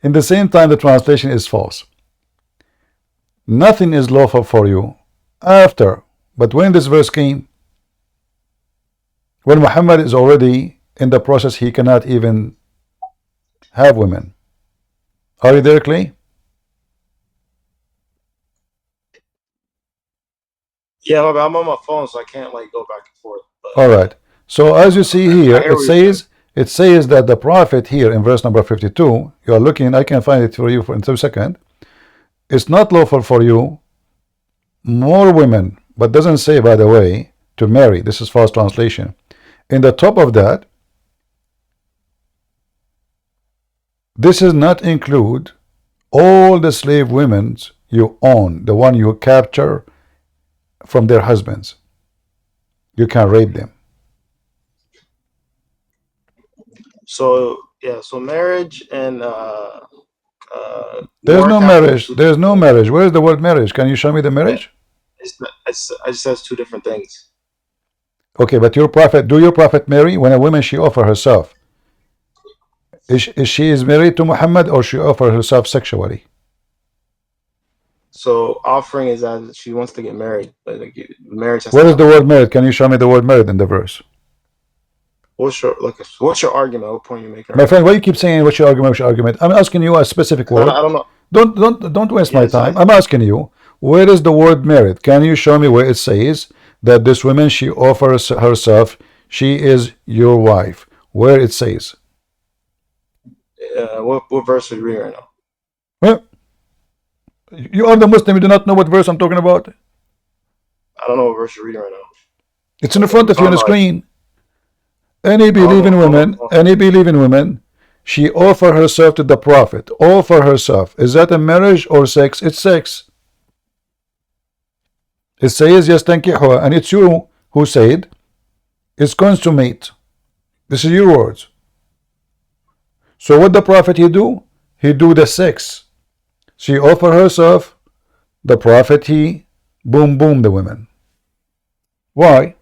Speaker 1: In the same time, the translation is false. Nothing is lawful for you after. But when this verse came, when Muhammad is already in the process, he cannot even have women. Are you there, Clay?
Speaker 21: Yeah, I'm on my phone, so I can't like go back and forth. But,
Speaker 1: all right. So as you see here, it says that the prophet here in verse number 52, you are looking, I can find it for you in 2 seconds. It's not lawful for you more women, but doesn't say, by the way, to marry. This is false translation. In the top of that, this does not include all the slave women you own, the one you capture from their husbands. You can rape them.
Speaker 21: so yeah, so marriage and
Speaker 1: there's
Speaker 21: war
Speaker 1: no
Speaker 21: captive
Speaker 1: marriage.
Speaker 21: is
Speaker 1: There's no marriage. Where is the word marriage? Can you show me the marriage?
Speaker 21: it just says two different things.
Speaker 1: Okay, but your prophet, do your prophet marry? When a woman she offer herself, is she is married to Muhammad or she offer herself sexually?
Speaker 21: So offering is as she wants to get married, but like marriage has
Speaker 1: Where
Speaker 21: to
Speaker 1: is the
Speaker 21: happen.
Speaker 1: word married? Can you show me the word married in the verse?
Speaker 21: What's your argument? What point you making?
Speaker 1: My friend, why you keep saying what's your argument? What's your argument? I'm asking you a specific word.
Speaker 21: I don't know.
Speaker 1: Don't waste my time. I'm asking you, where is the word married? Can you show me where it says that this woman she offers herself, she is your wife? Where it says?
Speaker 21: What verse are you reading right now?
Speaker 1: Well, you are the Muslim. You do not know what verse I'm talking about.
Speaker 21: I don't know what verse you're reading right now.
Speaker 1: It's in the front of you on the screen. Any believing woman, she offer herself to the prophet. Offer herself. Is that a marriage or sex? It's sex. It says yastankihuha, and it's you who said it's consummate. This is your words. So what the prophet he do? He do the sex. She offer herself. The prophet he boom the women. Why?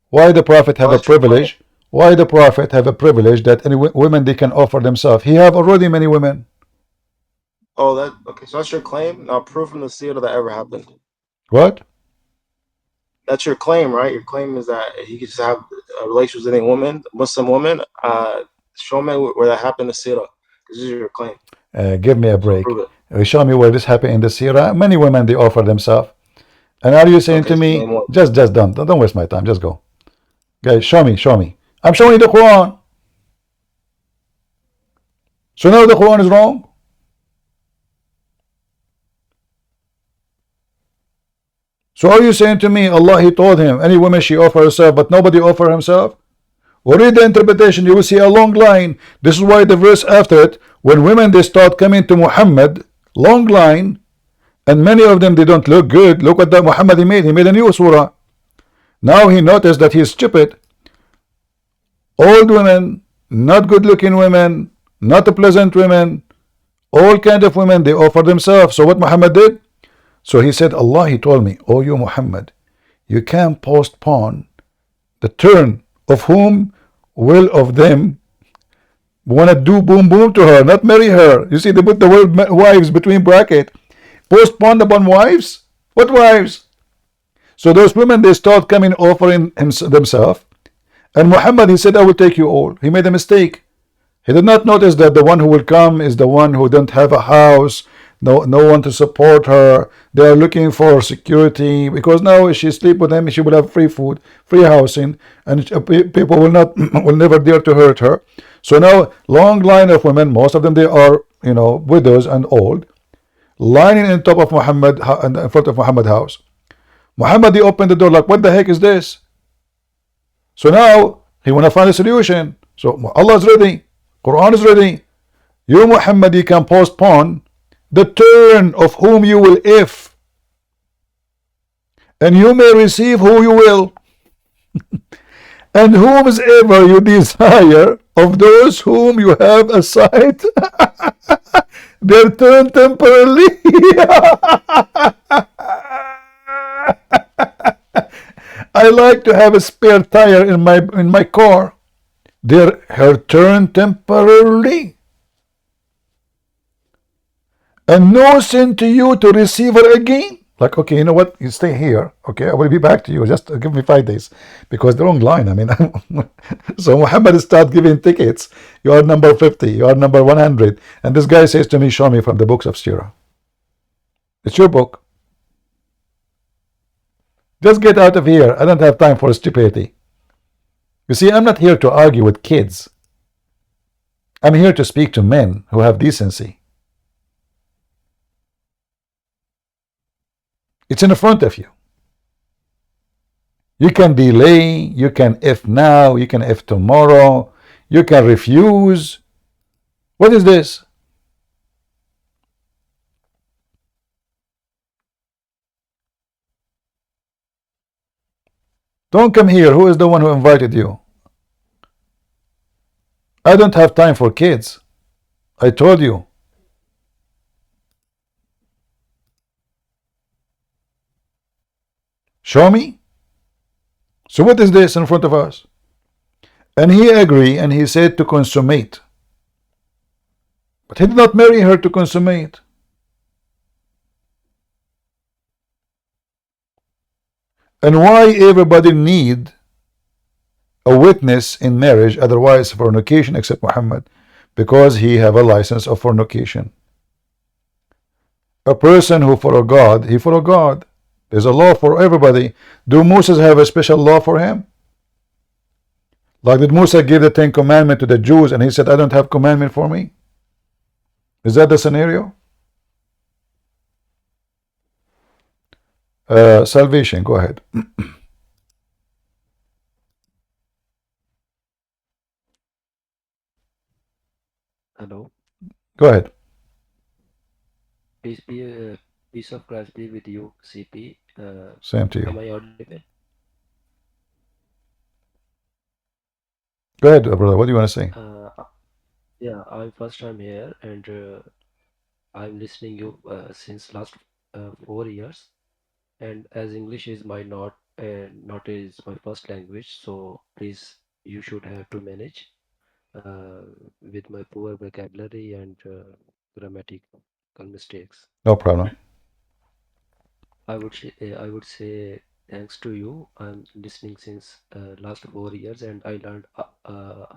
Speaker 1: Why the prophet have a privilege? Why the prophet have a privilege that any women they can offer themselves? He have already many women.
Speaker 21: Oh, okay. So that's your claim. Now prove from the seer that ever happened.
Speaker 1: What?
Speaker 21: That's your claim, right? Your claim is that he could just have relations with any woman, Muslim woman. Show me where that happened to Sirah. This is your claim.
Speaker 1: Give me a break.
Speaker 21: Prove
Speaker 1: Show me where this happened in the Sirah. Many women they offer themselves. And are you saying to me, just don't waste my time. Just go. Guys, show me. I'm showing you the Quran. So now the Quran is wrong. So are you saying to me, Allah he told him, any woman she offer herself, but nobody offer himself? Or read the interpretation, you will see a long line. This is why the verse after it, when women they start coming to Muhammad, long line, and many of them they don't look good. Look what that Muhammad he made a new surah. Now he noticed that he's stupid. Old women, not good looking women, not pleasant women, all kind of women, they offer themselves. So what Muhammad did? So he said, Allah, he told me, oh you Muhammad, you can postpone the turn of whom will of them want to do boom boom to her, not marry her. You see, they put the word wives between bracket. Postpone upon wives? What wives? So those women, they start coming offering themselves. And Muhammad, he said, I will take you all. He made a mistake. He did not notice that the one who will come is the one who don't have a house, no one to support her. They are looking for security, because now if she sleep with him, she will have free food, free housing, and people will never dare to hurt her. So now, long line of women, most of them they are, widows and old, lining in top of Muhammad, in front of Muhammad's house. Muhammad, he opened the door like, what the heck is this? So now he want to find a solution. So Allah is ready, Quran is ready. You Muhammad, you can postpone the turn of whom you will if, and you may receive who you will, and whomsoever you desire of those whom you have assigned their turn temporarily. I like to have a spare tire in my car. Her turn temporarily, and no sin to you to receive her again. Like, okay, you know what? You stay here. Okay, I will be back to you. Just give me 5 days, because the wrong line. I mean, so Muhammad start giving tickets. You are number 50. You are number 100. And this guy says to me, show me from the books of Sirah. It's your book. Just get out of here. I don't have time for stupidity. You see, I'm not here to argue with kids. I'm here to speak to men who have decency. It's in front of you. You can delay, you can if now, you can if tomorrow, you can refuse. What is this? Don't come here. Who is the one who invited you? I don't have time for kids. I told you. Show me. So what is this in front of us? And he agreed, and he said to consummate. But he did not marry her to consummate. And why everybody need a witness in marriage, otherwise fornication, except Muhammad? Because he have a license of fornication. A person who follow God, he follow God. There's a law for everybody. Do Moses have a special law for him? Like, did Musa give the 10 commandments to the Jews and he said, I don't have commandment for me? Is that the scenario? Salvation, go ahead.
Speaker 2: Hello.
Speaker 1: Go ahead.
Speaker 2: Peace of Christ be with you, CP.
Speaker 1: Same to you.
Speaker 2: Am I audible?
Speaker 1: Go ahead, brother. What do you want to say?
Speaker 2: Yeah, I'm first time here, and I'm listening you since last 4 years. And as English is not is my first language, so please you should have to manage with my poor vocabulary and grammatical mistakes.
Speaker 1: No problem.
Speaker 2: I would say thanks to you. I'm listening since last 4 years, and I learned a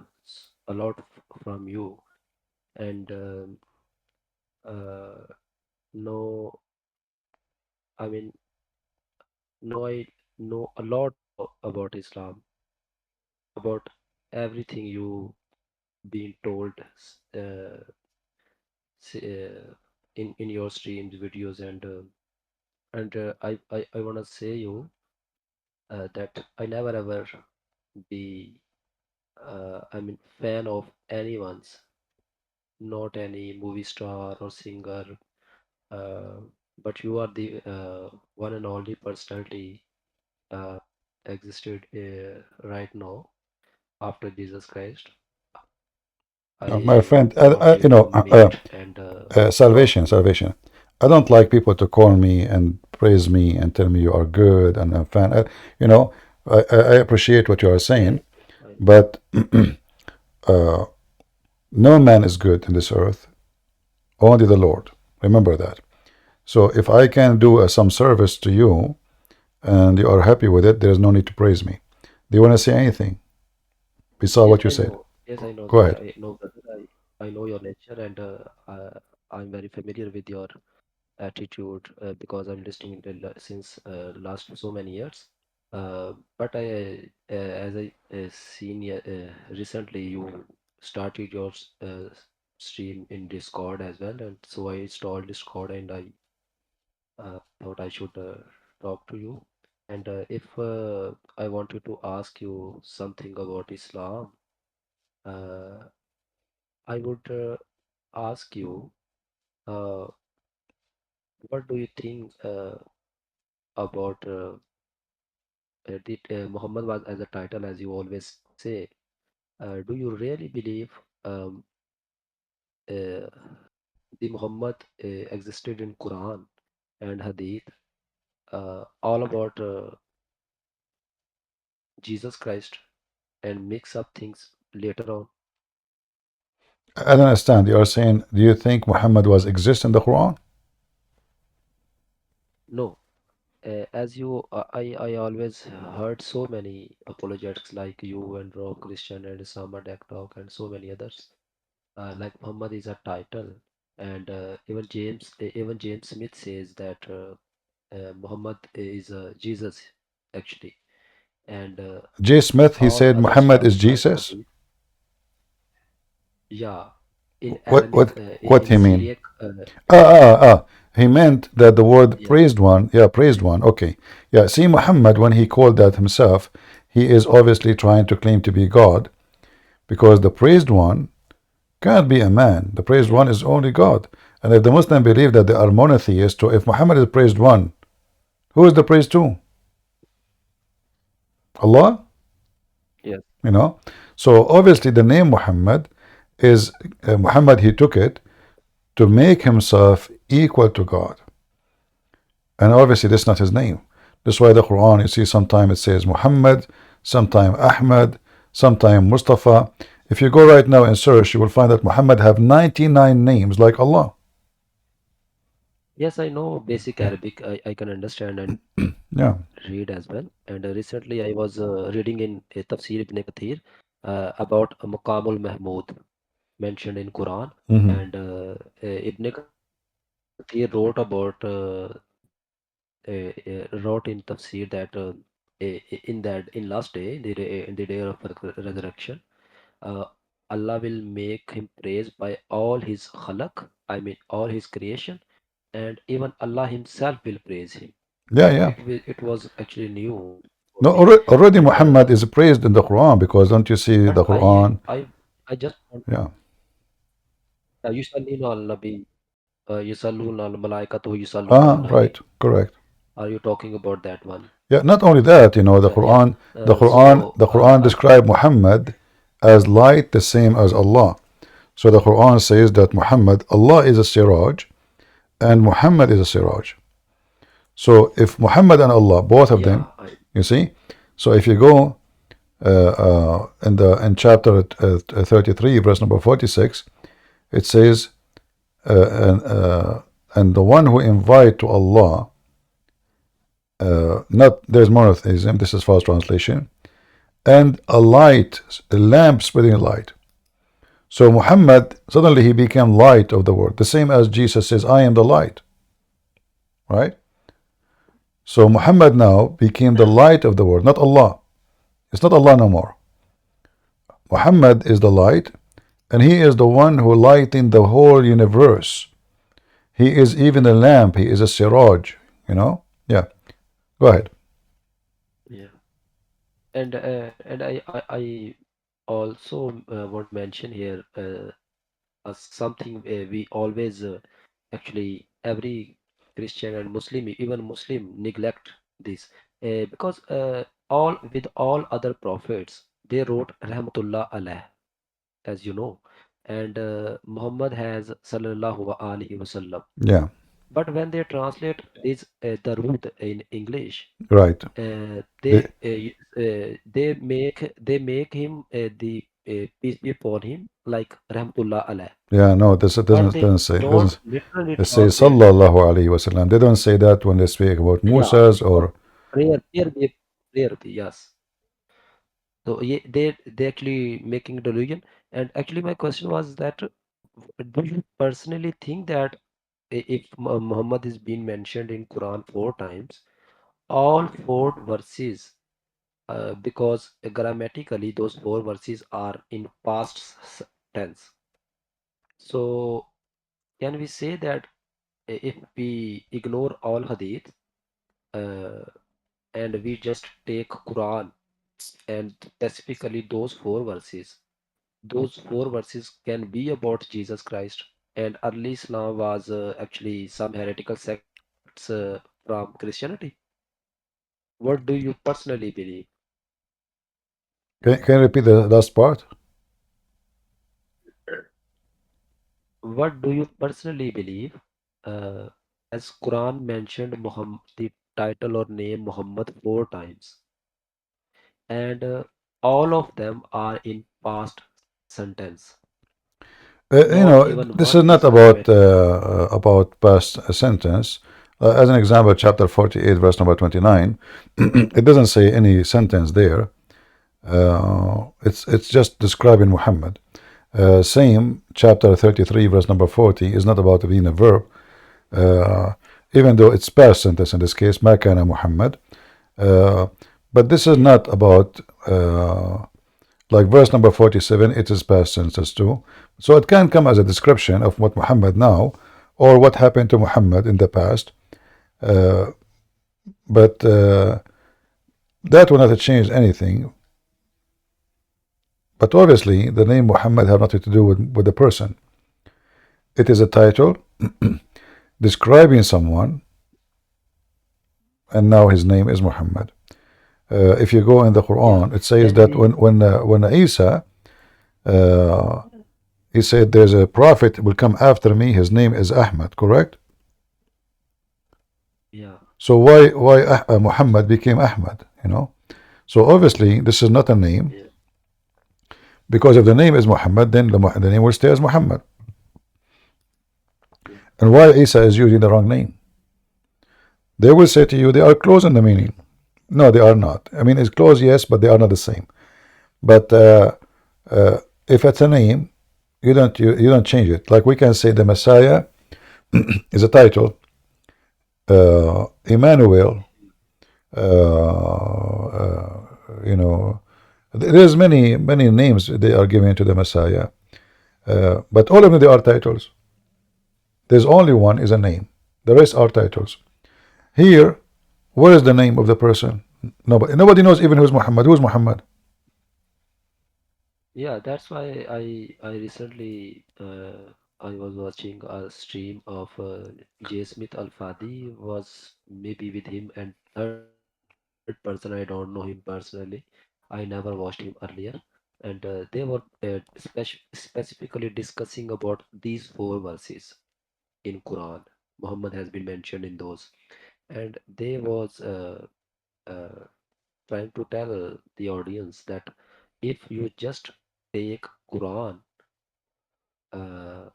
Speaker 2: lot from you. And no, I mean, no, I know a lot about Islam, about everything you been told uh, in your streams, videos, and I wanna say you that I never ever be I mean fan of anyone's, not any movie star or singer, uh, but you are the one and only personality existed right now after Jesus Christ.
Speaker 1: My
Speaker 2: I
Speaker 1: friend,
Speaker 2: want you to meet and talk
Speaker 1: salvation,
Speaker 2: to you.
Speaker 1: salvation. I don't like people to call me and praise me and tell me you are good and I'm fan. You know, I appreciate what you are saying, but no man is good in this earth, only the Lord. Remember that. So if I can do some service to you and you are happy with it, there is no need to praise me. Do you want to say anything besides
Speaker 2: Yes,
Speaker 1: what you
Speaker 2: I
Speaker 1: said?
Speaker 2: know. Yes, I know
Speaker 1: Go
Speaker 2: that.
Speaker 1: ahead.
Speaker 2: I know that. I know your nature, and I'm very familiar with your attitude because I'm listening to since last so many years. But as I seen recently, you started your stream in Discord as well, and so I installed Discord, and I thought I should talk to you. And if I wanted to ask you something about Islam, uh, I would ask you, uh, what do you think about did Muhammad was as a title, as you always say? Do you really believe uh, the Muhammad existed in Quran and Hadith, all about Jesus Christ, and mix up things later on?
Speaker 1: I don't understand. You are saying, do you think Muhammad was exist in the Quran?
Speaker 2: No. As you, I always heard so many apologetics like you and Raw Christian and Sama Talk and so many others. Like Muhammad is a title, and even James Smith says that Muhammad is Jesus actually. And
Speaker 1: J. Smith, he
Speaker 2: all
Speaker 1: said
Speaker 2: other
Speaker 1: Muhammad is
Speaker 2: stuff like
Speaker 1: Jesus.
Speaker 2: Hadith, yeah, in
Speaker 1: What
Speaker 2: Arabic,
Speaker 1: what what
Speaker 2: in
Speaker 1: he mean?
Speaker 2: Syriac,
Speaker 1: He meant that the word
Speaker 2: yeah,
Speaker 1: praised one. Yeah, praised one. Okay. Yeah. See, Muhammad, when he called that himself, he is obviously trying to claim to be God because the praised one can't be a man. The praised
Speaker 2: yeah,
Speaker 1: one is only God. And if the Muslim believe that they are monotheists, so if Muhammad is praised one, who is the praised two? Allah?
Speaker 2: yes,
Speaker 1: You know? So obviously the name Muhammad is Muhammad, he took it to make himself equal to God. And obviously that's not his name. That's why the Quran, you see, sometimes it says Muhammad, sometimes Ahmad, sometimes Mustafa. If you go right now and search, you will find that Muhammad have 99 names like Allah.
Speaker 2: yes. I know basic Arabic. I can understand and
Speaker 1: Yeah.
Speaker 2: read as well. And recently I was reading in Tafsir Ibn Kathir about Maqamul Mahmud mentioned in Quran,
Speaker 1: Mm-hmm.
Speaker 2: and Ibn Kathir wrote about wrote in Tafsir that in last day, in the day of resurrection, uh, Allah will make him praised by all his khalaq, I mean all his creation, and even Allah himself will praise him.
Speaker 1: Yeah, yeah.
Speaker 2: It was actually new for
Speaker 1: No,
Speaker 2: me,
Speaker 1: already
Speaker 2: and
Speaker 1: Muhammad is praised in the Quran because don't you see
Speaker 2: but
Speaker 1: the Quran?
Speaker 2: I just want,
Speaker 1: Yeah.
Speaker 2: yusalluna al nabi, yusalluna al malaikatu yusalluna
Speaker 1: Right.
Speaker 2: alayhi.
Speaker 1: Correct.
Speaker 2: Are you talking about that one?
Speaker 1: Yeah, not only that, the
Speaker 2: Yeah.
Speaker 1: Quran, the Quran,
Speaker 2: So
Speaker 1: the Quran describe Muhammad as light, the same as Allah. So the Quran says that Muhammad, Allah is a siraj, and Muhammad is a siraj. So if Muhammad and Allah, both of them,
Speaker 2: yeah,
Speaker 1: you see, so if you go in chapter 33, verse number 46, it says, and the one who invite to Allah, not there's monotheism. This is false translation. And a lamp spreading light. So Muhammad, suddenly he became light of the world. The same as Jesus says, I am the light. Right? So Muhammad now became the light of the world, not Allah. It's not Allah no more. Muhammad is the light, and he is the one who lighting the whole universe. He is even a lamp. He is a siraj. Yeah. Go ahead.
Speaker 2: yeah. And I also want to mention here something we always actually every Christian and Muslim, even Muslim, neglect this because all other prophets, they wrote Rahmatullah alayh, as you know, and Muhammad has Sallallahu Alaihi Wasallam.
Speaker 1: Yeah.
Speaker 2: But when they translate this Darud in English,
Speaker 1: Right.
Speaker 2: they make him the peace be upon him like Rahmatullah alayh.
Speaker 1: Yeah, no, this it
Speaker 2: But
Speaker 1: doesn't
Speaker 2: they
Speaker 1: say
Speaker 2: don't literally
Speaker 1: it says
Speaker 2: translate.
Speaker 1: Sallallahu Alaihi Wasallam. They don't say that when they speak about
Speaker 2: Yeah,
Speaker 1: Musa's or
Speaker 2: prayer be, yes. So they actually making delusion. And actually, my question was that do you personally think that if Muhammad is being mentioned in Quran 4 times, all 4 verses, because grammatically those 4 verses are in past tense. So can we say that if we ignore all hadith uh, and we just take Quran and specifically those 4 verses can be about Jesus Christ, and early Islam was actually some heretical sects from Christianity? What do you personally believe?
Speaker 1: can you repeat the last part?
Speaker 2: What do you personally believe? Uh, as Quran mentioned Muhammad, the title or name Muhammad 4 times, and all of them are in past sentence. Not even
Speaker 1: This
Speaker 2: one
Speaker 1: is not
Speaker 2: is grammatic.
Speaker 1: about past sentence. As an example, chapter 48, verse number 29, it doesn't say any sentence there. It's just describing Muhammad. Same chapter 33, verse number 40 is not about being a verb, even though it's past sentence in this case, Ma kana Muhammad. But this is not about like verse number 47, it is past sentence too. So it can come as a description of what Muhammad now or what happened to Muhammad in the past. But that will not change anything. But obviously, the name Muhammad has nothing to do with the person. It is a title describing someone, and now his name is Muhammad. If you go in the Quran, it says that when Isa, he said, "There's a prophet will come after me. His name is Ahmad." Correct?
Speaker 2: Yeah.
Speaker 1: So why Muhammad became Ahmad? So obviously this is not a name, because if the name is Muhammad, then the name will stay as Muhammad. And why Isa is using the wrong name? They will say to you they are close in the meaning. No, they are not. I mean, it's close, yes, but they are not the same. But if it's a name, you don't change it. Like we can say the Messiah is a title. Emmanuel. There's many names they are given to the Messiah, but all of them they are titles. There's only one is a name. The rest are titles. Here, what is the name of the person? Nobody knows even who's Muhammad. Who's Muhammad?
Speaker 2: Yeah, that's why I recently I was watching a stream of J. Smith Al Fadi was maybe with him and third person. I don't know him personally. I never watched him earlier, and they were specifically discussing about these 4 verses in Quran. Muhammad has been mentioned in those, and they was uh, trying to tell the audience that if you just take Quran, uh,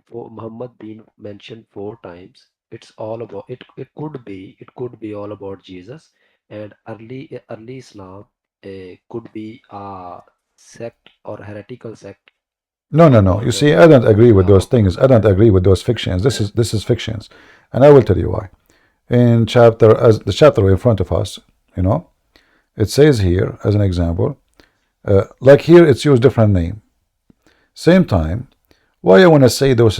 Speaker 2: for Muhammad being mentioned 4 times, it's all about it. It could be all about Jesus, and early Islam could be a sect or heretical sect
Speaker 1: No. You
Speaker 2: about
Speaker 1: see, I don't agree with those
Speaker 2: how
Speaker 1: things. I don't agree with those fictions. This is fictions, and I will tell you why. In chapter as the chapter in front of us, it says here as an example, like here it's used different name. Same time, why I want to say those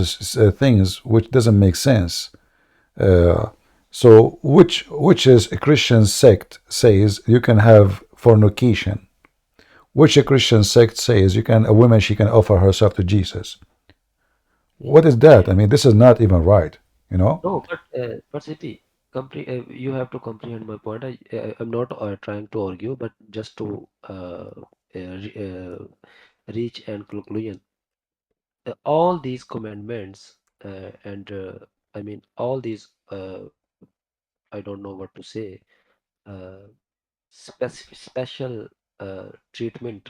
Speaker 1: things which doesn't make sense. So which is a Christian sect says you can have fornication? Which a Christian sect says a woman she can offer herself to Jesus? What is that? I mean, this is not even right.
Speaker 2: no, but CP, You have to comprehend my point. I'm not trying to argue, but just to reach and conclusion. All these commandments and I mean all these I don't know what to say. Uh, special treatment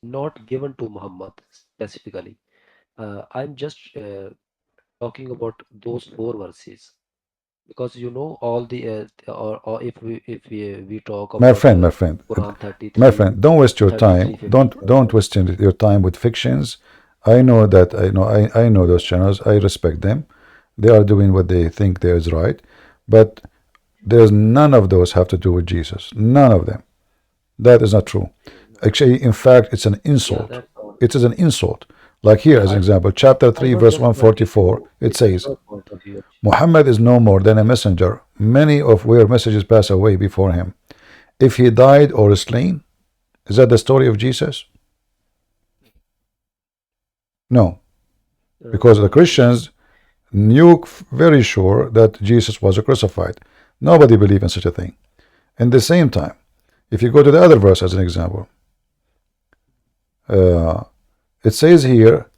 Speaker 2: not given to Muhammad specifically. I'm just talking about those four verses because you know all the or if we talk
Speaker 1: My
Speaker 2: about
Speaker 1: friend, my friend,
Speaker 2: Quran
Speaker 1: my
Speaker 2: 33
Speaker 1: friend, don't waste your time.
Speaker 2: 33
Speaker 1: Don't waste your time with fictions. I know that I know those channels. I respect them. They are doing what they think there is right, but there's none of those have to do with Jesus. None of them. That is not true. Actually, in fact, it's an
Speaker 2: yeah,
Speaker 1: insult.
Speaker 2: that's all.
Speaker 1: It is an insult. Like here,
Speaker 2: Yeah,
Speaker 1: as an example, chapter
Speaker 2: I
Speaker 1: 3,
Speaker 2: was
Speaker 1: verse
Speaker 2: just wanted
Speaker 1: 144,
Speaker 2: to
Speaker 1: it
Speaker 2: listen
Speaker 1: says,
Speaker 2: your point of view.
Speaker 1: Muhammad is no more than a messenger, many of where messages pass away before him. If he died or is slain, is that the story of Jesus? No, because the Christians knew very sure that Jesus was crucified. Nobody believed in such a thing. In the same time, if you go to the other verse as an example, it says here,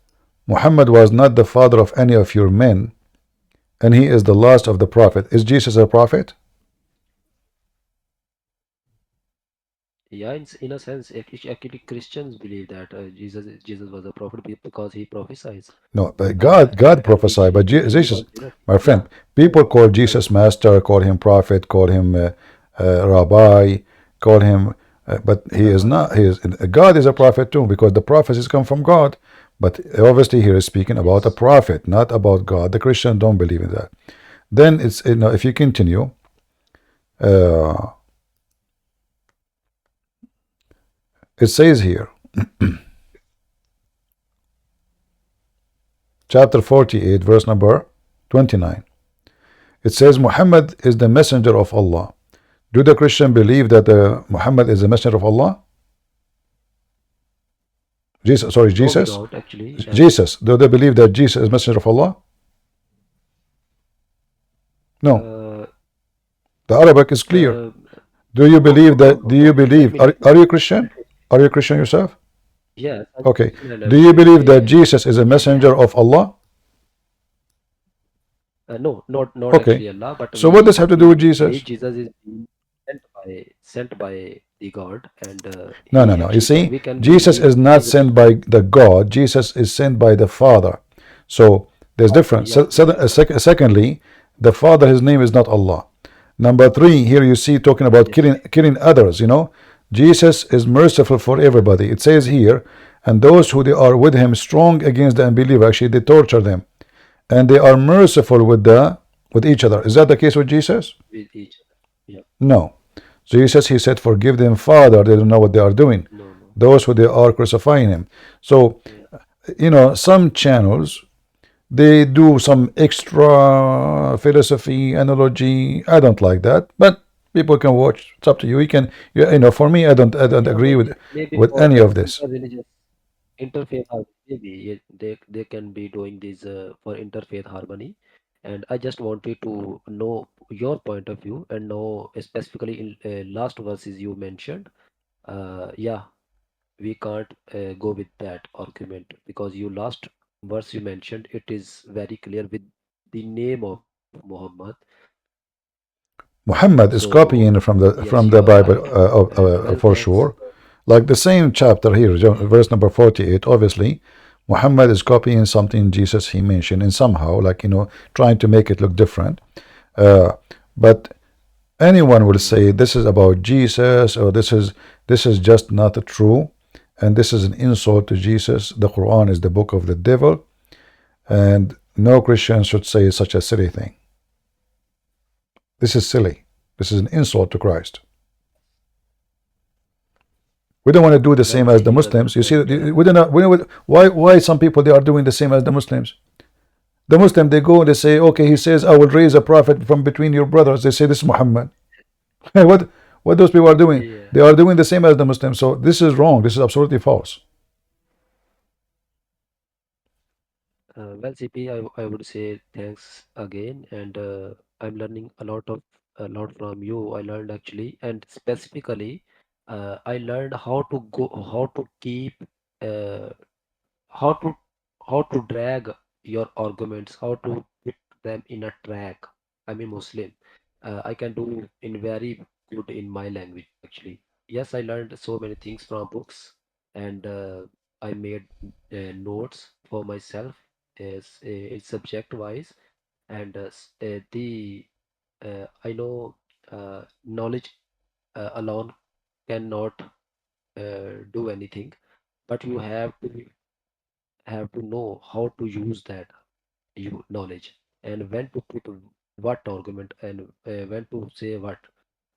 Speaker 1: Muhammad was not the father of any of your men, and he is the last of the prophet. Is Jesus a prophet?
Speaker 2: Yeah, in a sense, actually Christians believe that Jesus was a prophet because he prophesies.
Speaker 1: No, but God prophesied, but Jesus, my friend, people call Jesus master, call him prophet, call him rabbi, call him, but he is not. He is God is a prophet too because the prophecies come from God. But obviously, here is speaking about a prophet, not about God. The Christians don't believe in that. Then it's if you continue, it says here, chapter 48, verse number 29. It says Muhammad is the messenger of Allah. Do the Christian believe that Muhammad is the messenger of Allah? Jesus, sorry,
Speaker 2: No, we
Speaker 1: Jesus.
Speaker 2: don't actually.
Speaker 1: Jesus. Do they believe that Jesus is messenger of Allah? No. The Arabic is clear. Do you believe that? Do you believe? Are you Christian? Are you Christian yourself?
Speaker 2: Yes.
Speaker 1: Okay. Do you believe that Jesus is a messenger of Allah?
Speaker 2: No, not
Speaker 1: Okay.
Speaker 2: actually Allah, but
Speaker 1: So what does have to do with Jesus?
Speaker 2: believe Jesus is being sent by the God, and
Speaker 1: No,
Speaker 2: he
Speaker 1: no, no. You
Speaker 2: actually
Speaker 1: see,
Speaker 2: we can
Speaker 1: Jesus
Speaker 2: believe
Speaker 1: is not sent by the God. Jesus is sent by the Father. So there's difference. Secondly, the Father, his name is not Allah. Number three, here you see talking about killing others. Jesus is merciful for everybody. It says here, and those who they are with him strong against the unbeliever. Actually, they torture them, and they are merciful with each other. Is that the case with Jesus?
Speaker 2: with each other. Yeah.
Speaker 1: No. Jesus, he said, forgive them, Father, they don't know what they are doing. Those who they are crucifying him. So, some channels, they do some extra philosophy, analogy. I don't like that, but people can watch. It's up to you. You can, for me, I don't agree with
Speaker 2: Maybe for
Speaker 1: any of this.
Speaker 2: interreligious interfaith harmony, maybe they can be doing this for interfaith harmony. And I just wanted to know your point of view and know specifically in last verses you mentioned. Yeah, we can't go with that argument because you last verse you mentioned it is very clear with the name of Muhammad.
Speaker 1: Muhammad is copying from the Bible for sure. Like the same chapter here, verse number 48. Obviously, Muhammad is copying something Jesus he mentioned, and somehow, trying to make it look different. But anyone will say this is about Jesus, or this is just not true, and this is an insult to Jesus. The Quran is the book of the devil, and no Christian should say such a silly thing. This is silly. This is an insult to Christ. We don't want to do the same as the Muslims. You see, we don't know, why some people they are doing the same as the Muslims. The Muslim, they go and they say, okay, he says, I will raise a prophet from between your brothers. They say this is Muhammad. What those people are doing? They are doing the same as the Muslims. So this is wrong. This is absolutely false.
Speaker 2: Well, CP, I would say thanks again, and I'm learning a lot from you. I learned actually, and specifically, I learned how to keep, uh, how to how to drag your arguments, how to put them in a track. I'm a Muslim. I can do in very good in my language actually. Yes, I learned so many things from books, and I made notes for myself as in subject wise, and the I know knowledge alone cannot do anything, but you have to know how to use that you knowledge, and when to put what argument, and when to say what,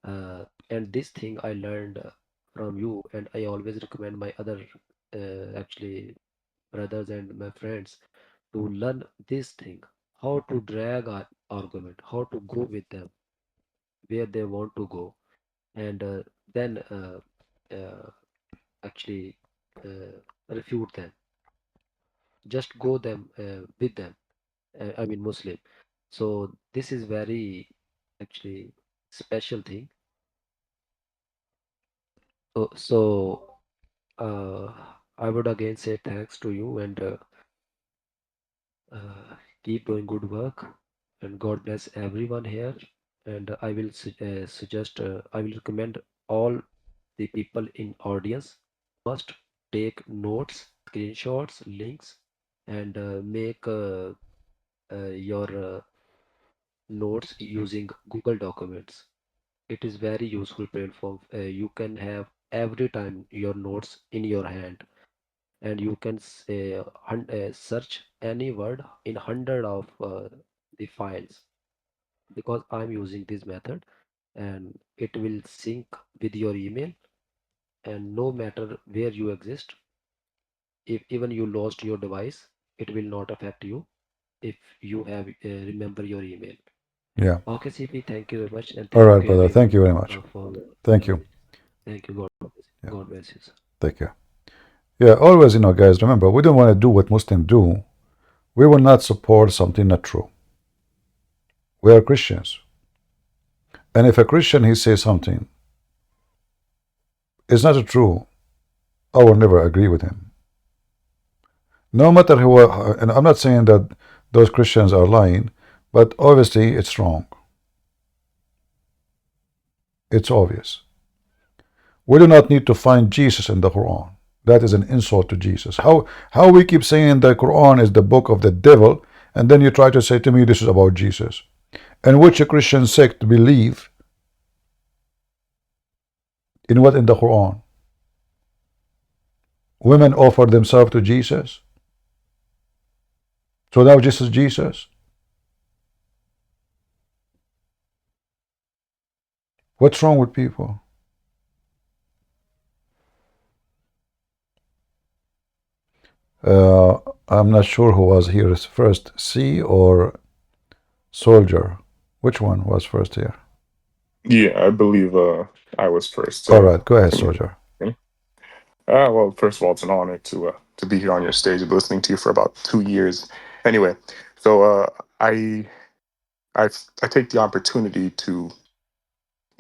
Speaker 2: and this thing I learned from you, and I always recommend my other actually brothers and my friends to learn this thing, how to drag our argument, how to go with them where they want to go, and then actually refute them, just go them with them, I mean Muslim. So this is very actually special thing. So uh, I would again say thanks to you, and keep doing good work, and God bless everyone here. And I will suggest, I will recommend all the people in audience must take notes, screenshots, links, and make your notes using Google Documents. It is very useful platform. You can have every time your notes in your hand, and you can say, search any word in hundred of the files, because I'm using this method, and it will sync with your email, and no matter where you exist, if even you lost your device, it will not affect you if you have remember your email.
Speaker 1: Yeah.
Speaker 2: Okay, CP, thank you very much, and
Speaker 1: All
Speaker 2: thank
Speaker 1: right,
Speaker 2: you
Speaker 1: brother.
Speaker 2: again
Speaker 1: Thank you very much.
Speaker 2: for
Speaker 1: Thank you.
Speaker 2: thank you.
Speaker 1: Yeah.
Speaker 2: God bless you, sir.
Speaker 1: Take care. Yeah, always, guys, remember, we don't want to do what Muslims do. We will not support something not true. We are Christians. And if a Christian, he says something, it's not true, I will never agree with him. No matter who, and I'm not saying that those Christians are lying, but obviously it's wrong. It's obvious. We do not need to find Jesus in the Quran. That is an insult to Jesus. How we keep saying the Quran is the book of the devil, and then you try to say to me this is about Jesus. And which a Christian sect believe in what in the Quran? Women offer themselves to Jesus. So now this is Jesus. What's wrong with people? I'm not sure who was here first, C or Soldier. Which one was first here?
Speaker 9: Yeah, I believe I was first.
Speaker 1: All right, go ahead, Soldier.
Speaker 9: Well, first of all, it's an honor to be here on your stage. I've been listening to you for about 2 years. Anyway, so I take the opportunity to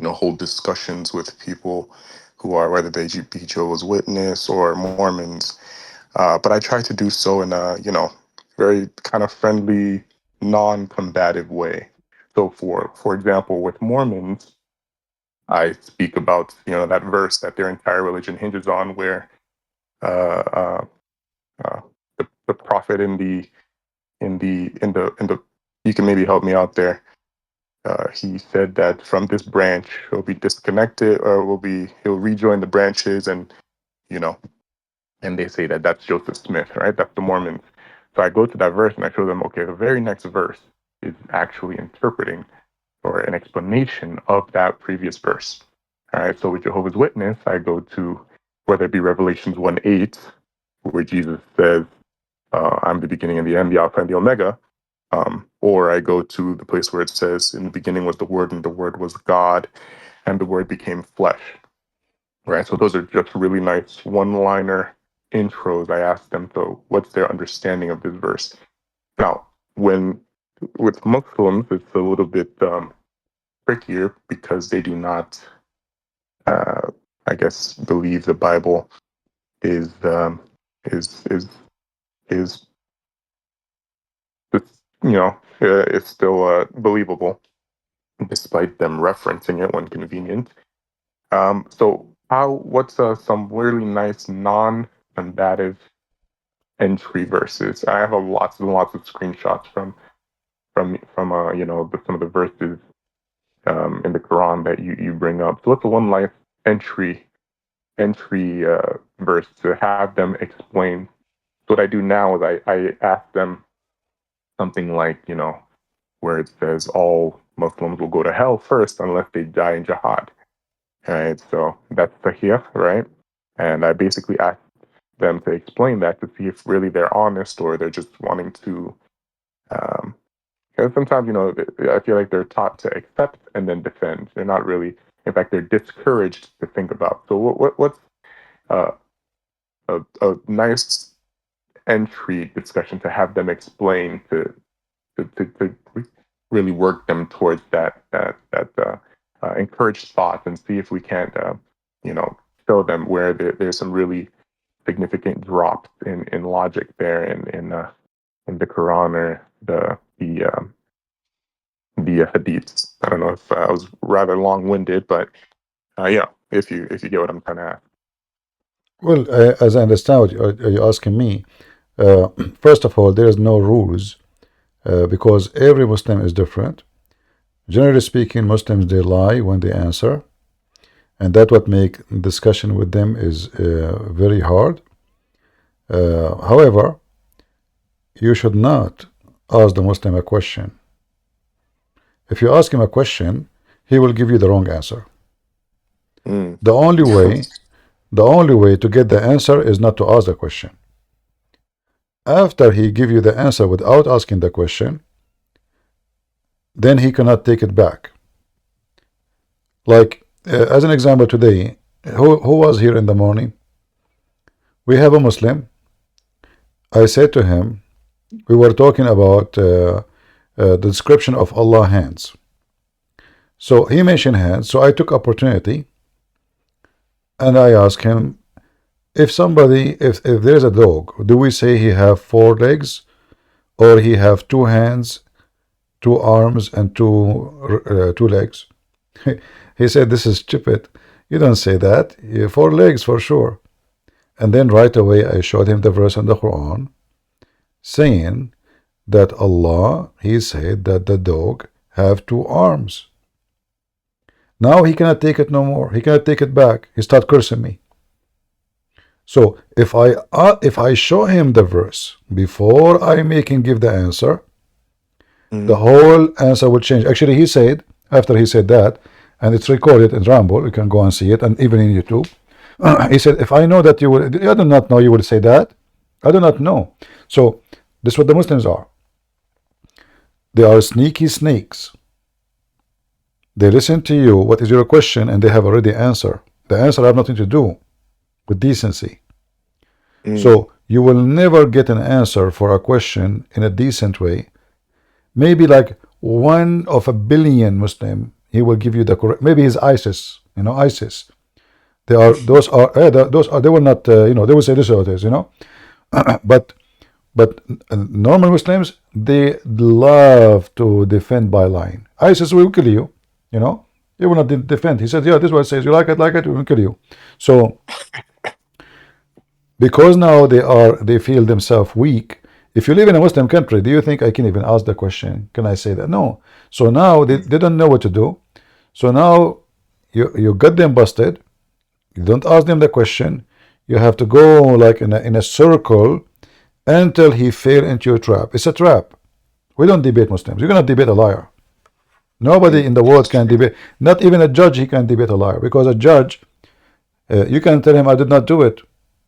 Speaker 9: hold discussions with people who are, whether they be Jehovah's Witness or Mormons, but I try to do so in a very kind of friendly, non-combative way. So for example, with Mormons, I speak about that verse that their entire religion hinges on, where uh, uh, the prophet in the you can maybe help me out there. He said that from this branch he'll be disconnected, or he'll rejoin the branches, and you know, and they say that that's Joseph Smith, right? That's the Mormons. So I go to that verse and I show them, okay, the very next verse is actually interpreting or an explanation of that previous verse. All right. So with Jehovah's Witness, I go to whether it be Revelations 1:8, where Jesus says, I'm the beginning and the end, the Alpha and the Omega. Or I go to the place where it says, in the beginning was the Word, and the Word was God, and the Word became flesh. Right? So those are just really nice one-liner intros. I ask them, so what's their understanding of this verse? Now, with Muslims, it's a little bit trickier because they do not, I guess, believe the Bible is is is is it's, it's still believable despite them referencing it when convenient. So what's some really nice non-combative entry verses? I have lots and lots of screenshots from some of the verses in the Quran that you bring up. So what's the one life entry verse to have them explain? So what I do now is I ask them something like, where it says all Muslims will go to hell first unless they die in jihad. Right, so that's Sahih, right? And I basically ask them to explain that to see if really they're honest or they're just wanting to. Because sometimes, I feel like they're taught to accept and then defend. They're not really, in fact, they're discouraged to think about. So what's a nice entry discussion to have them explain to really work them towards that encouraged thought and see if we can't, show them where there's some really significant drops in logic there in the Quran or the Hadiths. I don't know if I was rather long-winded, but if you get what I'm trying to ask.
Speaker 1: Well, as I understand what you're asking me, first of all, there is no rules because every Muslim is different. Generally speaking, Muslims, they lie when they answer, and that's what make discussion with them is very hard. However, you should not ask the Muslim a question. If you ask him a question, he will give you the wrong answer. The only way to get the answer is not to ask the question. After he give you the answer without asking the question, then he cannot take it back. Like as an example today, who was here in the morning? We have a Muslim. I said to him, we were talking about the description of Allah hands. So he mentioned hands. So I took opportunity and I asked him, if there is a dog, do we say he have 4 legs or he have 2 hands, 2 arms and 2 legs? He said, this is stupid. You don't say that. 4 legs for sure. And then right away I showed him the verse in the Quran saying that Allah, he said that the dog have 2 arms. Now he cannot take it no more. He cannot take it back. He start cursing me. So if I show him the verse before I make him give the answer, the whole answer will change. Actually, he said, after he said that, and it's recorded in Rumble, you can go and see it, and even in YouTube, he said, if I know that you would, I do not know you would say that. I do not know. So this is what the Muslims are. They are sneaky snakes. They listen to you, what is your question, and they have already answer. The answer have nothing to do with decency. So you will never get an answer for a question in a decent way. Maybe like 1 of a billion Muslim, he will give you the correct. Maybe he's ISIS, ISIS. They will not, they will say this or this, but normal Muslims, they love to defend by lying. ISIS will kill you, they will not defend. He said, yeah, this is what it says. You like it, we will kill you. So because now they feel themselves weak. If you live in a Muslim country, do you think I can even ask the question? Can I say that? No. So now they don't know what to do. So now you got them busted. You don't ask them the question. You have to go like in a circle until he fell into your trap. It's a trap. We don't debate Muslims. You cannot debate a liar. Nobody in the world can debate. Not even a judge, he can debate a liar. Because a judge, you can tell him, I did not do it.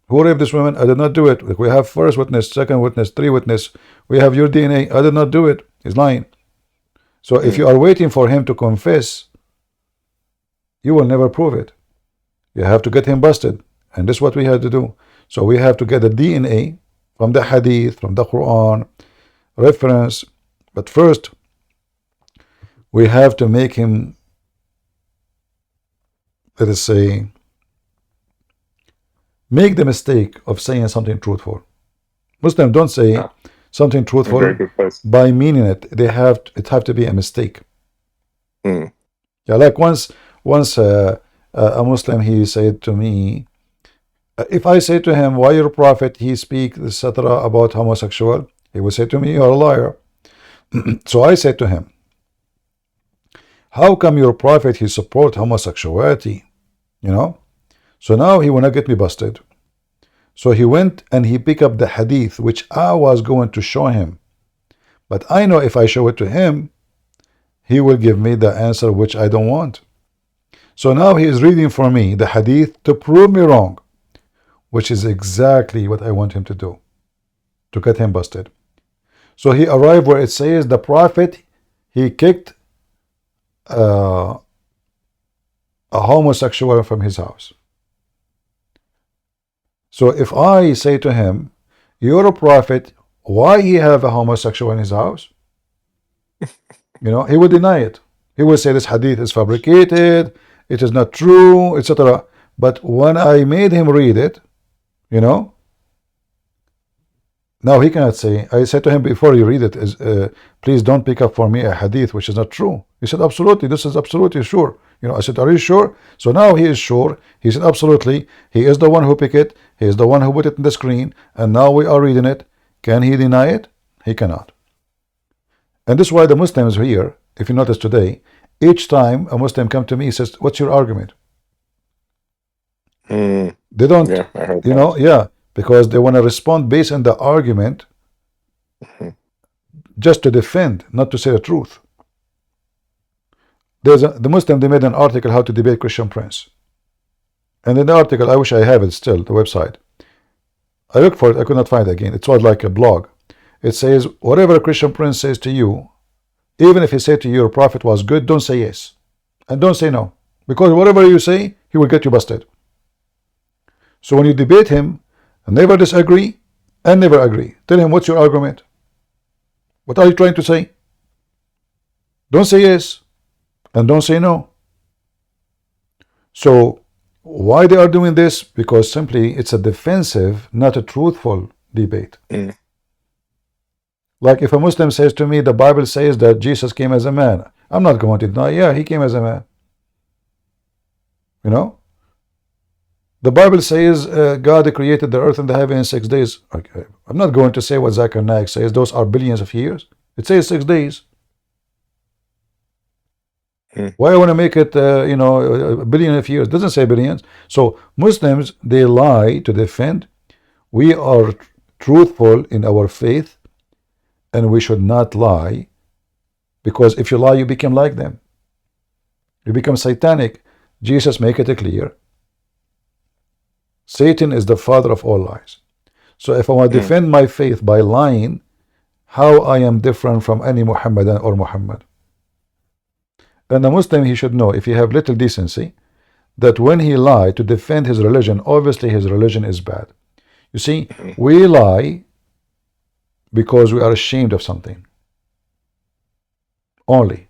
Speaker 1: Who raped this woman? I did not do it. We have first witness, second witness, 3 witness. We have your DNA. I did not do it. He's lying. So if you are waiting for him to confess, you will never prove it. You have to get him busted. And this is what we have to do. So we have to get the DNA from the Hadith, from the Quran, reference. But first, we have to make him, let us say, make the mistake of saying something truthful. Muslims don't say something truthful by meaning it. It have to be a mistake. Yeah, like once a Muslim, he said to me, if I say to him, why your prophet he speak etc. about homosexual, he would say to me, you're a liar. So I said to him, how come your prophet he support homosexuality? You know? So now he wanna get me busted. So he went and he picked up the hadith which I was going to show him. But I know if I show it to him, he will give me the answer which I don't want. So now he is reading for me the hadith to prove me wrong, which is exactly what I want him to do, to get him busted. So he arrived where it says the prophet he kicked a homosexual from his house. So if I say to him, you're a prophet, why he have a homosexual in his house? You know, he would deny it. He would say this hadith is fabricated, it is not true, etc. But when I made him read it, you know, now he cannot say. I said to him before you read it, please don't pick up for me a hadith which is not true. He said, absolutely, this is absolutely sure. You know, I said, are you sure? So now he is sure. He said, absolutely. He is the one who picked it. He is the one who put it in the screen. And now we are reading it. Can he deny it? He cannot. And this is why the Muslims here, if you notice today, each time a Muslim come to me, he says, what's your argument? They don't,
Speaker 9: Yeah, I heard
Speaker 1: you
Speaker 9: that.
Speaker 1: know, yeah, because they want to respond based on the argument just to defend, not to say the truth. There's the Muslim, they made an article how to debate Christian Prince. And in the article, I wish I have it still, the website. I looked for it, I could not find it again. It was like a blog. It says, whatever a Christian Prince says to you, even if he said to you your prophet was good, don't say yes. And don't say no. Because whatever you say, he will get you busted. So when you debate him, never disagree and never agree. Tell him, what's your argument? What are you trying to say? Don't say yes and don't say no. So why they are doing this? Because simply it's a defensive, not a truthful debate. Like if a Muslim says to me, the Bible says that Jesus came as a man, I'm not going to deny, yeah, he came as a man. You know? The Bible says God created the earth and the heaven in 6 days. Okay. I'm not going to say what Zakir Naik says. Those are billions of years. It says 6 days. Why I want to make it, you know, a billion of years? It doesn't say billions. So Muslims, they lie to defend. We are truthful in our faith, and we should not lie, because if you lie, you become like them. You become satanic. Jesus make it clear. Satan is the father of all lies. So if I want to defend my faith by lying, how I am different from any Muhammadan or Muhammad? And a Muslim, he should know, if he have little decency, that when he lie to defend his religion, obviously his religion is bad. You see, we lie because we are ashamed of something. Only.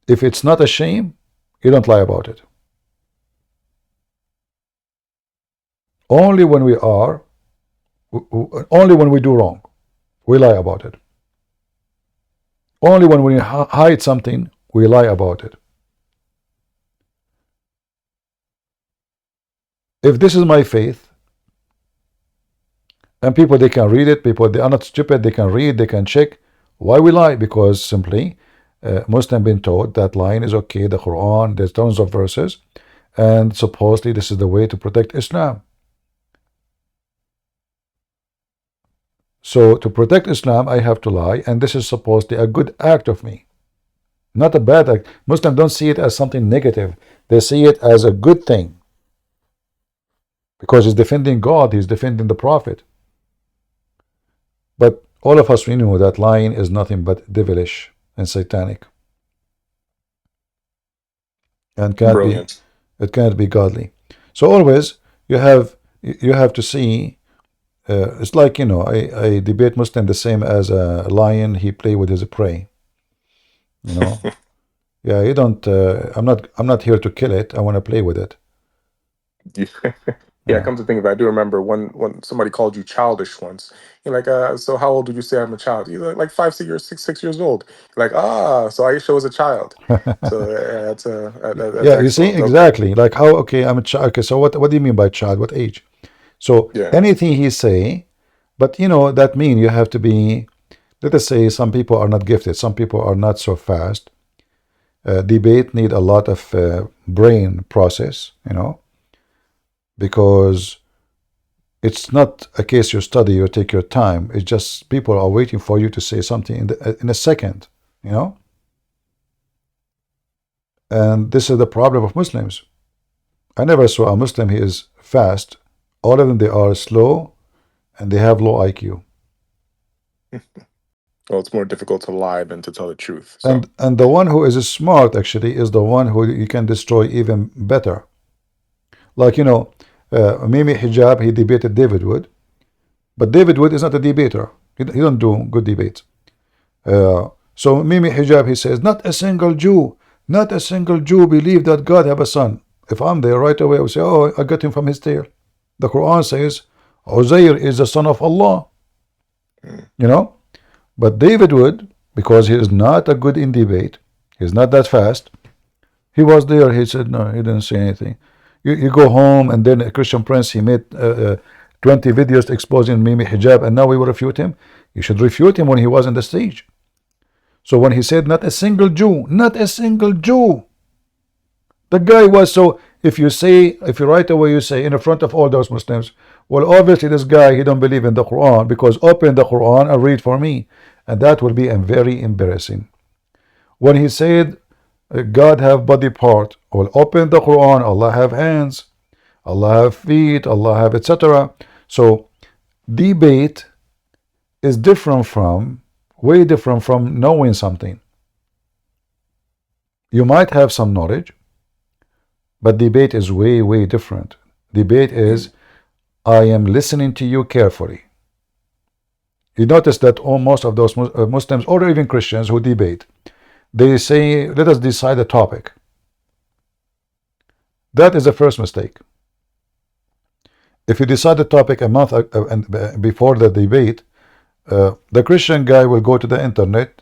Speaker 1: If it's not a shame, you don't lie about it. Only when we are, only when we do wrong, we lie about it. Only when we hide something, we lie about it. If this is my faith, and people, they can read it, people, they are not stupid, they can read, they can check. Why we lie? Because simply, Muslim been taught that lying is okay, the Quran, there's tons of verses, and supposedly this is the way to protect Islam. So to protect Islam, I have to lie, and this is supposedly a good act of me, not a bad act. Muslims don't see it as something negative. They see it as a good thing, because he's defending God, he's defending the Prophet. But all of us, we know that lying is nothing but devilish and satanic, and it can't be godly. So always you have to see It's like, you know, I debate Muslim the same as a lion. He play with his prey. You know, yeah. You don't. I'm not here to kill it. I want to play with it.
Speaker 9: Yeah, come to think of it, I do remember when somebody called you childish once. You're like, so how old would you say I'm a child? You're like 5, 6 years old. You're like, so Aisha was a child. So that's
Speaker 1: Yeah, you see
Speaker 9: excellent. Okay.
Speaker 1: exactly like how. Okay, I'm a child. Okay, so what do you mean by child? What age? So
Speaker 9: Yeah.
Speaker 1: anything he say, but you know that mean you have to be. Let us say some people are not gifted. Some people are not so fast. Debate need a lot of brain process. You know, because it's not a case you study, you take your time. It's just people are waiting for you to say something in a second, you know? And this is the problem of Muslims. I never saw a Muslim he is fast. All of them, they are slow and they have low IQ.
Speaker 9: Well, it's more difficult to lie than to tell the truth. So.
Speaker 1: And the one who is smart actually is the one who you can destroy even better. Like, you know, Mimi Hijab, he debated David Wood. But David Wood is not a debater. He don't do good debates. So Mimi Hijab, he says, not a single Jew believed that God have a son. If I'm there right away, I would say, oh, I got him from his tail. The Quran says, Uzair is the son of Allah. You know? But David Wood, because he is not a good in debate, he's not that fast, he was there, he said, no, he didn't say anything. You go home, and then a Christian Prince, he made 20 videos exposing Mimi Hijab, and now we will refute him. You should refute him when he was on the stage. So when he said, not a single Jew, the guy was, so if you right away you say in front of all those Muslims, well, obviously this guy, he don't believe in the Quran, because open the Quran and read for me. And that will be very embarrassing. When he said, God have body part, well, open the Quran, Allah have hands, Allah have feet, Allah have etc. So debate is way different from knowing something. You might have some knowledge, but debate is way different. Debate is, I am listening to you carefully. You notice that most of those Muslims or even Christians who debate, they say, let us decide a topic. That is the first mistake. If you decide the topic a month before the debate, the Christian guy will go to the internet,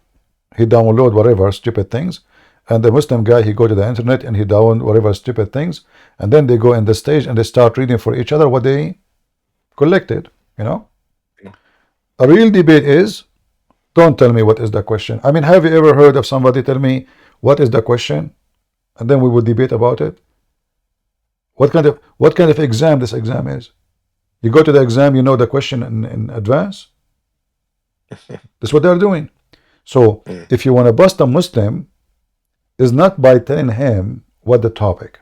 Speaker 1: he download whatever stupid things, and the Muslim guy, he go to the internet and he download whatever stupid things, and then they go in the stage and they start reading for each other what they collected, you know. A real debate is, don't tell me what is the question. I mean, have you ever heard of somebody tell me what is the question, and then we will debate about it? What kind of exam this exam is? You go to the exam, you know the question in advance. That's what they're doing. So if you want to bust a Muslim, is not by telling him what the topic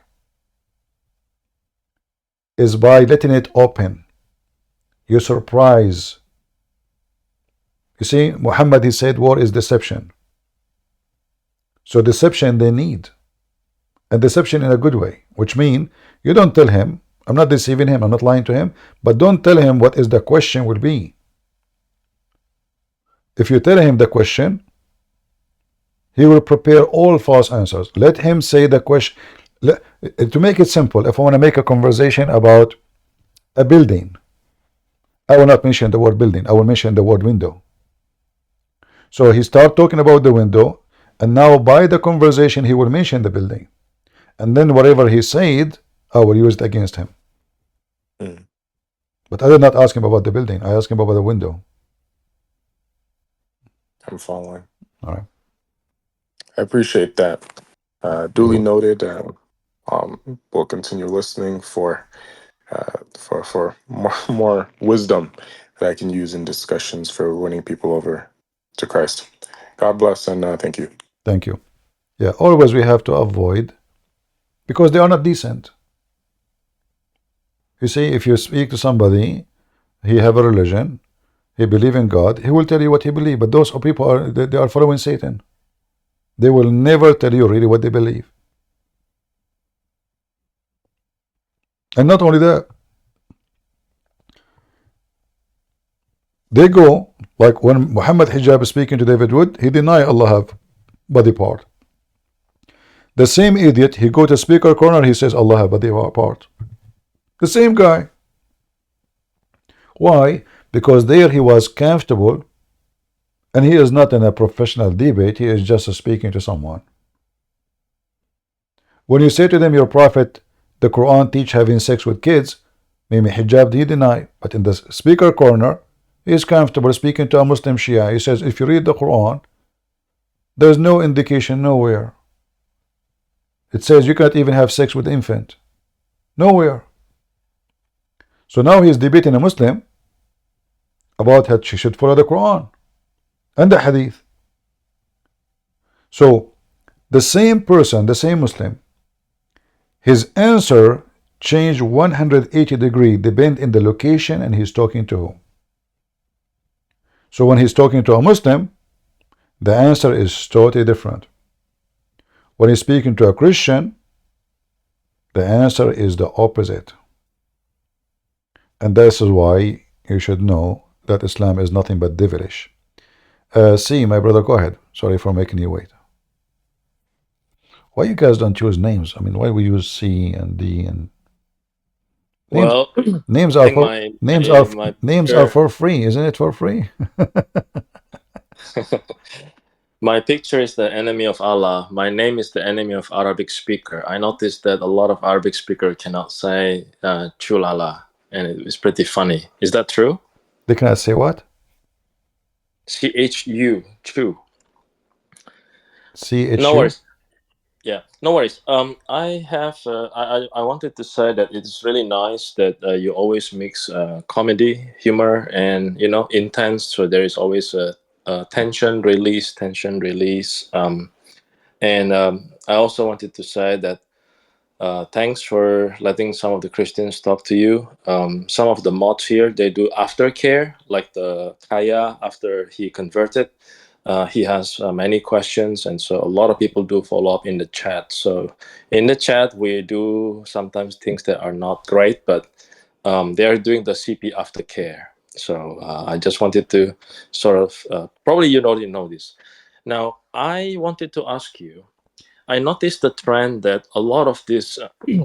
Speaker 1: is, by letting it open. You surprise. You see, Muhammad, he said war is deception. So deception they need, and deception in a good way, which means you don't tell him, I'm not deceiving him, I'm not lying to him, but don't tell him what is the question will be. If you tell him the question, he will prepare all false answers. Let him say the question. To make it simple, if I want to make a conversation about a building, I will not mention the word building, I will mention the word window. So he start talking about the window, and now by the conversation he will mention the building, and then whatever he said, I will use it against him. But I did not ask him about the building, I asked him about the window.
Speaker 9: I'm following.
Speaker 1: All right.
Speaker 9: I appreciate that. Duly noted. We'll continue listening for more wisdom that I can use in discussions for winning people over to Christ. God bless, and thank you.
Speaker 1: Thank you. Yeah, always we have to avoid, because they are not decent. You see, if you speak to somebody, he have a religion, he believe in God, he will tell you what he believe. But those people they are following Satan. They will never tell you really what they believe. And not only that, They go, like when Muhammad Hijab is speaking to David Wood, he deny Allah have body part. The same idiot, he go to speaker corner, he says Allah have body part. The same guy. Why? Because there he was comfortable, and he is not in a professional debate, he is just speaking to someone. When you say to them, your prophet, the Quran teach having sex with kids, maybe hijab he deny, but in the speaker corner, he is comfortable speaking to a Muslim Shia. He says, if you read the Quran, there's no indication nowhere. It says you can't even have sex with infant. Nowhere. So now he is debating a Muslim about how she should follow the Quran and the Hadith. So the same person, the same Muslim, his answer changed 180 degrees, depend in the location and he's talking to whom. So when he's talking to a Muslim, the answer is totally different. When he's speaking to a Christian, the answer is the opposite. And this is why you should know that Islam is nothing but devilish. See, my brother, go ahead. Sorry for making you wait. Why you guys don't choose names? I mean, why we use C and D and names?
Speaker 10: Well,
Speaker 1: Names
Speaker 10: I
Speaker 1: are
Speaker 10: think
Speaker 1: for names are for free, isn't it? For free.
Speaker 10: my picture is the enemy of Allah. My name is the enemy of Arabic speaker. I noticed that a lot of Arabic speaker cannot say chulala, and it's pretty funny. Is that true?
Speaker 1: They cannot say what?
Speaker 10: CHU, chew.
Speaker 1: CHU?
Speaker 10: No worries. Yeah, no worries. I have. I wanted to say that it's really nice that you always mix comedy, humor, and intense. So there is always a tension release, and I also wanted to say that thanks for letting some of the Christians talk to you. Some of the mods here, they do aftercare, like the Kaya after he converted. He has many questions, and so a lot of people do follow up in the chat. So in the chat, we do sometimes things that are not great, but they are doing the CP aftercare. So I just wanted to sort of, probably you already know this. Now, I wanted to ask you, I noticed the trend that a lot of these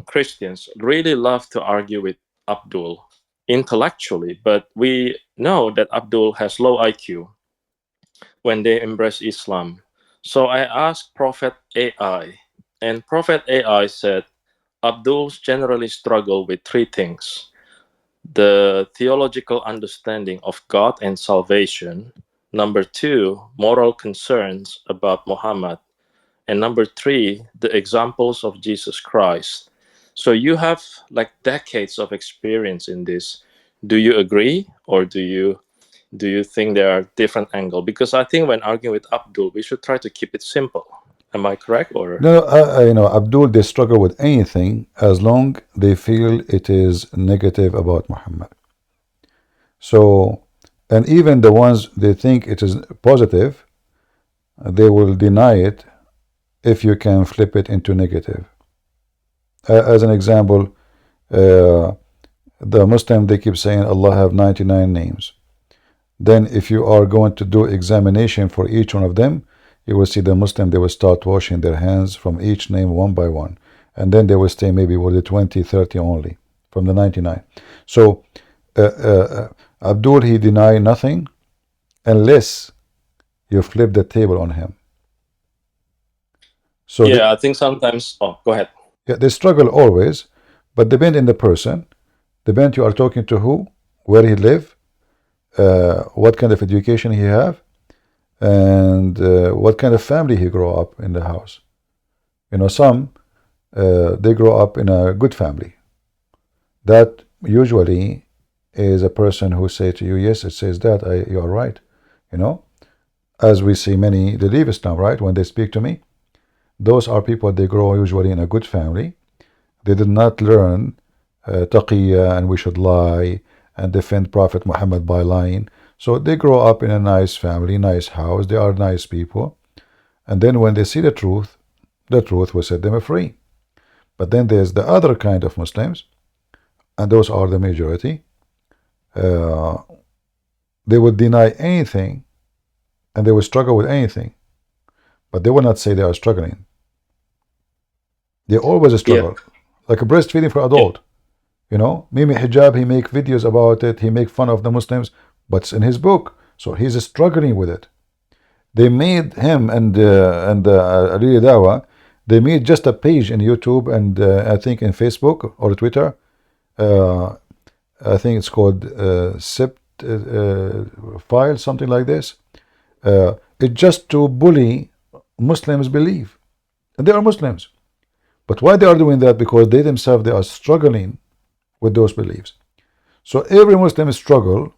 Speaker 10: Christians really love to argue with Abdul intellectually, but we know that Abdul has low IQ when they embrace Islam. So I asked Prophet AI, and Prophet AI said Abduls generally struggle with three things: the theological understanding of God and salvation, number two, moral concerns about Muhammad, and number three, the examples of Jesus Christ. So you have like decades of experience in this. Do you agree, or do you think there are different angles? Because I think when arguing with Abdul, we should try to keep it simple. Am I correct? Or
Speaker 1: No, Abdul, they struggle with anything as long they feel it is negative about Muhammad. So, and even the ones they think it is positive, they will deny it if you can flip it into negative. As an example, the Muslim, they keep saying Allah have 99 names. Then if you are going to do examination for each one of them, you will see the Muslim, they will start washing their hands from each name one by one. And then they will stay maybe with the 20, 30 only from the 99. So Abdul, he denied nothing unless you flip the table on him. So
Speaker 10: yeah, I think sometimes. Oh, go ahead.
Speaker 1: Yeah, they struggle always, but depend on the person. Depend you are talking to who, where he live, what kind of education he have, and what kind of family he grow up in the house. Some they grow up in a good family. That usually is a person who say to you, yes, it says that, you are right. As we see many, they leave Islam, right? When they speak to me, those are people, they grow usually in a good family. They did not learn taqiyya and we should lie and defend Prophet Muhammad by lying. So they grow up in a nice family, nice house. They are nice people. And then when they see the truth will set them free. But then there's the other kind of Muslims, and those are the majority. they would deny anything and they would struggle with anything, but they will not say they are struggling. They always struggle. Like a breastfeeding for adult. You know, Mimi Hijab, he make videos about it, he make fun of the Muslims, but it's in his book, so he's struggling with it. They made him and Ali Dawa, they made just a page in YouTube and I think in Facebook or Twitter. I think it's called Sept File, something like this. It's just to bully Muslims believe. And they are Muslims. But why they are doing that? Because they themselves, they are struggling with those beliefs. So every Muslim struggle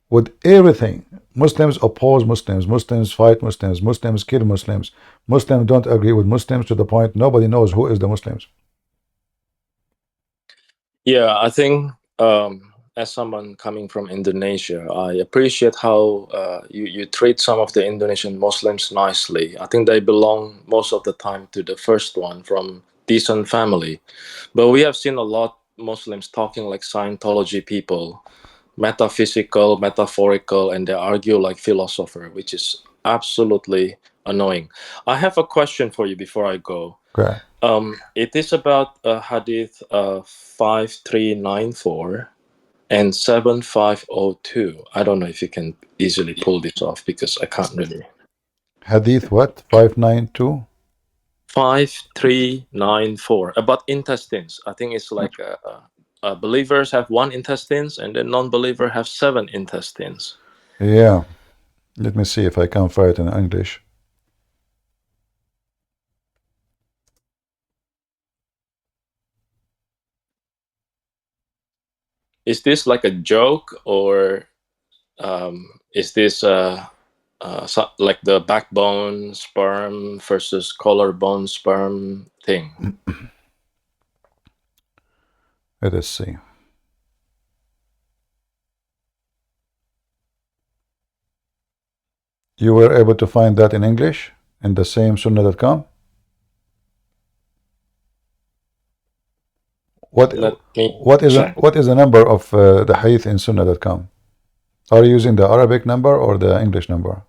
Speaker 1: with everything. Muslims oppose Muslims. Muslims fight Muslims. Muslims kill Muslims. Muslims don't agree with Muslims to the point nobody knows who is the Muslims.
Speaker 10: Yeah, I think as someone coming from Indonesia, I appreciate how you treat some of the Indonesian Muslims nicely. I think they belong most of the time to the first one, from decent family. But we have seen a lot Muslims talking like Scientology people, metaphysical, metaphorical, and they argue like philosopher, which is absolutely annoying. I have a question for you before I go.
Speaker 1: Okay.
Speaker 10: It is about Hadith 5394 and 7502. I don't know if you can easily pull this off because I can't really.
Speaker 1: Hadith what? 592?
Speaker 10: 5394 about intestines. I think it's like believers have one intestines and the non-believer have 7 intestines.
Speaker 1: Yeah. Let me see if I can find it in English.
Speaker 10: Is this like a joke, or is this like the backbone sperm versus collarbone sperm thing?
Speaker 1: Let us see. You were able to find that in English in the same sunnah.com? What is the number of the hadith in sunnah.com? Are you using the Arabic number or the English number?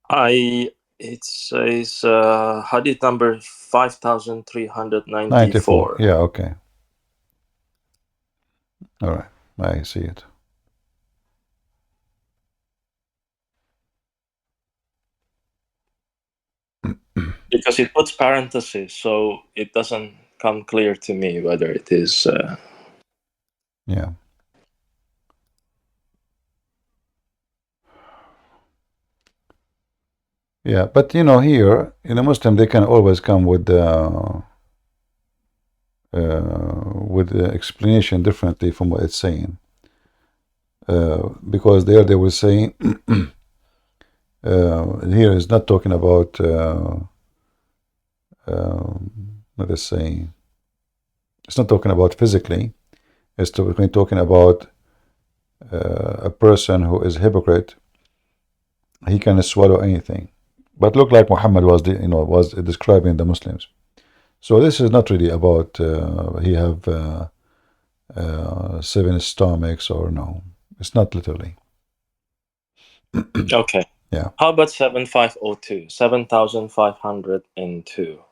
Speaker 10: It says hadith number 5394.
Speaker 1: 94. Yeah, okay. All right, I see it.
Speaker 10: Because it puts parentheses, so it doesn't come clear to me whether it is.
Speaker 1: Yeah. Yeah, but you know, here in a Muslim, they can always come with the explanation differently from what it's saying, because there they will say here is not talking about let us say it's not talking about physically. It's talking about a person who is a hypocrite. He can swallow anything, but look like Muhammad was was describing the Muslims. So this is not really about he have 7 stomachs or no. It's not literally.
Speaker 10: Okay.
Speaker 1: Yeah.
Speaker 10: How about 7502? 7502.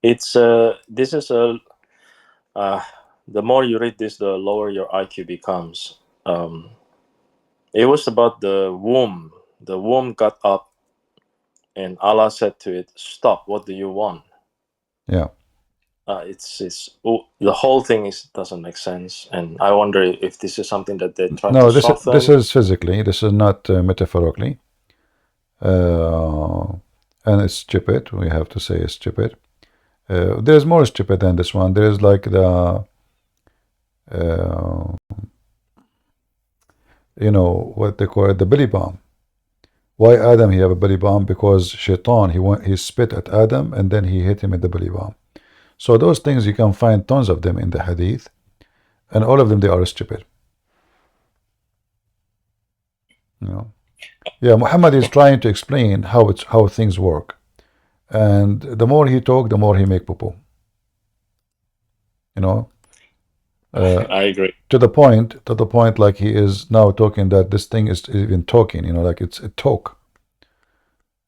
Speaker 10: It's this is a the more you read this, the lower your IQ becomes. It was about the womb. The womb got up, and Allah said to it, "Stop! What do you want?"
Speaker 1: Yeah.
Speaker 10: The whole thing doesn't make sense, and I wonder if this is something that they try
Speaker 1: No,
Speaker 10: to soften.
Speaker 1: this is physically. This is not metaphorically. And it's stupid. We have to say it's stupid. There's more stupid than this one. There is like the you know what they call it, the belly bomb. Why Adam he have a belly bomb? Because Shaitan he spit at Adam and then he hit him with the belly bomb. So those things you can find tons of them in the hadith, and all of them they are stupid. You know. Yeah, Muhammad is trying to explain how things work. And the more he talk, the more he make poo-poo. You know.
Speaker 10: I agree.
Speaker 1: To the point, like he is now talking that this thing is even talking. You know, like it's a talk.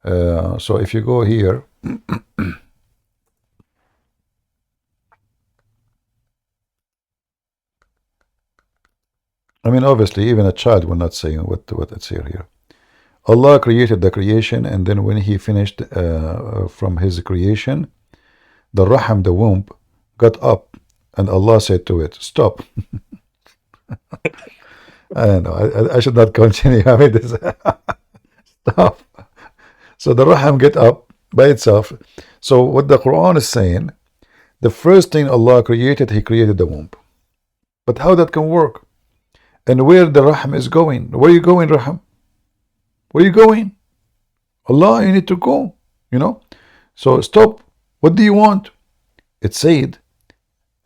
Speaker 1: So if you go here. I mean, obviously, even a child will not say what it's here. Allah created the creation, and then when He finished from His creation, the raham, the womb, got up, and Allah said to it, "Stop." I don't know. I should not continue. I mean, this stop. So the raham get up by itself. So what the Quran is saying, the first thing Allah created, He created the womb. But how that can work? And where the raham is going? Where are you going, raham? Where are you going? Allah, you need to go. You know. So stop. What do you want? It said,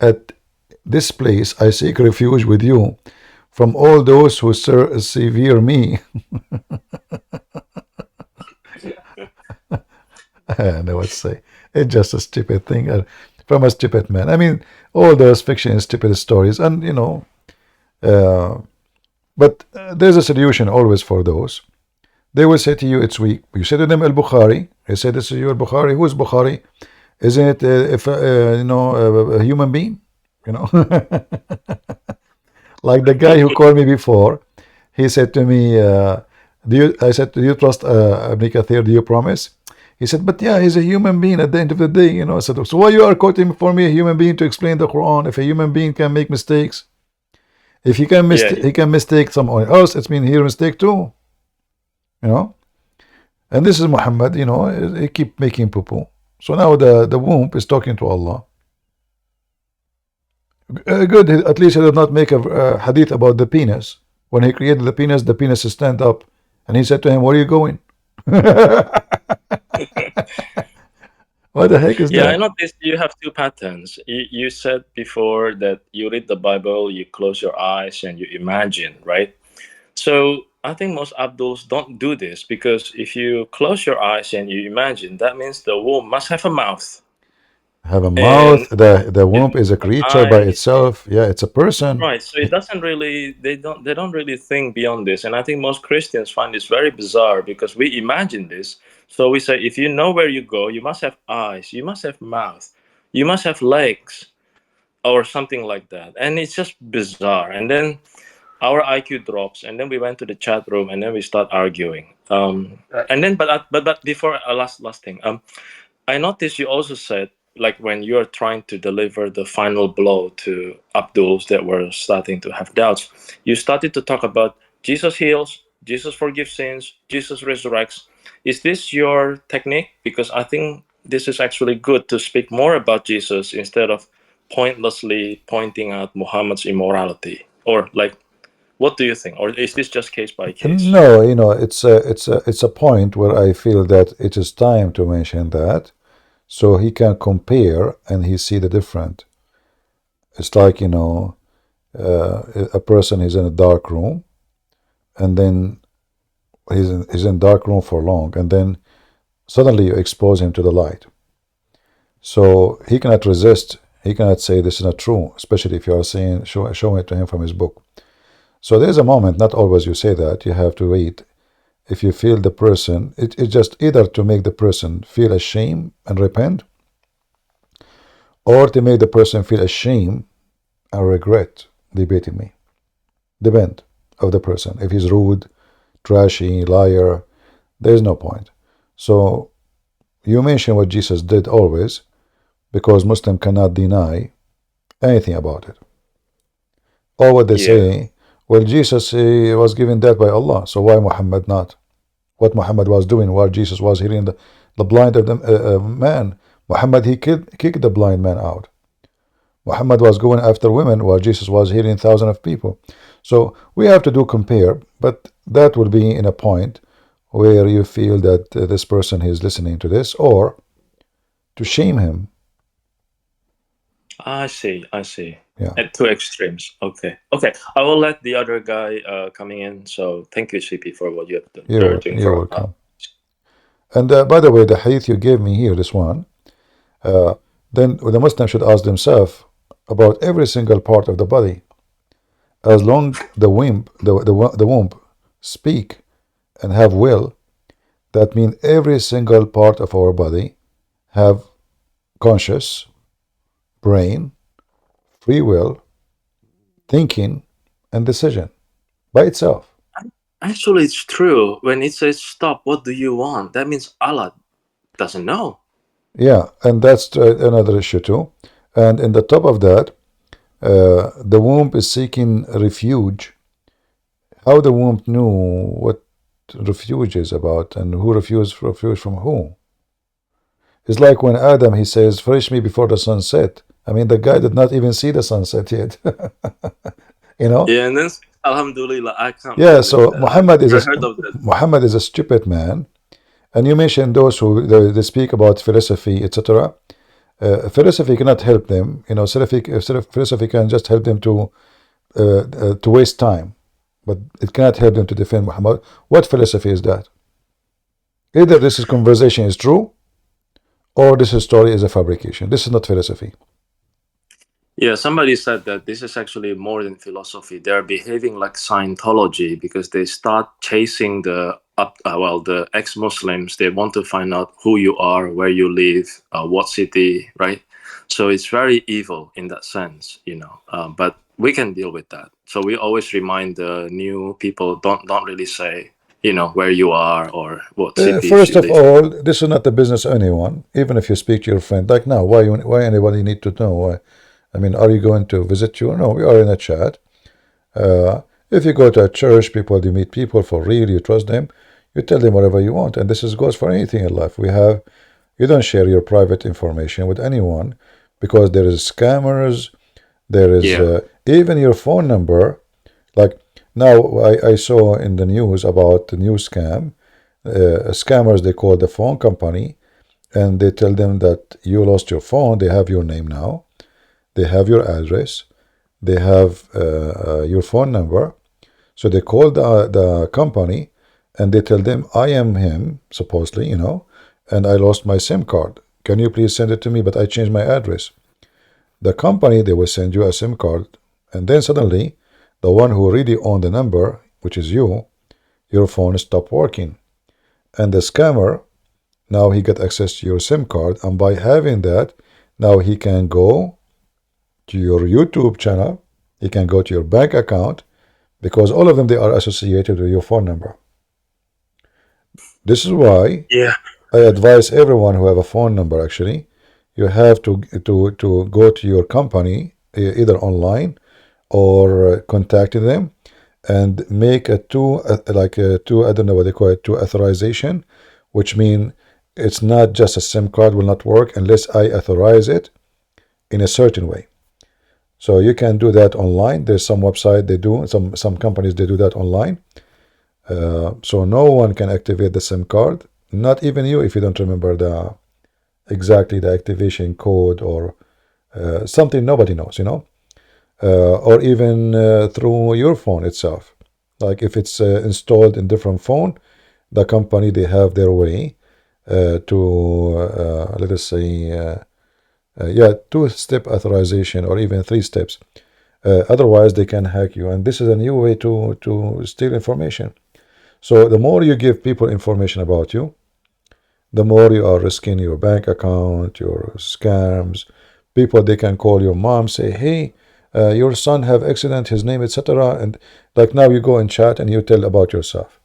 Speaker 1: at this place I seek refuge with you from all those who severe me. I know what to say. It's just a stupid thing from a stupid man. I mean, all those fiction and stupid stories, and you know, but there's a solution always for those. They will say to you, it's weak. You say to them, Al-Bukhari. They say, this is your Bukhari. Who is Bukhari? Isn't it a human being? You know, like the guy who called me before. He said to me, I said, do you trust Ibn Kathir? Do you promise? He said, but yeah, he's a human being at the end of the day. You know, I said, so why you are quoting for me a human being to explain the Quran? If a human being can make mistakes, if he can he can mistake someone else, it's mean he mistake too. You know, and this is Muhammad. You know, he keep making poo-poo. So now the womb is talking to Allah. Good. At least he did not make a hadith about the penis. When he created the penis stand up, and he said to him, "Where are you going?" What the heck is that?
Speaker 10: I noticed you have two patterns. You said before that you read the Bible, you close your eyes, and you imagine, right? So I think most Abduls don't do this, because if you close your eyes and you imagine, that means the womb must have a mouth.
Speaker 1: Have a mouth. The womb is a creature by itself. Yeah, it's a person.
Speaker 10: Right. So it doesn't really. They don't really think beyond this, and I think most Christians find this very bizarre, because we imagine this. So we say, if you know where you go, you must have eyes, you must have mouth, you must have legs, or something like that, and it's just bizarre. And then our IQ drops, and then we went to the chat room, and then we start arguing. And then, but before last thing, I noticed you also said, like, when you're trying to deliver the final blow to Abduls that were starting to have doubts, you started to talk about Jesus heals, Jesus forgives sins, Jesus resurrects. Is this your technique? Because I think this is actually good to speak more about Jesus instead of pointlessly pointing out Muhammad's immorality. Or, like, what do you think? Or is this just case by case?
Speaker 1: No, you know, it's a point where I feel that it is time to mention that, so he can compare and he see the difference. It's like, you know, a person is in a dark room, and then he's in dark room for long, and then suddenly you expose him to the light. So he cannot resist. He cannot say this is not true, especially if you are saying showing it to him from his book. So there's a moment, not always you say that, you have to wait. If you feel the person, it's just either to make the person feel ashamed and repent, or to make the person feel ashamed and regret debating me. Depend of the person. If he's rude, trashy, liar, there's no point. So you mention what Jesus did always, because Muslim cannot deny anything about it. Or what they say, well, Jesus was given that by Allah, so why Muhammad not? What Muhammad was doing while Jesus was healing the blind man. Muhammad, he kicked the blind man out. Muhammad was going after women while Jesus was healing thousands of people. So we have to do compare, but that will be in a point where you feel that this person is listening to this, or to shame him.
Speaker 10: I see.
Speaker 1: Yeah.
Speaker 10: At two extremes. Okay. I will let the other guy coming in. So thank you, CP, for what you have done.
Speaker 1: You're welcome. And by the way, the hadith you gave me here, this one, then the Muslim should ask themselves about every single part of the body. As long the womb speak and have will, that means every single part of our body have conscious, brain, free will, thinking, and decision by itself.
Speaker 10: Actually, it's true. When it says stop, what do you want? That means Allah doesn't know.
Speaker 1: Yeah, and that's another issue too. And in the top of that, the womb is seeking refuge. How the womb knew what refuge is about and who refused refuge from who? It's like when Adam, he says, "Fetch me before the sun set." I mean, the guy did not even see the sunset yet. You know?
Speaker 10: Yeah, and then Alhamdulillah, I can't.
Speaker 1: Yeah, so
Speaker 10: Muhammad is
Speaker 1: a stupid man. And you mentioned those who they speak about philosophy, etc. Philosophy cannot help them. You know, philosophy can just help them to waste time, but it cannot help them to defend Muhammad. What philosophy is that? Either this conversation is true, or this story is a fabrication. This is not philosophy.
Speaker 10: Yeah, somebody said that this is actually more than philosophy. They're behaving like Scientology because they start chasing the ex-Muslims. They want to find out who you are, where you live, what city, right? So it's very evil in that sense, you know. But we can deal with that. So we always remind the new people, don't really say, you know, where you are or what city.
Speaker 1: First of all, this is not the business of anyone. Even if you speak to your friend, like now, why anybody need to know? Why? I mean, are you going to visit you? No, we are in a chat. If you go to a church, you meet people for real, you trust them, you tell them whatever you want. And this goes for anything in life. You don't share your private information with anyone because there is scammers, there is even your phone number. Like now I saw in the news about the new scam. Scammers, they call the phone company and they tell them that you lost your phone, they have your name now. They have your address, they have your phone number. So they call the company and they tell them, I am him, supposedly, you know, and I lost my SIM card. Can you please send it to me? But I changed my address. The company, they will send you a SIM card. And then suddenly, the one who really owned the number, which is you, your phone stopped working. And the scammer, now he got access to your SIM card. And by having that, now he can go to your YouTube channel, you can go to your bank account, because all of them, they are associated with your phone number. This is why I advise everyone who have a phone number, actually, you have to go to your company, either online or contacting them, and make I don't know what they call it, two authorization, which means it's not just a SIM card will not work unless I authorize it in a certain way. So you can do that online. There's some website they do, some companies they do that online. So no one can activate the SIM card, not even you if you don't remember exactly the activation code or something nobody knows, you know, or even through your phone itself. Like if it's installed in different phone, the company, they have their way to let us say 2-step authorization or even 3 steps. Otherwise they can hack you, and this is a new way to steal information. So the more you give people information about you, the more you are risking your bank account, your scams. People, they can call your mom, say, hey, your son have accident, his name, etc. And like now you go and chat and you tell about yourself.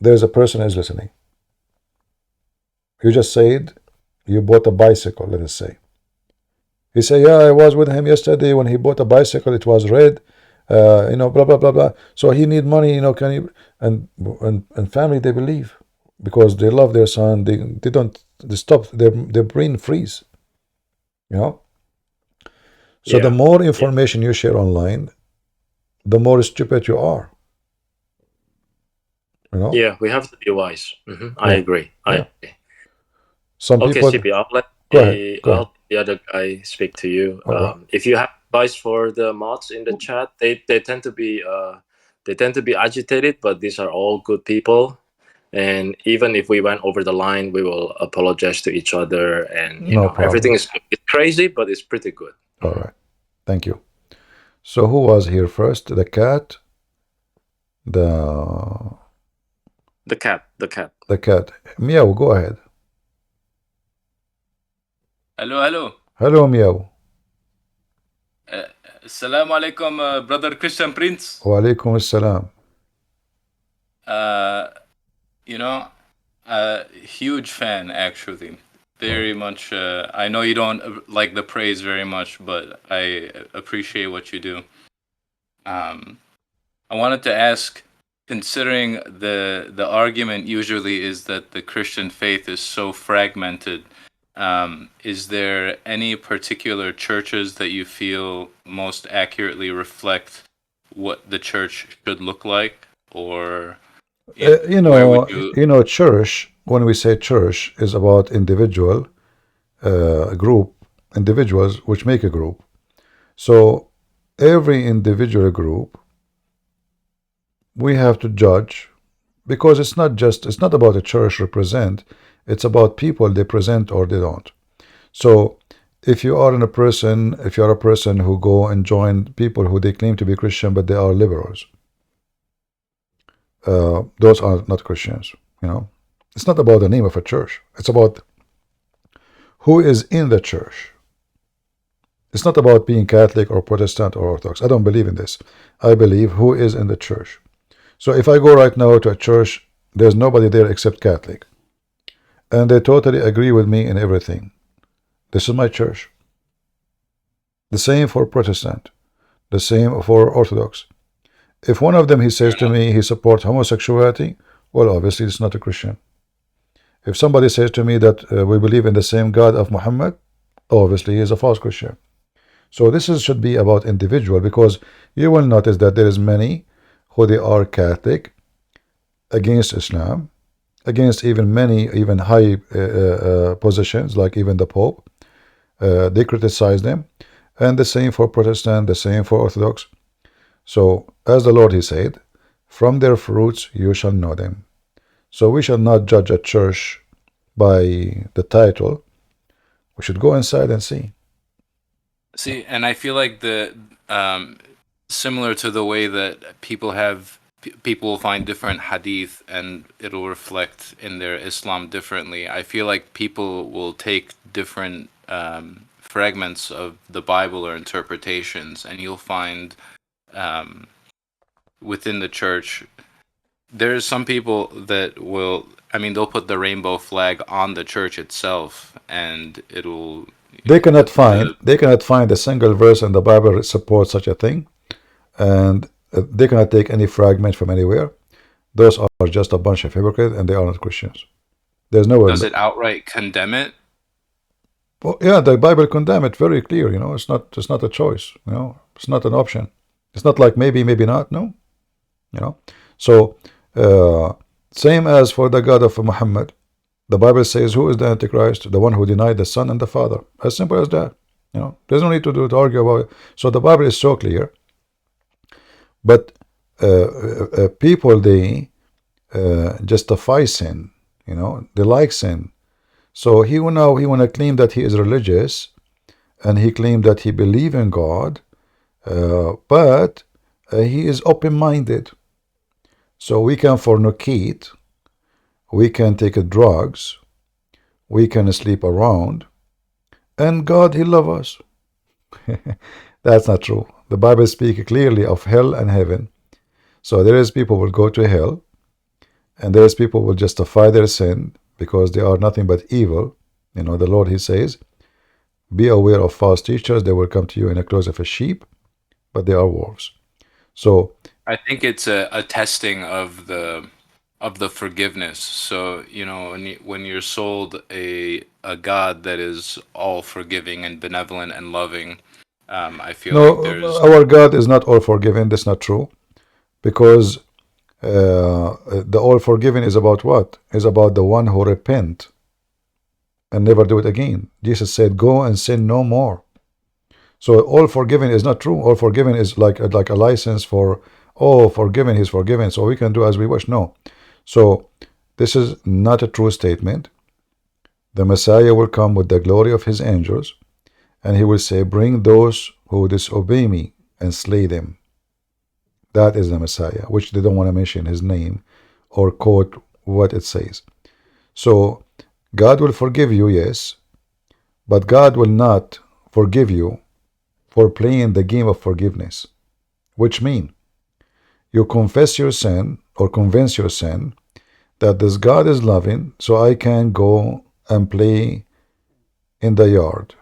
Speaker 1: There's a person is listening. You just said you bought a bicycle, let us say. He say, yeah, I was with him yesterday when he bought a bicycle, it was red, you know, blah, blah, blah, blah. So he need money, you know, can you, and family, they believe because they love their son. They stop, their brain freeze, you know. So the more information you share online, the more stupid you are. You know?
Speaker 10: Yeah, we have to be wise. I agree. I agree.
Speaker 1: Some
Speaker 10: okay,
Speaker 1: people.
Speaker 10: CP, I'll let the other guy speak to you. If you have advice for the mods in the chat, they tend to be agitated, but these are all good people. And even if we went over the line, we will apologize to each other, and you
Speaker 1: No
Speaker 10: know,
Speaker 1: problem.
Speaker 10: everything is it's crazy, but it's pretty good.
Speaker 1: All right. Thank you. So who was here first? The cat?
Speaker 10: The cat.
Speaker 1: The cat. Meow, go ahead.
Speaker 7: Hello.
Speaker 1: Hello, Meow.
Speaker 7: Assalamu alaikum, brother Christian Prince.
Speaker 1: Wa alaikum assalam.
Speaker 7: You know, huge fan actually. Very much. I know you don't like the praise very much, but I appreciate what you do. I wanted to ask, considering the argument usually is that the Christian faith is so fragmented, is there any particular churches that you feel most accurately reflect what the church should look like, or
Speaker 1: church, when we say church, is about individual group, individuals which make a group. So every individual group we have to judge, because it's not about a church represent, it's about people they present or they don't. So if you are a person who go and join people who they claim to be Christian but they are liberals, those are not Christians. It's not about the name of a church, it's about who is in the church. It's not about being Catholic or Protestant or Orthodox. I don't believe in this. I believe who is in the church. So if I go right now to a church, there's nobody there except Catholic, and they totally agree with me in everything, this is my church. The same for Protestant, the same for Orthodox. If one of them he says to me he supports homosexuality, well, obviously it's not a Christian. If somebody says to me that we believe in the same God of Muhammad, obviously he is a false Christian. So this should be about individual, because you will notice that there is many who they are Catholic, against Islam, against even high positions like even the Pope. They criticize them, and the same for Protestant, the same for Orthodox. So as the Lord he said, from their fruits you shall know them. So we shall not judge a church by the title. We should go inside and see.
Speaker 7: And I feel like similar to the way that people will find different hadith and it'll reflect in their Islam differently. I feel like people will take different fragments of the Bible or interpretations, and you'll find within the church there's some people that they'll put the rainbow flag on the church itself, and it'll
Speaker 1: they cannot find a single verse in the Bible that supports such a thing, and they cannot take any fragment from anywhere. Those are just a bunch of hypocrites, and they are not Christians. There's no way.
Speaker 7: Does it outright condemn it?
Speaker 1: Well, yeah, the Bible condemn it very clear. It's not a choice. It's not an option. It's not like maybe not. No. So same as for the God of Muhammad, the Bible says, who is the Antichrist? The one who denied the Son and the Father. As simple as that. There's no need to argue about it. So the Bible is so clear. But people, they justify sin. They like sin. So he want to claim that he is religious, and he claimed that he believes in God, but he is open-minded. So we can fornicate, we can take drugs, we can sleep around, and God, he loves us. That's not true. The Bible speaks clearly of hell and heaven. So there is people will go to hell, and there is people will justify their sin because they are nothing but evil. The Lord, he says, be aware of false teachers. They will come to you in the clothes of a sheep, but they are wolves. So
Speaker 7: I think it's a testing of the forgiveness. So when you're sold a God that is all forgiving and benevolent and loving, I feel like there's
Speaker 1: our God is not all forgiving. That's not true, because the all forgiving is about what? Is about the one who repent and never do it again. Jesus said, go and sin no more. So all forgiving is not true. All forgiving is like a license for, forgiven, he's forgiven, so we can do as we wish. No. So This is not a true statement. The Messiah will come with the glory of his angels, and he will say, bring those who disobey me and slay them. That is the Messiah, which they don't want to mention his name or quote what it says. So God will forgive you, yes, but God will not forgive you for playing the game of forgiveness, which means you confess your sin or convince your sin that this God is loving, so I can go and play in the yard.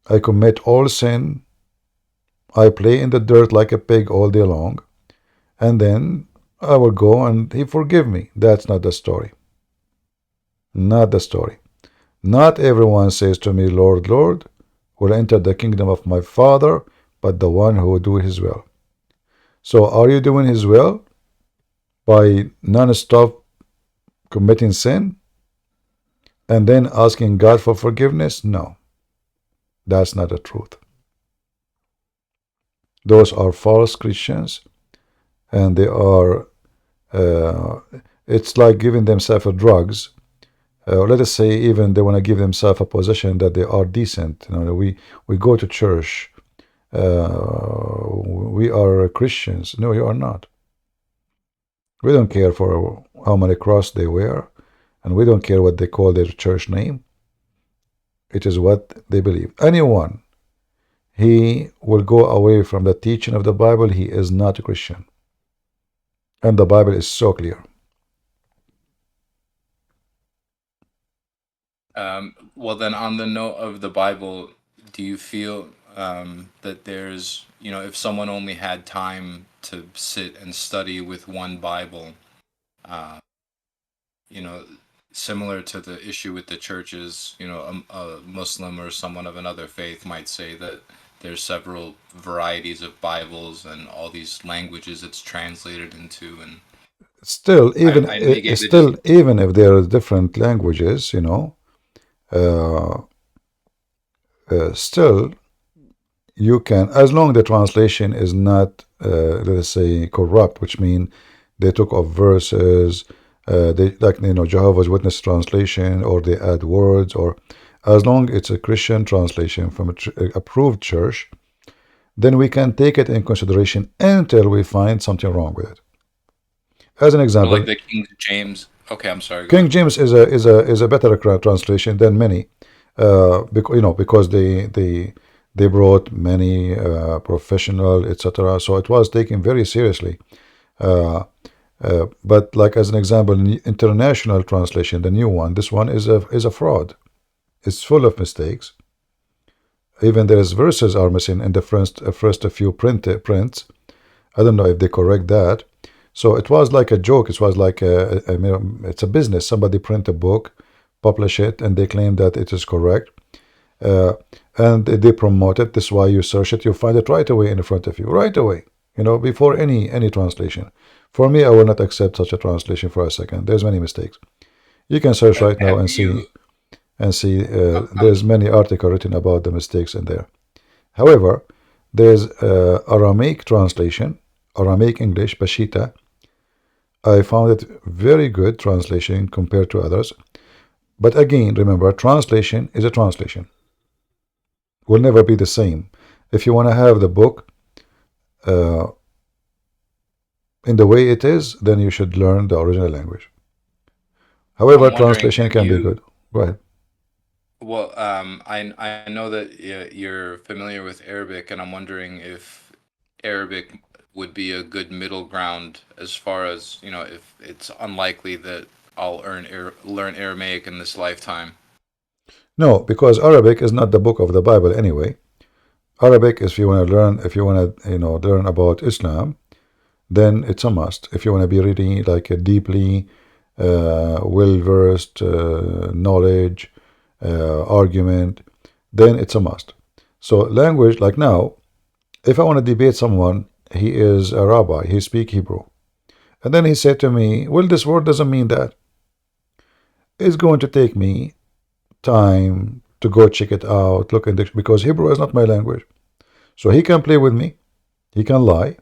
Speaker 1: I commit all sin. I play in the dirt like a pig all day long, and then I will go and he forgive me. That's not the story. Not the story. Not everyone says to me, Lord, Lord, will enter the kingdom of my Father, but the one who will do his will. So are you doing his will by non-stop committing sin and then asking God for forgiveness? No, that's not the truth. Those are false Christians, and they are, it's like giving themselves drugs. Let us say even they want to give themselves a position that they are decent. You know, we go to church. We are Christians. No, you are not. We don't care for how many crosses they wear, and we don't care what they call their church name. It is what they believe. Anyone, he will go away from the teaching of the Bible, he is not a Christian. And the Bible is so clear.
Speaker 7: Well, then, on the note of the Bible, do you feel that there's, if someone only had time to sit and study with one Bible, similar to the issue with the churches, a Muslim or someone of another faith might say that there's several varieties of Bibles and all these languages it's translated into, and
Speaker 1: still, even if there are different languages, still you can, as long the translation is not, let us say, corrupt, which means they took off verses, they like Jehovah's Witness translation, or they add words, or as long it's a Christian translation from a approved church, then we can take it in consideration until we find something wrong with it. As an example,
Speaker 7: like the King James. Okay, I'm sorry.
Speaker 1: King James is a better translation than many, because they brought many professional, etc. So it was taken very seriously. But like as an example, international translation, the new one, this one is a fraud. It's full of mistakes. Even there's verses are missing in the first few prints. I don't know if they correct that. So it was like a joke. It was like it's a business. Somebody print a book, publish it, and they claim that it is correct. And they promote it. This is why you search it. You find it right away in front of you, right away. Before any translation. For me, I will not accept such a translation for a second. There's many mistakes. You can search right now and see. There's many articles written about the mistakes in there. However, there's Aramaic translation, Aramaic English, Pashita. I found it very good translation compared to others. But again, remember, translation is a translation. Will never be the same. If you want to have the book in the way it is, then you should learn the original language. However, translation can be good. Go ahead.
Speaker 7: Well, I know that you're familiar with Arabic, and I'm wondering if Arabic would be a good middle ground as far as, if it's unlikely that I'll learn Aramaic in this lifetime.
Speaker 1: No, because Arabic is not the book of the Bible anyway. Arabic, if you want to learn about Islam, then it's a must. If you want to be reading like a deeply well-versed knowledge, argument, then it's a must. So language, like now, if I want to debate someone, he is a rabbi, he speaks Hebrew, and then he said to me, well, this word doesn't mean that. It's going to take me time to go check it out, look in the, because Hebrew is not my language. So he can play with me, he can lie,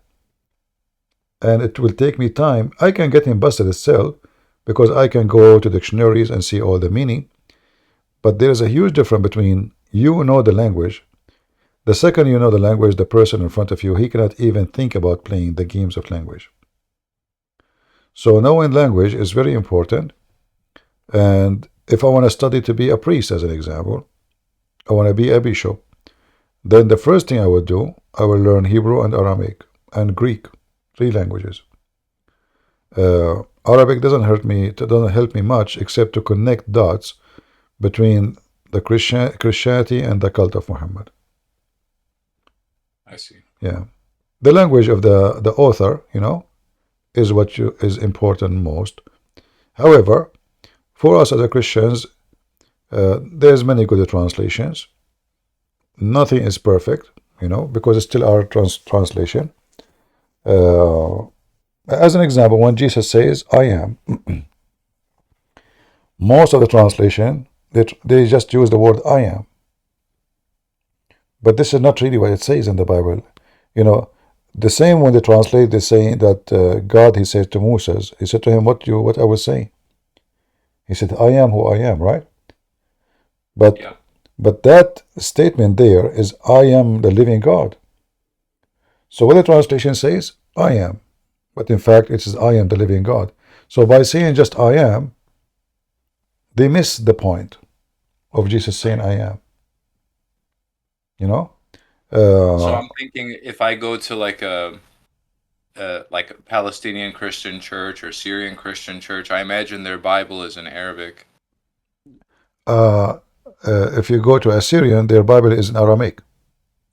Speaker 1: and it will take me time. I can get him busted still, because I can go to dictionaries and see all the meaning. But there is a huge difference between you know the language. The second you know the language, the person in front of you, he cannot even think about playing the games of language. So knowing language is very important. And if I want to study to be a priest, as an example, I want to be a bishop, then the first thing I would do, I will learn Hebrew and Aramaic and Greek, 3 languages. Arabic doesn't help me much, except to connect dots between the Christianity and the cult of Muhammad.
Speaker 7: I see.
Speaker 1: Yeah, the language of the author, is what is important most. However, for us as Christians, there's many good translations. Nothing is perfect, because it's still our translation. As an example, when Jesus says, I am, most of the translation, they just use the word I am. But this is not really what it says in the Bible. The same when they translate, they say that God, he said to Moses, he said to him, what I will say. He said, I am who I am, right? But that statement there is, I am the living God. So what the translation says, I am. But in fact, it says, I am the living God. So by saying just I am, they miss the point of Jesus saying I am.
Speaker 7: So I'm thinking, if I go to like a Palestinian Christian church or Syrian Christian church, I imagine their Bible is in Arabic.
Speaker 1: If you go to a Syrian, their Bible is in Aramaic.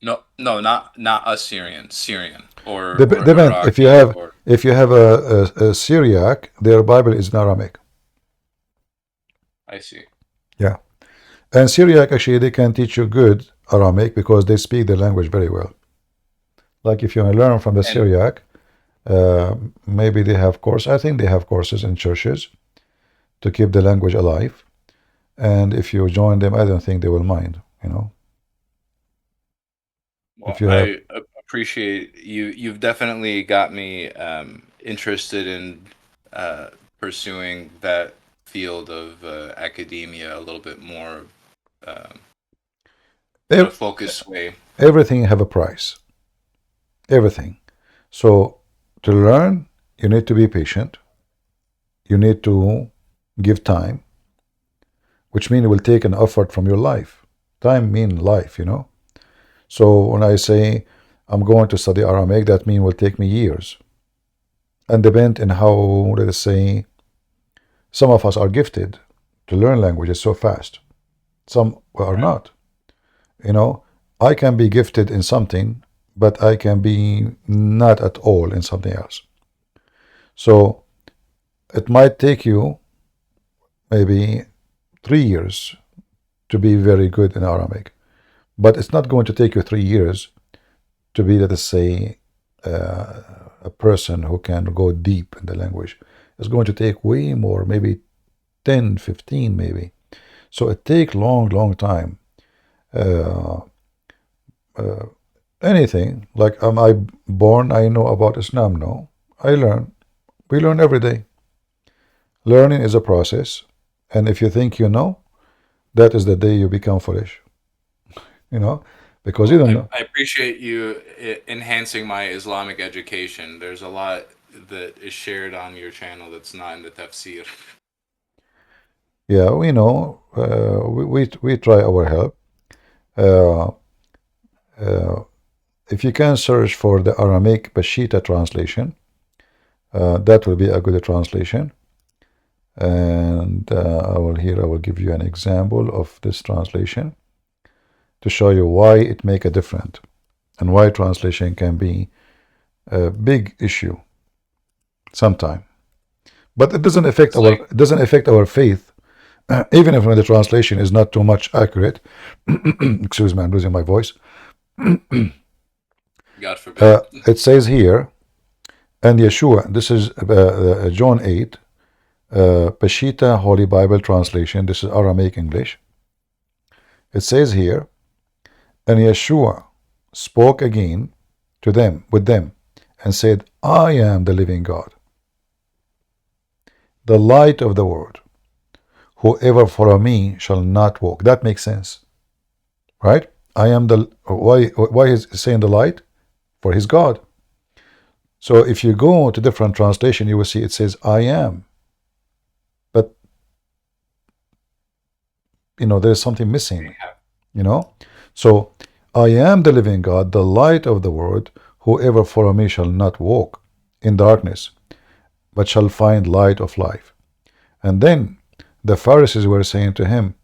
Speaker 7: No, not Assyrian, Syrian or
Speaker 1: Depend.
Speaker 7: Iraqi
Speaker 1: If you have a Syriac, their Bible is in Aramaic.
Speaker 7: I see.
Speaker 1: Yeah, and Syriac, actually, they can teach you good Aramaic because they speak the language very well. Like if you want to learn from the Syriac, maybe they have courses. I think they have courses in churches to keep the language alive. And if you join them, I don't think they will mind.
Speaker 7: Well, I appreciate you. You've definitely got me interested in pursuing that field of academia a little bit more in a focused way.
Speaker 1: Everything have a price. Everything. So to learn, you need to be patient. You need to give time, which means it will take an effort from your life. Time means life, So when I say I'm going to study Aramaic, that means it will take me years. And depend on how, let us say, some of us are gifted to learn languages so fast. Some are not. I can be gifted in something, but I can be not at all in something else. So it might take you maybe 3 years to be very good in Aramaic. But it's not going to take you 3 years to be, let us say, a person who can go deep in the language. It's going to take way more, maybe 10, 15 maybe. So it takes long time. Anything, like am I born, I know about Islam? No. I learn. We learn every day. Learning is a process. And if you think you know, that is the day you become foolish. Because you don't know.
Speaker 7: I appreciate you enhancing my Islamic education. There's a lot that is shared on your channel that's not in the tafsir.
Speaker 1: Yeah, we know. We try our help. If you can search for the Aramaic Peshitta translation, that will be a good translation. And I will give you an example of this translation to show you why it make a difference and why translation can be a big issue sometime. But it doesn't affect our faith, even if the translation is not too much accurate. Excuse me, I'm losing my voice.
Speaker 7: God forbid.
Speaker 1: It says here, and Yeshua, this is John 8, Peshitta Holy Bible translation. This is Aramaic English. It says here, and Yeshua spoke again with them, and said, I am the living God. the light of the world. Whoever follow me shall not walk. That makes sense, right? I am the, why is he saying the light? For his God. So if you go to different translation, you will see it says I am. But there's something missing, So I am the living God, the light of the world. Whoever follow me shall not walk in darkness, but shall find light of life. And then the Pharisees were saying to him,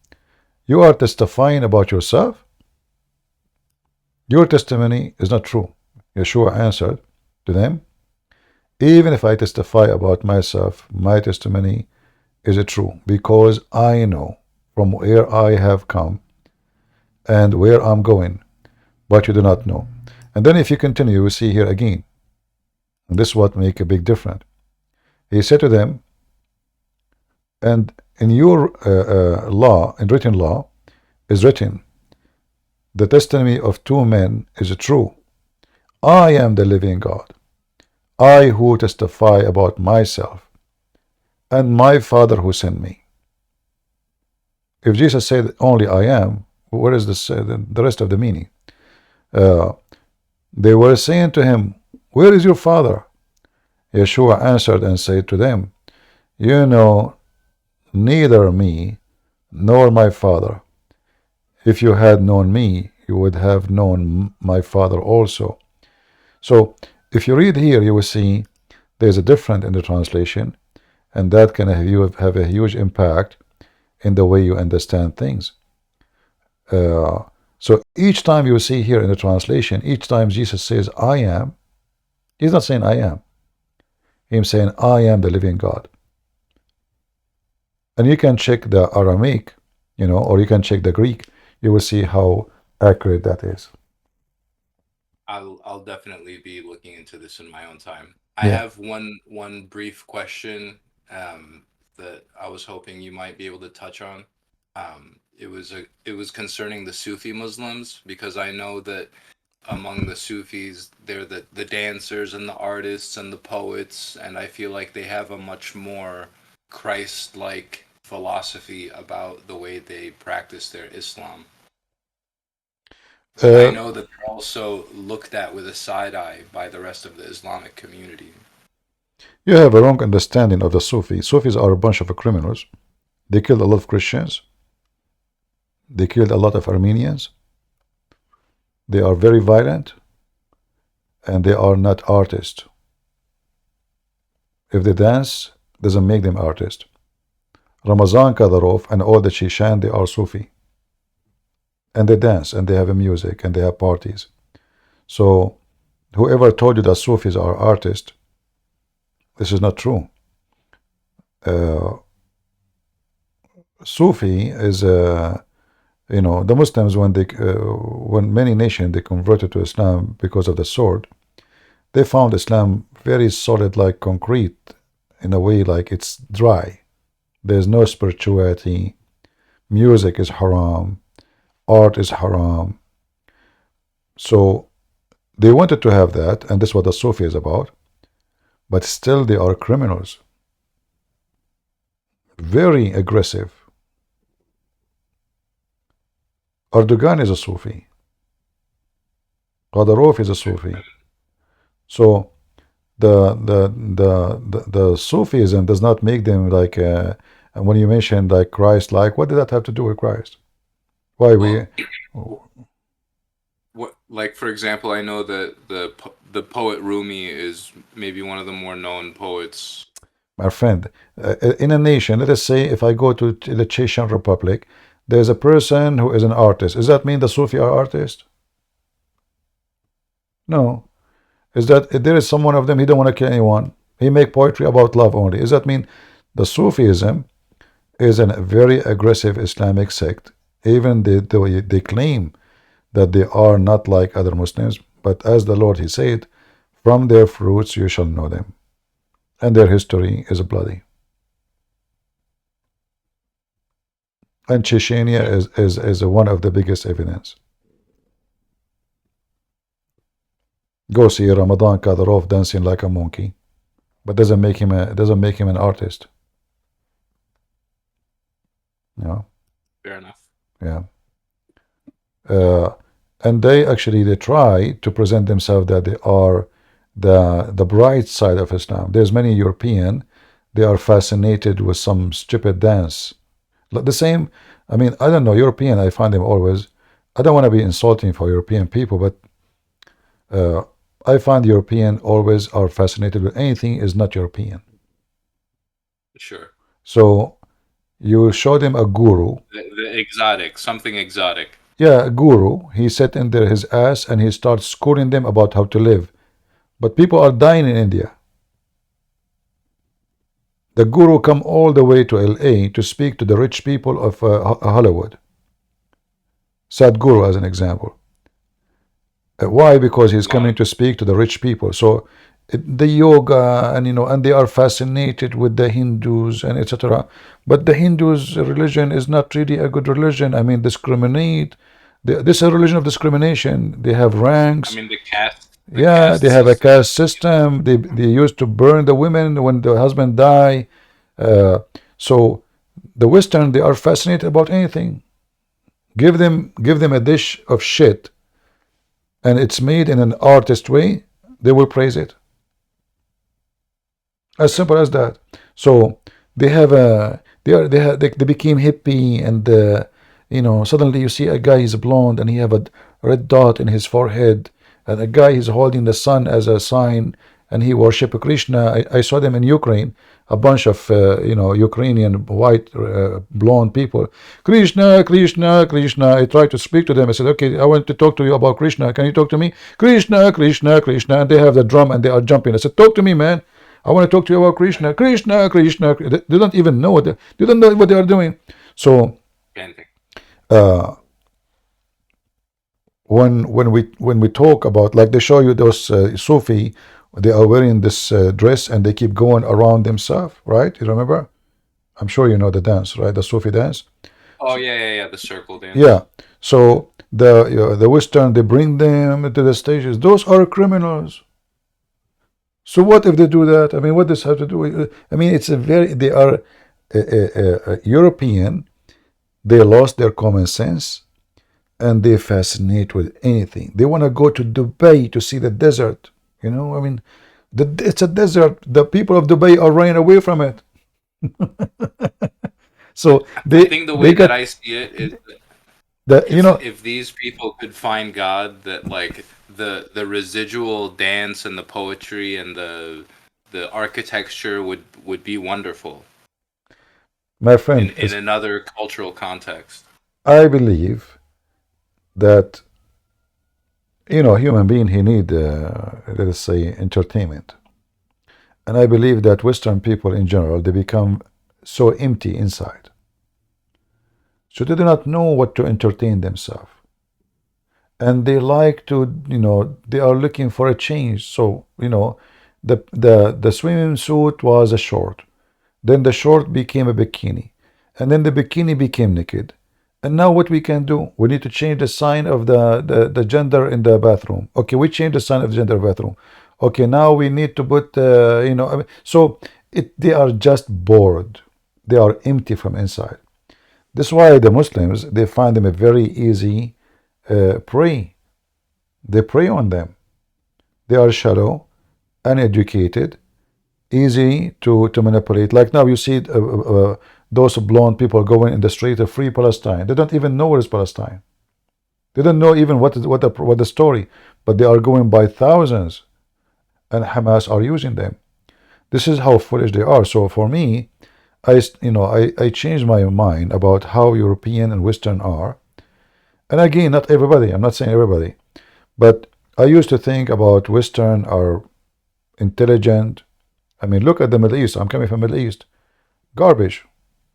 Speaker 1: you are testifying about yourself? Your testimony is not true. Yeshua answered to them, even if I testify about myself, my testimony is true, because I know from where I have come and where I'm going, but you do not know. And then if you continue, you will see here again, and this is what make a big difference. He said to them, and in your law, in written law, is written, the testimony of two men is true. I am the living God, I who testify about myself, and my Father who sent me. If Jesus said only I am, where is this, the rest of the meaning? They were saying to him, where is your Father? Yeshua answered and said to them, you know neither me nor my Father. If you had known me, you would have known my Father also. So if you read here, you will see there's a difference in the translation, and that can have a huge impact in the way you understand things. So each time you see here in the translation, each time Jesus says I am, he's not saying I am. He's saying I am the living God. And you can check the Aramaic, or you can check the Greek. You will see how accurate that is.
Speaker 7: I'll definitely be looking into this in my own time. I have one brief question that I was hoping you might be able to touch on. It was concerning the Sufi Muslims, because I know that among the Sufis, they're the dancers and the artists and the poets, and I feel like they have a much more Christ-like philosophy about the way they practice their Islam. I know that they're also looked at with a side eye by the rest of the Islamic community.
Speaker 1: You have a wrong understanding of the Sufis. Sufis are a bunch of criminals. They killed a lot of Christians. They killed a lot of Armenians. They are very violent, and they are not artists. If they dance, doesn't make them artists. Ramazan Kadyrov and all the Chechen, they are Sufi. And they dance, and they have a music, and they have parties. So whoever told you that Sufis are artists, this is not true. Sufi is, the Muslims, when many nations, they converted to Islam because of the sword, they found Islam very solid like concrete, in a way like it's dry. There's no spirituality. Music is haram. Art is haram. So they wanted to have that, and this is what the Sufi is about, but still they are criminals. Very aggressive. Erdogan is a Sufi. Kadyrov is a Sufi. So the Sufism does not make them like, when you mentioned like Christ-like, what did that have to do with Christ? Why
Speaker 7: What, like, for example, I know that the poet Rumi is maybe one of the more known poets.
Speaker 1: My friend, in a nation, let us say if I go to the Chechen Republic, there's a person who is an artist. Does that mean the Sufi are artists? No. Is that if there is someone of them, he don't want to kill anyone. He make poetry about love only. Does that mean the Sufism is a very aggressive Islamic sect? Even they claim that they are not like other Muslims, but as the Lord, he said, from their fruits you shall know them. And their history is bloody. And Chechnya is one of the biggest evidence. Go see Ramadan Kadyrov dancing like a monkey, but doesn't make him an artist. Yeah.
Speaker 7: Fair enough.
Speaker 1: Yeah. And they try to present themselves that they are the bright side of Islam. There's many European, they are fascinated with some stupid dance. Like the same, I mean, I don't know, European, I find them always, I don't want to be insulting for European people, but I find European always are fascinated with anything is not European.
Speaker 7: Sure.
Speaker 1: So you show them a guru.
Speaker 7: The exotic, something exotic.
Speaker 1: Yeah, a guru. He sat in there his ass and he starts schooling them about how to live. But people are dying in India. The guru come all the way to LA to speak to the rich people of Hollywood. Sadhguru as an example. Why? Because he's coming to speak to the rich people. So the yoga and and they are fascinated with the Hindus and etc. But the Hindus' religion is not really a good religion. I mean, discriminate. This is a religion of discrimination. They have ranks.
Speaker 7: I mean, the caste.
Speaker 1: Yeah, they have a caste system. They used to burn the women when the husband die. So the Western, they are fascinated about anything. Give them a dish of shit, and it's made in an artist way, they will praise it. As simple as that. So they have a they became hippie, and suddenly you see a guy is blonde and he have a red dot in his forehead, and a guy is holding the sun as a sign, and he worship Krishna. I saw them in Ukraine, a bunch of Ukrainian white blonde people. Krishna, Krishna, Krishna. I tried to speak to them. I said, okay, I want to talk to you about Krishna. Can you talk to me? Krishna, Krishna, Krishna. And they have the drum and they are jumping. I said, talk to me, man. I want to talk to you about Krishna. Krishna, Krishna. They don't even know they don't know what they are doing. So when we talk about, like, they show you those Sufi, they are wearing this dress and they keep going around themselves, right? You remember? I'm sure you know the dance, right? The Sufi dance.
Speaker 7: Oh yeah, the circle dance.
Speaker 1: Yeah. So the Western, they bring them to the stages. Those are criminals. So what if they do that? I mean, what does have to do with? I mean, they are European. They lost their common sense, and they fascinate with anything. They want to go to Dubai to see the desert. I mean, it's a desert. The people of Dubai are running away from it. So
Speaker 7: I think the way that I see it is that if these people could find God, that like the residual dance and the poetry and the architecture would be wonderful.
Speaker 1: My friend,
Speaker 7: in another cultural context.
Speaker 1: I believe that human being, he need let us say entertainment, and I believe that Western people in general, they become so empty inside, so they do not know what to entertain themselves, and they like to they are looking for a change. So the swimming suit was a short, then the short became a bikini, and then the bikini became naked. And now what we can do? We need to change the sign of the gender in the bathroom. Okay, we change the sign of the gender bathroom. Okay, now we need to put so they are just bored. They are empty from inside. This is why the Muslims, they find them a very easy prey. They prey on them. They are shallow, uneducated, easy to manipulate. Like now you see those blonde people going in the street of Free Palestine. They don't even know where is Palestine. They don't know even what the story, but they are going by thousands, and Hamas are using them. This is how foolish they are. So for me, I changed my mind about how European and Western are. And again, not everybody. I'm not saying everybody, but I used to think about Western are intelligent. I mean, look at the Middle East. I'm coming from Middle East. Garbage.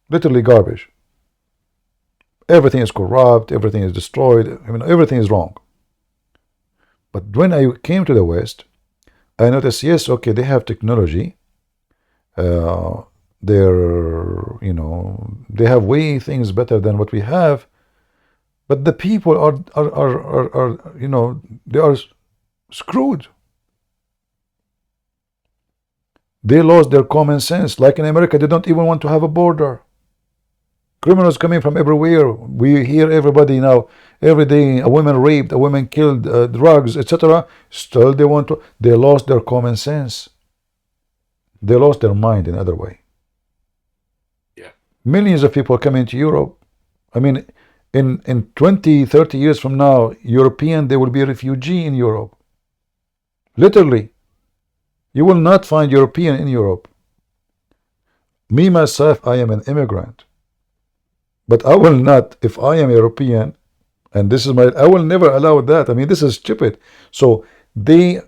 Speaker 1: Literally garbage. Everything is corrupt, everything is destroyed, I mean, everything is wrong. But when I came to the West, I noticed, yes, okay, they have technology. They're, they have way things better than what we have. But the people are they are screwed. They lost their common sense. Like in America, they don't even want to have a border. Criminals coming from everywhere. We hear everybody now, every day, a woman raped, a woman killed, drugs, etc. Still they want to, they lost their common sense. They lost their mind in other way.
Speaker 9: Yeah.
Speaker 1: Millions of people coming to Europe. I mean, in 20, 30 years from now, European, they will be a refugee in Europe. Literally. You will not find European in Europe. Me, myself, I am an immigrant. But I will not, if I am European, and this is my, I will never allow that. I mean, this is stupid. So they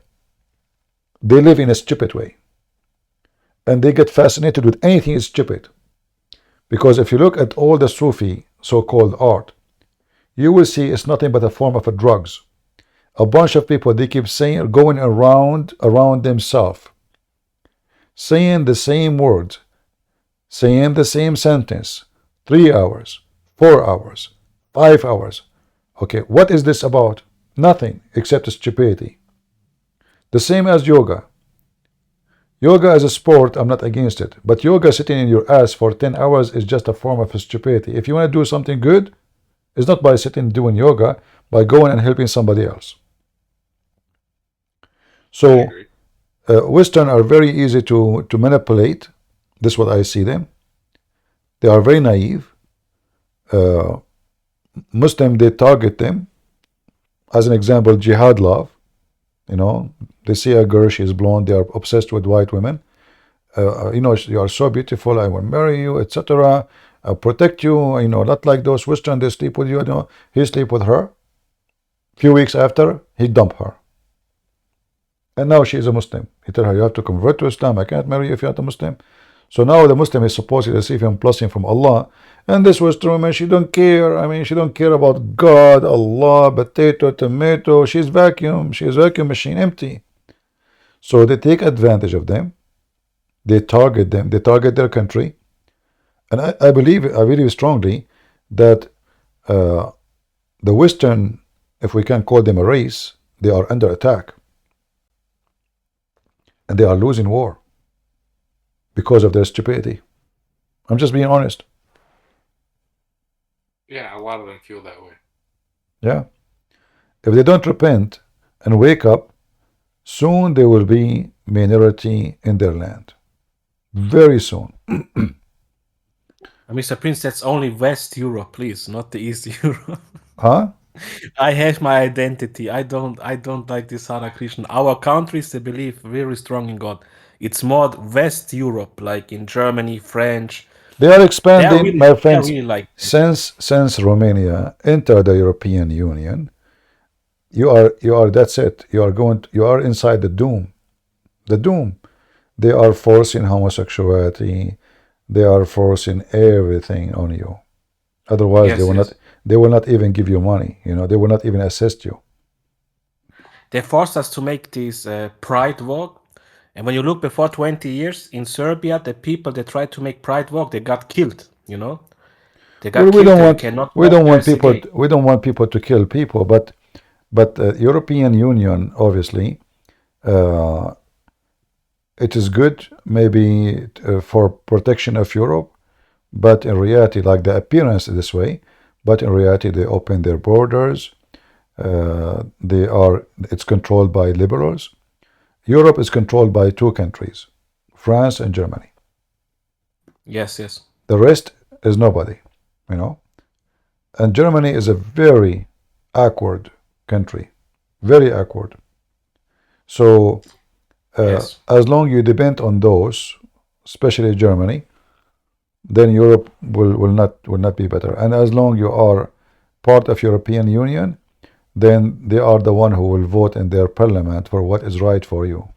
Speaker 1: live in a stupid way. And they get fascinated with anything is stupid. Because if you look at all the Sufi so-called art, you will see it's nothing but a form of a drugs. A bunch of people, they keep saying, going around themselves, saying the same words, saying the same sentence, 3 hours, 4 hours, 5 hours. Okay, what is this about? Nothing except stupidity. The same as yoga. Yoga as a sport, I'm not against it. But yoga sitting in your ass for 10 hours is just a form of stupidity. If you want to do something good, it's not by sitting doing yoga, by going and helping somebody else. So, Western are very easy to manipulate. This is what I see them. They are very naive. Muslim, they target them. As an example, jihad love. You know, they see a girl, she is blonde, they are obsessed with white women. You know, you are so beautiful, I will marry you, etc. I'll protect you, you know, not like those Western, they sleep with you, you know. He sleep with her. Few weeks after, he dump her. And now she is a Muslim. He tell her, you have to convert to Islam, I can't marry you if you're not a Muslim. So now the Muslim is supposed to receive him blessing from Allah. And this Western woman, she don't care. I mean, she don't care about God, Allah, potato, tomato. She's vacuum. She's vacuum machine, empty. So they take advantage of them. They target them. They target their country. And I believe strongly that the Western, if we can call them a race, they are under attack. And they are losing war because of their stupidity. I'm just being honest.
Speaker 9: Yeah, a lot of them feel that way.
Speaker 1: Yeah. If they don't repent and wake up, soon they will be minority in their land. Very soon.
Speaker 18: Mr. Prince, that's only West Europe, please, not the East Europe.
Speaker 1: Huh?
Speaker 18: I have my identity. I don't like this Hare Krishna. Our countries, they believe very strong in God. It's more West Europe, like in Germany, French.
Speaker 1: They are expanding, my friends.
Speaker 18: Really like
Speaker 1: since Romania entered the European Union, you are that's it. You are inside the doom. The doom. They are forcing homosexuality. They are forcing everything on you. Otherwise, they will not even give you money. You know, they will not even assist you.
Speaker 18: They forced us to make this pride walk. And when you look before 20 years in Serbia, the people that tried to make pride walk, they got killed, you know? They got
Speaker 1: We
Speaker 18: killed.
Speaker 1: don't want people to kill people, but European Union, obviously, it is good maybe for protection of Europe, but in reality, like the appearance this way, but in reality, they open their borders. It's controlled by liberals. Europe is controlled by two countries, France and Germany.
Speaker 18: Yes.
Speaker 1: The rest is nobody, you know. And Germany is a very awkward country, very awkward. So as long you depend on those, especially Germany, then Europe will not be better. And as long you are part of European Union, then they are the one who will vote in their parliament for what is right for you,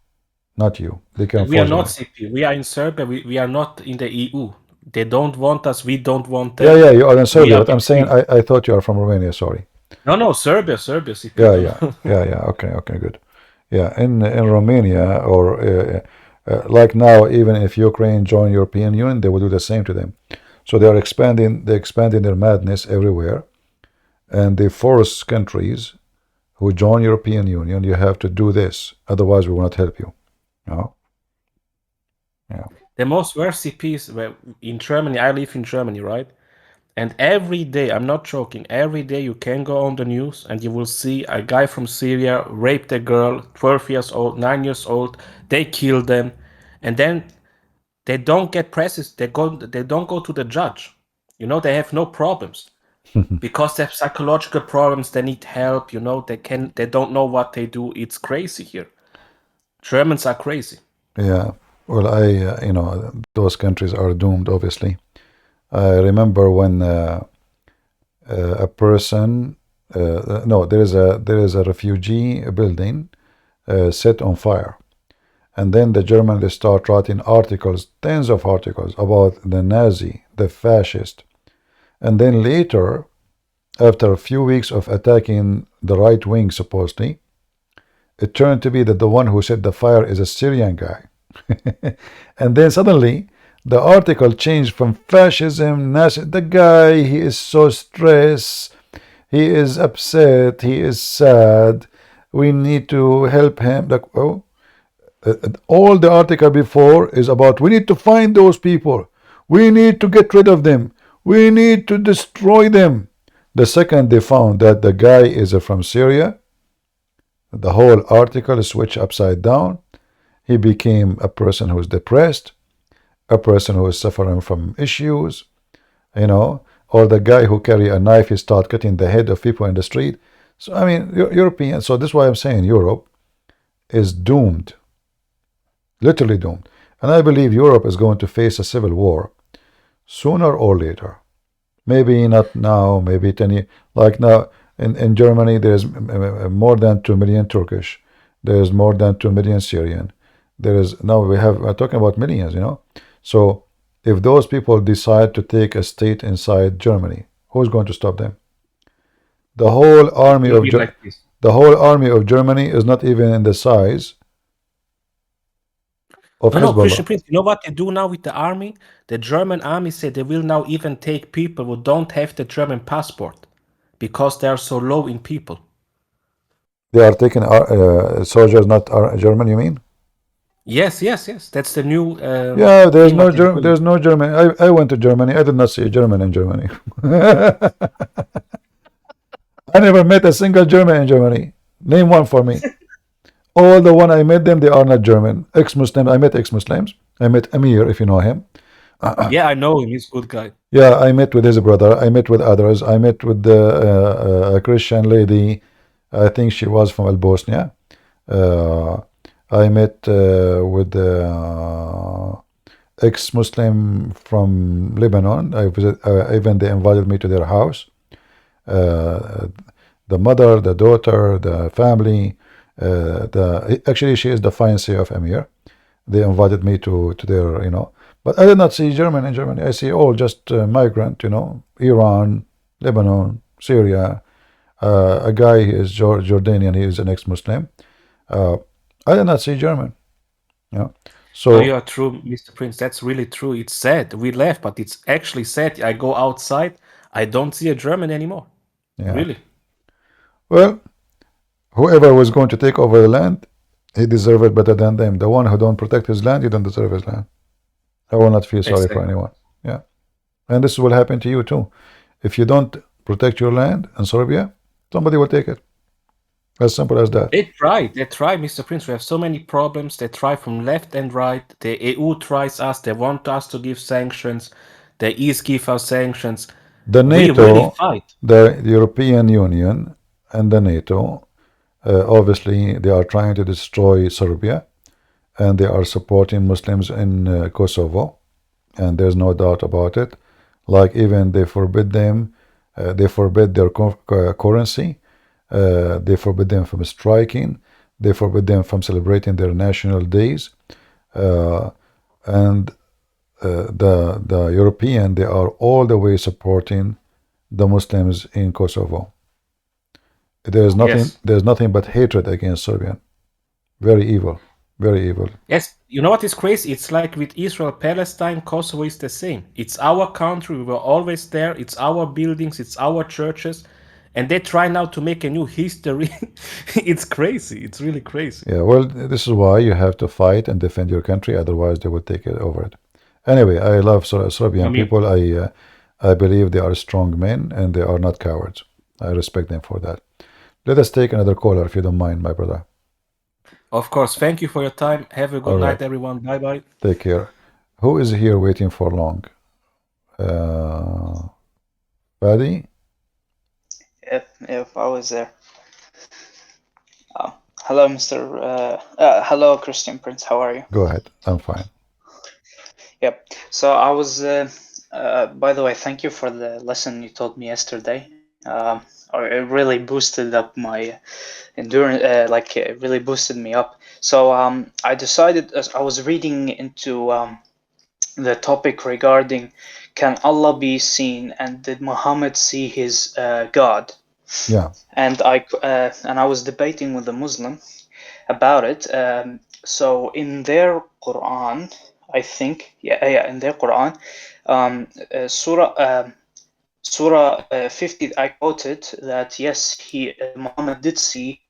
Speaker 1: not you. They can.
Speaker 18: We are not CP. We are in Serbia. We are not in the EU. They don't want us. We don't want them.
Speaker 1: Yeah, you are in Serbia. But I'm saying I thought you are from Romania. Sorry.
Speaker 18: No, Serbia, CP.
Speaker 1: Yeah. Okay, good. Yeah, in Romania or like now, even if Ukraine join European Union, they will do the same to them. So they are expanding. They're expanding their madness everywhere. And they force countries who join European Union, you have to do this, otherwise we will not help you. No? Yeah.
Speaker 18: The most worst CPs in Germany, I live in Germany, right? And every day, I'm not joking, every day you can go on the news and you will see a guy from Syria raped a girl, 12 years old, 9 years old. They kill them. And then they don't get presses. They don't go to the judge. You know, they have no problems because they have psychological problems. They need help. You know, they don't know what they do. It's crazy here. Germans are crazy.
Speaker 1: Yeah. Well, you know, those countries are doomed, obviously. I remember when a person, no, there is a refugee building set on fire. And then the Germans, they start writing articles, tens of articles about the Nazi, the fascist. And then later, after a few weeks of attacking the right wing, supposedly, it turned to be that the one who set the fire is a Syrian guy. And then suddenly, the article changed from fascism, Nazi. The guy, he is so stressed, he is upset, he is sad. We need to help him. Like, oh, all the article before is about we need to find those people, we need to get rid of them, we need to destroy them. The second they found that the guy is from Syria, the whole article is switched upside down. He became a person who is depressed, a person who is suffering from issues, you know, or the guy who carry a knife, he start cutting the head of people in the street. So I mean, European. So this is why I'm saying Europe is doomed. Literally doomed. And I believe Europe is going to face a civil war sooner or later. Maybe not now, maybe 10 years. Like now in Germany, there's more than 2 million Turkish. There's more than 2 million Syrian. There is, now we're talking about millions, you know. So if those people decide to take a state inside Germany, who's going to stop them? The whole army of the whole army of Germany is not even in the size of
Speaker 18: No, Christian
Speaker 1: Hezbollah.
Speaker 18: Prince, you know what they do now with the army? The German army said they will now even take people who don't have the German passport because they are so low in people.
Speaker 1: They are taking soldiers, not German, you mean?
Speaker 18: Yes. That's the new
Speaker 1: Yeah, there's
Speaker 18: thing
Speaker 1: no
Speaker 18: what is going.
Speaker 1: there's no German. I went to Germany. I did not see a German in Germany. I never met a single German in Germany. Name one for me. All the one I met them, they are not German. Ex-Muslim. I met ex-Muslims. I met Amir, if you know him.
Speaker 18: Yeah, I know him. He's a good guy.
Speaker 1: Yeah, I met with his brother. I met with others. I met with a Christian lady. I think she was from Bosnia. I met with ex-Muslim from Lebanon. I visit, even they invited me to their house. The mother, the daughter, the family. Actually, she is the fiancée of Amir. They invited me to their, you know. But I did not see German in Germany. I see all just migrant, you know, Iran, Lebanon, Syria. A guy, he is Jordanian. He is an ex-Muslim. I did not see German. Yeah. So
Speaker 18: you are true, Mr. Prince. That's really true. It's sad. We left, but it's actually sad. I go outside, I don't see a German anymore.
Speaker 1: Yeah.
Speaker 18: Really.
Speaker 1: Well, whoever was going to take over the land, he deserved it better than them. The one who don't protect his land, he don't deserve his land. I will not feel sorry for anyone. Yeah. And this will happen to you too. If you don't protect your land in Serbia, somebody will take it. As simple as that.
Speaker 18: They try, Mr. Prince. We have so many problems. They try from left and right. The EU tries us. They want us to give sanctions. The East give us sanctions.
Speaker 1: The NATO,
Speaker 18: we really fight.
Speaker 1: the European Union and the NATO, obviously they are trying to destroy Serbia, and they are supporting Muslims in Kosovo, and there's no doubt about it. Like even they forbid them, they forbid their currency, they forbid them from striking, they forbid them from celebrating their national days, and the European, they are all the way supporting the Muslims in Kosovo. There's nothing but hatred against Serbian. Very evil. Very evil.
Speaker 18: Yes, you know what is crazy? It's like with Israel, Palestine, Kosovo is the same. It's our country. We were always there. It's our buildings. It's our churches. And they try now to make a new history. It's crazy. It's really crazy.
Speaker 1: Yeah, well, this is why you have to fight and defend your country. Otherwise, they will take it over it. Anyway, I love Serbian people. I believe they are strong men and they are not cowards. I respect them for that. Let us take another caller if you don't mind, my brother.
Speaker 18: Of course. Thank you for your time. Have a good
Speaker 1: All
Speaker 18: night,
Speaker 1: right.
Speaker 18: everyone. Bye bye.
Speaker 1: Take care. Who is here waiting for long? Buddy?
Speaker 6: If I was there. Hello, hello, Christian Prince. How are you?
Speaker 1: Go ahead. I'm fine.
Speaker 6: Yep. So I was. By the way, thank you for the lesson you taught me yesterday. It really boosted up my endurance. It really boosted me up. So I decided, as I was reading into the topic regarding can Allah be seen and did Muhammad see his God?
Speaker 1: Yeah.
Speaker 6: And I was debating with a Muslim about it. So in their Quran, I think, in their Quran, Surah 50, I quoted that yes, Muhammad did see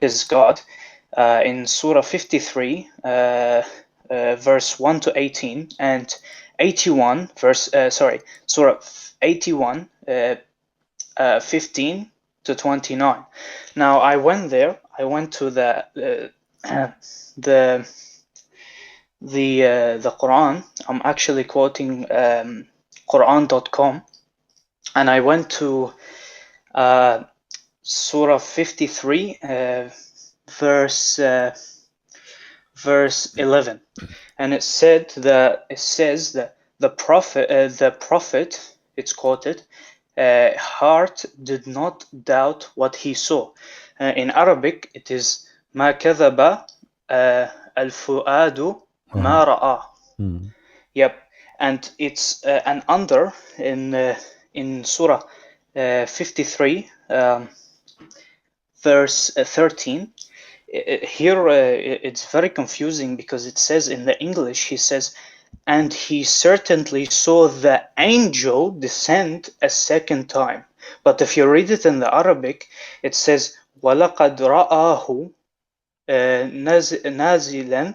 Speaker 6: his God in Surah 53, verse 1 to 18, and 81, Surah 81, 15 to 29. Now I went there. I went to the Quran. I'm actually quoting Quran.com, and I went to Surah 53, verse 11, and it says that the prophet, it's quoted, heart did not doubt what he saw. In Arabic, it is ما كذب الفؤاد ما رأى. Yep, and it's and under in Surah 53, verse 13. Here it's very confusing because it says in the English, he says, and he certainly saw the angel descend a second time. But if you read it in the Arabic, it says وَلَقَدْ رَآهُ نازلا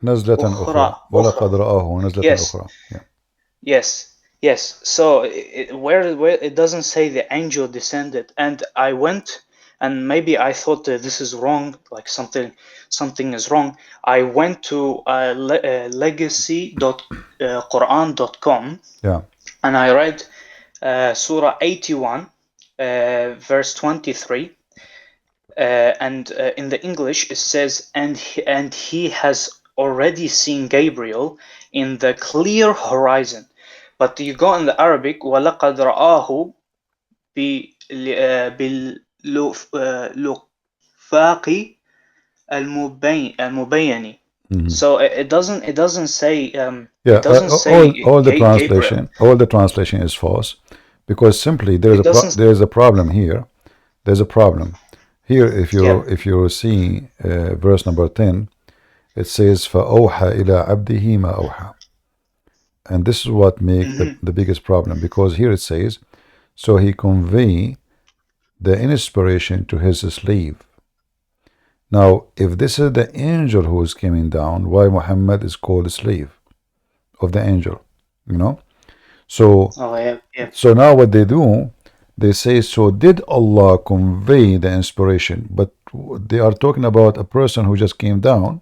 Speaker 1: نزلة أخرى ولقد رآه نزلة أخرى.
Speaker 6: Yes. So where it doesn't say the angel descended, and I went, and maybe I thought that this is wrong, like something is wrong. I went to legacy.quran.com, and I read Surah 81, verse 23, and in the English it says, and he has already seen Gabriel in the clear horizon. But you go in the Arabic, وَلَقَدْ رَآهُ بِالْوُفَاقِ الْمُبَيَّنِ. So it doesn't say
Speaker 1: all the translation, all the translation is false, because simply there is a problem here. There's a problem here. If you see verse number 10, it says فَأَوْحَى إِلَى عَبْدِهِ مَا أَوْحَى. And this is what makes the biggest problem, because here it says, so he convey the inspiration to his slave. Now, if this is the angel who is coming down, why Muhammad is called a slave of the angel? You know? So, so now what they do, they say, so did Allah convey the inspiration? But they are talking about a person who just came down.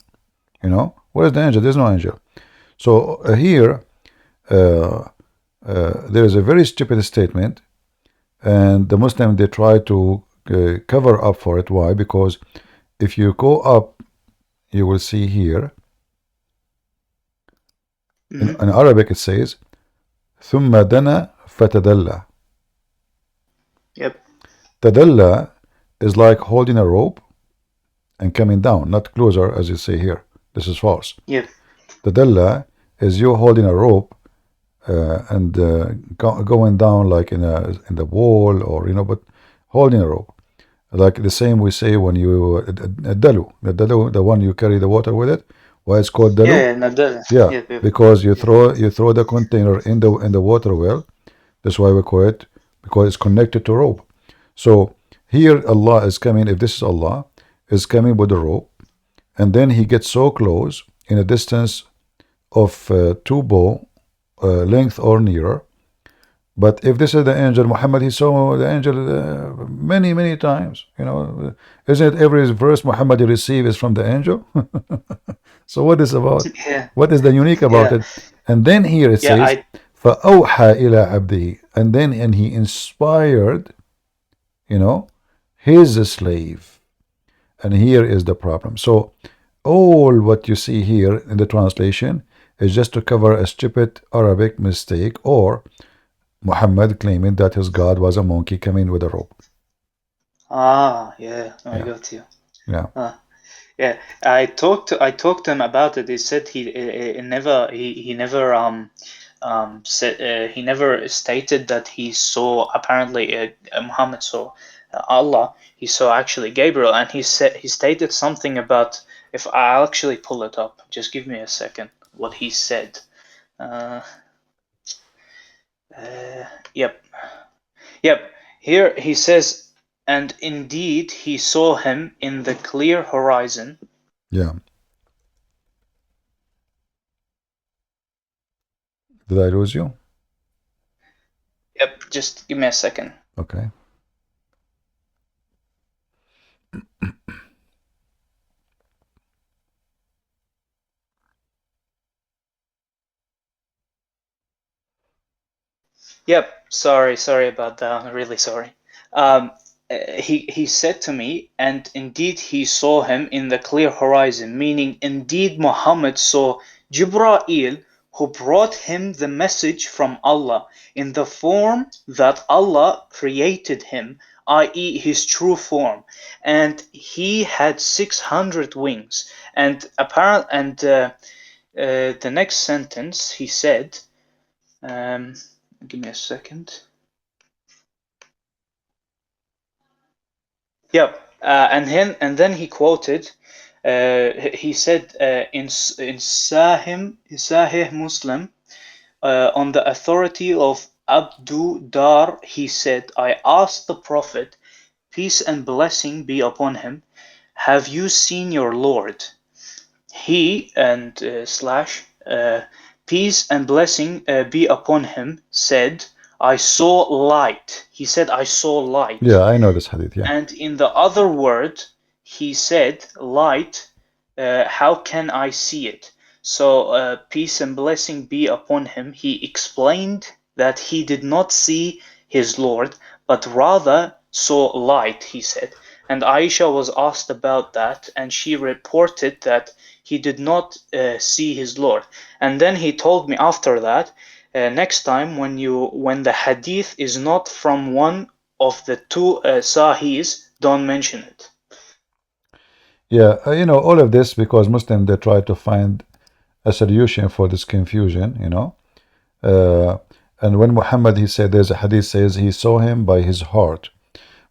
Speaker 1: You know? Where is the angel? There's no angel. So here, there is a very stupid statement, and the Muslim, they try to cover up for it. Why? Because if you go up, you will see here in Arabic it says ثم دنا فتدلى.
Speaker 6: Yep.
Speaker 1: Tadalla is like holding a rope and coming down, not closer as you say here. This is false.
Speaker 6: Yep.
Speaker 1: Tadalla is you holding a rope and going down like in the wall, or but holding a rope, like the same we say when you dalu, the one you carry the water with it. Why it's called dalu? Yeah, because you throw the container in the water well. That's why we call it, because it's connected to rope. So here Allah is coming. If this is Allah, is coming with the rope, and then he gets so close in a distance of 2 bow length or nearer. But if this is the angel Muhammad, he saw the angel many times. Isn't it every verse Muhammad receive is from the angel? So what is about?
Speaker 6: Yeah.
Speaker 1: What is the unique about
Speaker 6: Yeah.
Speaker 1: it? And then here it
Speaker 6: Yeah.
Speaker 1: says, فَأَوْحَى إِلَىٰ عَبْدِهِ, and he inspired, his slave. And here is the problem. So all what you see here in the translation is just to cover a stupid Arabic mistake, or Muhammad claiming that his God was a monkey coming with a rope.
Speaker 6: Yeah, I got you.
Speaker 1: Yeah.
Speaker 6: Yeah, I talked to him about it. He said he never stated that he saw, apparently Muhammad saw Allah. He saw actually Gabriel, and he stated something about, if I'll actually pull it up, just give me a second, what he said. Yep. Here he says, and indeed he saw him in the clear horizon.
Speaker 1: Yeah. Did I lose you?
Speaker 6: Yep, just give me a second.
Speaker 1: Okay.
Speaker 6: Yep, sorry about that. I'm really sorry. He said to me, and indeed he saw him in the clear horizon, meaning indeed Muhammad saw Jibreel, who brought him the message from Allah in the form that Allah created him, i.e. his true form, and he had 600 wings. And the next sentence he said, give me a second. Yep. And then he quoted. He said in Sahih Muslim, on the authority of Abdu Dar, he said, I asked the Prophet, peace and blessing be upon him, have you seen your Lord? He and peace and blessing be upon him said, I saw light. He said, I saw light.
Speaker 1: Yeah, I know this hadith. Yeah.
Speaker 6: And in the other word, he said, light, how can I see it? So peace and blessing be upon him. He explained that he did not see his Lord, but rather saw light, he said. And Aisha was asked about that, and she reported that he did not see his Lord. And then he told me after that, next time when the hadith is not from one of the two sahis, don't mention it.
Speaker 1: Yeah, all of this because Muslims, they try to find a solution for this confusion, and when Muhammad, he said, there's a hadith says he saw him by his heart,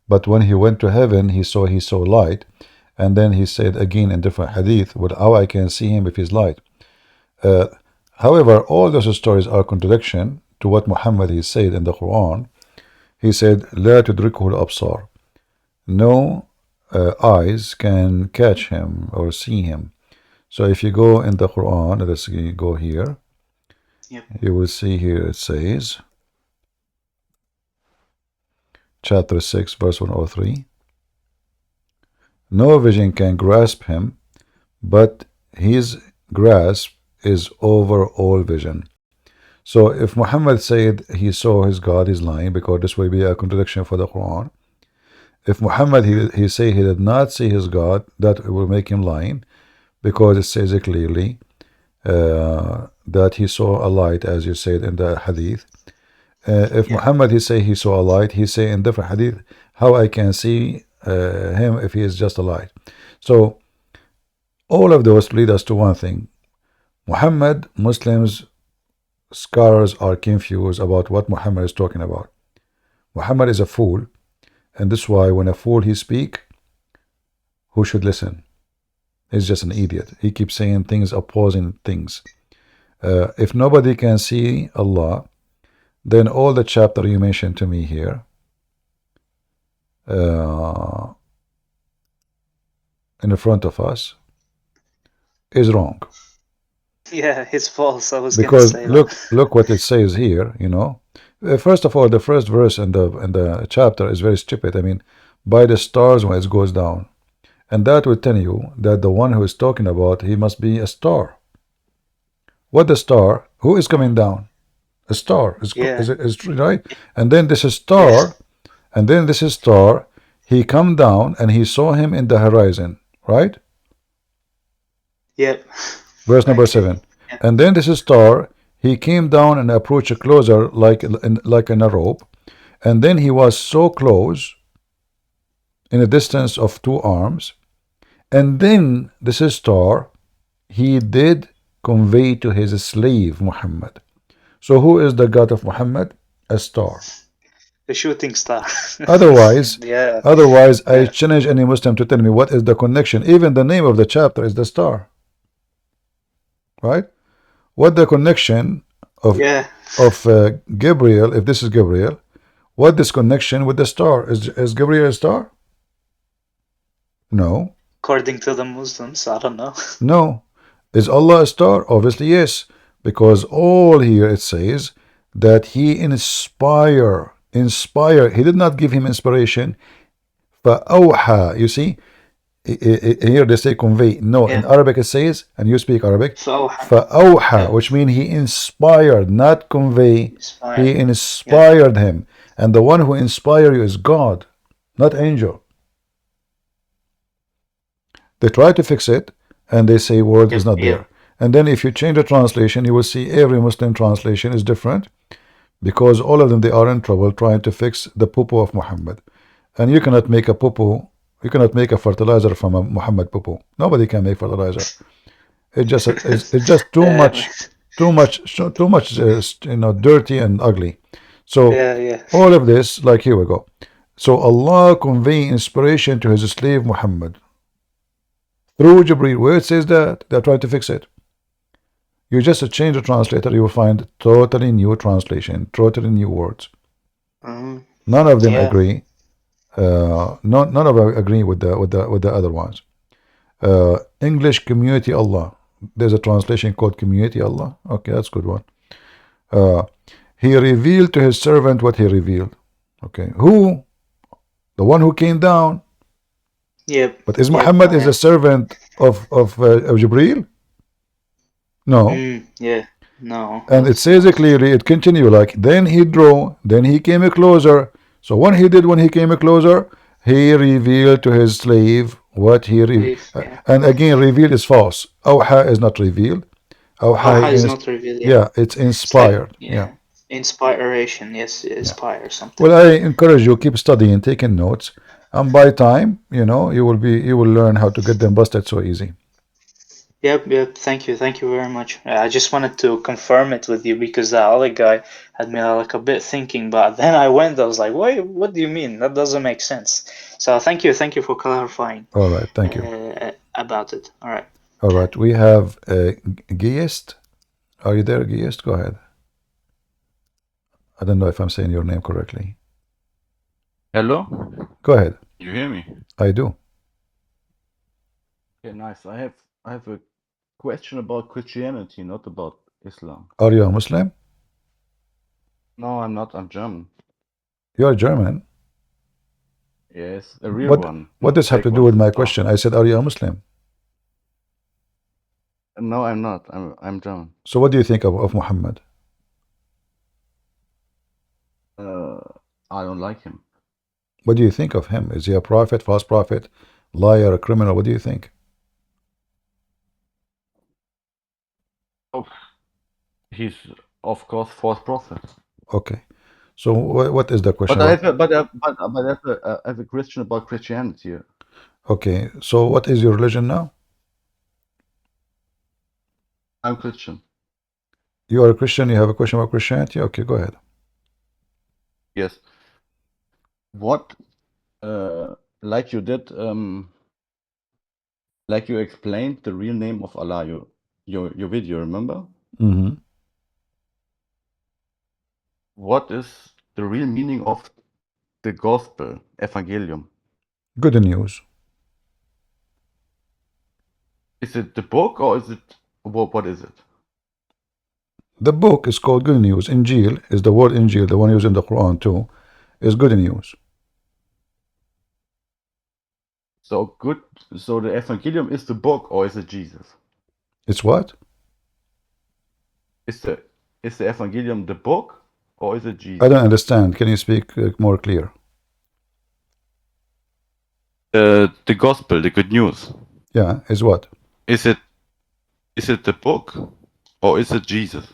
Speaker 1: but when he went to heaven, he saw light, and then he said again in different hadith, well, how I can see him if he's light. However, all those stories are contradiction to what Muhammad, he said in the Quran. He said, لا تدركه الأبصار. No eyes can catch him or see him. So if you go in the Quran, let's go here.
Speaker 6: Yep.
Speaker 1: You will see here it says, chapter 6, verse 103. No vision can grasp him, but his grasp is over all vision. So if Muhammad said he saw his God, he's lying, because this will be a contradiction for the Quran. If Muhammad, he say he did not see his God, that will make him lying, because it says it clearly that he saw a light, as you said in the hadith. If Muhammad, he say he saw a light, he say in different hadith, how I can see him if he is just a light. So all of those lead us to one thing. Muhammad, Muslims, scholars are confused about what Muhammad is talking about. Muhammad is a fool, and this is why when a fool he speak, who should listen? He's just an idiot. He keeps saying things, opposing things. If nobody can see Allah, then all the chapter you mentioned to me here in the front of us is wrong.
Speaker 6: Yeah, it's false. I was gonna
Speaker 1: Because
Speaker 6: say that.
Speaker 1: look what it says here, you know. First of all, the first verse in the chapter is very stupid. I mean, by the stars when it goes down. And that will tell you that the one who is talking about, he must be a star. What the star? Who is coming down? A star.
Speaker 6: Yeah.
Speaker 1: Is true, right? And then this is
Speaker 6: Yes.
Speaker 1: star, and then this is star. He come down and he saw him in the horizon, right?
Speaker 6: Yep.
Speaker 1: Verse number
Speaker 6: Okay.
Speaker 1: 7. And then this is star. He came down and approached closer like in a rope. And then he was so close, in a distance of 2 arms. And then this is star. He did convey to his slave Muhammad. So who is the God of Muhammad? A star.
Speaker 6: The shooting star.
Speaker 1: Otherwise,
Speaker 6: Yeah.
Speaker 1: I challenge any Muslim to tell me what is the connection. Even the name of the chapter is the star, right? What the connection of Gabriel? If this is Gabriel, what this connection with the star? Is Gabriel a star? No.
Speaker 6: According to the Muslims, I don't know.
Speaker 1: No. Is Allah a star? Obviously yes, because all here it says that he inspire. He did not give him inspiration. فأوحى. You see, here they say convey. No, in Arabic it says, and you speak Arabic, فأوحى, which means he inspired, not convey. He inspired him. And the one who inspired you is God, not angel. They try to fix it, and they say word is not there. And then if you change the translation, you will see every Muslim translation is different, because all of them, they are in trouble trying to fix the poo-poo of Muhammad. And you cannot make a poo-poo, you cannot make a fertilizer from a Muhammad poo-poo. Nobody can make fertilizer. It's just too much, you know, dirty and ugly. So all of this, like here we go. So Allah convey inspiration to his slave Muhammad through Jibreel. Where it says that, they're trying to fix it. You just change the translator, you will find totally new translation, totally new words. None of them agree. None of them agree with the other ones. English community Allah. There's a translation called community Allah. Okay, that's a good one. He revealed to his servant what he revealed. Okay, who? The one who came down.
Speaker 6: Yep.
Speaker 1: But is Muhammad is a servant of Jibreel? No.
Speaker 6: Yeah. No.
Speaker 1: And it says it clearly, it continue like, then he drew, then he came closer. So when he came closer, he revealed to his slave what he revealed. And again, revealed is false. Awha is not revealed.
Speaker 6: Awha is not revealed.
Speaker 1: Yeah, it's inspired. Yeah.
Speaker 6: Inspiration, yes, inspire something.
Speaker 1: Well, I encourage you, keep studying, taking notes, and by time, you know, you will learn how to get them busted so easy.
Speaker 6: Yep. Thank you very much. I just wanted to confirm it with you because the other guy had me like a bit thinking, but then I was like, wait, what do you mean? That doesn't make sense. So thank you for clarifying.
Speaker 1: All right, thank you.
Speaker 6: About it. All right.
Speaker 1: All right, we have Giest. Are you there, Giest? Go ahead. I don't know if I'm saying your name correctly.
Speaker 13: Hello?
Speaker 1: Go ahead.
Speaker 13: You hear me?
Speaker 1: I do.
Speaker 13: Okay, nice. I have a question about Christianity, not about Islam.
Speaker 1: Are you a Muslim?
Speaker 13: No, I'm not. I'm German.
Speaker 1: You're German?
Speaker 13: Yes, a real one.
Speaker 1: What does have to do with my question? I said, are you a Muslim?
Speaker 13: No, I'm not. I'm German.
Speaker 1: So what do you think of Muhammad?
Speaker 13: I don't like him.
Speaker 1: What do you think of him? Is he a prophet, false prophet, liar, a criminal? What do you think?
Speaker 13: Oh, he's of course false prophet.
Speaker 1: Okay, so what is the question?
Speaker 13: But I have a question about Christianity.
Speaker 1: Okay, so what is your religion now?
Speaker 13: I'm Christian.
Speaker 1: You are a Christian. You have a question about Christianity? Okay, go ahead.
Speaker 13: Yes. What, like you did, like you explained the real name of Allah, your video, remember?
Speaker 1: Mm-hmm.
Speaker 13: What is the real meaning of the gospel, evangelium?
Speaker 1: Good news.
Speaker 13: Is it the book or is it what is it?
Speaker 1: The book is called good news. Injil is the word Injil, the one used in the Quran too, is good news.
Speaker 13: So good. So the Evangelium is the book, or is it Jesus?
Speaker 1: It's what?
Speaker 13: Is the Evangelium the book, or is it Jesus?
Speaker 1: I don't understand. Can you speak more clear?
Speaker 13: The gospel, the good news.
Speaker 1: Yeah, is what?
Speaker 13: Is it the book, or is it Jesus?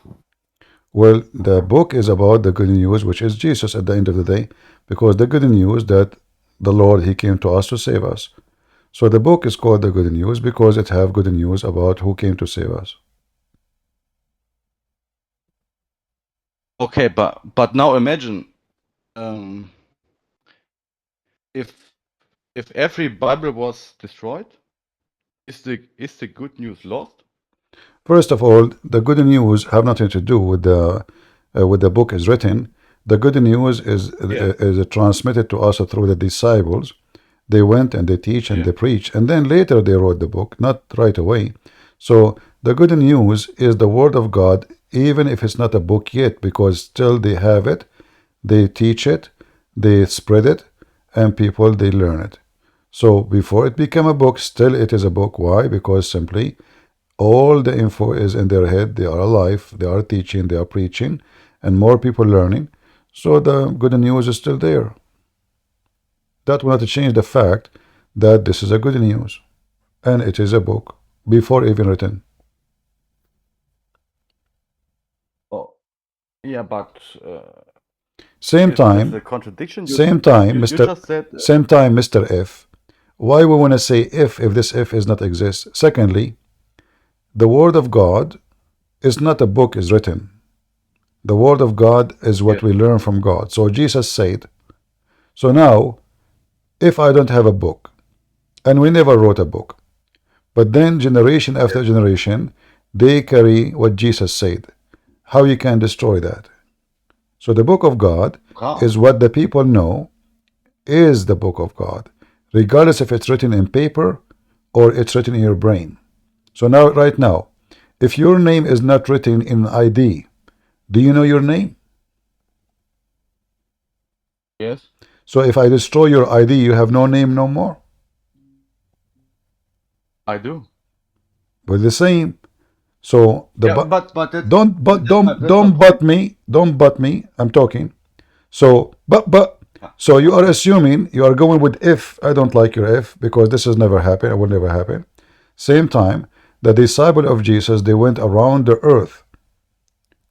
Speaker 1: Well, the book is about the good news, which is Jesus at the end of the day, because the good news that the Lord, He came to us to save us. So the book is called the good news because it have good news about who came to save us.
Speaker 13: Okay, but now imagine if every Bible was destroyed, is the good news lost?
Speaker 1: First of all, the good news have nothing to do with the book is written. The good news is transmitted to us through the disciples. They went and they teach and they preach, and then later they wrote the book, not right away. So the good news is the word of God, even if it's not a book yet, because still they have it, they teach it, they spread it, and people they learn it. So before it became a book, still it is a book. Why? Because simply all the info is in their head. They are alive, they are teaching, they are preaching, and more people learning. So the good news is still there. That will not change the fact that this is a good news and it is a book before even written.
Speaker 13: Oh, yeah, but
Speaker 1: same time,
Speaker 13: the contradiction.
Speaker 1: Same time,
Speaker 13: you
Speaker 1: Mr.
Speaker 13: just said,
Speaker 1: Same time, Mr. F. Why we want to say if this if is not exist? Secondly, the word of God is not a book is written. The word of God is what we learn from God. So Jesus said, so now, if I don't have a book, and we never wrote a book, but then generation after generation, they carry what Jesus said. How you can destroy that? So the book of God is what the people know is the book of God, regardless if it's written in paper or it's written in your brain. So now, right now, if your name is not written in ID, do you know your name?
Speaker 13: Yes.
Speaker 1: So if I destroy your ID, you have no name no more.
Speaker 13: I do.
Speaker 1: We're the same. So the don't butt me. I'm talking. So so you are assuming you are going with if. I don't like your if because this has never happened. It will never happen. Same time, the disciple of Jesus, they went around the earth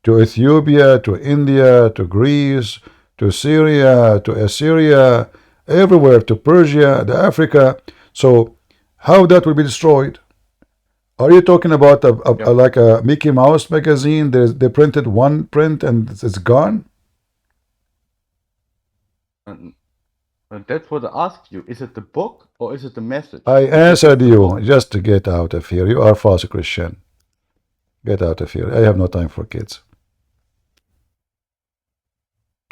Speaker 1: to Ethiopia, to India, to Greece, to Syria, to Assyria, everywhere, to Persia, to Africa. So how that will be destroyed? Are you talking about like a Mickey Mouse magazine? They printed one print and it's gone?
Speaker 13: And that's what I asked you. Is it the book or is it the message?
Speaker 1: I answered you just to get out of here. You are false Christian. Get out of here. I have no time for kids.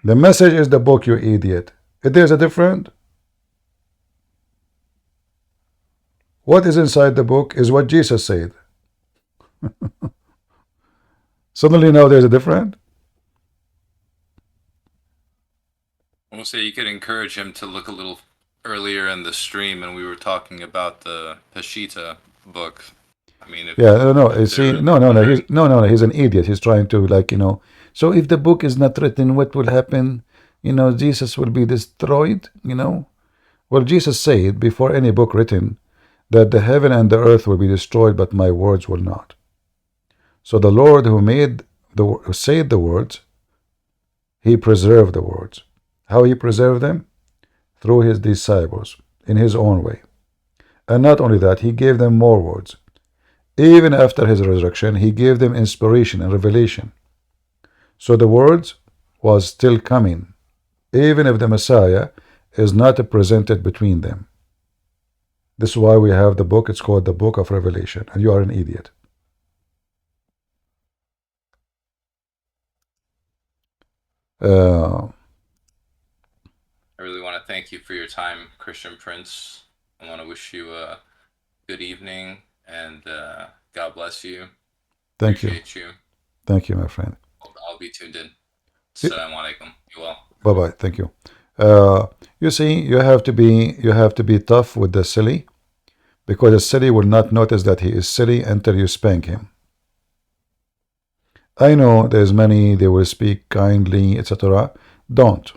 Speaker 1: The message is the book, you idiot. If there's a different, what is inside the book is what Jesus said. Suddenly now there's a different.
Speaker 7: We'll say you could encourage him to look a little earlier in the stream, and we were talking about the Peshitta book. I mean, if,
Speaker 1: he's an idiot. He's trying to so if the book is not written, what will happen? Jesus will be destroyed, Well, Jesus said before any book written that the heaven and the earth will be destroyed, but my words will not. So the Lord who said the words, He preserved the words. How He preserved them? Through His disciples, in His own way. And not only that, He gave them more words. Even after His resurrection, He gave them inspiration and revelation. So the words was still coming, even if the Messiah is not presented between them. This is why we have the book. It's called the Book of Revelation. And you are an idiot.
Speaker 7: I really want to thank you for your time, Christian Prince. I want to wish you a good evening and God bless you.
Speaker 1: Thank you.
Speaker 7: Appreciate you.
Speaker 1: Thank you, my friend.
Speaker 7: I'll be tuned in.
Speaker 1: Y-
Speaker 7: Assalamu alaikum. You all.
Speaker 1: Bye-bye. Thank you. You see, you have to be tough with the silly, because the silly will not notice that he is silly until you spank him. I know there's many, they will speak kindly, etc. Don't.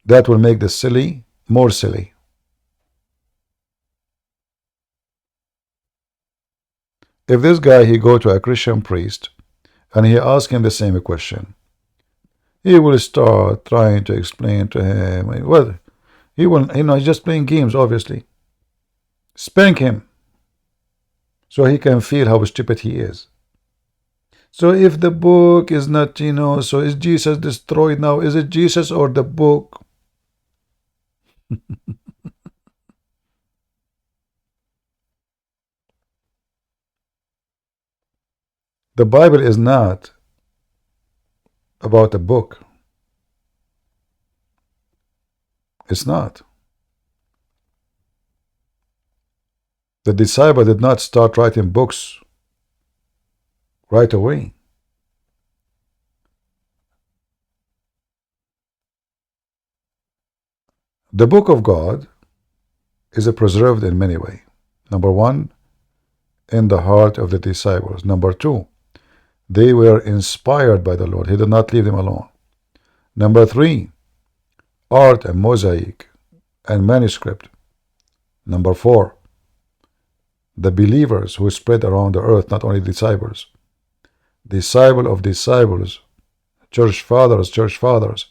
Speaker 1: That will make the silly more silly. If this guy, he go to a Christian priest and he ask him the same question, he will start trying to explain to him. Well, he will, he's just playing games, obviously. Spank him so he can feel how stupid he is. So if the book is not, so is Jesus destroyed now? Is it Jesus or the book? The Bible is not about a book. It's not. The disciple did not start writing books right away. The book of God is preserved in many ways. Number one, in the heart of the disciples. Number two, they were inspired by the Lord. He did not leave them alone. Number three, art and mosaic and manuscript. Number four, the believers who spread around the earth, not only disciples. Disciple of disciples, church fathers.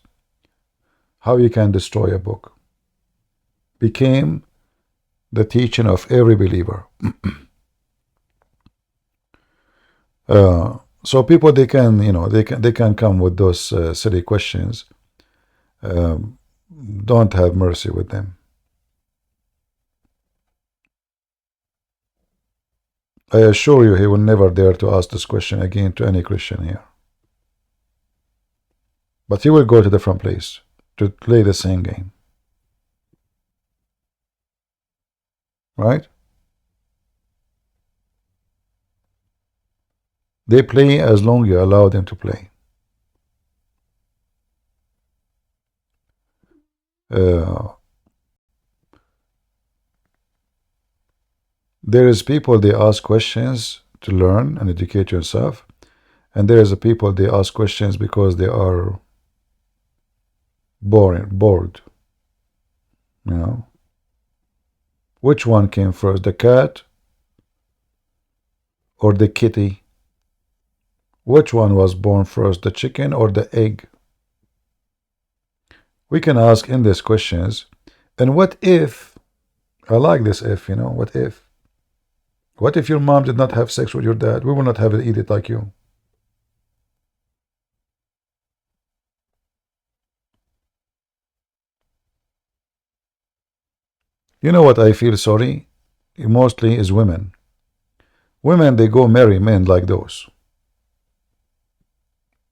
Speaker 1: How you can destroy a book? Became the teaching of every believer. So people, they can, they can come with those silly questions. Don't have mercy with them. I assure you, he will never dare to ask this question again to any Christian here. But he will go to a different place to play the same game. Right? They play as long as you allow them to play. There is people, they ask questions to learn and educate yourself, and there is a people, they ask questions because they are bored. Which one came first, the cat or the kitty? Which one was born first, the chicken or the egg? We can ask in these questions. And what if, I like this if, what if? What if your mom did not have sex with your dad? We will not have it, eat it like you. You know what I feel sorry? Mostly is women. Women, they go marry men like those.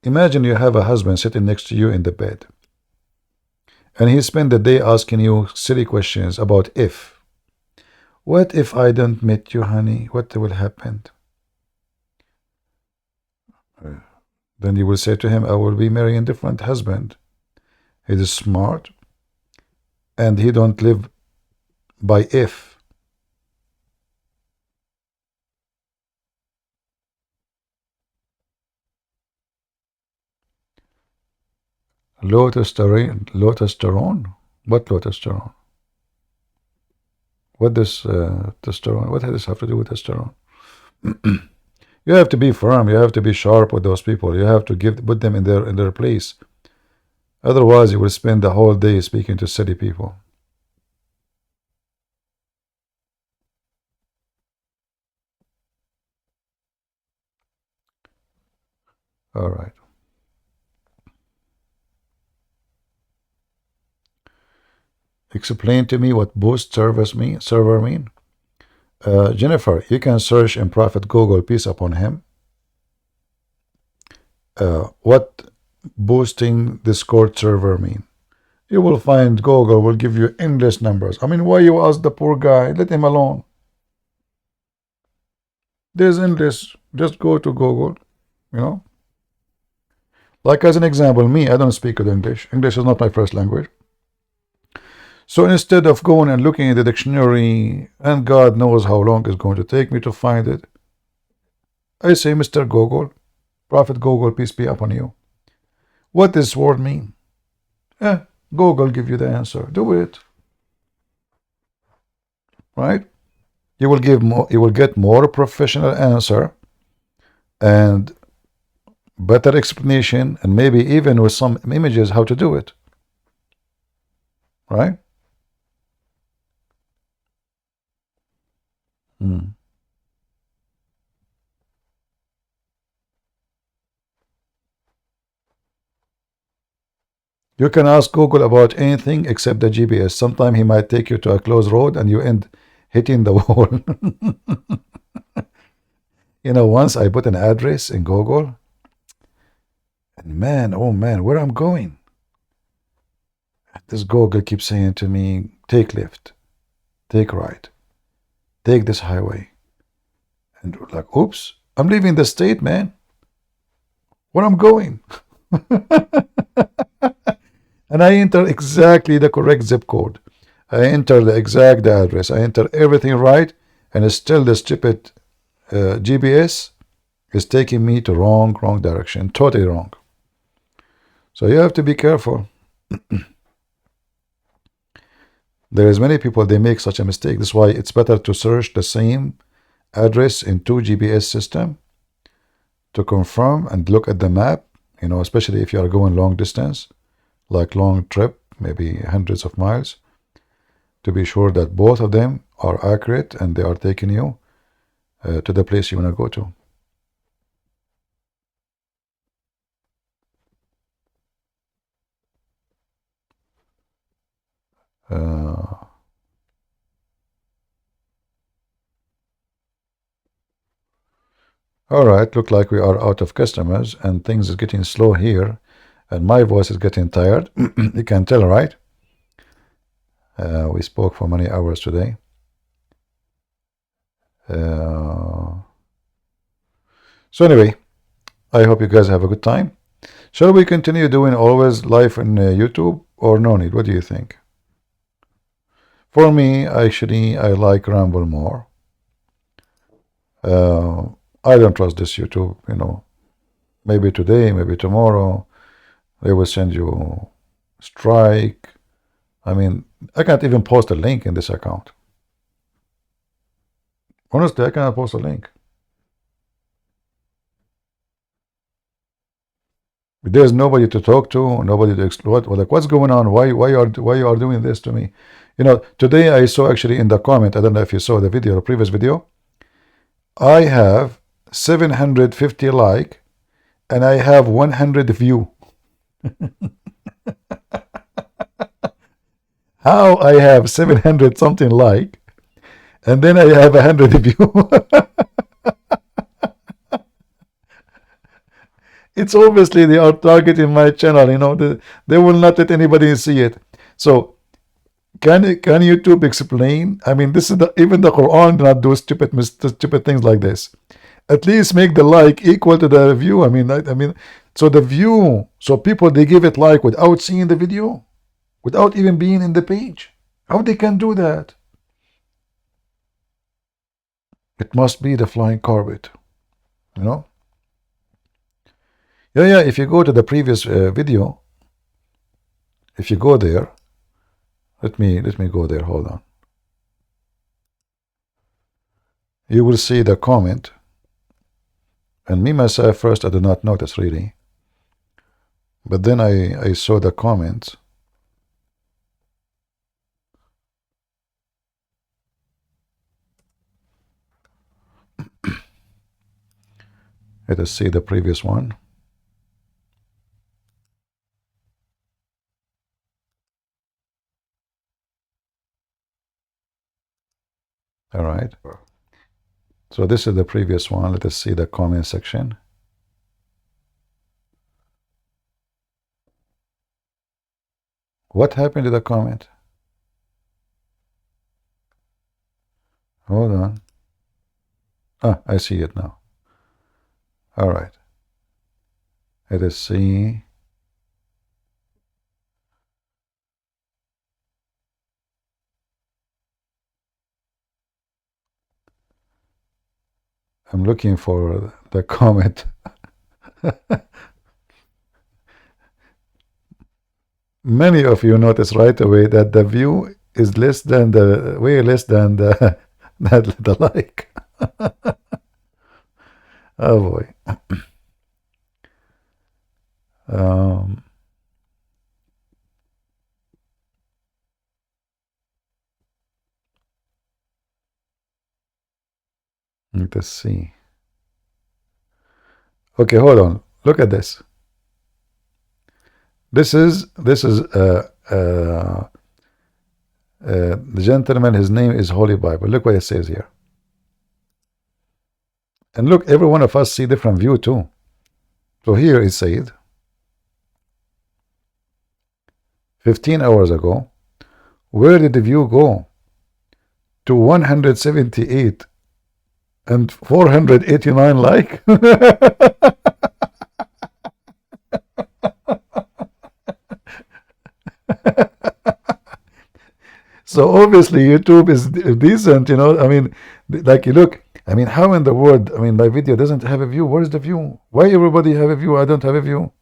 Speaker 1: Imagine you have a husband sitting next to you in the bed, and he spend the day asking you silly questions about if. What if I don't meet you, honey? What will happen? Then you will say to him, I will be marrying a different husband. He is smart, and he don't live by if. Testosterone? What testosterone? What does testosterone? What does this have to do with testosterone? You have to be firm. You have to be sharp with those people. You have to put them in their place. Otherwise, you will spend the whole day speaking to silly people. All right. Explain to me what boost server mean. Jennifer, you can search in Prophet Google, peace upon him. What boosting Discord server mean? You will find Google will give you endless numbers. I mean, why you ask the poor guy? Let him alone. There's endless. Just go to Google You know, like as an example, me, I don't speak good English. English is not my first language. So instead of going and looking in the dictionary, and God knows how long it's going to take me to find it, I say, Mr. Google, Prophet Google, peace be upon you, what does this word mean? Google give you the answer. Do it. Right? You will get more professional answer and better explanation, and maybe even with some images how to do it. Right? You can ask Google about anything except the GPS. Sometimes he might take you to a closed road and you end hitting the wall. You know, once I put an address in Google, and man, oh man, where I'm going? This Google keeps saying to me, take left, take right, take this highway. And like, oops, I'm leaving the state, man. Where I'm going? And I enter exactly the correct zip code. I enter the exact address. I enter everything right, and still the stupid GPS is taking me to wrong direction, totally wrong. So you have to be careful. There is many people, they make such a mistake. That's why it's better to search the same address in two GPS system to confirm and look at the map, you know, especially if you are going long distance, like long trip, maybe hundreds of miles, to be sure that both of them are accurate and they are taking you to the place you want to go to. All right, look like we are out of customers and things is getting slow here, and my voice is getting tired. You can tell, right? We spoke for many hours today. So anyway, I hope you guys have a good time. Shall we continue doing always live on YouTube or no need? What do you think? For me, actually, I like Ramble more. I don't trust this YouTube, you know. Maybe today, maybe tomorrow, they will send you strike. I mean, I can't even post a link in this account. Honestly, I cannot post a link. There's nobody to talk to, nobody to explore. Well, like, what's going on? Why you are doing this to me? You know, today I saw actually in the comment, I don't know if you saw the video, the previous video, I have 750 like and I have 100 view. How I have 700 something like and then I have 100 view? It's obviously they are targeting my channel, you know, they will not let anybody see it. So can YouTube explain? I mean, this is even the Quran do not do stupid things like this. At least make the like equal to the view. I mean, so the view, so people, they give it like without seeing the video, without even being in the page. How they can do that? It must be the flying carpet, you know. Yeah. If you go to the previous video, if you go there, let me go there. Hold on. You will see the comment. And me myself first, I did not notice really, but then I saw the comments. Let us see the previous one. All right. So this is the previous one. Let us see the comment section. What happened to the comment? Hold on. Ah, I see it now. All right. Let us see. I'm looking for the comment. Many of you notice right away that the view is less than the way less than the the like. Oh boy. Let us see. Okay, hold on. Look at this. This is the gentleman. His name is Holy Bible. Look what it says here. And look, every one of us see different view too. So here it said 15 hours ago, where did the view go? To 178 and 489 like. So obviously YouTube is decent, you know. I mean, like you look, I mean, how in the world, I mean, my video doesn't have a view. Where's the view? Why everybody have a view? I don't have a view.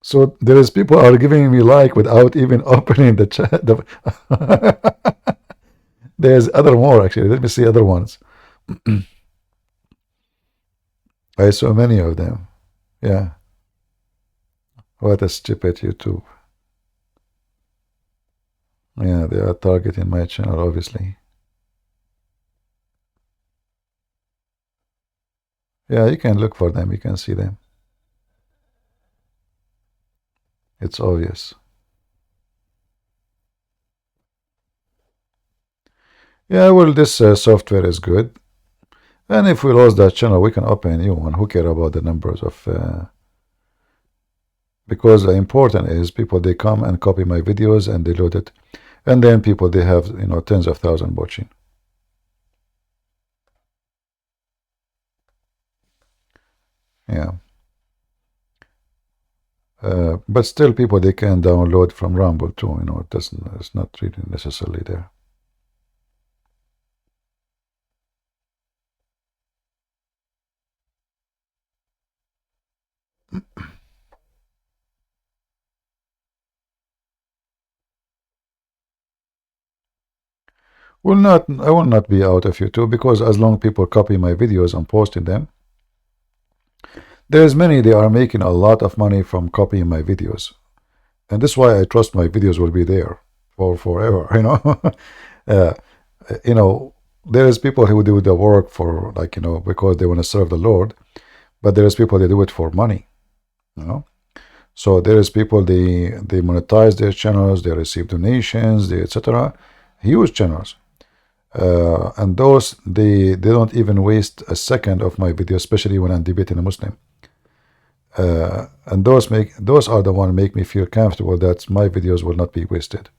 Speaker 1: So there is people are giving me like without even opening the chat. There's other more actually. Let me see other ones. I saw many of them. Yeah. What a stupid YouTube. Yeah, they are targeting my channel, obviously. Yeah, you can look for them. You can see them. It's obvious. Yeah, well, this software is good. And if we lose that channel, we can open a new one. Who care about the numbers of... because the important is people, they come and copy my videos and they load it. And then people, they have, you know, tens of thousands watching. Yeah. But still people, they can download from Rumble too, you know. It doesn't, it's not really necessarily there. I will not be out of YouTube, because as long people copy my videos and posting them, there's many, they are making a lot of money from copying my videos. And this is why I trust my videos will be there for forever, you know. You know, there is people who do the work for, like, you know, because they want to serve the Lord, but there is people, they do it for money, you know. So there is people, they monetize their channels, they receive donations, they etc. Huge channels. And those, they don't even waste a second of my video, especially when I'm debating a Muslim. And those are the one make me feel comfortable that my videos will not be wasted,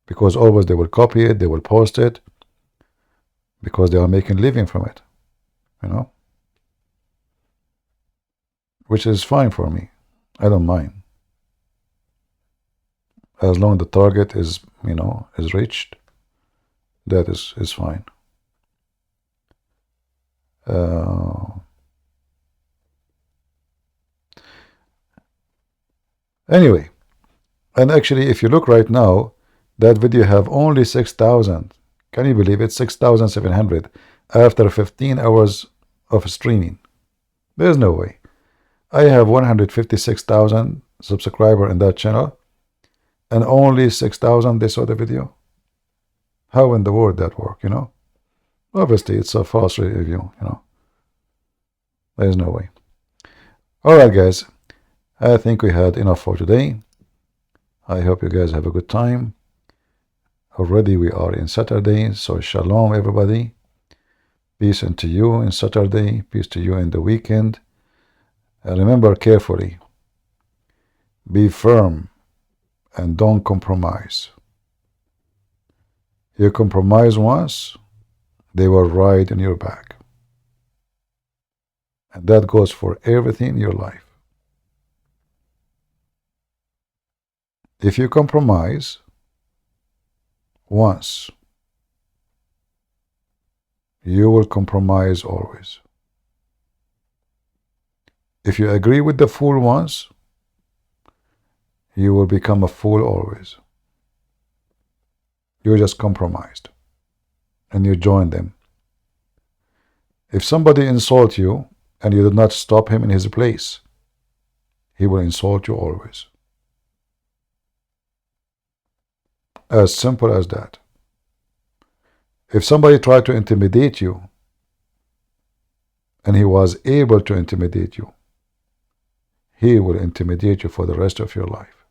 Speaker 1: because always they will copy it, they will post it, because they are making living from it, you know, which is fine for me. I don't mind, as long as the target is, you know, is reached. That is fine. Anyway, and actually, if you look right now, that video have only 6,000. Can you believe it? 6,700 after 15 hours of streaming. There's no way. I have 156,000 subscribers in that channel, and only 6,000 they saw the video. How in the world that work, you know? Obviously, it's a false review, you know. There's no way. All right, guys. I think we had enough for today. I hope you guys have a good time. Already we are in Saturday, so shalom, everybody. Peace unto you in Saturday. Peace to you in the weekend. And remember carefully. Be firm and don't compromise. You compromise once, they will ride on your back. And that goes for everything in your life. If you compromise once, you will compromise always. If you agree with the fool once, you will become a fool always. You just compromised and you join them. If somebody insults you and you did not stop him in his place, he will insult you always. As simple as that. If somebody tried to intimidate you and he was able to intimidate you, he will intimidate you for the rest of your life.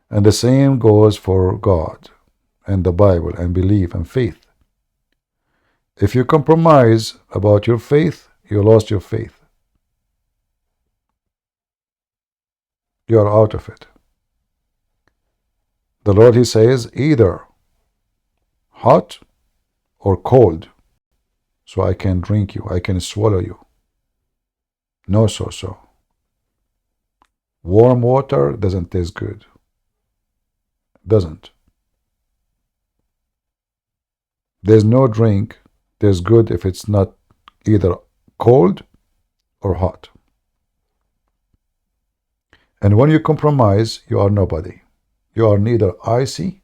Speaker 1: And the same goes for God and the Bible and belief and faith. If you compromise about your faith, you lost your faith. You are out of it. The Lord, He says, either hot or cold, so I can drink you, I can swallow you. No, so. Warm water doesn't taste good. Doesn't. There's no drink that's good if it's not either cold or hot. And when you compromise, you are nobody. You are neither icy,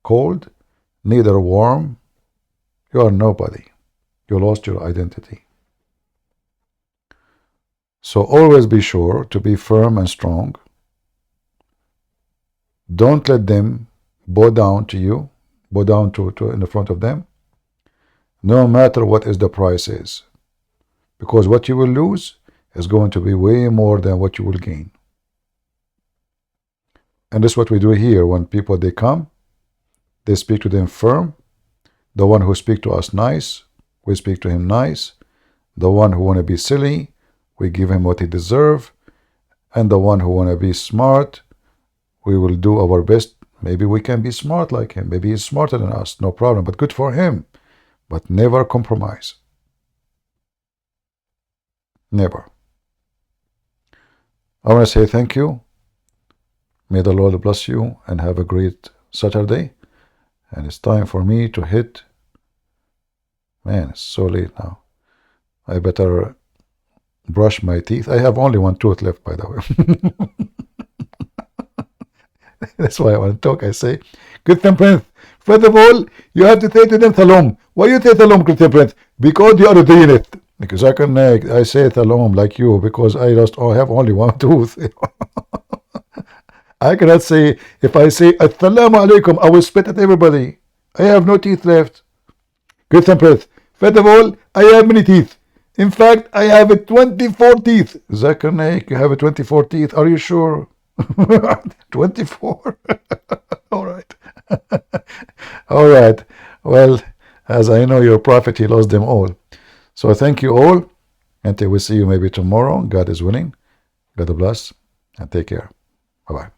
Speaker 1: cold, neither warm. You are nobody. You lost your identity. So always be sure to be firm and strong. Don't let them bow down to you, bow down to in the front of them, no matter what is the price is. Because what you will lose is going to be way more than what you will gain. And that's what we do here. When people, they come, they speak to them firm. The one who speak to us nice, we speak to him nice. The one who want to be silly, we give him what he deserve. And the one who want to be smart, we will do our best. Maybe we can be smart like him. Maybe he's smarter than us. No problem. But good for him. But never compromise. Never. I want to say thank you. May the Lord bless you and have a great Saturday. And it's time for me to hit. Man, it's so late now. I better brush my teeth. I have only one tooth left, by the way. That's why I want to talk. I say, Christian Prince, first of all, you have to say to them Shalom. Why you say Shalom, Christian Prince? Because you are doing it. Because I say Shalom like you because I have only one tooth. I cannot say, if I say Assalamu alaikum, I will spit at everybody. I have no teeth left. Christian Prince, first of all, I have many teeth. In fact, I have 24 teeth. Zakir Naik, you have 24 teeth. Are you sure? 24? All right. All right. Well, as I know your prophet, he lost them all. So thank you all. Until we see you maybe tomorrow. God is willing. God bless. And take care. Bye-bye.